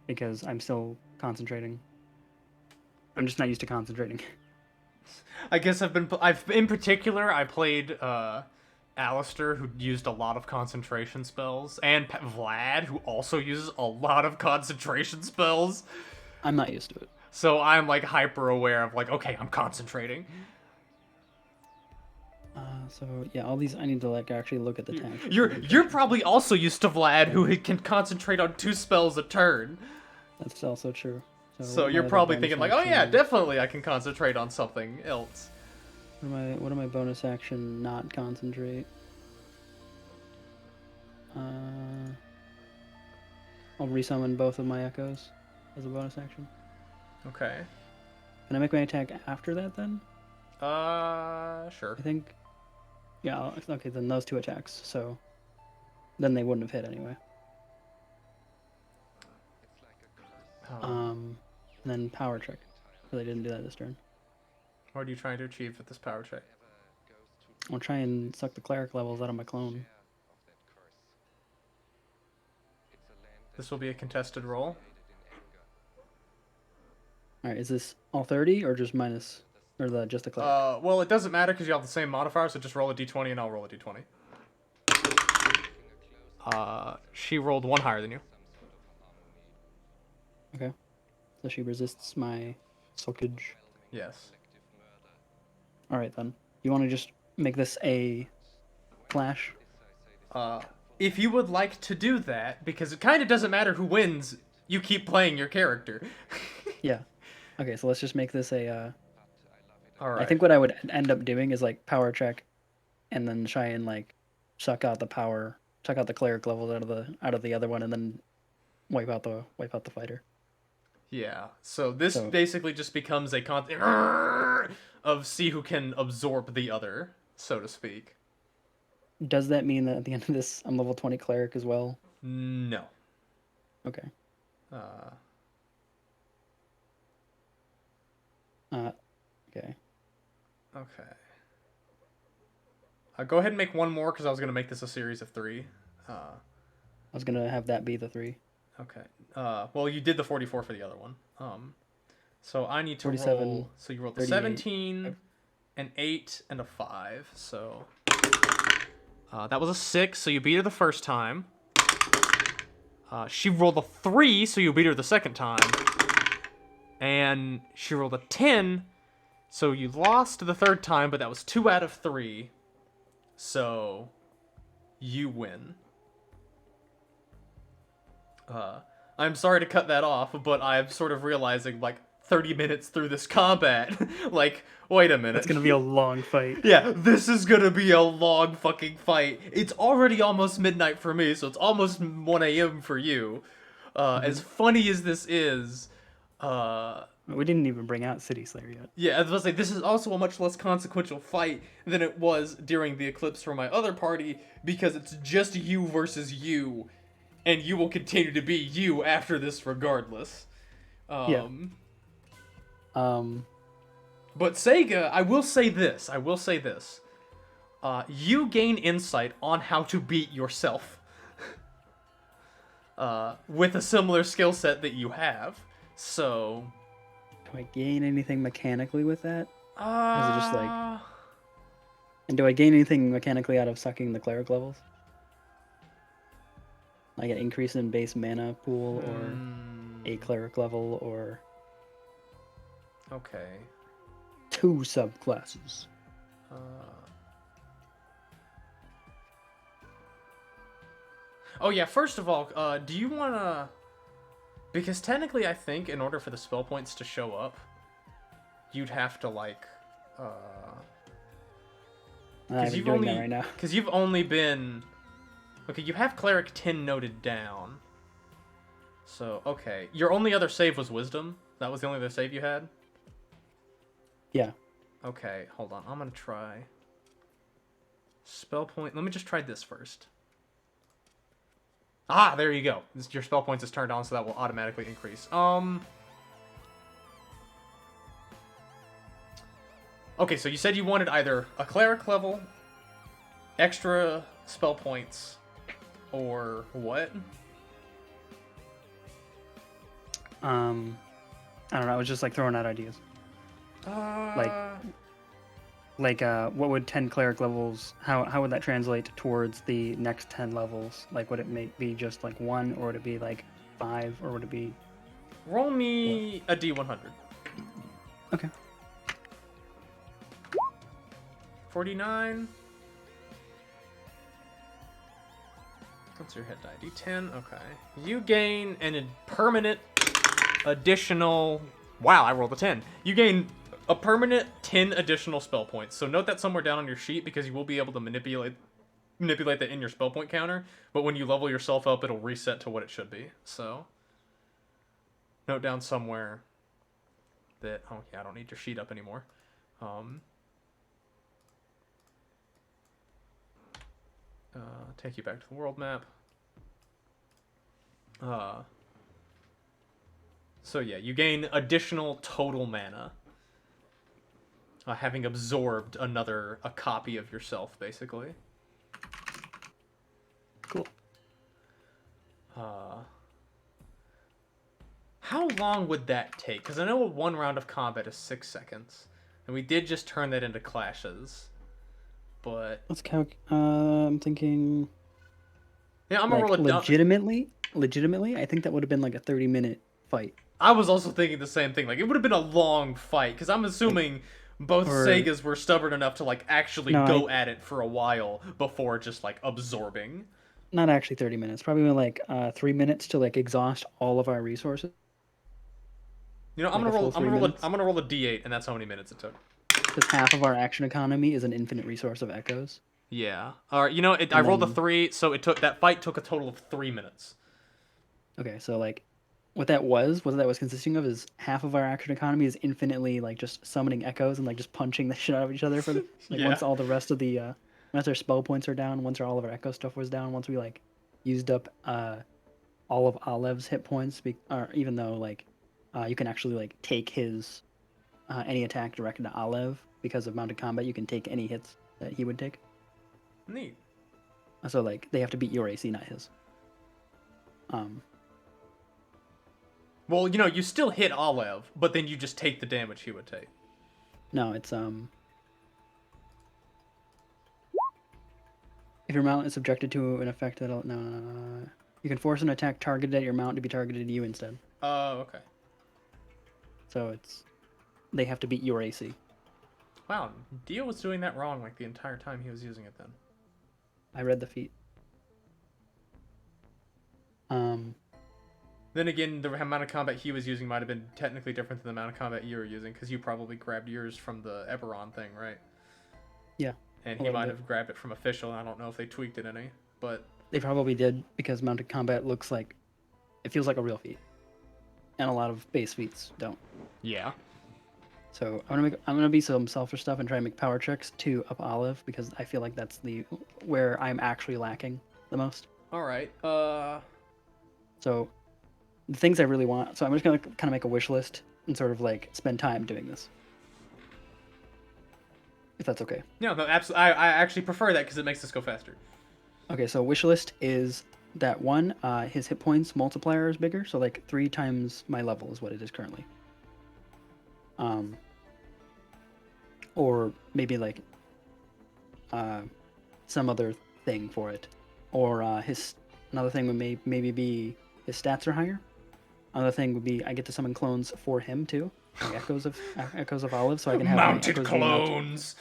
because I'm still concentrating. I'm just not used to concentrating. I guess I played Alistair, who used a lot of concentration spells, and Vlad, who also uses a lot of concentration spells. I'm not used to it. So I'm like hyper aware of like, okay, I'm concentrating. So yeah, all these I need to like actually look at the tank. You're probably also used to Vlad, who can concentrate on 2 spells a turn. That's also true. So you're probably thinking like, oh yeah, definitely I can concentrate on something else. What am I bonus action not concentrate? I'll resummon both of my echoes as a bonus action. Okay. Can I make my attack after that then? Sure. I think. Yeah, okay, then those 2 attacks, so then they wouldn't have hit anyway. And then power check. But they didn't do that this turn. What are you trying to achieve with this power check? I'll try and suck the cleric levels out of my clone. This will be a contested roll. Alright, is this all 30 or just minus, or just the cleric? Well, it doesn't matter because you have the same modifier, so just roll a d20 and I'll roll a d20. She rolled 1 higher than you. Okay. So she resists my soakage. Yes. Alright then. You want to just make this a flash? If you would like to do that, because it kind of doesn't matter who wins, you keep playing your character. Yeah. Okay, so let's just make this a, Alright. I think what I would end up doing is, like, power check, and then try and, like, suck out the cleric levels out of the other one, and then wipe out the fighter. Yeah. So this basically just becomes a of see who can absorb the other, so to speak. Does that mean that at the end of this, I'm level 20 cleric as well? No. Okay. Okay. Okay. Go ahead and make one more, because I was going to make this a series of 3. I was going to have that be the 3. Okay. Well, you did the 44 for the other one. So I need to 47, roll. So you rolled the 17, an 8, and a 5. So that was a 6. So you beat her the first time. She rolled a 3, so you beat her the second time. And she rolled a 10, so you lost the third time, but that was 2 out of 3. So you win. I'm sorry to cut that off, but I'm sort of realizing, like, 30 minutes through this combat, like, wait a minute. It's gonna be a long fight. Yeah, this is gonna be a long fucking fight. It's already almost midnight for me, so it's almost 1 a.m. for you. As funny as this is, we didn't even bring out City Slayer yet. yeah, I was about to say, this is also a much less consequential fight than it was during the Eclipse for my other party, because it's just you versus you, and you will continue to be you after this regardless. Yeah. But Sega, I will say this. You gain insight on how to beat yourself. With a similar skill set that you have. So... Do I gain anything mechanically with that? Or is it just like... And do I gain anything mechanically out of sucking the cleric levels? Like an increase in base mana pool, or a cleric level, or... Okay. 2 subclasses. Oh yeah, first of all, do you wanna... Because technically I think in order for the spell points to show up, you'd have to like... I'm doing that right now. Because you've only been... Okay, you have Cleric 10 noted down. So, okay. Your only other save was Wisdom? That was the only other save you had? Yeah. Okay, hold on. I'm gonna try... Spell point... Let me just try this first. Ah, there you go. Your spell points is turned on, so that will automatically increase. Okay, so you said you wanted either a Cleric Level, extra spell points, or what? I don't know. I was just like throwing out ideas. Like what would 10 cleric levels? How would that translate towards the next 10 levels? Like, would it be just like 1, or would it be like 5, or would it be? Roll me a D100. Okay. 49. What's your hit die? D10. Okay. You gain an permanent additional... Wow, I rolled a 10. You gain a permanent 10 additional spell points. So note that somewhere down on your sheet, because you will be able to manipulate that in your spell point counter. But when you level yourself up, it'll reset to what it should be. So note down somewhere that... Oh, yeah, I don't need your sheet up anymore. Take you back to the world map. So yeah, you gain additional total mana. Having absorbed a copy of yourself, basically. Cool. How long would that take? Because I know one round of combat is 6 seconds. And we did just turn that into clashes. But... Let's I'm thinking... Yeah, I'm gonna roll a... Legitimately, I think that would have been like a 30-minute fight. I was also thinking the same thing. Like, it would have been a long fight. Because I'm assuming both Segas were stubborn enough to, like, actually go at it for a while before just, like, absorbing. Not actually 30 minutes. Probably like 3 minutes to, like, exhaust all of our resources. You know, I'm gonna roll a D8, and that's how many minutes it took. Because half of our action economy is an infinite resource of echoes. Yeah. You know, I rolled a 3, so that fight took a total of 3 minutes. Okay, so like, what that was consisting of is half of our action economy is infinitely like just summoning echoes and like just punching the shit out of each other for the once all the rest of the once our spell points are down, once all of our echo stuff was down, once we like used up all of Oliv's hit points, or even though like you can actually like take his any attack directed to Olive because of mounted combat, you can take any hits that he would take. Neat. So like they have to beat your AC, not his. Well, you know, you still hit Olive, but then you just take the damage he would take. No, it's if your mount is subjected to an effect that'll you can force an attack targeted at your mount to be targeted at you instead. Oh, okay. So they have to beat your AC. Wow, Dio was doing that wrong like the entire time he was using it then. I read the feat. Then again, the amount of combat he was using might have been technically different than the amount of combat you were using, because you probably grabbed yours from the Eberron thing, right? Yeah. And he might have grabbed it from official, and I don't know if they tweaked it any, but... They probably did, because mounted combat it feels like a real feat. And a lot of base feats don't. Yeah. So I'm gonna be some selfish stuff and try and make power checks to up Olive, because I feel like that's where I'm actually lacking the most. Alright, So the things I really want, so I'm just gonna kind of make a wish list and sort of like spend time doing this. If that's okay. No, absolutely. I actually prefer that because it makes this go faster. Okay, so wish list is that one, his hit points multiplier is bigger, so like 3 times my level is what it is currently. Or maybe like some other thing for it. Or another thing would maybe be his stats are higher. Another thing would be I get to summon clones for him too, like echoes of Olive, so I can have mounted clones.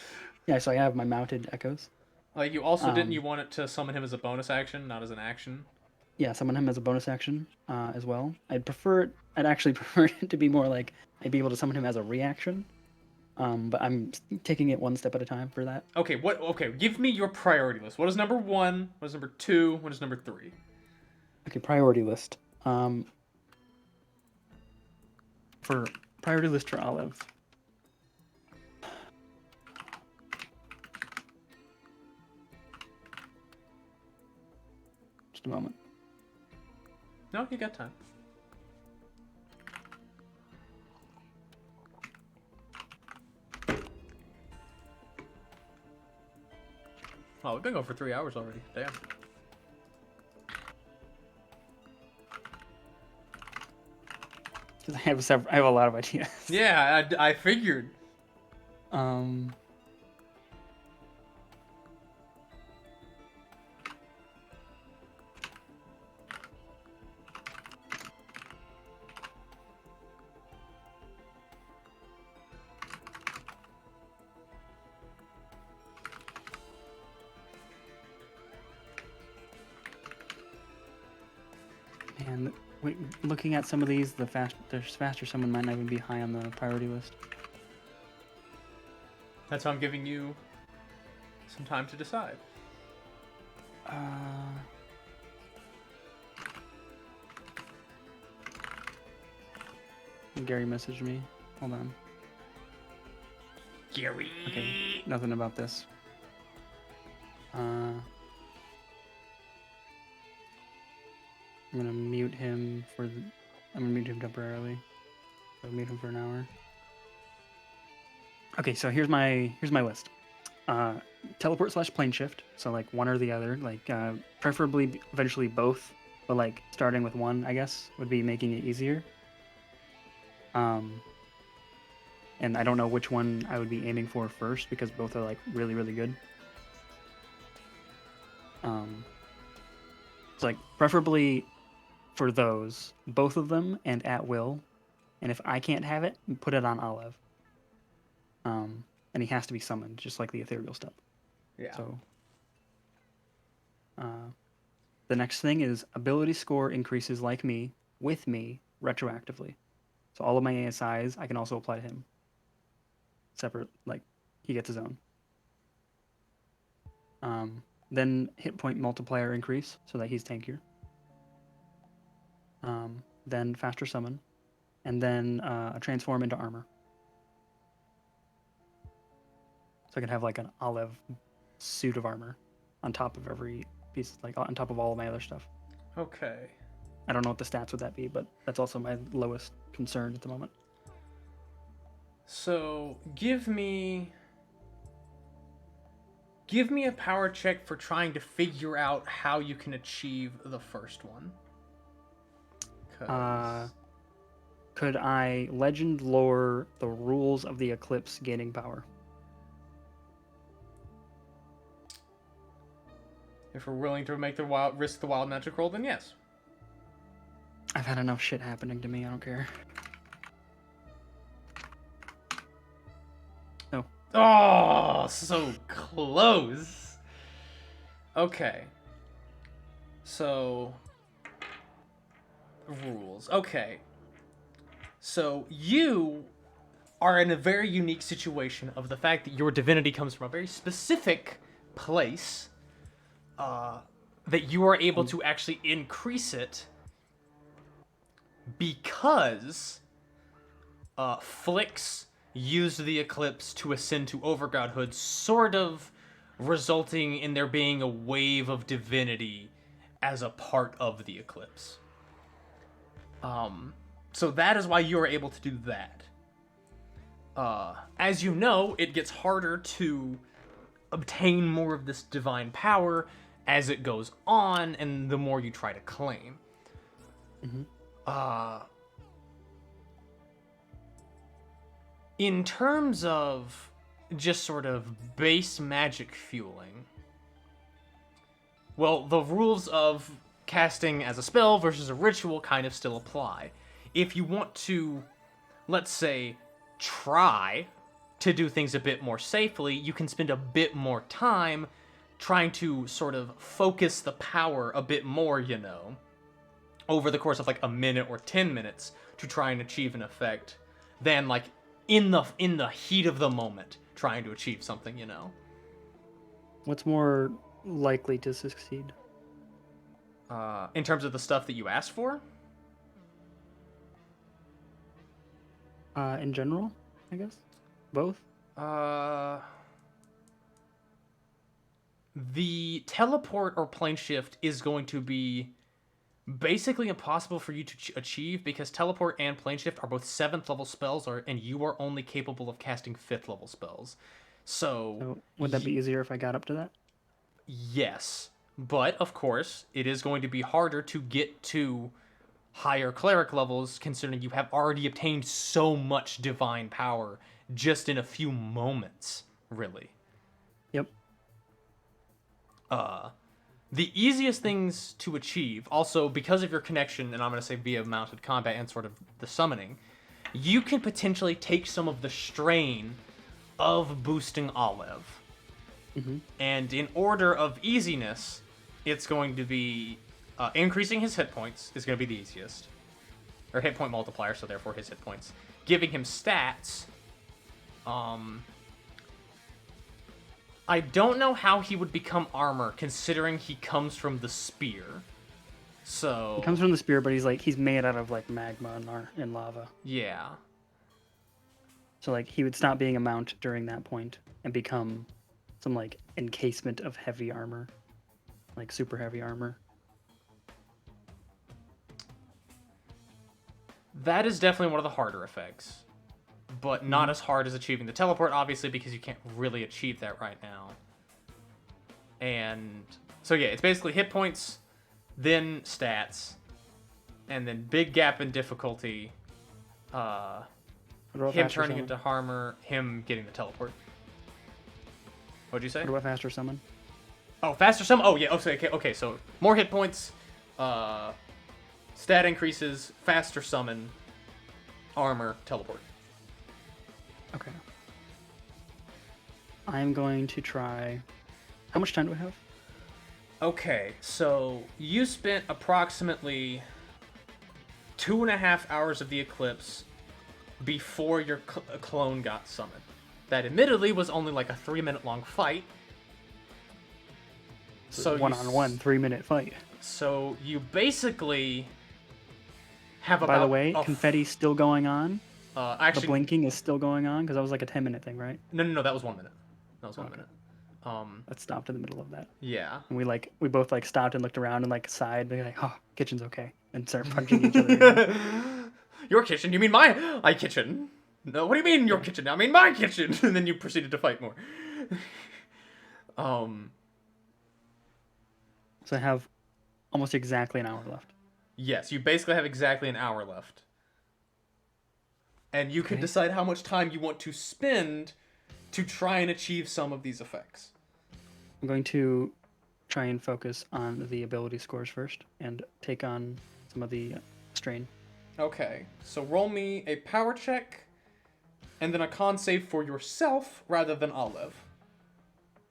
Yeah, so I have my mounted echoes. Like you also didn't you want it to summon him as a bonus action, not as an action? Yeah, summon him as a bonus action as well. I'd actually prefer it to be more like I'd be able to summon him as a reaction. But I'm taking it one step at a time for that. Okay, give me your priority list. What is number 1? What is number 2? What is number 3? Okay, priority list. for priority list for Olive. Just a moment. No, you got time. Oh, we've been going for 3 hours already. Damn. Because I have a lot of ideas. Yeah, I figured. And wait, looking at some of these, there's faster someone might not even be high on the priority list. That's why I'm giving you some time to decide. Gary messaged me. Hold on. Gary. Okay, nothing about this. I'm gonna mute him I'm gonna mute him temporarily. I'll mute him for an hour. Okay, so here's my list. Teleport / plane shift. So like one or the other. Like preferably eventually both, but like starting with one, I guess, would be making it easier. And I don't know which one I would be aiming for first because both are like really, really good. It's like preferably for those, both of them and at will. And if I can't have it, put it on Olive. And he has to be summoned, just like the ethereal step. Yeah. So the next thing is ability score increases with me retroactively. So all of my ASIs I can also apply to him. Separate, like he gets his own. Then hit point multiplier increase so that he's tankier. Then faster summon, and then a transform into armor. So I can have like an Olive suit of armor on top of every piece, like on top of all of my other stuff. Okay. I don't know what the stats would that be, but that's also my lowest concern at the moment. So give me a power check for trying to figure out how you can achieve the first one. Could I legend lore the rules of the eclipse gaining power? If we're willing to make risk the wild magic roll, then yes. I've had enough shit happening to me. I don't care. No. Oh, so close. Okay. So rules. Okay. So you are in a very unique situation of the fact that your divinity comes from a very specific place, that you are able to actually increase it because Flix used the eclipse to ascend to overgodhood, sort of resulting in there being a wave of divinity as a part of the eclipse. So that is why you are able to do that. As you know, it gets harder to obtain more of this divine power as it goes on, and the more you try to claim. In terms of just sort of base magic fueling, well, the rules of casting as a spell versus a ritual kind of still apply. If you want to, let's say, try to do things a bit more safely, you can spend a bit more time trying to sort of focus the power a bit more, over the course of like a minute or 10 minutes to try and achieve an effect than like in the heat of the moment trying to achieve something, What's more likely to succeed? In terms of the stuff that you asked for? In general, I guess. Both. The teleport or plane shift is going to be basically impossible for you to achieve because teleport and plane shift are both 7th level spells, and you are only capable of casting 5th level spells. So would that be easier if I got up to that? Yes, but of course it is going to be harder to get to higher cleric levels considering you have already obtained so much divine power just in a few moments, really. Yep. The easiest things to achieve, also because of your connection, and I'm going to say via mounted combat and sort of the summoning, you can potentially take some of the strain of boosting Olive. Mm-hmm. And in order of easiness, it's going to be increasing his hit points is going to be the easiest. Or hit point multiplier, so therefore his hit points. Giving him stats. I don't know how he would become armor, considering he comes from the spear. So he comes from the spear, but he's made out of like magma and lava. Yeah. So like he would stop being a mount during that point and become some like encasement of heavy armor, like super heavy armor. That is definitely one of the harder effects, but not as hard as achieving the teleport, obviously, because you can't really achieve that right now. And so yeah, it's basically hit points, then stats, and then big gap in difficulty. Him turning into armor, him getting the teleport. What'd you say? What about faster summon? Oh, faster summon. Oh yeah. Okay. So more hit points, stat increases, faster summon, armor, teleport. Okay. I'm going to try. How much time do I have? Okay, so you spent approximately 2.5 hours of the eclipse before your clone got summoned. That admittedly was only like a 3-minute long fight. So one-on-one 3-minute fight. So you basically have about. By the way, confetti's still going on. Actually, the blinking is still going on because that was like a 10-minute thing, right? No, that was 1 minute. That was 1 minute. That stopped in the middle of that. Yeah. And we both like stopped and looked around and like sighed, being like, "Oh, kitchen's okay," and started punching each other. Your kitchen? You mean my kitchen? No, what do you mean your kitchen? I mean my kitchen. And then you proceeded to fight more. So I have almost exactly an hour left. Yes, you basically have exactly an hour left. And you can decide how much time you want to spend to try and achieve some of these effects. I'm going to try and focus on the ability scores first and take on some of the strain. Okay, so roll me a power check and then a con save for yourself rather than Olive.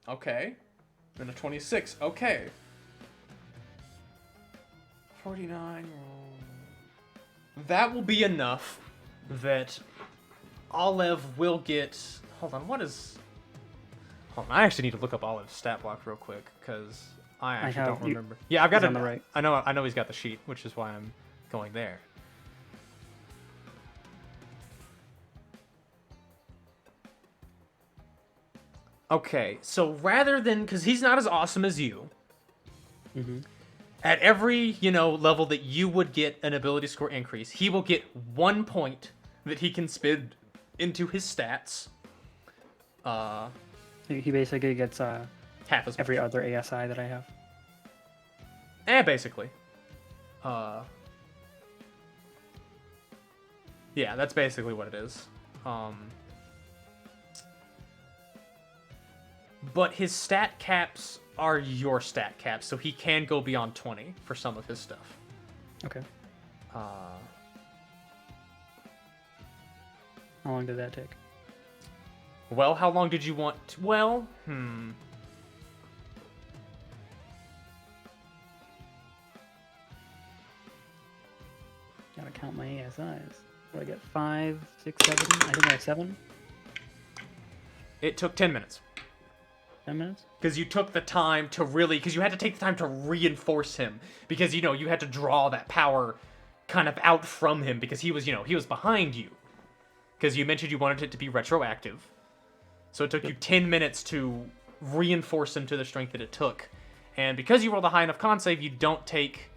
Okay. Then a 26. Okay. 49 roll. That will be enough that Olive will get... Hold on, what is... Hold on, I actually need to look up Olive's stat block real quick, because I actually don't remember. Yeah, I've got it. On the right. I know he's got the sheet, which is why I'm going there. Okay, so rather than... Because he's not as awesome as you. Mm-hmm. At every, level that you would get an ability score increase, he will get 1 point that he can spend into his stats. He basically gets half as much. Every other ASI that I have. Basically. Yeah, that's basically what it is. But his stat caps are your stat caps, so he can go beyond 20 for some of his stuff. Okay. How long did that take? Well, how long did you want to... Well, Gotta count my ASIs. What, I get 5, 6, 7? I think I have 7. It took 10 minutes. 10 minutes? Because you took the time to really... Because you had to take the time to reinforce him. Because, you had to draw that power kind of out from him. Because he was, he was behind you. because you mentioned you wanted it to be retroactive. So it took you 10 minutes to reinforce him to the strength that it took. And because you rolled a high enough con save, you don't take...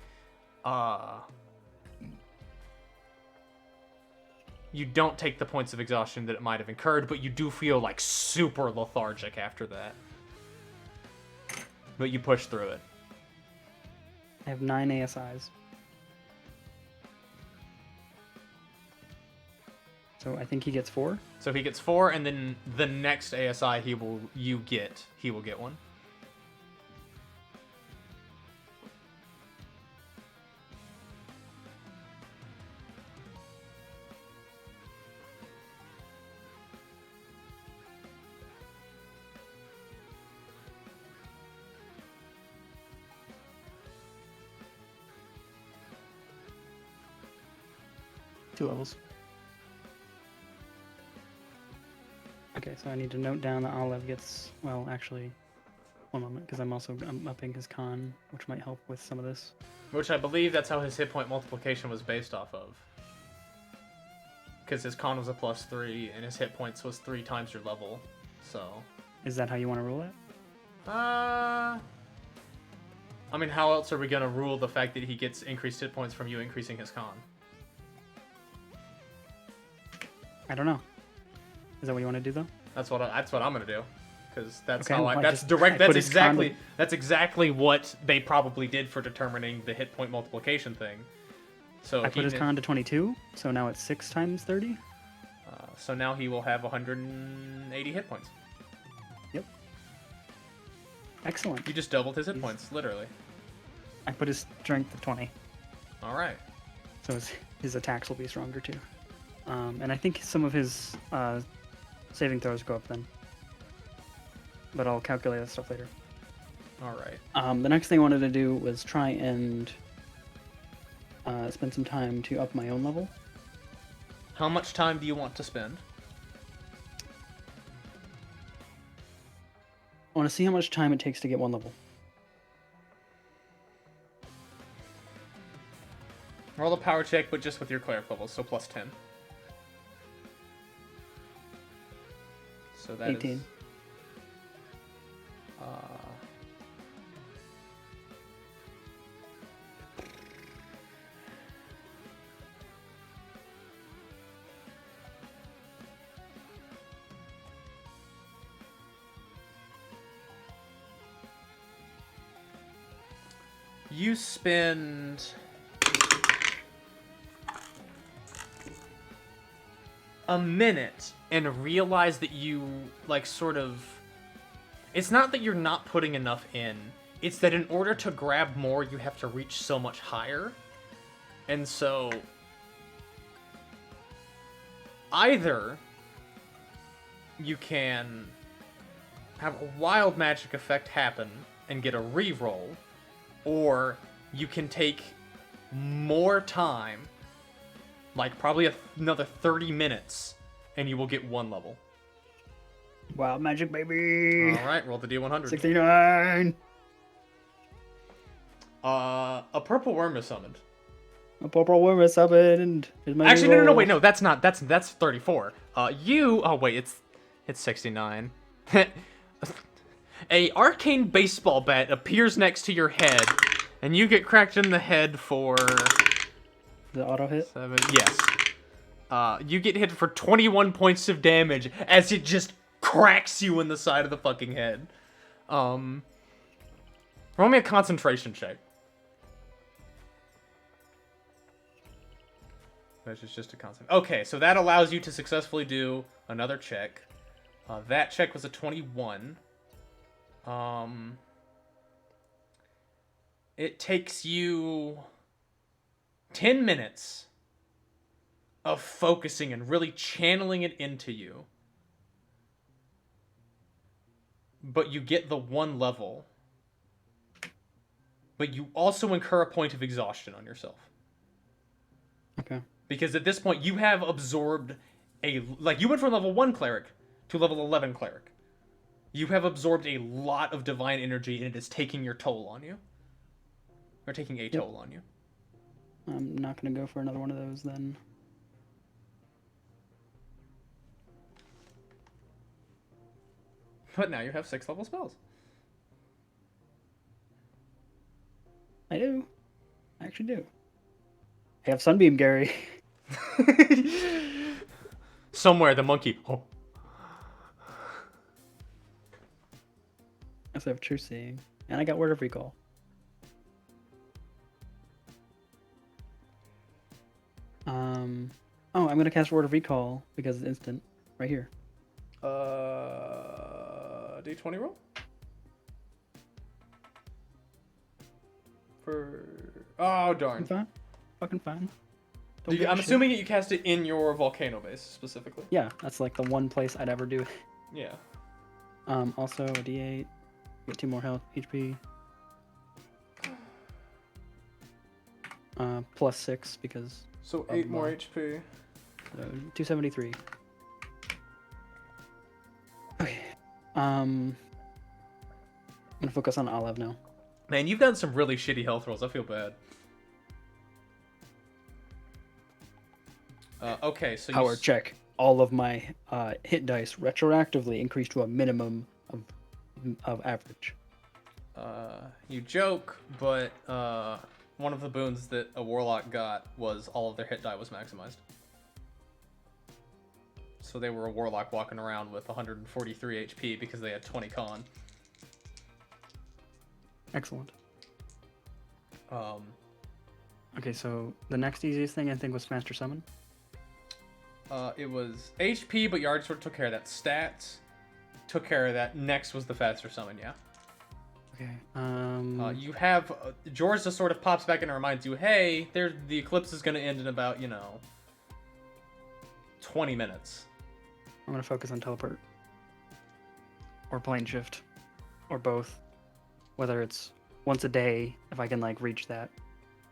you don't take the points of exhaustion that it might have incurred, but you do feel, like, super lethargic after that. But you push through it. I have 9 ASIs. So I think he gets 4. So he gets 4, and then the next ASI he will get 1. Two levels. Okay, so I need to note down that Olive gets, well, actually, one moment, because I'm upping his con, which might help with some of this. Which I believe that's how his hit point multiplication was based off of. Because his con was a +3, and his hit points was 3 times your level, so... Is that how you want to rule it? I mean, how else are we going to rule the fact that he gets increased hit points from you increasing his con? I don't know. Is that what you want to do, though? That's what I'm going to do. Because that's Okay, how well, that's just- direct. I That's put his con that's exactly what they probably did for determining the hit point multiplication thing. So I put his con to 22, so now it's 6 times 30. So now he will have 180 hit points. Yep. Excellent. You just doubled his hit points, literally. I put his strength to 20, All right. so his attacks will be stronger too. And I think some of his saving throws go up then. But I'll calculate that stuff later. All right. The next thing I wanted to do was try and spend some time to up my own level. How much time do you want to spend? I want to see how much time it takes to get one level. Roll a power check, but just with your cleric levels, so +10. So that 18. is... You spend... a minute and realize that you, like, sort of... It's not that you're not putting enough in. It's that in order to grab more, you have to reach so much higher. And so... either you can have a wild magic effect happen and get a reroll, or you can take more time, like probably another 30 minutes, and you will get 1 level. Wow, magic baby! Alright, roll the D100. 69! A purple worm is summoned. A purple worm is summoned. Actually, no, wait, no, that's not, that's 34. Oh wait, it's 69. A arcane baseball bat appears next to your head, and you get cracked in the head for... The auto hit? 7, yes. You get hit for 21 points of damage as it just cracks you in the side of the fucking head. Roll me a concentration check. Which is just a constant. Okay, so that allows you to successfully do another check. That check was a 21. It takes you 10 minutes of focusing and really channeling it into you. But you get the 1 level. But you also incur a point of exhaustion on yourself. Okay. Because at this point, you have absorbed like, you went from level 1 cleric to level 11 cleric. You have absorbed a lot of divine energy, and it is taking your toll on you. Or taking a toll on you. I'm not going to go for another one of those then. But now you have 6 level spells. I do. I actually do. I have Sunbeam, Gary. Somewhere the monkey. Oh. I also have True Seeing. And I got Word of Recall. Oh, I'm going to cast Word of Recall because it's instant. Right here. D20 roll? Oh, darn. Fine. Fucking fine. I'm assuming you cast it in your volcano base, specifically. Yeah, that's like the one place I'd ever do it. Yeah. Also a D8. Get 2 more health, HP. Plus 6 because... So 8 more HP. 273. Okay. I'm gonna focus on Olive now. Man, you've done some really shitty health rolls. I feel bad. Okay, so Power check. All of my hit dice retroactively increased to a minimum of average. You joke, but one of the boons that a warlock got was all of their hit die was maximized. So they were a warlock walking around with 143 HP because they had 20 con. Excellent. Okay, so the next easiest thing I think was Master Summon. It was HP, but you already sort of took care of that. Stats took care of that. Next was the faster summon, yeah. Okay. You have Jorza sort of pops back in and reminds you, hey, the eclipse is going to end in about 20 minutes. I'm gonna focus on teleport, or plane shift, or both. Whether it's once a day, if I can like reach that,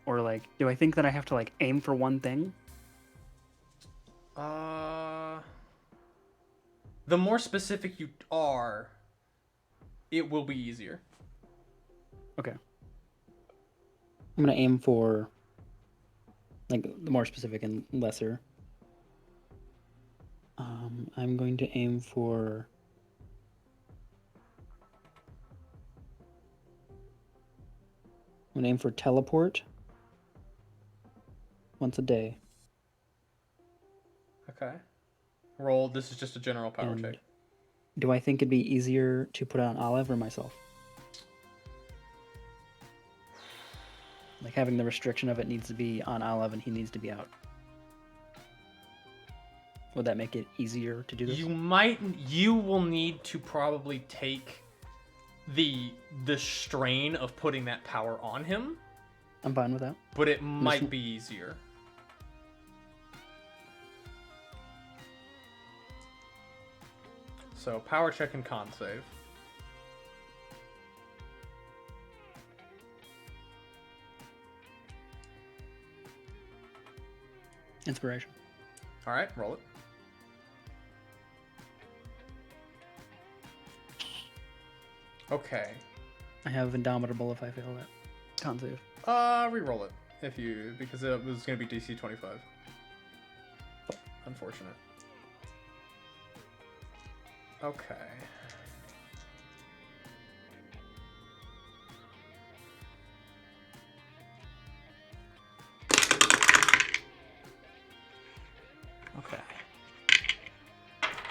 or like, do I think that I have to like aim for one thing? The more specific you are, it will be easier. Okay. I'm gonna aim for like the more specific and lesser. I'm going to aim for teleport once a day. Okay. Roll. This is just a general power And check. do I think it'd be easier to put it on Olive or myself? Like having the restriction of it needs to be on Olive and he needs to be out. Would that make it easier to do this? You will need to probably take the strain of putting that power on him. I'm fine with that. But it might be easier. So power check and con save. Inspiration. All right, roll it. Okay. I have Indomitable if I fail that. Con save. Re-roll it because it was gonna be DC 25. Unfortunate. Okay. Okay.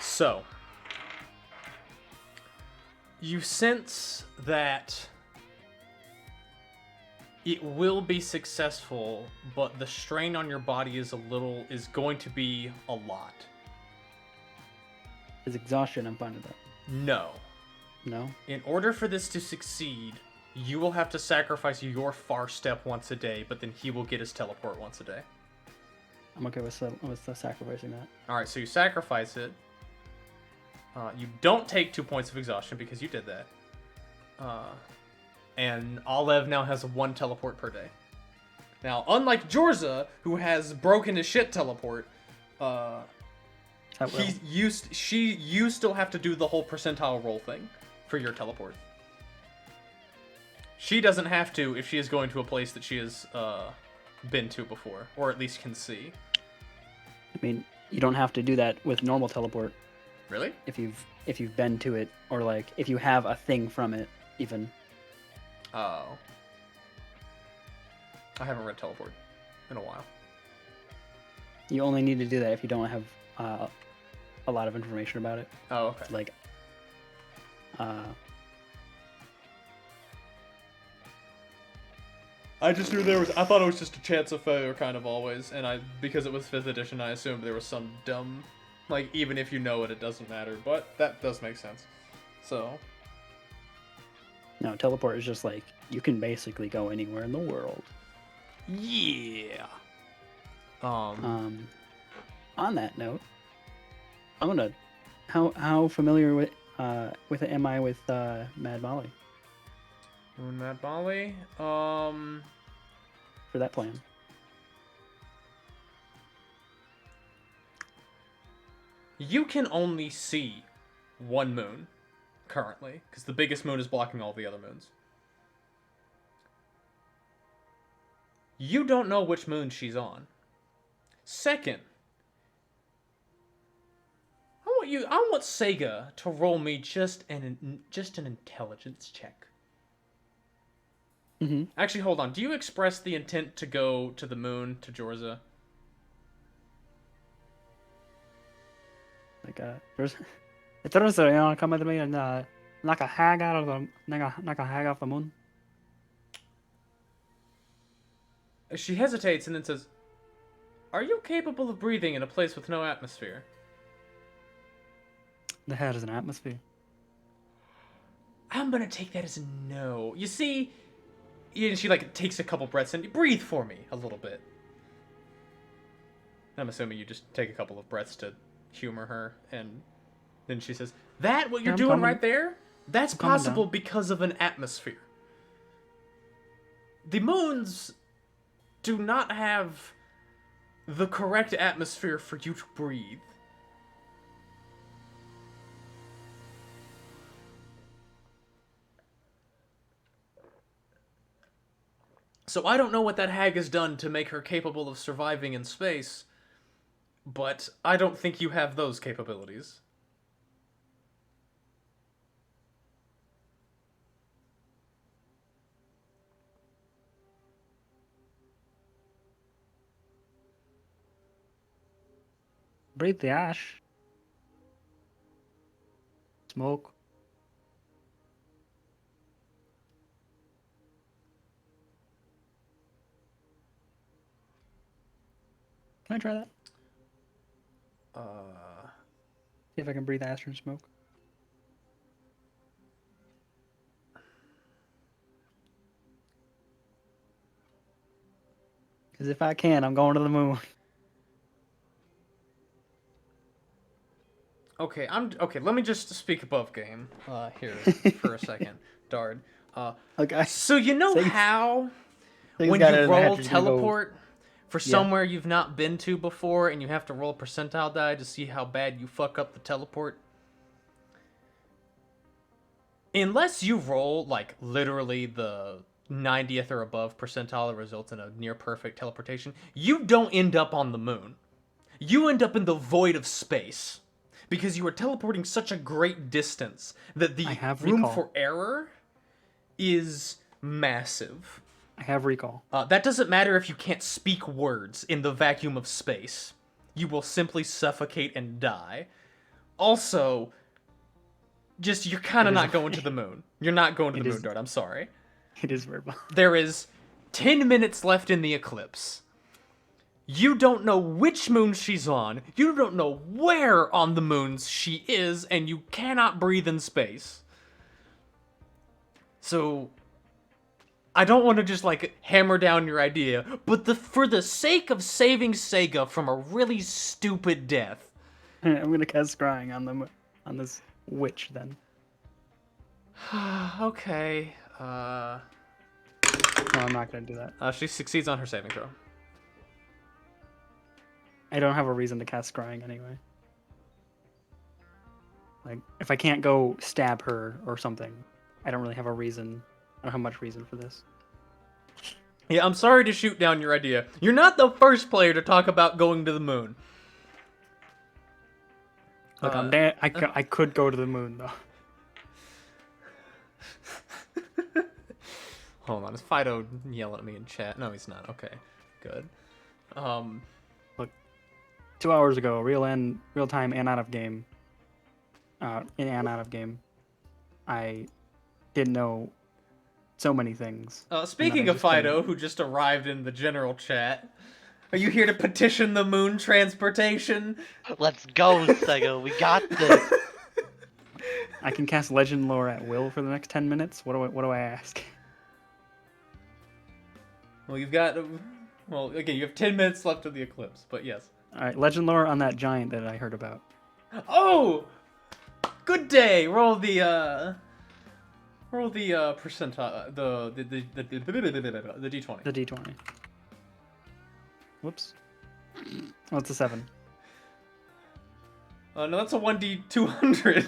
So, you sense that it will be successful, but the strain on your body is going to be a lot. Is exhaustion, I'm fine with that. No. No? In order for this to succeed, you will have to sacrifice your far step once a day, but then he will get his teleport once a day. I'm okay with sacrificing that. Alright, so you sacrifice it. You don't take 2 points of exhaustion because you did that. And Olev now has 1 teleport per day. Now, unlike Jorza, who has broken his shit teleport, you still have to do the whole percentile roll thing for your teleport. She doesn't have to if she is going to a place that she has been to before, or at least can see. I mean, you don't have to do that with normal teleport. Really? if you've been to it, or like if you have a thing from it, even. Oh. I haven't read Teleport in a while. You only need to do that if you don't have a lot of information about it. Oh, okay. Like, I just knew there was. I thought it was just a chance of failure, kind of always, and because it was 5th edition, I assumed there was some dumb, like even if you know it doesn't matter. But that does make sense. So. no, teleport is just like you can basically go anywhere in the world. Yeah. On that note, I'm gonna. How familiar with it am I with Mad Molly Mad Molly. for that plan? You can only see one moon currently, because the biggest moon is blocking all the other moons. You don't know which moon she's on. Second, I want Sega to roll me just an intelligence check. Mm-hmm. Actually, hold on. Do you express the intent to go to the moon to Jorza? Like there's you know, come with me and knock a hag out of the knock a hag off the moon. She hesitates and then says, "Are you capable of breathing in a place with no atmosphere?" The head is an atmosphere. I'm gonna take that as a no. You see, and she like takes a couple breaths and breathe for me a little bit. I'm assuming you just take a couple of breaths to humor her, and then she says, "That what you're I'm doing coming. right there? That's I'm coming possible down. because of an atmosphere. The moons do not have the correct atmosphere for you to breathe." So I don't know what that hag has done to make her capable of surviving in space, but I don't think you have those capabilities. Breathe the ash. Smoke. Can I try that? See if I can breathe ash and smoke. Because if I can, I'm going to the moon. Okay, okay. Let me just speak above game here for a second, Dard. Okay. So you know Things- how things when got you it in the head, roll you're gonna go- teleport for somewhere you've not been to before, and you have to roll a percentile die to see how bad you fuck up the teleport? Unless you roll like literally the 90th or above percentile that results in a near perfect teleportation, you don't end up on the moon. You end up in the void of space. Because you are teleporting such a great distance that the I have room recall. for error is massive. I have recall. That doesn't matter if you can't speak words in the vacuum of space. You will simply suffocate and die. Also, just you're kind of not going to the moon. You're not going to the moon, Dart. I'm sorry. It is verbal. There is 10 minutes left in the eclipse. You don't know which moon she's on. You don't know where on the moons she is, and you cannot breathe in space. So, I don't want to just like hammer down your idea, but for the sake of saving Sega from a really stupid death, I'm gonna cast scrying on this witch then. okay. No, I'm not gonna do that. She succeeds on her saving throw. I don't have a reason to cast scrying anyway. Like, if I can't go stab her or something, I don't really have a reason. I don't have much reason for this. Yeah, I'm sorry to shoot down your idea. You're not the first player to talk about going to the moon. Look, I could go to the moon though. Hold on, is Fido yelling at me in chat? No, he's not. Okay, good. Look, 2 hours ago, real time and out of game. In and out of game, I didn't know so many things. Speaking of Fido, who just arrived in the general chat, are you here to petition the moon transportation? Let's go, Sega. We got this. I can cast Legend Lore at will for the next 10 minutes. What do I ask? Well, you've got... Well, again, you have 10 minutes left of the eclipse, but yes. Alright, Legend Lore on that giant that I heard about. Oh! Good day! Roll the percentile... The D20. The D20. Whoops. Oh, it's a 7. No, that's a 1D200.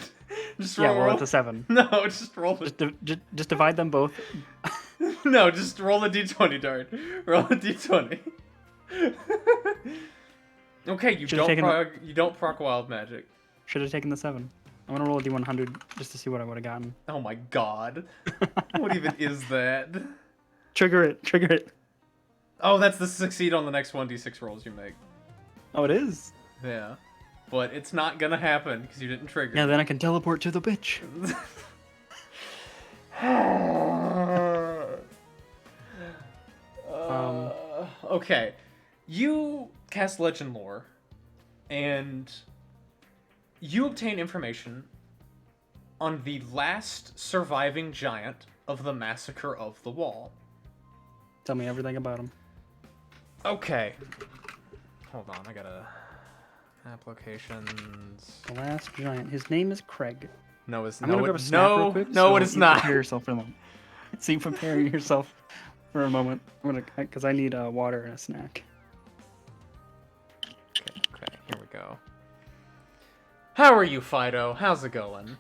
Just roll. Yeah, well, it's a 7. No, just roll it. Just divide them both. No, just roll a D20, Dart. Roll a D20. Okay, you don't proc wild magic. Should have taken the 7. I'm gonna roll a D100 just to see what I would have gotten. Oh my god. What even is that? Trigger it. Oh, that's the succeed on the next 1D6 rolls you make. Oh, it is? Yeah. But it's not gonna happen because you didn't trigger. Yeah, then I can teleport to the bitch. Okay. You cast Legend Lore, and you obtain information on the last surviving giant of the Massacre of the Wall. Tell me everything about him. Okay. Hold on, I gotta... Applications... The last giant. His name is Craig. No, it's I'm gonna grab a snack real quick. No, it is not. Prepare yourself for a moment. See, prepare yourself for a moment. Because I need water and a snack. Okay, here we go. How are you, Fido? How's it going?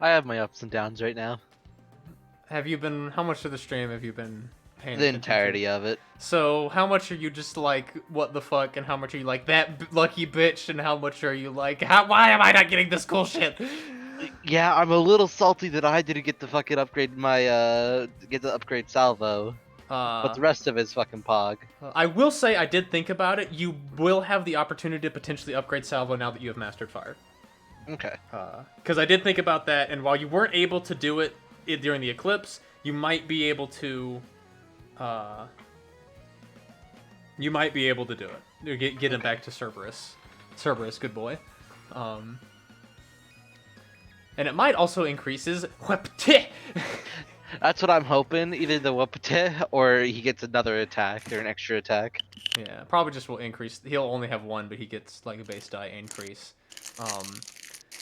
I have my ups and downs right now. Have you been... How much of the stream have you been paying The attention entirety to? of it. So, how much are you just like, what the fuck, and how much are you like, that lucky bitch, and how much are you like, why am I not getting this cool shit? Yeah, I'm a little salty that I didn't get to fucking upgrade my, get to upgrade salvo. But the rest of it's fucking pog. I will say, I did think about it. You will have the opportunity to potentially upgrade salvo now that you have mastered fire. Okay. Because I did think about that, and while you weren't able to do it during the eclipse, you might be able to... you might be able to do it. Get him back to Cerberus. Cerberus, good boy. And it might also increase his wepte. That's what I'm hoping. Either the wapate or he gets another attack or an extra attack. Yeah, probably just will increase. He'll only have 1, but he gets like a base die increase.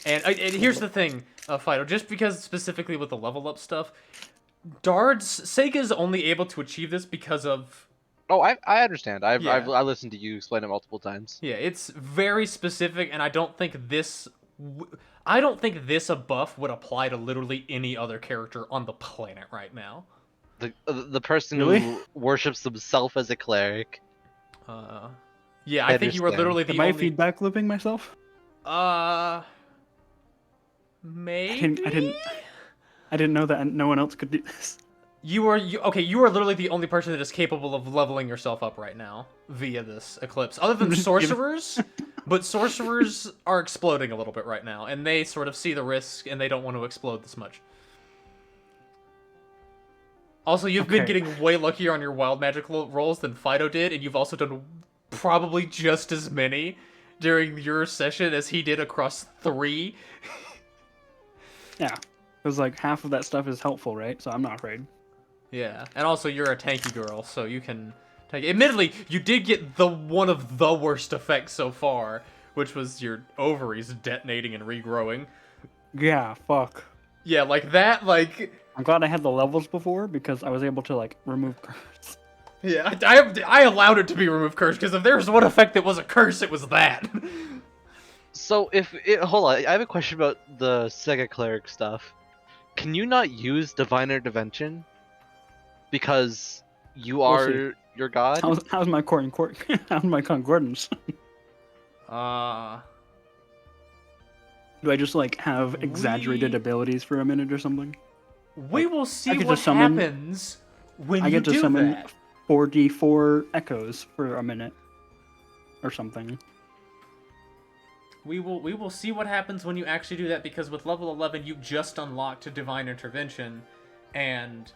And here's the thing, Fido. Just because specifically with the level up stuff, Sega is only able to achieve this because of... Oh, I understand. I listened to you explain it multiple times. Yeah, it's very specific, and I don't think this buff would apply to literally any other character on the planet right now. The person who worships himself as a cleric. Yeah, I think you were literally the only... Am I feedback looping myself? Maybe? I didn't know that no one else could do this. You are literally the only person that is capable of leveling yourself up right now via this eclipse. Other than sorcerers, but sorcerers are exploding a little bit right now, and they sort of see the risk, and they don't want to explode this much. Also, you've been getting way luckier on your wild magic rolls than Fido did, and you've also done probably just as many during your session as he did across 3. Yeah, because like half of that stuff is helpful, right? So I'm not afraid. Yeah, and also you're a tanky girl, so you can take it. Admittedly, you did get one of the worst effects so far, which was your ovaries detonating and regrowing. Yeah, fuck. Yeah, like that, like... I'm glad I had the levels before, because I was able to, like, remove curse. Yeah, I allowed it to be remove curse, because if there's one effect that was a curse, it was that. So hold on, I have a question about the Sega cleric stuff. Can you not use divine intervention? Because you are your god? How's my how's my concordance? Do I just like have exaggerated abilities for a minute or something? We Like, will I see could what just summon- happens when I you get to do summon that. 4d4 echoes for a minute, or something. We will see what happens when you actually do that, because with level 11 you just unlocked Divine Intervention, and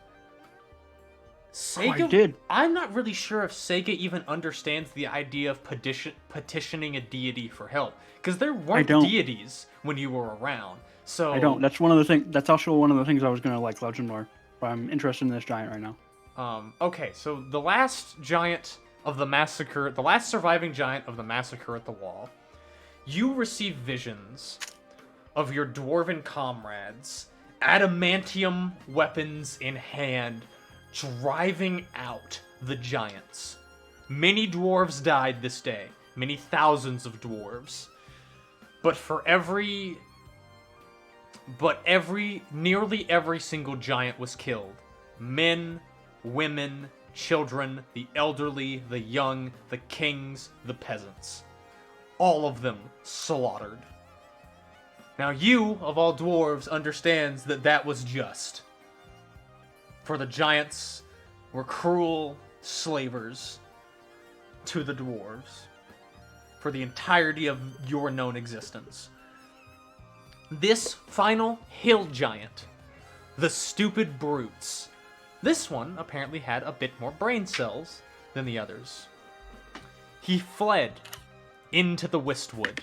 Sega. I did. I'm not really sure if Sega even understands the idea of petitioning a deity for help, because there weren't don't. deities when you were around. So I don't. That's one of the things. That's also one of the things I was gonna like Legend Lore. But I'm interested in this giant right now. Okay, so the last giant of the massacre, the last surviving giant of the massacre at the wall, you receive visions of your dwarven comrades, adamantium weapons in hand, driving out the giants. Many dwarves died this day, many thousands of dwarves. Nearly every single giant was killed. Men, women, children, the elderly, the young, the kings, the peasants. All of them slaughtered. Now you, of all dwarves, understands that that was just. For the giants were cruel slavers to the dwarves for the entirety of your known existence. This final hill giant, the stupid brutes, this one apparently had a bit more brain cells than the others. He fled into the Wistwood,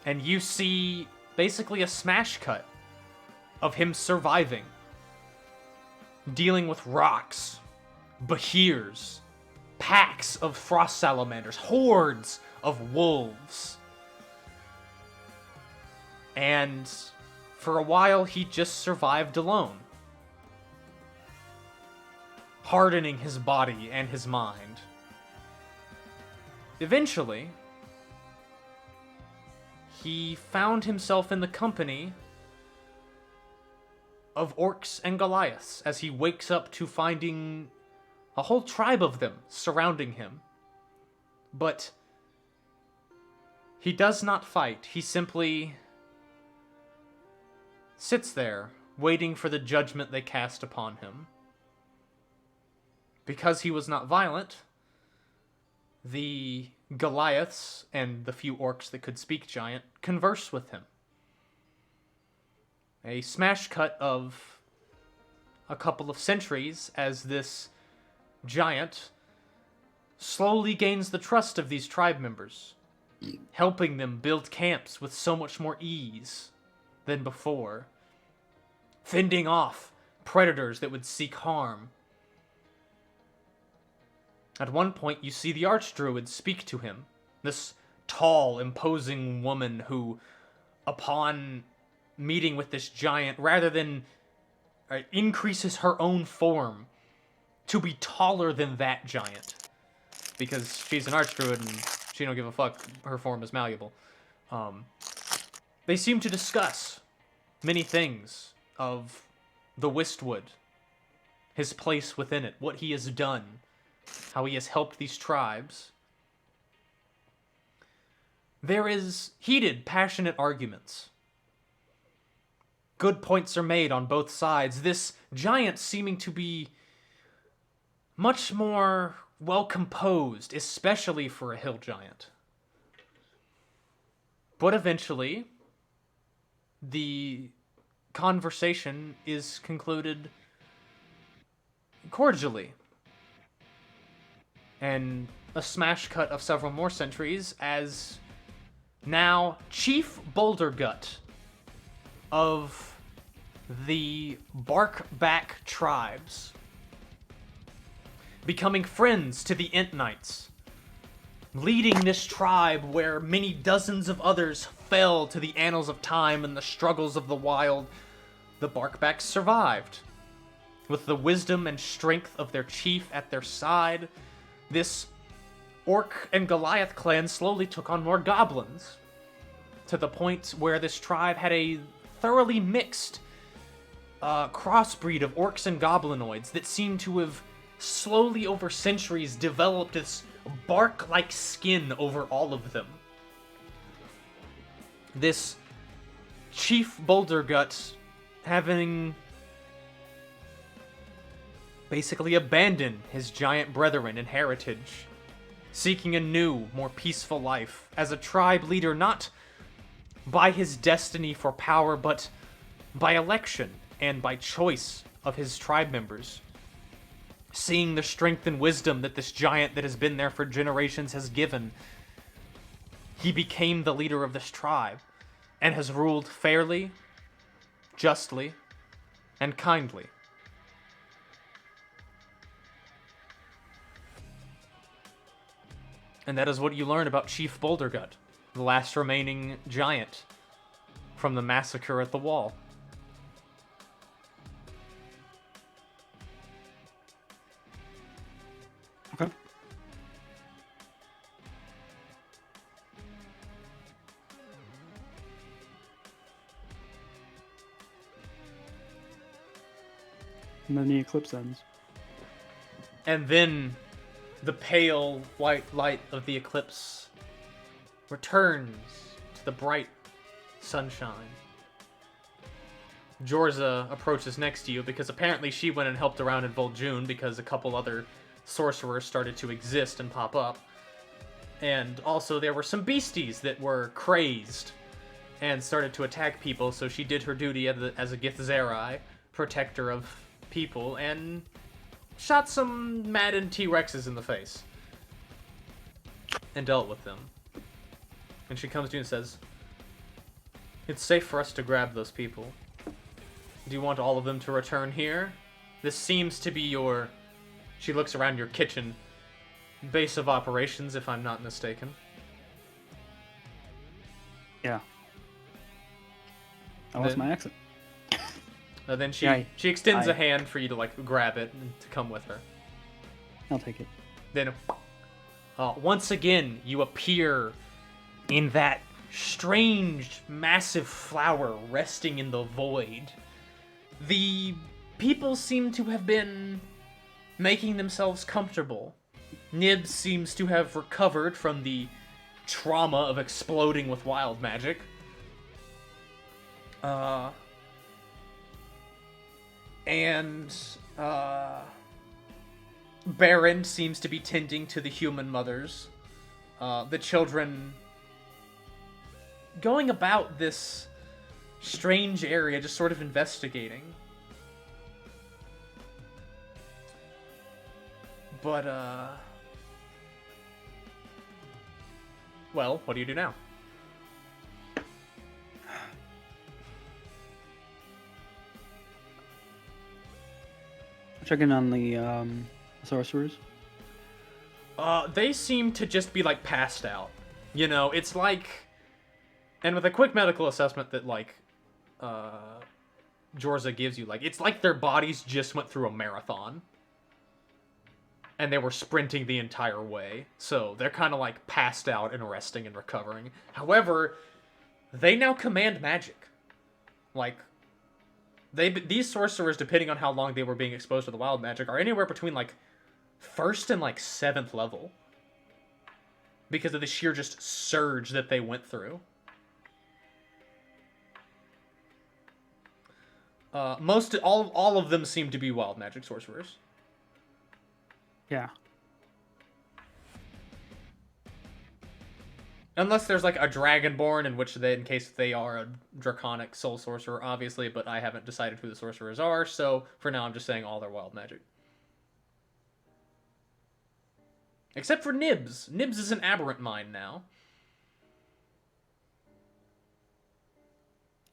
and you see basically a smash cut of him surviving, dealing with rocks, bahirs, packs of frost salamanders, hordes of wolves. And for a while, he just survived alone, hardening his body and his mind. Eventually, he found himself in the company of orcs and Goliaths as he wakes up to finding a whole tribe of them surrounding him. But he does not fight. He simply sits there, waiting for the judgment they cast upon him. Because he was not violent, the Goliaths and the few orcs that could speak giant converse with him. A smash cut of a couple of centuries as this giant slowly gains the trust of these tribe members, helping them build camps with so much more ease than before, fending off predators that would seek harm. At one point, you see the Archdruid speak to him, this tall, imposing woman who, upon meeting with this giant, rather than increases her own form to be taller than that giant, because she's an Archdruid and she don't give a fuck, her form is malleable. They seem to discuss many things of the Wistwood, his place within it, what he has done, how he has helped these tribes. There is heated, passionate arguments. Good points are made on both sides. This giant seeming to be much more well composed, especially for a hill giant. But eventually, the conversation is concluded cordially. And a smash cut of several more centuries as now Chief Bouldergut of the Barkback tribes, becoming friends to the Ent Knights, leading this tribe where many dozens of others fell to the annals of time and the struggles of the wild. The Barkbacks survived. With the wisdom and strength of their chief at their side, this Orc and Goliath clan slowly took on more goblins, to the point where this tribe had a thoroughly mixed crossbreed of orcs and goblinoids that seemed to have slowly over centuries developed this bark-like skin over all of them. This Chief Bouldergut having basically abandoned his giant brethren and heritage, seeking a new, more peaceful life as a tribe leader, not by his destiny for power, but by election and by choice of his tribe members. Seeing the strength and wisdom that this giant that has been there for generations has given, he became the leader of this tribe and has ruled fairly, justly, and kindly. And that is what you learn about Chief Bouldergut, the last remaining giant from the massacre at the wall. Okay. And then the eclipse ends. And then the pale white light of the eclipse returns to the bright sunshine. Jorza approaches next to you because apparently she went and helped around in Vol'jun because a couple other sorcerers started to exist and pop up. And also there were some beasties that were crazed and started to attack people, so she did her duty as a Githzerai, protector of people, and shot some maddened T-Rexes in the face. And dealt with them. And she comes to you and says, "It's safe for us to grab those people. Do you want all of them to return here? This seems to be your..." She looks around your kitchen. "Base of operations, if I'm not mistaken." Yeah. I lost Then- my accent. Then she Yeah, she extends I- a hand for you to like grab it and to come with her. I'll take it. Then once again you appear in that strange massive flower resting in the void. The people seem to have been making themselves comfortable. Nibs seems to have recovered from the trauma of exploding with wild magic. Baron seems to be tending to the human mothers. The children going about this strange area, just sort of investigating. But, well, what do you do now? Check in on the sorcerers. They seem to just be, like, passed out. You know, it's like... And with a quick medical assessment that, like, Jorza gives you, like, it's like their bodies just went through a marathon. And they were sprinting the entire way. So they're kind of, like, passed out and resting and recovering. However, they now command magic. Like, these sorcerers, depending on how long they were being exposed to the wild magic, are anywhere between, like, 1st and, like, 7th level. Because of the sheer just surge that they went through. All of them seem to be wild magic sorcerers. Yeah. Unless there's, like, a Dragonborn, in case they are a draconic soul sorcerer, obviously, but I haven't decided who the sorcerers are, so for now I'm just saying all their wild magic. Except for Nibs. Nibs is an aberrant mind now.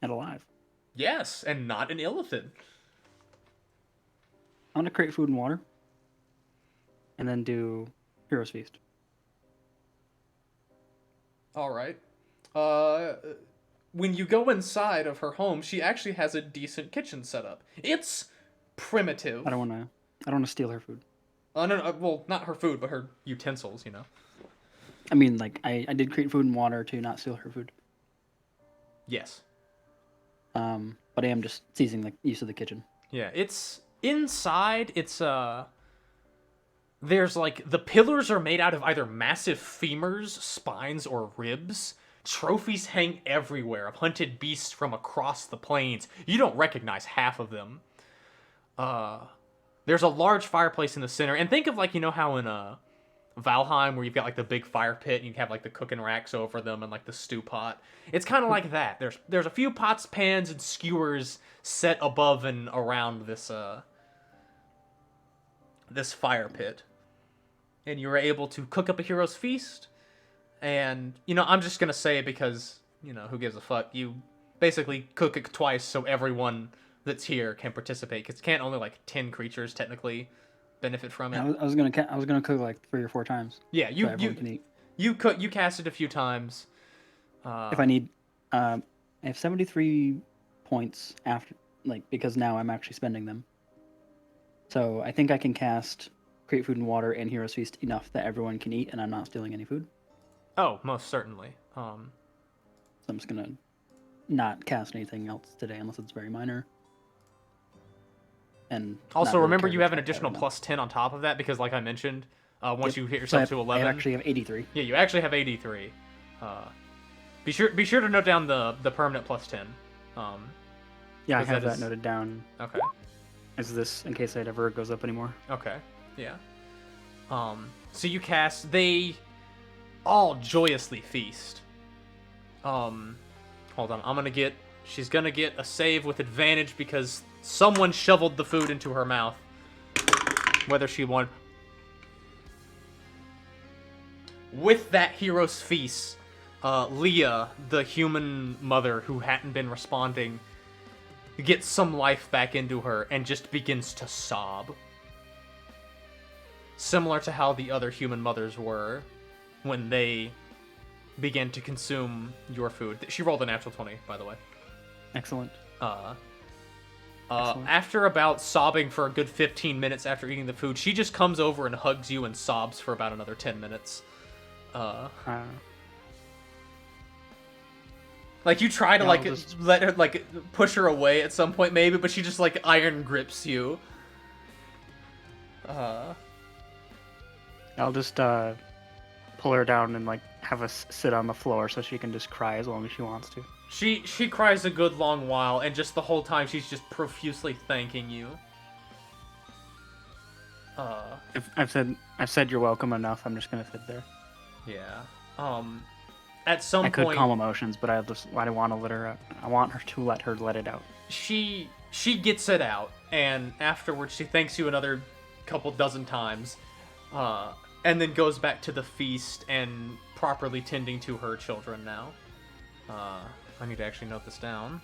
And alive. Yes, and not an Illithid. I'm gonna create food and water. And then do Hero's Feast. Alright. When you go inside of her home, she actually has a decent kitchen set up. It's primitive. I don't wanna steal her food. No, well, not her food, but her utensils, you know. I mean, like, I did create food and water to not steal her food. Yes. But I am just seizing the use of the kitchen. Yeah, it's inside. It's there's like the pillars are made out of either massive femurs, spines, or ribs Trophies hang everywhere of hunted beasts from across the plains. You don't recognize half of them. There's a large fireplace in the center, and think of like, you know how in Valheim where you've got like the big fire pit and you have like the cooking racks over them and like the stew pot. It's kind of like that. There's a few pots, pans, and skewers set above and around this this fire pit, and you're able to cook up a hero's feast. And you know, I'm just gonna say it because you know who gives a fuck. You basically cook it twice so everyone that's here can participate. Because can't only like 10 creatures technically benefit from it. I was gonna cook like 3 or 4 times. Yeah, so everyone can eat. You cast it a few times. If I need, I have 73 points after, like, because now I'm actually spending them. So I think I can cast Create Food and Water and Hero's Feast enough that everyone can eat, and I'm not stealing any food. Oh, most certainly. So I'm just gonna not cast anything else today unless it's very minor. And also remember you have an additional plus 10 on top of that because, like I mentioned, once you hit yourself to 11, I actually have 83. Yeah, you actually have 83. Be sure to note down the permanent plus 10. Yeah, I have that noted down. Okay. As this, in case it ever goes up anymore. Okay. Yeah. So you cast. They all joyously feast. Hold on. She's gonna get a save with advantage because someone shoveled the food into her mouth. Whether she won. With that hero's feast, Leah, the human mother who hadn't been responding, gets some life back into her and just begins to sob. Similar to how the other human mothers were when they began to consume your food. She rolled a natural 20, by the way. Excellent. After about sobbing for a good 15 minutes after eating the food, she just comes over and hugs you and sobs for about another 10 minutes. Like you try to let her push her away at some point maybe, but she just like iron grips you. I'll just pull her down and like have us sit on the floor so she can just cry as long as she wants to. She cries a good long while, and just the whole time she's just profusely thanking you. I've said you're welcome enough. I'm just gonna sit there. Yeah. At some point, I could calm emotions, but I want to let her. I want her to let it out. She gets it out, and afterwards she thanks you another couple dozen times, and then goes back to the feast and properly tending to her children now. I need to actually note this down.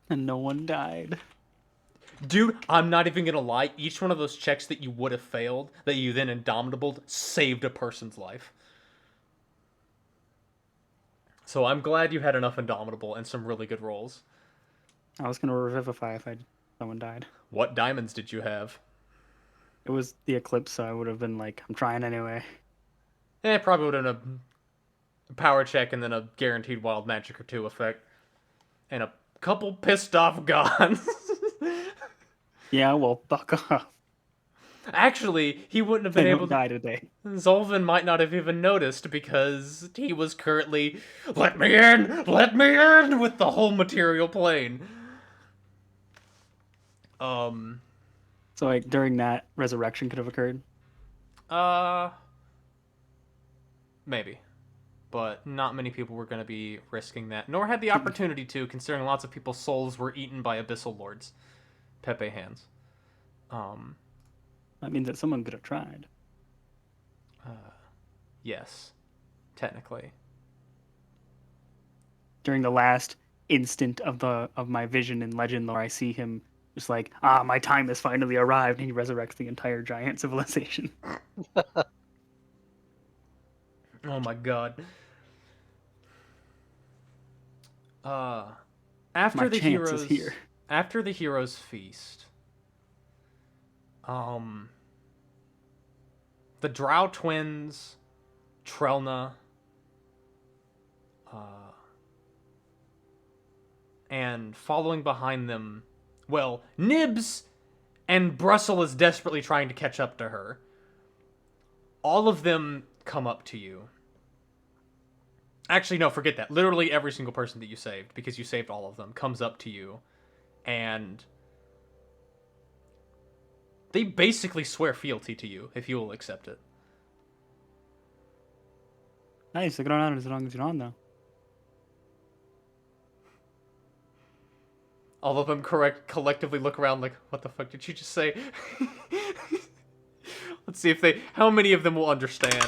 And no one died. Dude, I'm not even gonna lie. Each one of those checks that you would have failed, that you then indomitabled, saved a person's life. So I'm glad you had enough indomitable and some really good rolls. I was gonna revivify if someone died. What diamonds did you have? It was the Eclipse, so I would have been like, I'm trying anyway. Probably would have been a power check and then a guaranteed wild magic or 2 effect. And a couple pissed off gods. Yeah, well, fuck off. Actually, he wouldn't have been able to die today. Zolvin might not have even noticed because he was currently, let me in, with the whole material plane. So like during that, resurrection could have occurred? Maybe. But not many people were going to be risking that, nor had the opportunity to, considering lots of people's souls were eaten by Abyssal Lords. Pepe hands. That means that someone could have tried. Yes. Technically. During the last instant of my vision in Legend lore, I see him just like, my time has finally arrived, and he resurrects the entire giant civilization. Oh my god. After the hero's feast, the Drow twins, Trelna, And following behind them, well, Nibs and Brussels is desperately trying to catch up to her. All of them come up to you. Actually, no, forget that. Literally every single person that you saved, because you saved all of them, comes up to you. And they basically swear fealty to you, if you will accept it. Nice, stick around as long as you're on, though. All of them collectively look around like, what the fuck did you just say? Let's see if how many of them will understand.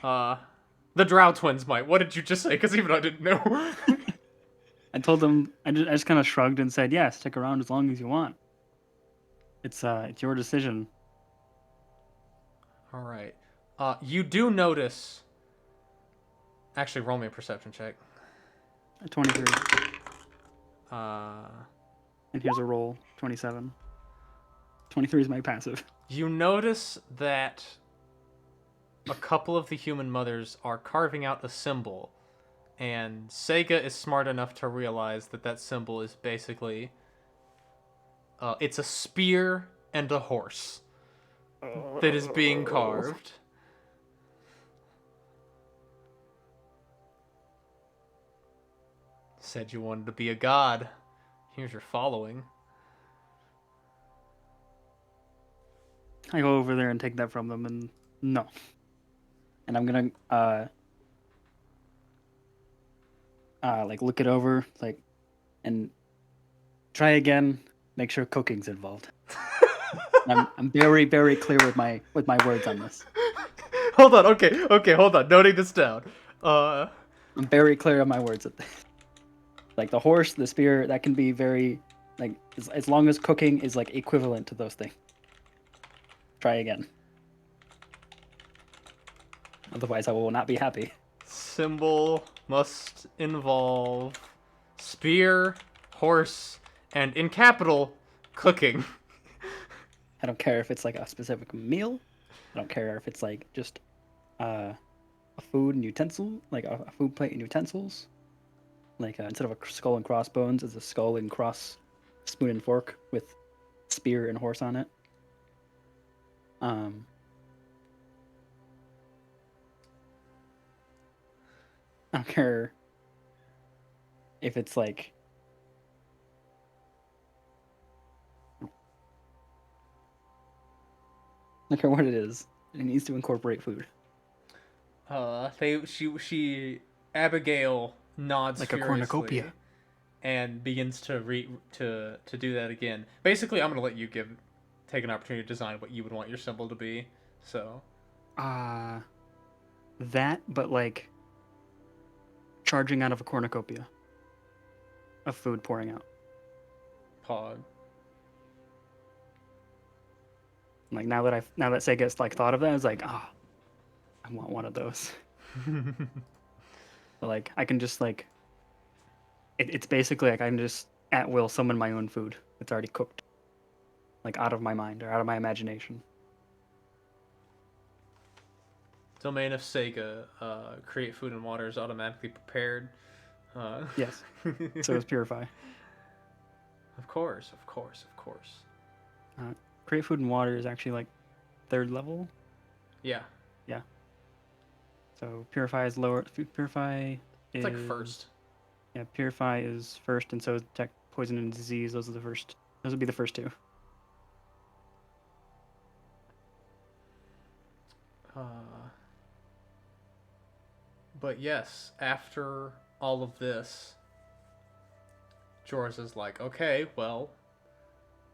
The Drow twins might. What did you just say? Because even I didn't know. I told them, I just kind of shrugged and said, yeah, stick around as long as you want. It's your decision. All right. You do notice. Actually, roll me a perception check. 23. Uh, And here's a roll, 27. 23 is my passive. You notice that a couple of the human mothers are carving out a symbol, and Sega is smart enough to realize that that symbol is basically it's a spear and a horse that is being carved. Said you wanted to be a god. Here's your following. I go over there and take that from them, and no. And I'm gonna like look it over, like, and try again. Make sure cooking's involved. I'm very, very clear with my words on this. Hold on, okay, hold on. Noting this down. I'm very clear on my words. Like the horse, the spear, that can be very, like, as long as cooking is like equivalent to those things. Try again. Otherwise, I will not be happy. Symbol must involve spear, horse, and in capital, cooking. I don't care if it's like a specific meal. I don't care if it's like just a food and utensil, like a food plate and utensils. Like instead of a skull and crossbones, it's a skull and cross spoon and fork with spear and horse on it. I don't care if it's like I don't care what it is. It needs to incorporate food. Abigail nods Like a furiously cornucopia. and begins to do that again. Basically, I'm gonna let you take an opportunity to design what you would want your symbol to be. So, That, but like charging out of a cornucopia of food pouring out. Pog. Like now that Sega's like thought of that, I was like, I want one of those. But like I can just like it's basically like I can just at will summon my own food. It's already cooked. Like out of my mind or out of my imagination. Domain of Sega. Create food and water is automatically prepared. Yes. So is purify. Of course. Create food and water is actually like 3rd level. Yeah. So purify is lower. Purify It's is like first. Yeah, purify is first, and so is detect poison and disease. Those are the first. Those would be the first 2. But yes, after all of this, Jorz is like, okay, well,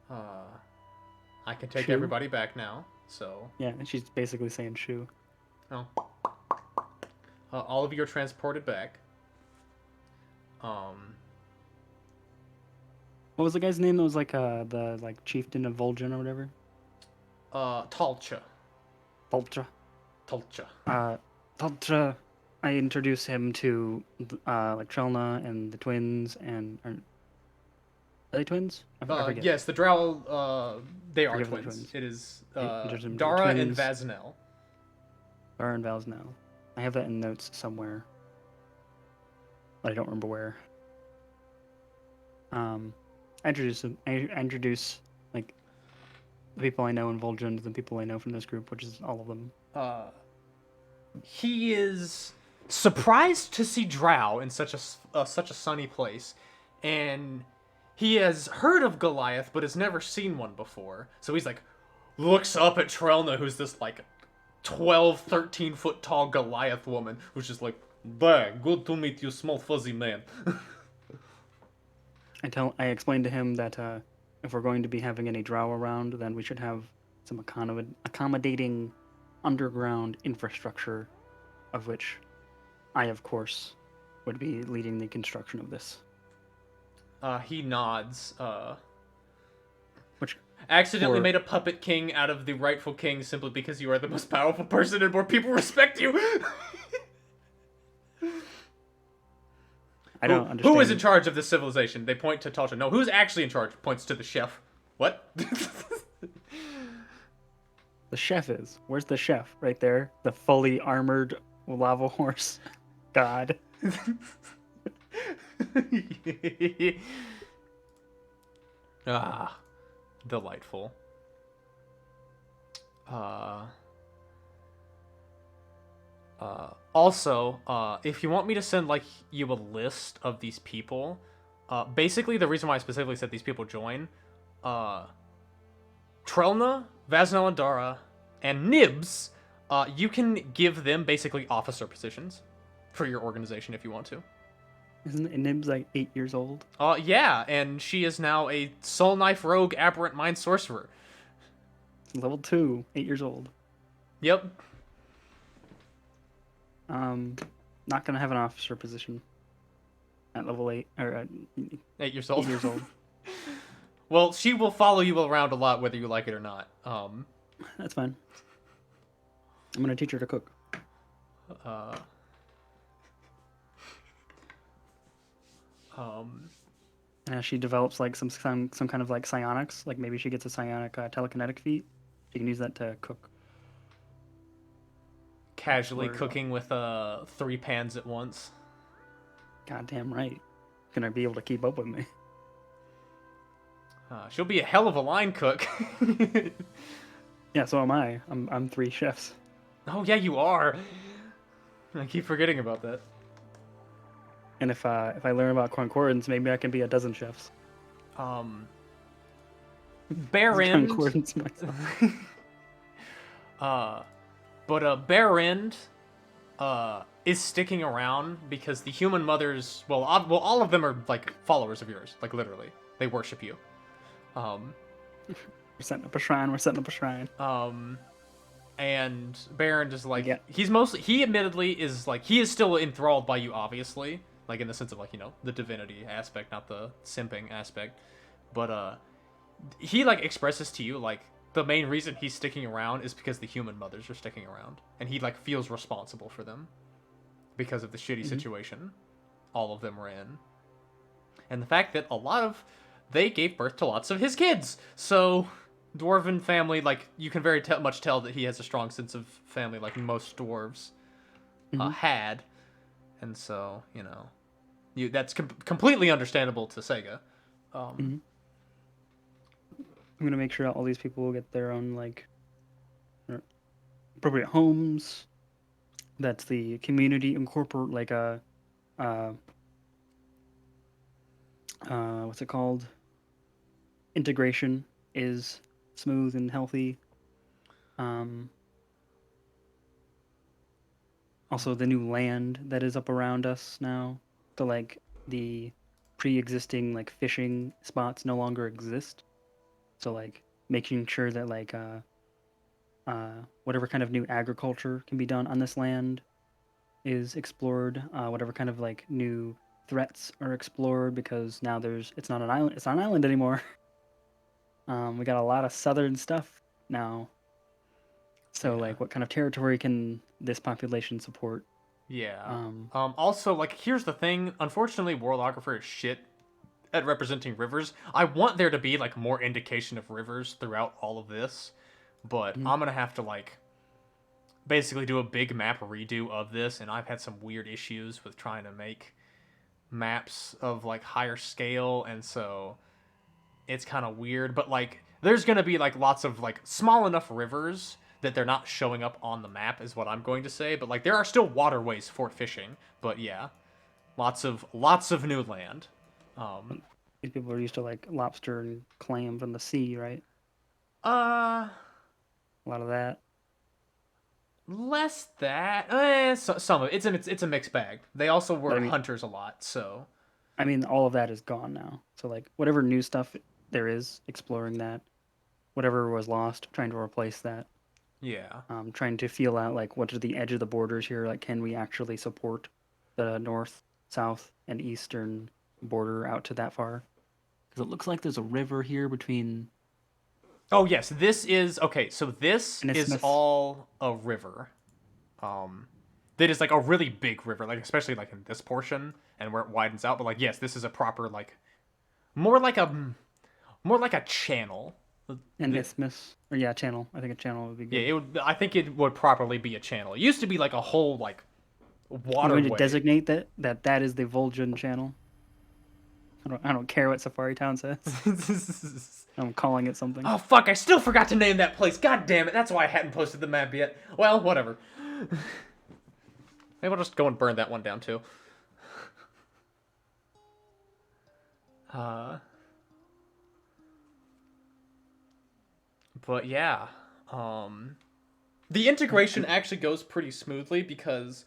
I can take Shoo. everybody back now. So, Yeah, and she's basically saying shoo. oh, all of you are transported back. What was the guy's name that was like the like chieftain of Vol'jin or whatever? Talcha. Vol'tra. Vol'tra. I introduce him to like Trelna and the twins and are they twins? I forget. Yes, the Drow, they are Forgive the twins. twins. It is Introduce him to the Dara and twins. Vaznel. Dara and Val's now. I have that in notes somewhere. but I don't remember where. I introduce like the people I know in Vol'jin to the people I know from this group, which is all of them. He is surprised to see Drow in such a sunny place, and he has heard of Goliath but has never seen one before. So he's like, looks up at Trelna, who's this like 12, 13 foot tall Goliath woman, who's just like, "Bah, good to meet you, small fuzzy man." I explained to him that if we're going to be having any drow around, then we should have some accommodating underground infrastructure, of which I, of course, would be leading the construction of this. He nods. Which Accidentally made a puppet king out of the rightful king simply because you are the most powerful person and more people respect you. I don't understand. Who is in charge of this civilization? They point to Talcha. No, who's actually in charge? Points to the chef. What? The chef is. Where's the chef? Right there. The fully armored lava horse. God. Ah, delightful. Also, if you want me to send like you a list of these people, basically the reason why I specifically said these people join, Trelna, Vaznel and Dara, and Nibs, you can give them basically officer positions for your organization if you want to. Isn't Nibs like 8 years old? Yeah, and she is now a Soul Knife Rogue Aberrant Mind Sorcerer. Level 2, 8 years old. Yep. Not gonna have an officer position at level 8 or at 8 years old. 8 years old. Well, she will follow you around a lot whether you like it or not. That's fine. I'm gonna teach her to cook. And as she develops like some kind of like psionics, like maybe she gets a psionic telekinetic feat, she can use that to cook. Casually cooking with 3 pans at once. Goddamn right. Gonna be able to keep up with me. She'll be a hell of a line cook. Yeah, so am I. I'm 3 chefs. Oh yeah, you are. I keep forgetting about that. And if I learn about concordance, maybe I can be a dozen chefs. Barend. Concordance myself. But Barend is sticking around because the human mothers, well, all of them are like followers of yours, like literally, they worship you. We're setting up a shrine. We're setting up a shrine. And Barend is like, Yeah. he admittedly is like, he is still enthralled by you, obviously, like in the sense of like, you know, the divinity aspect, not the simping aspect. But he like expresses to you like the main reason he's sticking around is because the human mothers are sticking around, and he like feels responsible for them because of the shitty situation all of them were in, and the fact that they gave birth to lots of his kids. So dwarven family, like, you can very much tell that he has a strong sense of family, like most dwarves had, and so, you know, that's completely understandable to Sega. I'm gonna make sure all these people will get their own like appropriate homes. That's the community incorporate like a what's it called? Integration is smooth and healthy. Also the new land that is up around us now. So like the pre-existing like fishing spots no longer exist. So like making sure that like whatever kind of new agriculture can be done on this land is explored. Whatever kind of like new threats are explored, because now it's not an island. It's not an island anymore. We got a lot of southern stuff now. So like, what kind of territory can this population support? Yeah. Also, like, here's the thing. Unfortunately, Warlographer is shit at representing rivers. I want there to be like more indication of rivers throughout all of this, but I'm gonna have to like basically do a big map redo of this, and I've had some weird issues with trying to make maps of like higher scale, and so it's kind of weird. But like, there's gonna be like lots of like small enough rivers that they're not showing up on the map, is what I'm going to say. But like, there are still waterways for fishing. But yeah, lots of new land. These people are used to like lobster and clam from the sea, right? Uh, A lot of that. less that. Some of it's a mixed bag. They also were But I mean, hunters a lot, so all of that is gone now. So like whatever new stuff there is, exploring that. Whatever was lost, trying to replace that. yeah. Trying to feel out like what are the edge of the borders here? Like, can we actually support the north, south, and eastern border out to that far? Because it looks like there's a river here between. Oh yes, this is okay. So this And it's is Smith. all a river. That is like a really big river, like especially like in this portion and where it widens out. But like yes, this is a proper like more like a channel. And isthmus, or yeah, channel. I think a channel would be good. Yeah, it would. I think it would properly be a channel. It used to be like a whole like I'm waterway. going to designate that is the Vol'jin channel. I don't care what Safari Town says. I'm calling it something. Oh fuck! I still forgot to name that place. God damn it! That's why I hadn't posted the map yet. Well, whatever. Maybe I'll just go and burn that one down too. But yeah, the integration actually goes pretty smoothly because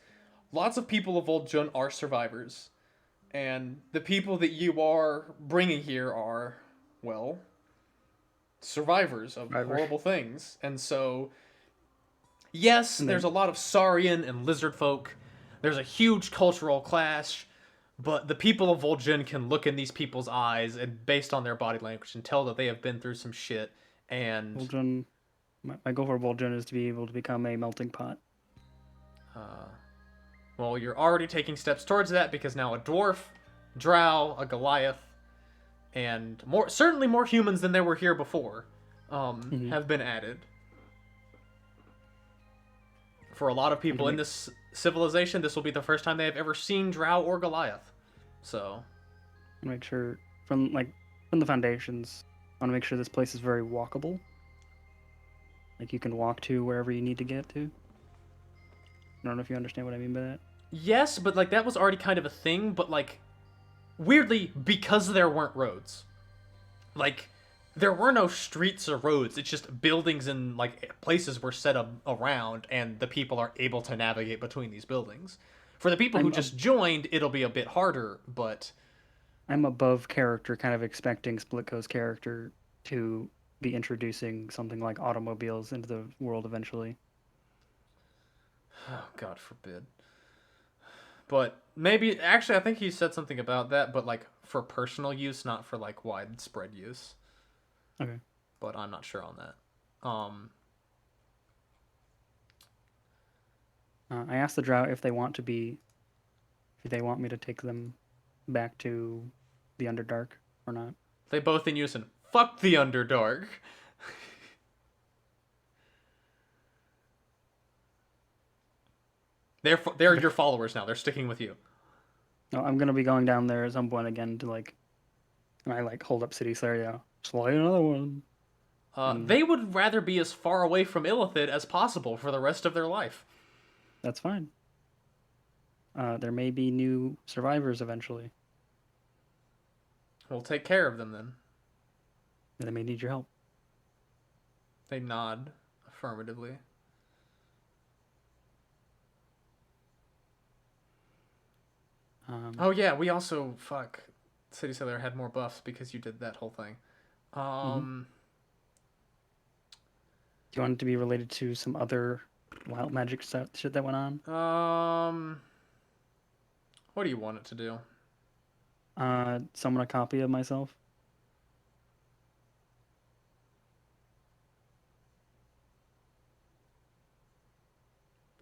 lots of people of Vol'jin are survivors, and the people that you are bringing here are, well, survivors of horrible things, and so yes, there's a lot of Saurian and lizard folk. There's a huge cultural clash, but the people of Vol'jin can look in these people's eyes and based on their body language and tell that they have been through some shit. And Vol'jin, my goal for Vol'jin is to be able to become a melting pot. well, you're already taking steps towards that because now a dwarf, drow, a Goliath, and certainly more humans than there were here before have been added. For a lot of people in this civilization, this will be the first time they have ever seen drow or Goliath. So, Make sure from the foundations, I want to make sure this place is very walkable. Like you can walk to wherever you need to get to. I don't know if you understand what I mean by that. yes, but like that was already kind of a thing, but like weirdly because there weren't roads. Like there were no streets or roads. It's just buildings and like places were set up around and the people are able to navigate between these buildings. For the people who just joined, it'll be a bit harder, but I'm above character, kind of expecting Splitco's character to be introducing something like automobiles into the world eventually. oh, God forbid. But maybe, actually, I think he said something about that, but like for personal use, not for like widespread use. Okay. But I'm not sure on that. I asked the Drow if they want me to take them back to the Underdark or not. They both in unison. Fuck the Underdark. They're your followers now. They're sticking with you. No, I'm gonna be going down there at some point again to and I hold up City Slayer. Yeah, slay another one. They would rather be as far away from Illithid as possible for the rest of their life. That's fine. There may be new survivors eventually. We'll take care of them then. And they may need your help. They nod affirmatively. Oh yeah, we also City Sailor had more buffs because you did that whole thing. Do you want it to be related to some other wild magic shit that went on? What do you want it to do? Summon a copy of myself.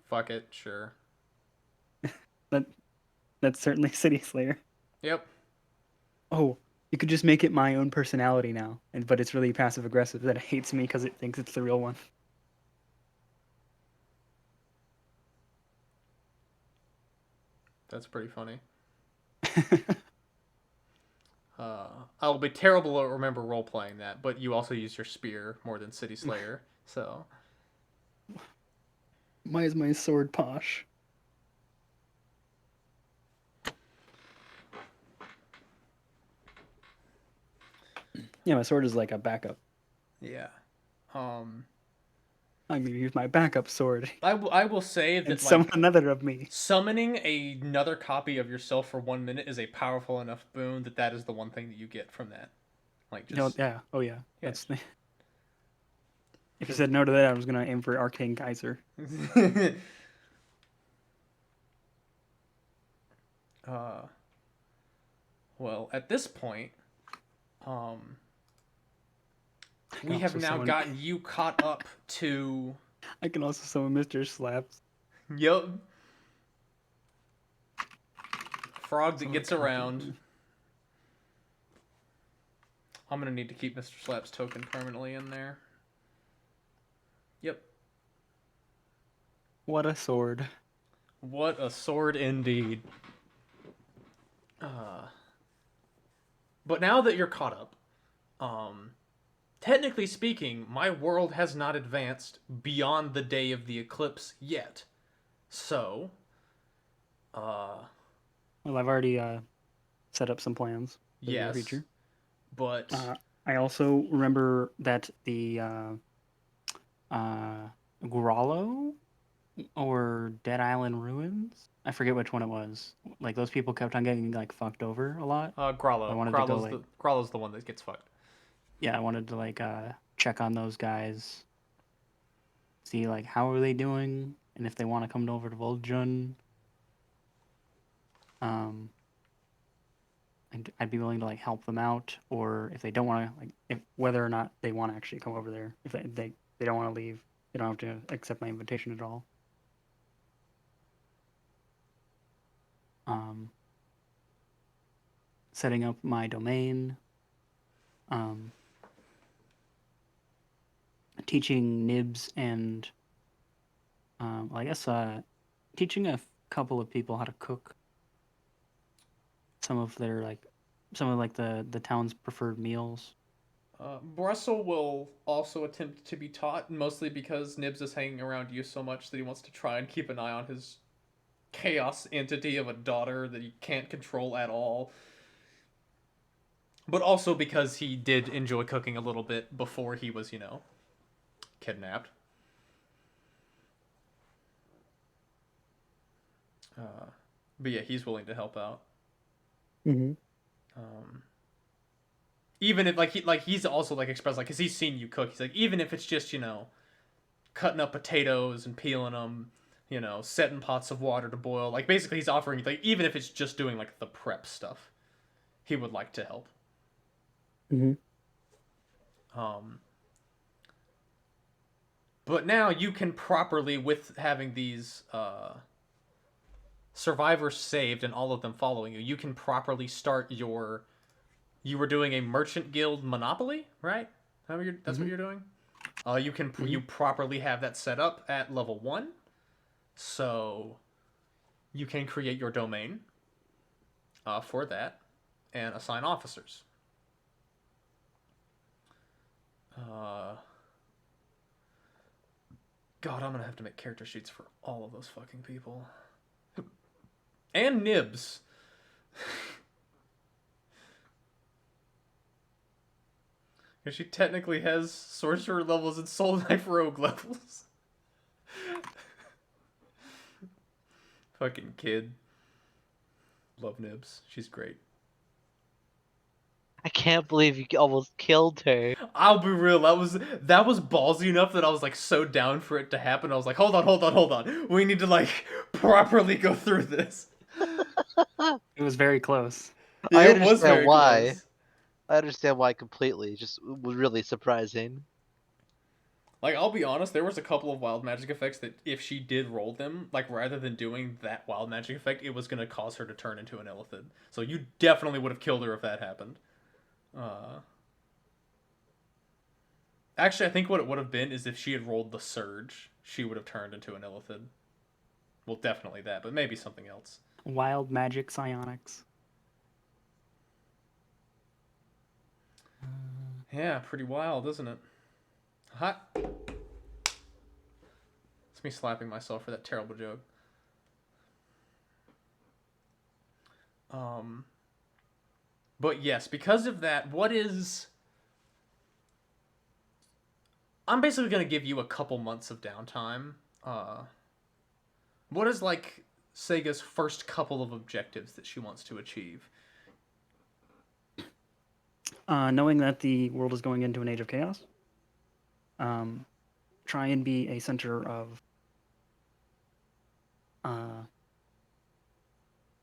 Fuck it, sure. That's certainly City Slayer. Yep. Oh, you could just make it my own personality now, but it's really passive aggressive that it hates me because it thinks it's the real one. That's pretty funny. I'll be terrible at remember role playing that, but you also use your spear more than City Slayer, so. Why is my sword posh? Yeah, my sword is like a backup. Yeah. I'm gonna use my backup sword I will say and that summon another of me. summoning another copy of yourself for 1 minute is a powerful enough boon that is the one thing that you get from that. Like just Yeah. Oh yeah. Yeah. That's the... If you said no to that, I was gonna aim for Arcane Geyser. Well, at this point, we also have now summon- gotten you caught up to. I can also summon Mr. Slaps. Yup. Frog that gets around. I'm gonna need to keep Mr. Slap's token permanently in there. Yep. What a sword. What a sword indeed. But now that you're caught up, technically speaking, my world has not advanced beyond the day of the eclipse yet. So, Well, I've already set up some plans for yes, the future. but I also remember that the Grollo or Dead Island Ruins. I forget which one it was. Like those people kept on getting like fucked over a lot. Grollo. I wanted to go, Grollo's the one that gets fucked. Yeah, I wanted to like check on those guys, see like how are they doing, and if they want to come over to Vol'jun. I'd be willing to like help them out, or if they don't want to, like, if whether or not they want to actually come over there. If they don't want to leave, they don't have to accept my invitation at all. Setting up my domain. Teaching Nibs and I guess teaching a couple of people how to cook some of the town's preferred meals. Brussel will also attempt to be taught, mostly because Nibs is hanging around you so much that he wants to try and keep an eye on his chaos entity of a daughter that he can't control at all. But also because he did enjoy cooking a little bit before he was, kidnapped. But yeah, he's willing to help out. Mm-hmm. Even if he's also expressed because he's seen you cook. He's like, even if it's just cutting up potatoes and peeling them, setting pots of water to boil. Like basically, he's offering even if it's just doing the prep stuff, he would like to help. Mm-hmm. But now you can properly, with having these survivors saved and all of them following you, you can properly start your. You were doing a merchant guild monopoly, right? That's what you're doing. You properly have that set up at level 1, so you can create your domain for that and assign officers. God, I'm gonna have to make character sheets for all of those fucking people. And Nibs. Because she technically has sorcerer levels and soul knife rogue levels. Fucking kid. Love Nibs. She's great. I can't believe you almost killed her. I'll be real. That was ballsy enough that I was so down for it to happen. I was like, hold on. We need to properly go through this. It was very close. Yeah, I it was understand very why. close. I understand why completely. Just was really surprising. I'll be honest, there was a couple of wild magic effects that if she did roll them, rather than doing that wild magic effect, it was going to cause her to turn into an Illithid. So you definitely would have killed her if that happened. Actually, I think what it would have been is if she had rolled the Surge, she would have turned into an Illithid. Well, definitely that, but maybe something else. Wild magic psionics. Yeah, pretty wild, isn't it? Hot. It's me slapping myself for that terrible joke. But yes, because of that, I'm basically gonna give you a couple months of downtime. What is like Sega's first couple of objectives that she wants to achieve? Knowing that the world is going into an age of chaos, try and be a center of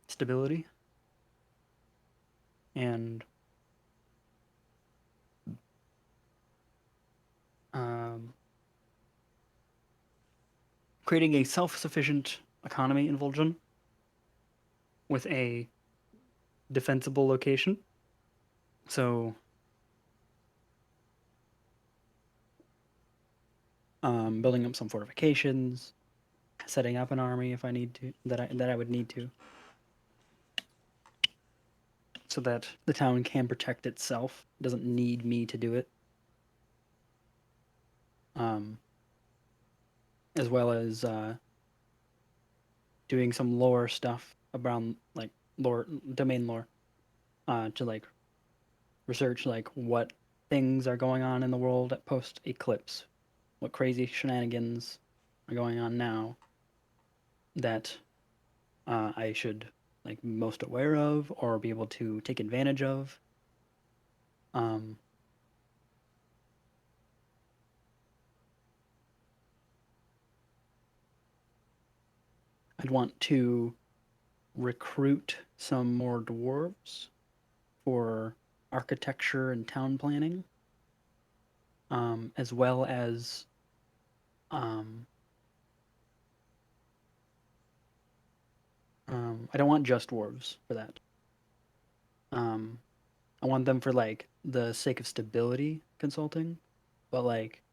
stability and creating a self-sufficient economy in Vol'jin with a defensible location. So, building up some fortifications, setting up an army if I need to, that I would need to, so that the town can protect itself. It doesn't need me to do it. As well as doing some lore stuff around like domain lore, to like research like what things are going on in the world at post eclipse, what crazy shenanigans are going on now that I should like be most aware of or be able to take advantage of. I'd want to recruit some more dwarves for architecture and town planning, as well as I don't want just dwarves for that. I want them for like the sake of stability consulting, but like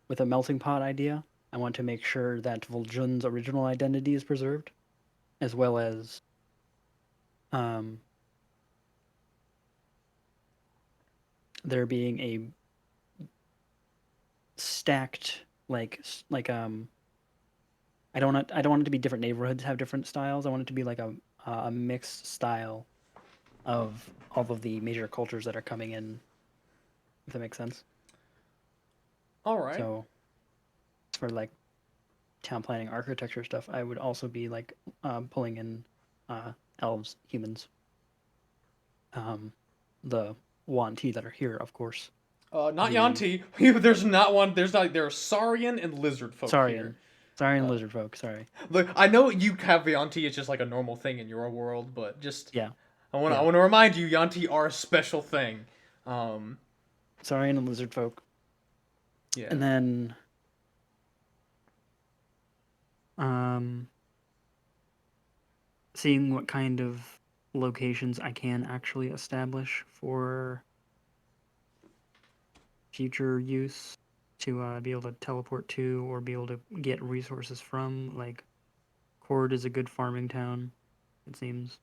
with a melting pot idea, I want to make sure that Vol'jin's original identity is preserved, as well as there being a stacked I don't want it to be different neighborhoods have different styles. I want it to be like a mixed style of all of the major cultures that are coming in. If that makes sense. All right. So for like town planning architecture stuff, I would also be like pulling in elves, humans, the Yuan-ti that are here, of course. Not Yuan-ti. There's not one. There are Saurian and lizard folk here. Saurian lizard folk. Sorry. Look, I know you have Yuan-ti. It's just like a normal thing in your world, but just Yeah. I want to remind you, Yuan-ti are a special thing. Saurian and lizard folk. Yeah. And then seeing what kind of locations I can actually establish for future use to be able to teleport to or be able to get resources from. Like, Cord is a good farming town, it seems.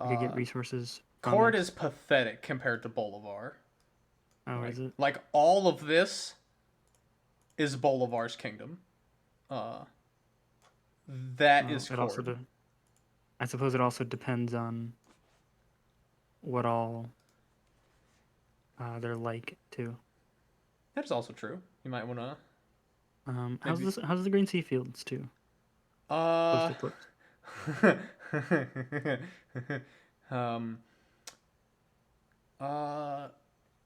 I could get resources. Cord is pathetic compared to Bolivar. Oh, like, is it? Like, all of this is Bolivar's kingdom. That is Cord. I suppose it also depends on what all they're like too. That is also true. You might want to. How's the Green Sea Fields too?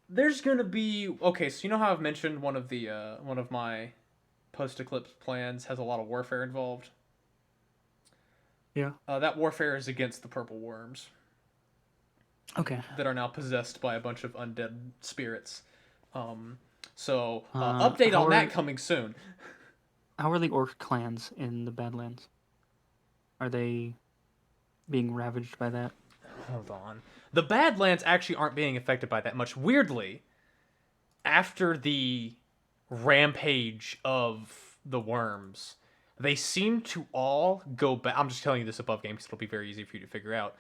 There's gonna be okay. So you know how I've mentioned one of my post-eclipse plans has a lot of warfare involved. Yeah. That warfare is against the purple worms. Okay. That are now possessed by a bunch of undead spirits. So update on that coming soon. How are the orc clans in the Badlands? Are they being ravaged by that? Hold on. The Badlands actually aren't being affected by that much. Weirdly, after the rampage of the worms, they seem to all go back. I'm just telling you this above game because it'll be very easy for you to figure out.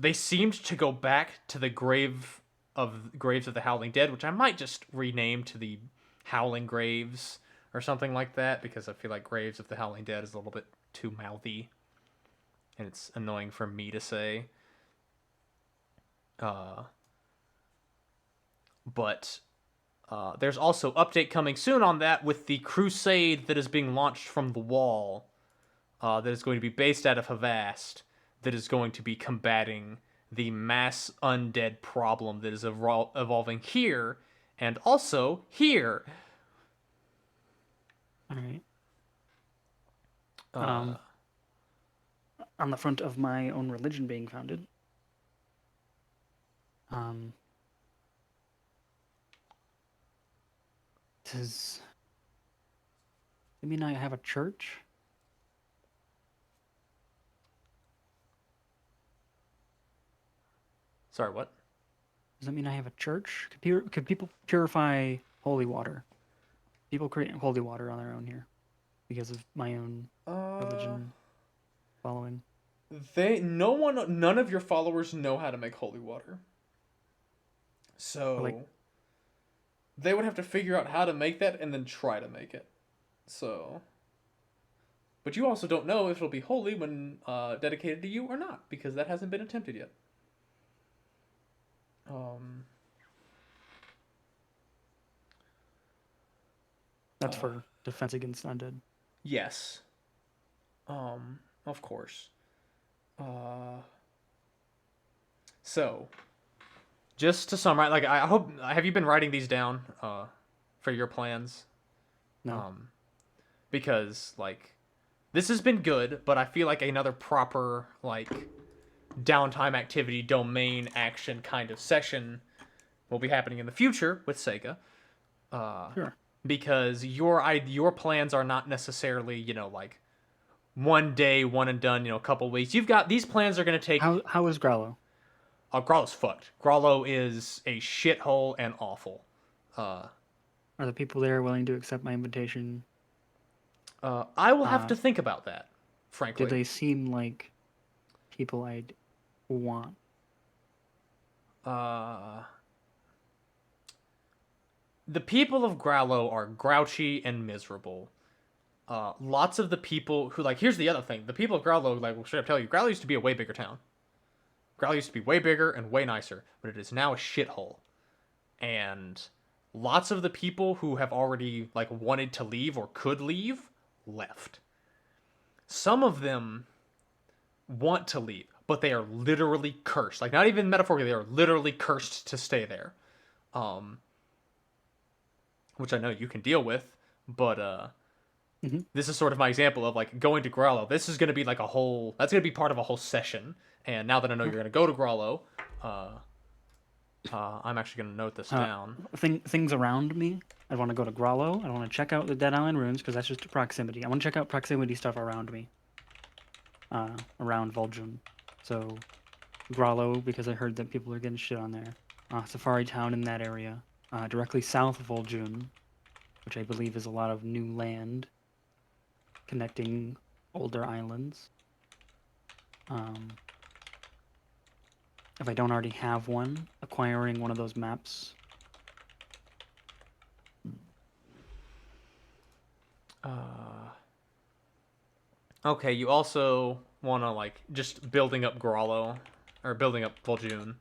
they seemed to go back to the graves of the Howling Dead, which I might just rename to the Howling Graves or something like that, because I feel like Graves of the Howling Dead is a little bit too mouthy, and it's annoying for me to say. But there's also update coming soon on that with the crusade that is being launched from the wall, that is going to be based out of Havast, that is going to be combating the mass undead problem that is evolving here and also here. All right. On the front of my own religion being founded, does it mean I have a church? Sorry, what? Does that mean I have a church? Could people purify holy water? People create holy water on their own here because of my own religion following. None of your followers know how to make holy water. So they would have to figure out how to make that and then try to make it. So, but you also don't know if it'll be holy when dedicated to you or not, because that hasn't been attempted yet. That's for defense against undead. Yes. Of course. So, just to summarize, like, I hope, have you been writing these down for your plans? No. Because, like, this has been good, but I feel like another proper, like, downtime activity, domain action kind of session will be happening in the future with Sega. Sure. Because your plans are not necessarily, you know, like, one day, one and done, you know, a couple weeks. You've got, these plans are going to take... How is Growlo? Growlo's fucked. Growlo is a shithole and awful. Are the people there willing to accept my invitation? I will have to think about that, frankly. Do they seem like people I'd want? The people of Growlo are grouchy and miserable. Lots of the people who, like, here's the other thing. The people of Growlo, like, will straight up tell you, Growlo used to be a way bigger town. Growlo used to be way bigger and way nicer, but it is now a shithole. And lots of the people who have already, like, wanted to leave or could leave, left. Some of them want to leave, but they are literally cursed. Like, not even metaphorically, they are literally cursed to stay there. Which I know you can deal with, but this is sort of my example of, like, going to Growlo. This is going to be like that's going to be part of a whole session. And now that I know you're going to go to Growlo, I'm actually going to note this down. Things around me. I want to go to Growlo. I want to check out the Dead Island ruins because that's just proximity. I want to check out proximity stuff around me. Around Vol'jun. So, Growlo, because I heard that people are getting shit on there. Safari Town in that area. Directly south of Vol'jun, which I believe is a lot of new land connecting older islands. If I don't already have one, acquiring one of those maps. Okay, you also want to, like, just building up Growlo, or building up Vol'jun.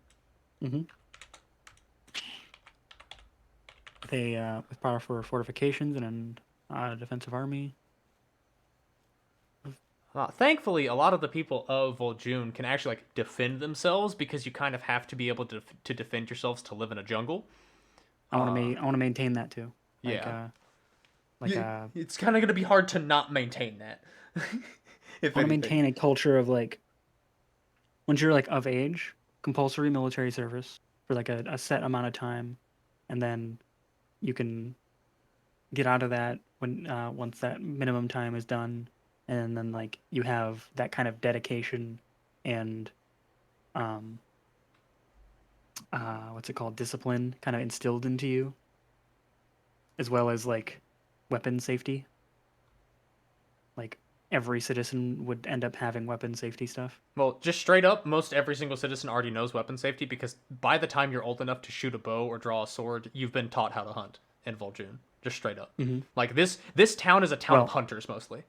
With powerful fortifications and a defensive army. Thankfully, a lot of the people of Vol'jun can actually, like, defend themselves, because you kind of have to be able to defend yourselves to live in a jungle. I want to maintain that too. It's kind of going to be hard to not maintain that. I want to maintain a culture of, like, once you're, like, of age, compulsory military service for, like, a set amount of time, and then you can get out of that when once that minimum time is done, and then, like, you have that kind of dedication and what's it called, discipline kind of instilled into you, as well as, like, weapon safety. Like, every citizen would end up having weapon safety stuff? Well, just straight up, most every single citizen already knows weapon safety because by the time you're old enough to shoot a bow or draw a sword, you've been taught how to hunt in Vol'jun. Just straight up. Mm-hmm. Like this town is a town of hunters mostly.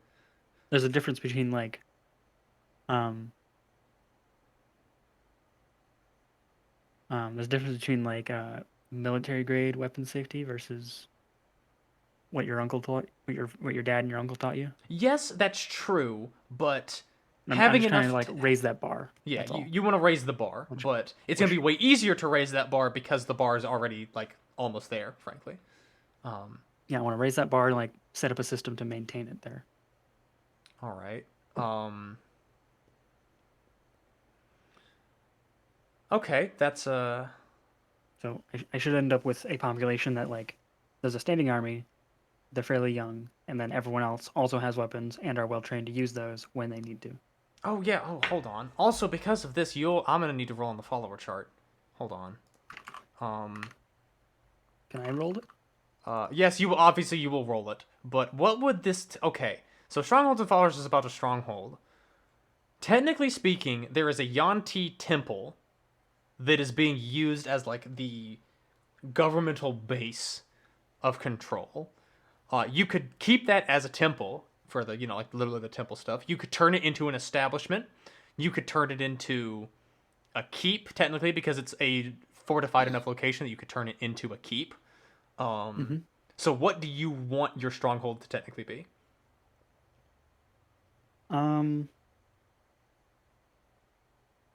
There's a difference between like, there's a difference between like military grade weapon safety versus what your uncle taught, what your dad and your uncle taught you. Yes, that's true, but I'm having just enough trying to like raise that bar. yeah, that's all. you want to raise the bar, but it's gonna be way easier to raise that bar because the bar is already like almost there, frankly. Yeah, I want to raise that bar and like set up a system to maintain it there. All right. Okay, that's So I should end up with a population that like there's a standing army, they're fairly young, and then everyone else also has weapons and are well trained to use those when they need to. Oh yeah. Oh, hold on. Also, because of this, I'm gonna need to roll on the follower chart. Hold on. Can I roll it? Yes, you will roll it. But what would this? Okay, so strongholds and followers is about a stronghold. Technically speaking, there is a Yanti temple that is being used as like the governmental base of control. You could keep that as a temple for the like literally the temple stuff. You could turn it into an establishment. You could turn it into a keep technically because it's a fortified enough location that you could turn it into a keep. So what do you want your stronghold to technically be?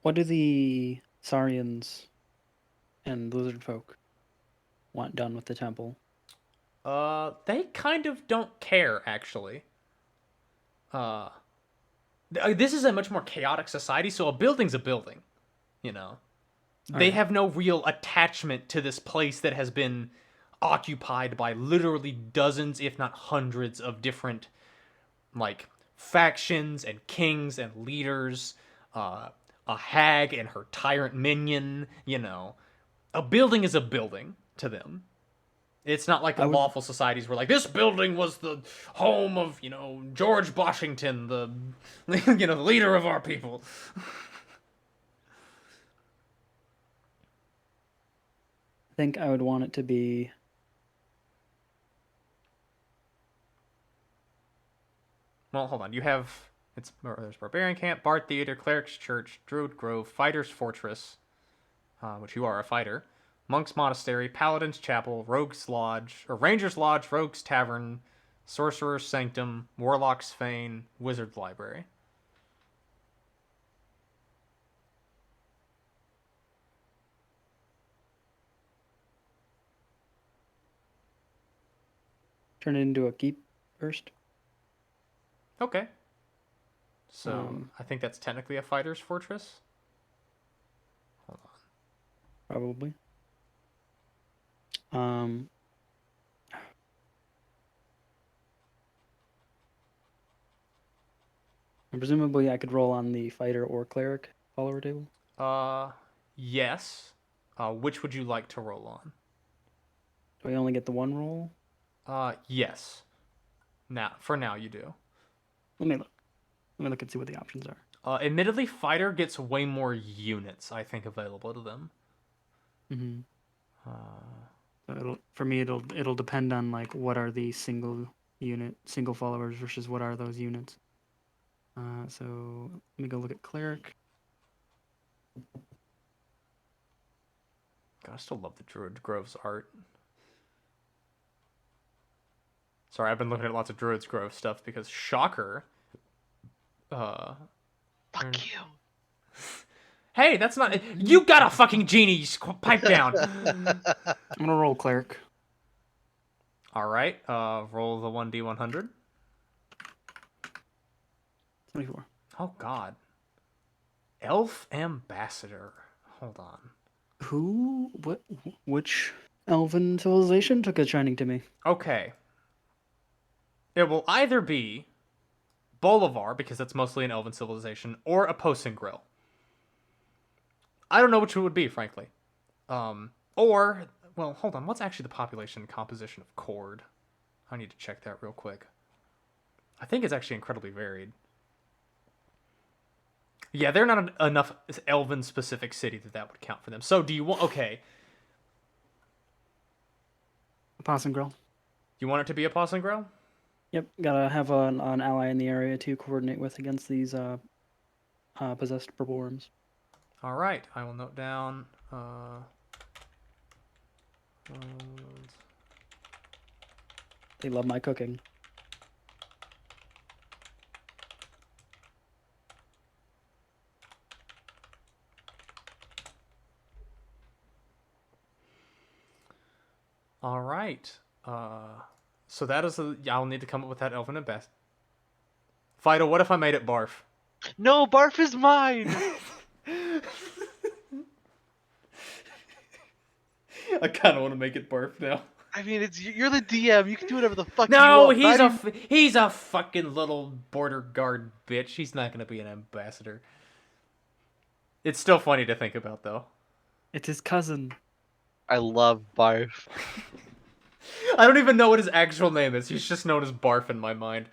What do the Saurians and lizard folk want done with the temple? They kind of don't care actually. This is a much more chaotic society, so a building's a building, you know. They have no real attachment to this place that has been occupied by literally dozens, if not hundreds, of different, like, factions and kings and leaders. A hag and her tyrant minion, you know. A building is a building to them. It's not like the lawful societies where, like, this building was the home of, George Washington, the, the leader of our people. I think I would want it to be... Well, hold on. There's Barbarian Camp, Bard Theater, Cleric's Church, Druid Grove, Fighter's Fortress, which you are a fighter, Monk's Monastery, Paladin's Chapel, Rogue's Lodge, or Ranger's Lodge, Rogue's Tavern, Sorcerer's Sanctum, Warlock's Fane, Wizard's Library. Turn it into a keep first. Okay. So, I think that's technically a fighter's fortress. Hold on. Probably. And presumably I could roll on the fighter or cleric follower table. Yes. Which would you like to roll on? Do I only get the one roll? Yes. For now you do. Let me look and see what the options are. Admittedly, fighter gets way more units, I think, available to them. So it'll depend on like what are the single followers versus what are those units. So let me go look at cleric. God, I still love the Druid Grove's art. Sorry, I've been looking at lots of Druid's Grove stuff because shocker. Fuck you. Hey, that's not. You got a fucking genie. Pipe down. I'm gonna roll cleric. All right. Roll the 1d100. 24. Oh God. Elf Ambassador. Hold on. Which elven civilization took a shining to me? Okay. It will either be Bolivar, because that's mostly an elven civilization, or a Posen Grill. I don't know which it would be, frankly. Well, hold on. What's actually the population composition of Cord? I need to check that real quick. I think it's actually incredibly varied. Yeah, they're not enough elven-specific city that would count for them. So do you want... Okay. Possum Grill. You want it to be a Possum Grill? Yep, gotta have an ally in the area to coordinate with against these possessed purple worms. All right, I will note down. They love my cooking. All right. So that is I'll need to come up with that elven and best. Fido, what if I made it barf? No, barf is mine. I kind of want to make it barf now. I mean, you're the DM. You can do whatever the fuck No, you want. he's a fucking little border guard bitch. He's not gonna be an ambassador. It's still funny to think about, though. It's his cousin. I love barf. I don't even know what his actual name is. He's just known as Barf in my mind.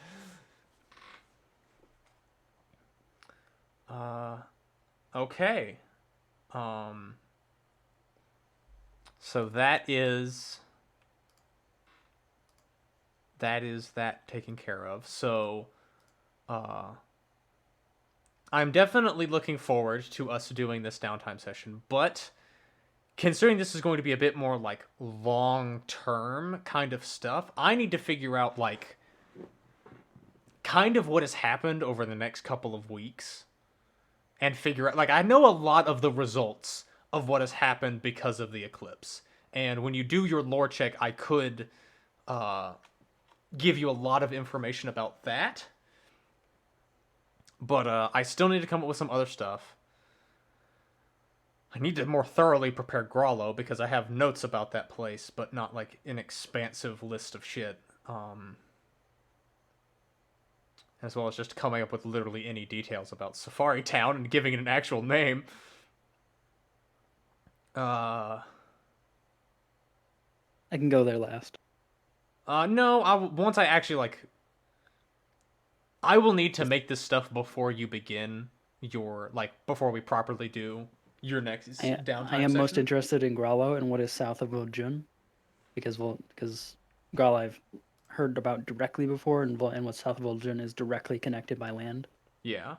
Okay. So that is that taken care of. So, I'm definitely looking forward to us doing this downtime session, but considering this is going to be a bit more like long-term kind of stuff, I need to figure out like kind of what has happened over the next couple of weeks and figure out, like, I know a lot of the results of what has happened because of the eclipse. And when you do your lore check, I could give you a lot of information about that. But I still need to come up with some other stuff. I need to more thoroughly prepare Grollo because I have notes about that place, but not like an expansive list of shit. As well as just coming up with literally any details about Safari Town and giving it an actual name. I can go there last. No, once I actually, like... I will need to make this stuff before you begin your, like, before we properly do your next downtime I am most session. interested in Grallo and what is south of Ojun. Because Grallo I've heard about directly before, and what's south of Ojun is directly connected by land. Yeah.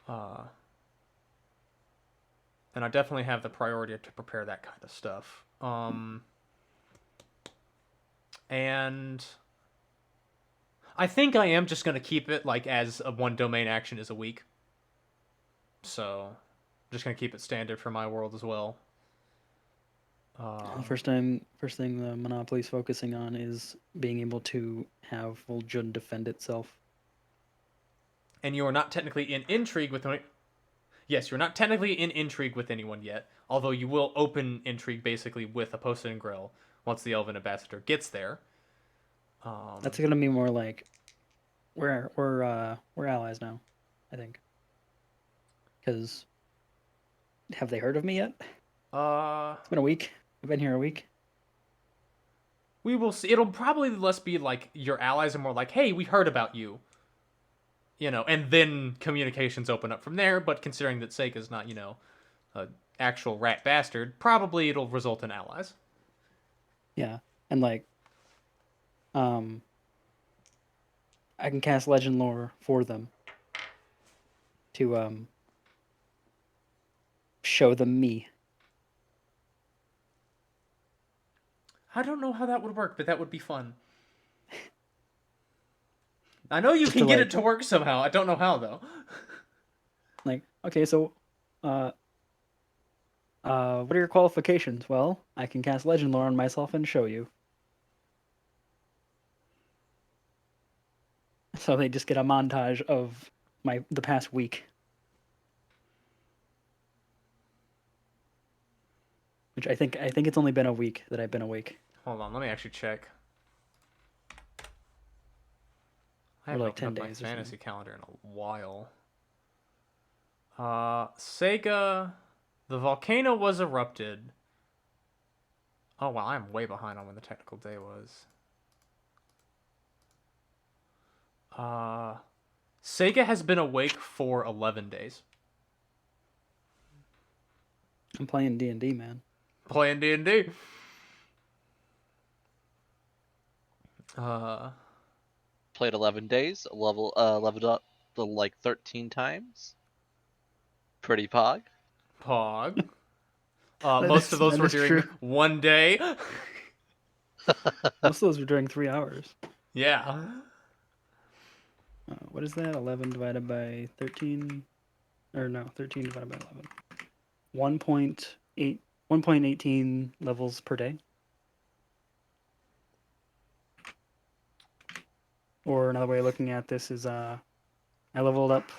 And I definitely have the priority to prepare that kind of stuff. And I think I am just going to keep it like as a one domain action is a week. So I'm just going to keep it standard for my world as well. First thing the Monopoly's focusing on is being able to have Ojun defend itself. And you are not technically in intrigue with... Yes, you're not technically in intrigue with anyone yet, although you will open intrigue basically with a Posted and Grill once the Elven Ambassador gets there. That's gonna be more like we're allies now, I think. Because have they heard of me yet? It's been a week. I've been here a week. We will see. It'll probably less be like your allies are more like, hey, we heard about you. You know, and then communications open up from there, but considering that Sega's not, an actual rat bastard, probably it'll result in allies. Yeah, and like, I can cast Legend Lore for them to, show them me. I don't know how that would work, but that would be fun. I know you Just can to, get like- it to work somehow. I don't know how, though. Like, okay, so, what are your qualifications? Well, I can cast Legend Lore on myself and show you. So they just get a montage of the past week. Which I think it's only been a week that I've been awake. Hold on, let me actually check. I Or haven't like opened 10 up my days or fantasy something. calendar in a while. Sega, the volcano was erupted. Oh wow, I'm way behind on when the technical day was. Sega has been awake for 11 days. I'm playing D&D, man. Playing D&D. Played 11 days, leveled up to like 13 times. Pretty pog. Pog. That Most of those that were is during true. one day. Most of those were during 3 hours. Yeah. What is that? 11 divided by 13? Or no, 13 divided by 11. 1.8, 1.18 levels per day. Or another way of looking at this is I leveled up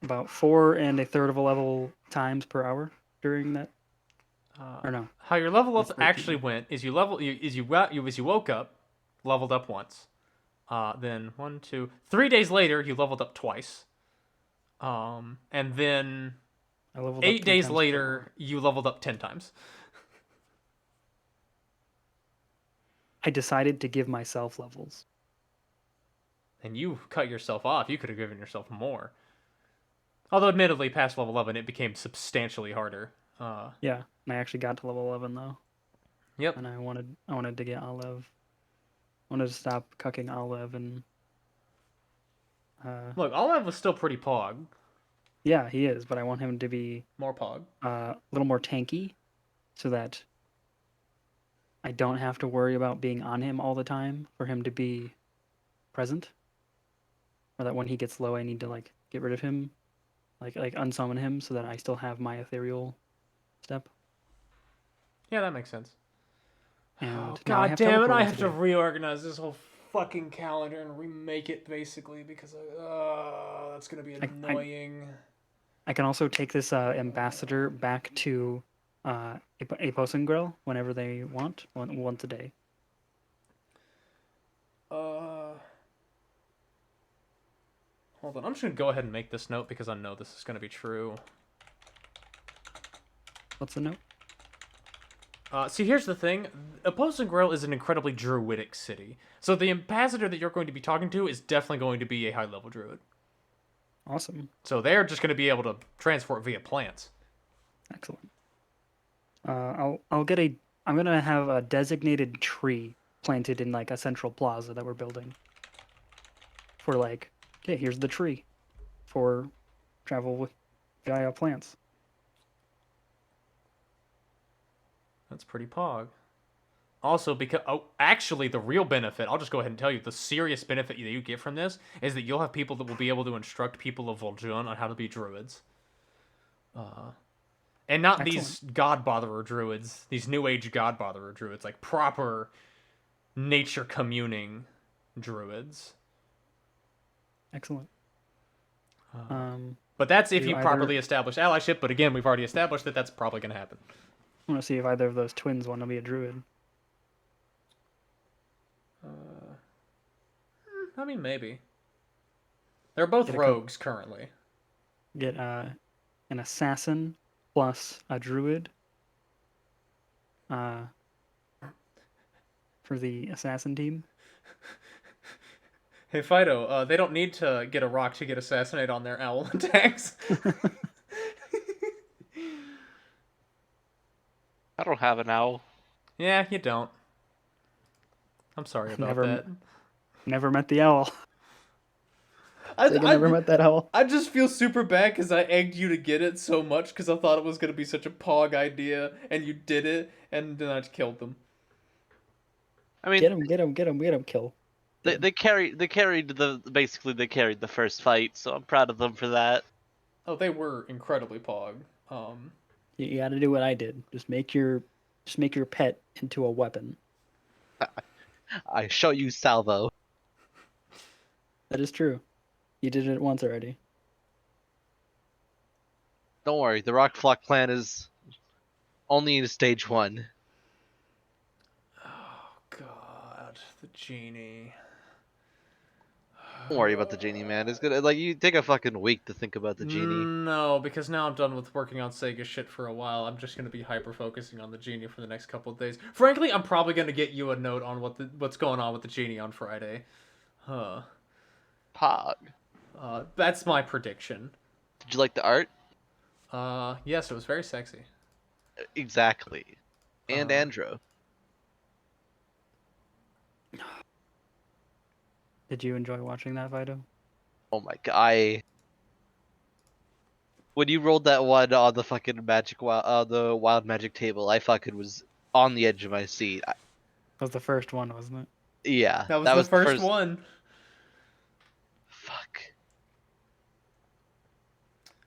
about 4 1/3 of a level times per hour during that. Or no. How your level up It's 13. actually went is as you woke up, leveled up once. Then 1, 2, 3 days later you leveled up twice. And then I leveled up 8 3 days times per hour. later you leveled up 10 times. I decided to give myself levels. And you cut yourself off. You could have given yourself more. Although, admittedly, past level 11, it became substantially harder. Yeah, and I actually got to level 11 though, Yep. and I wanted to get Olive. I wanted to stop cucking Olive and. Look, Olive was still pretty pog. Yeah, he is, but I want him to be More pog. a little more tanky, so that I don't have to worry about being on him all the time for him to be present. Or that when he gets low, I need to like get rid of him, like unsummon him, so that I still have my ethereal step. Yeah, that makes sense. And Oh, now I God have damn it, teleport I once have a to day. reorganize this whole fucking calendar and remake it, basically, because that's going to be annoying. I can also take this ambassador back to a posting grill whenever they want, once a day. Hold on, I'm just going to go ahead and make this note because I know this is going to be true. What's the note? See, here's the thing. Opposing Grail is an incredibly druidic city. So the ambassador that you're going to be talking to is definitely going to be a high-level druid. Awesome. So they're just going to be able to transport via plants. Excellent. I'll get a. I'm gonna have a designated tree planted in like a central plaza that we're building. For like, okay, here's the tree, for travel with via plants. That's pretty pog. Also, because actually, the real benefit, I'll just go ahead and tell you, the serious benefit that you get from this is that you'll have people that will be able to instruct people of Vol'jun on how to be druids. And not Excellent. these god botherer druids, these new age god botherer druids, like proper nature communing druids. Excellent. But that's if Do you either- properly establish allyship, but again, we've already established that that's probably going to happen. I want to see if either of those twins want to be a druid. I mean, maybe. They're both Get a rogues currently. Get an assassin plus a druid. For the assassin team. Hey, Fido, they don't need to get a rock to get assassinate on their owl attacks. I don't have an owl. Yeah, you don't. I'm sorry about that. Never met the owl. I never met that owl. I just feel super bad because I egged you to get it so much because I thought it was going to be such a pog idea, and you did it, and then I just killed them. I mean, Get him, kill. they carried the first fight, so I'm proud of them for that. Oh, they were incredibly pog. You got to do what I did. Just make your pet into a weapon. I show you salvo. That is true. You did it once already. Don't worry, the Rock Flock plan is only in stage 1. Oh, God. The genie. Don't worry about the genie, man. It's gonna you take a fucking week to think about the genie. No, because now I'm done with working on Sega shit for a while. I'm just gonna be hyper focusing on the genie for the next couple of days. Frankly, I'm probably gonna get you a note on what's going on with the genie on Friday. Pog. That's my prediction. Did you like the art? Yes, it was very sexy. Exactly. And Andro. Did you enjoy watching that, Vido? Oh my god. When you rolled that one on the fucking the wild magic table, I fucking was on the edge of my seat. That was the first one, wasn't it? Yeah, That was the first one. Fuck.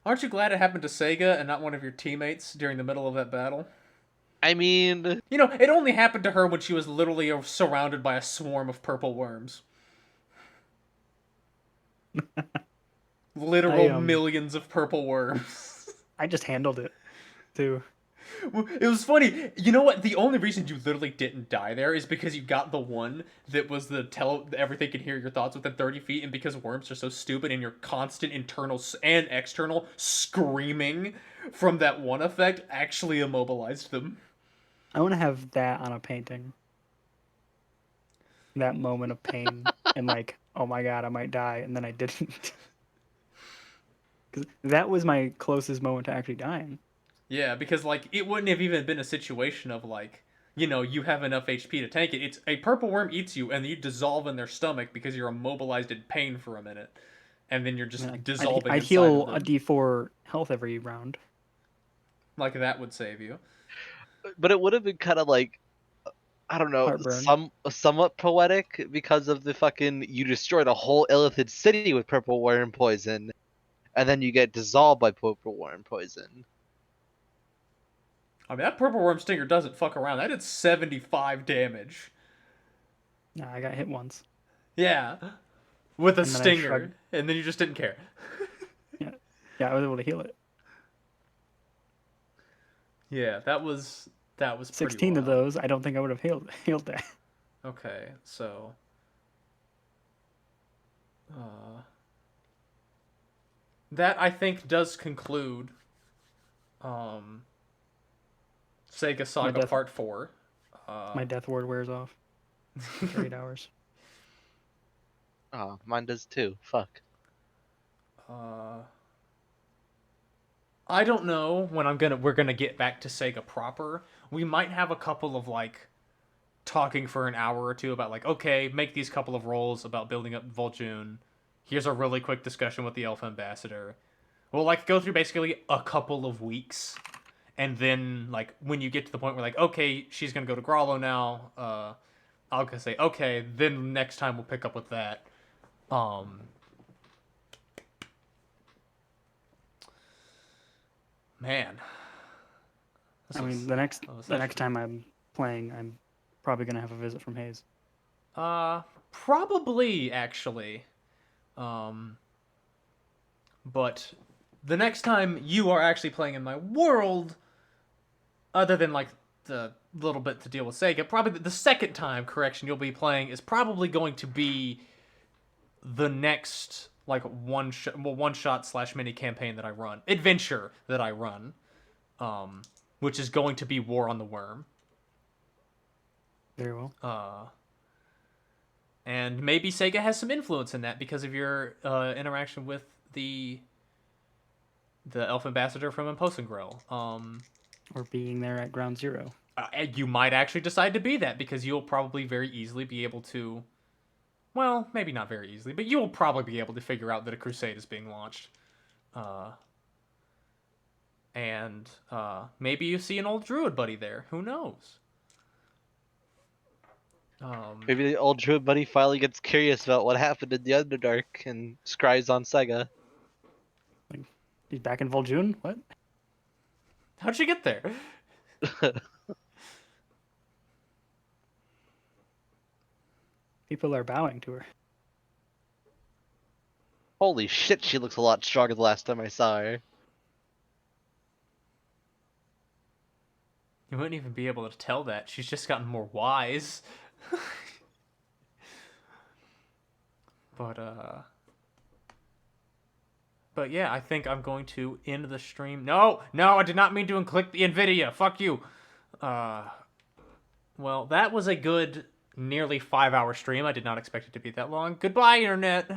Aren't you glad it happened to Sega and not one of your teammates during the middle of that battle? I mean, You know, it only happened to her when she was literally surrounded by a swarm of purple worms. Literal millions of purple worms. I just handled it, too. It was funny. You know what? The only reason you literally didn't die there is because you got the one that was the everything can hear your thoughts within 30 feet, and because worms are so stupid and your constant internal and external screaming from that one effect actually immobilized them. I want to have that on a painting. That moment of pain and like, oh my god, I might die, and then I didn't. Because that was my closest moment to actually dying. Yeah, because like it wouldn't have even been a situation of like, you know, you have enough HP to tank it. It's a purple worm eats you and you dissolve in their stomach because you're immobilized in pain for a minute. And then you're just dissolving I'd inside heal of a them. D4 health every round. Like that would save you. but it would have been kind of like, I don't know, Heartburn. somewhat poetic because of the fucking you destroyed a whole Illithid city with purple worm poison, and then you get dissolved by purple worm poison. I mean, that purple worm stinger doesn't fuck around. That did 75 damage. Nah, I got hit once. Yeah. With a And then I stinger. shrugged. And then you just didn't care. Yeah, I was able to heal it. Yeah, that was pretty 16 of wild. those, I don't think I would have healed that. Okay, so that I think does conclude Sega Saga Part 4. My death ward wears off after 8 hours. Oh, mine does too. Fuck. I don't know when we're gonna get back to Sega proper. We might have a couple of like talking for an hour or two about like, okay, make these couple of rolls about building up Vol'jun. Here's a really quick discussion with the Elf Ambassador. We'll like go through basically a couple of weeks, and then like when you get to the point where like, okay, she's gonna go to Grollo now. I'll gonna say okay. Then next time we'll pick up with that. Man. I mean, the next time I'm playing, I'm probably gonna have a visit from Hayes. Probably actually. But the next time you are actually playing in my world, other than like the little bit to deal with Sega, probably the second time, correction, you'll be playing is probably going to be the next like one shot / mini campaign that I run, adventure that I run, which is going to be War on the Worm. Very well. And maybe Sega has some influence in that because of your interaction with the Elf Ambassador from Imposingrill. Or being there at Ground Zero. You might actually decide to be that because you'll probably very easily be able to. Well, maybe not very easily, but you will probably be able to figure out that a crusade is being launched. And maybe you see an old druid buddy there. Who knows? Maybe the old druid buddy finally gets curious about what happened in the Underdark and scries on Sega. Like, he's back in Vol'jun? What? How'd she get there? People are bowing to her. Holy shit, she looks a lot stronger the last time I saw her. You wouldn't even be able to tell that. She's just gotten more wise. But yeah, I think I'm going to end the stream. No, I did not mean to click the NVIDIA. Fuck you. Well, that was a good nearly 5-hour stream. I did not expect it to be that long. Goodbye, Internet.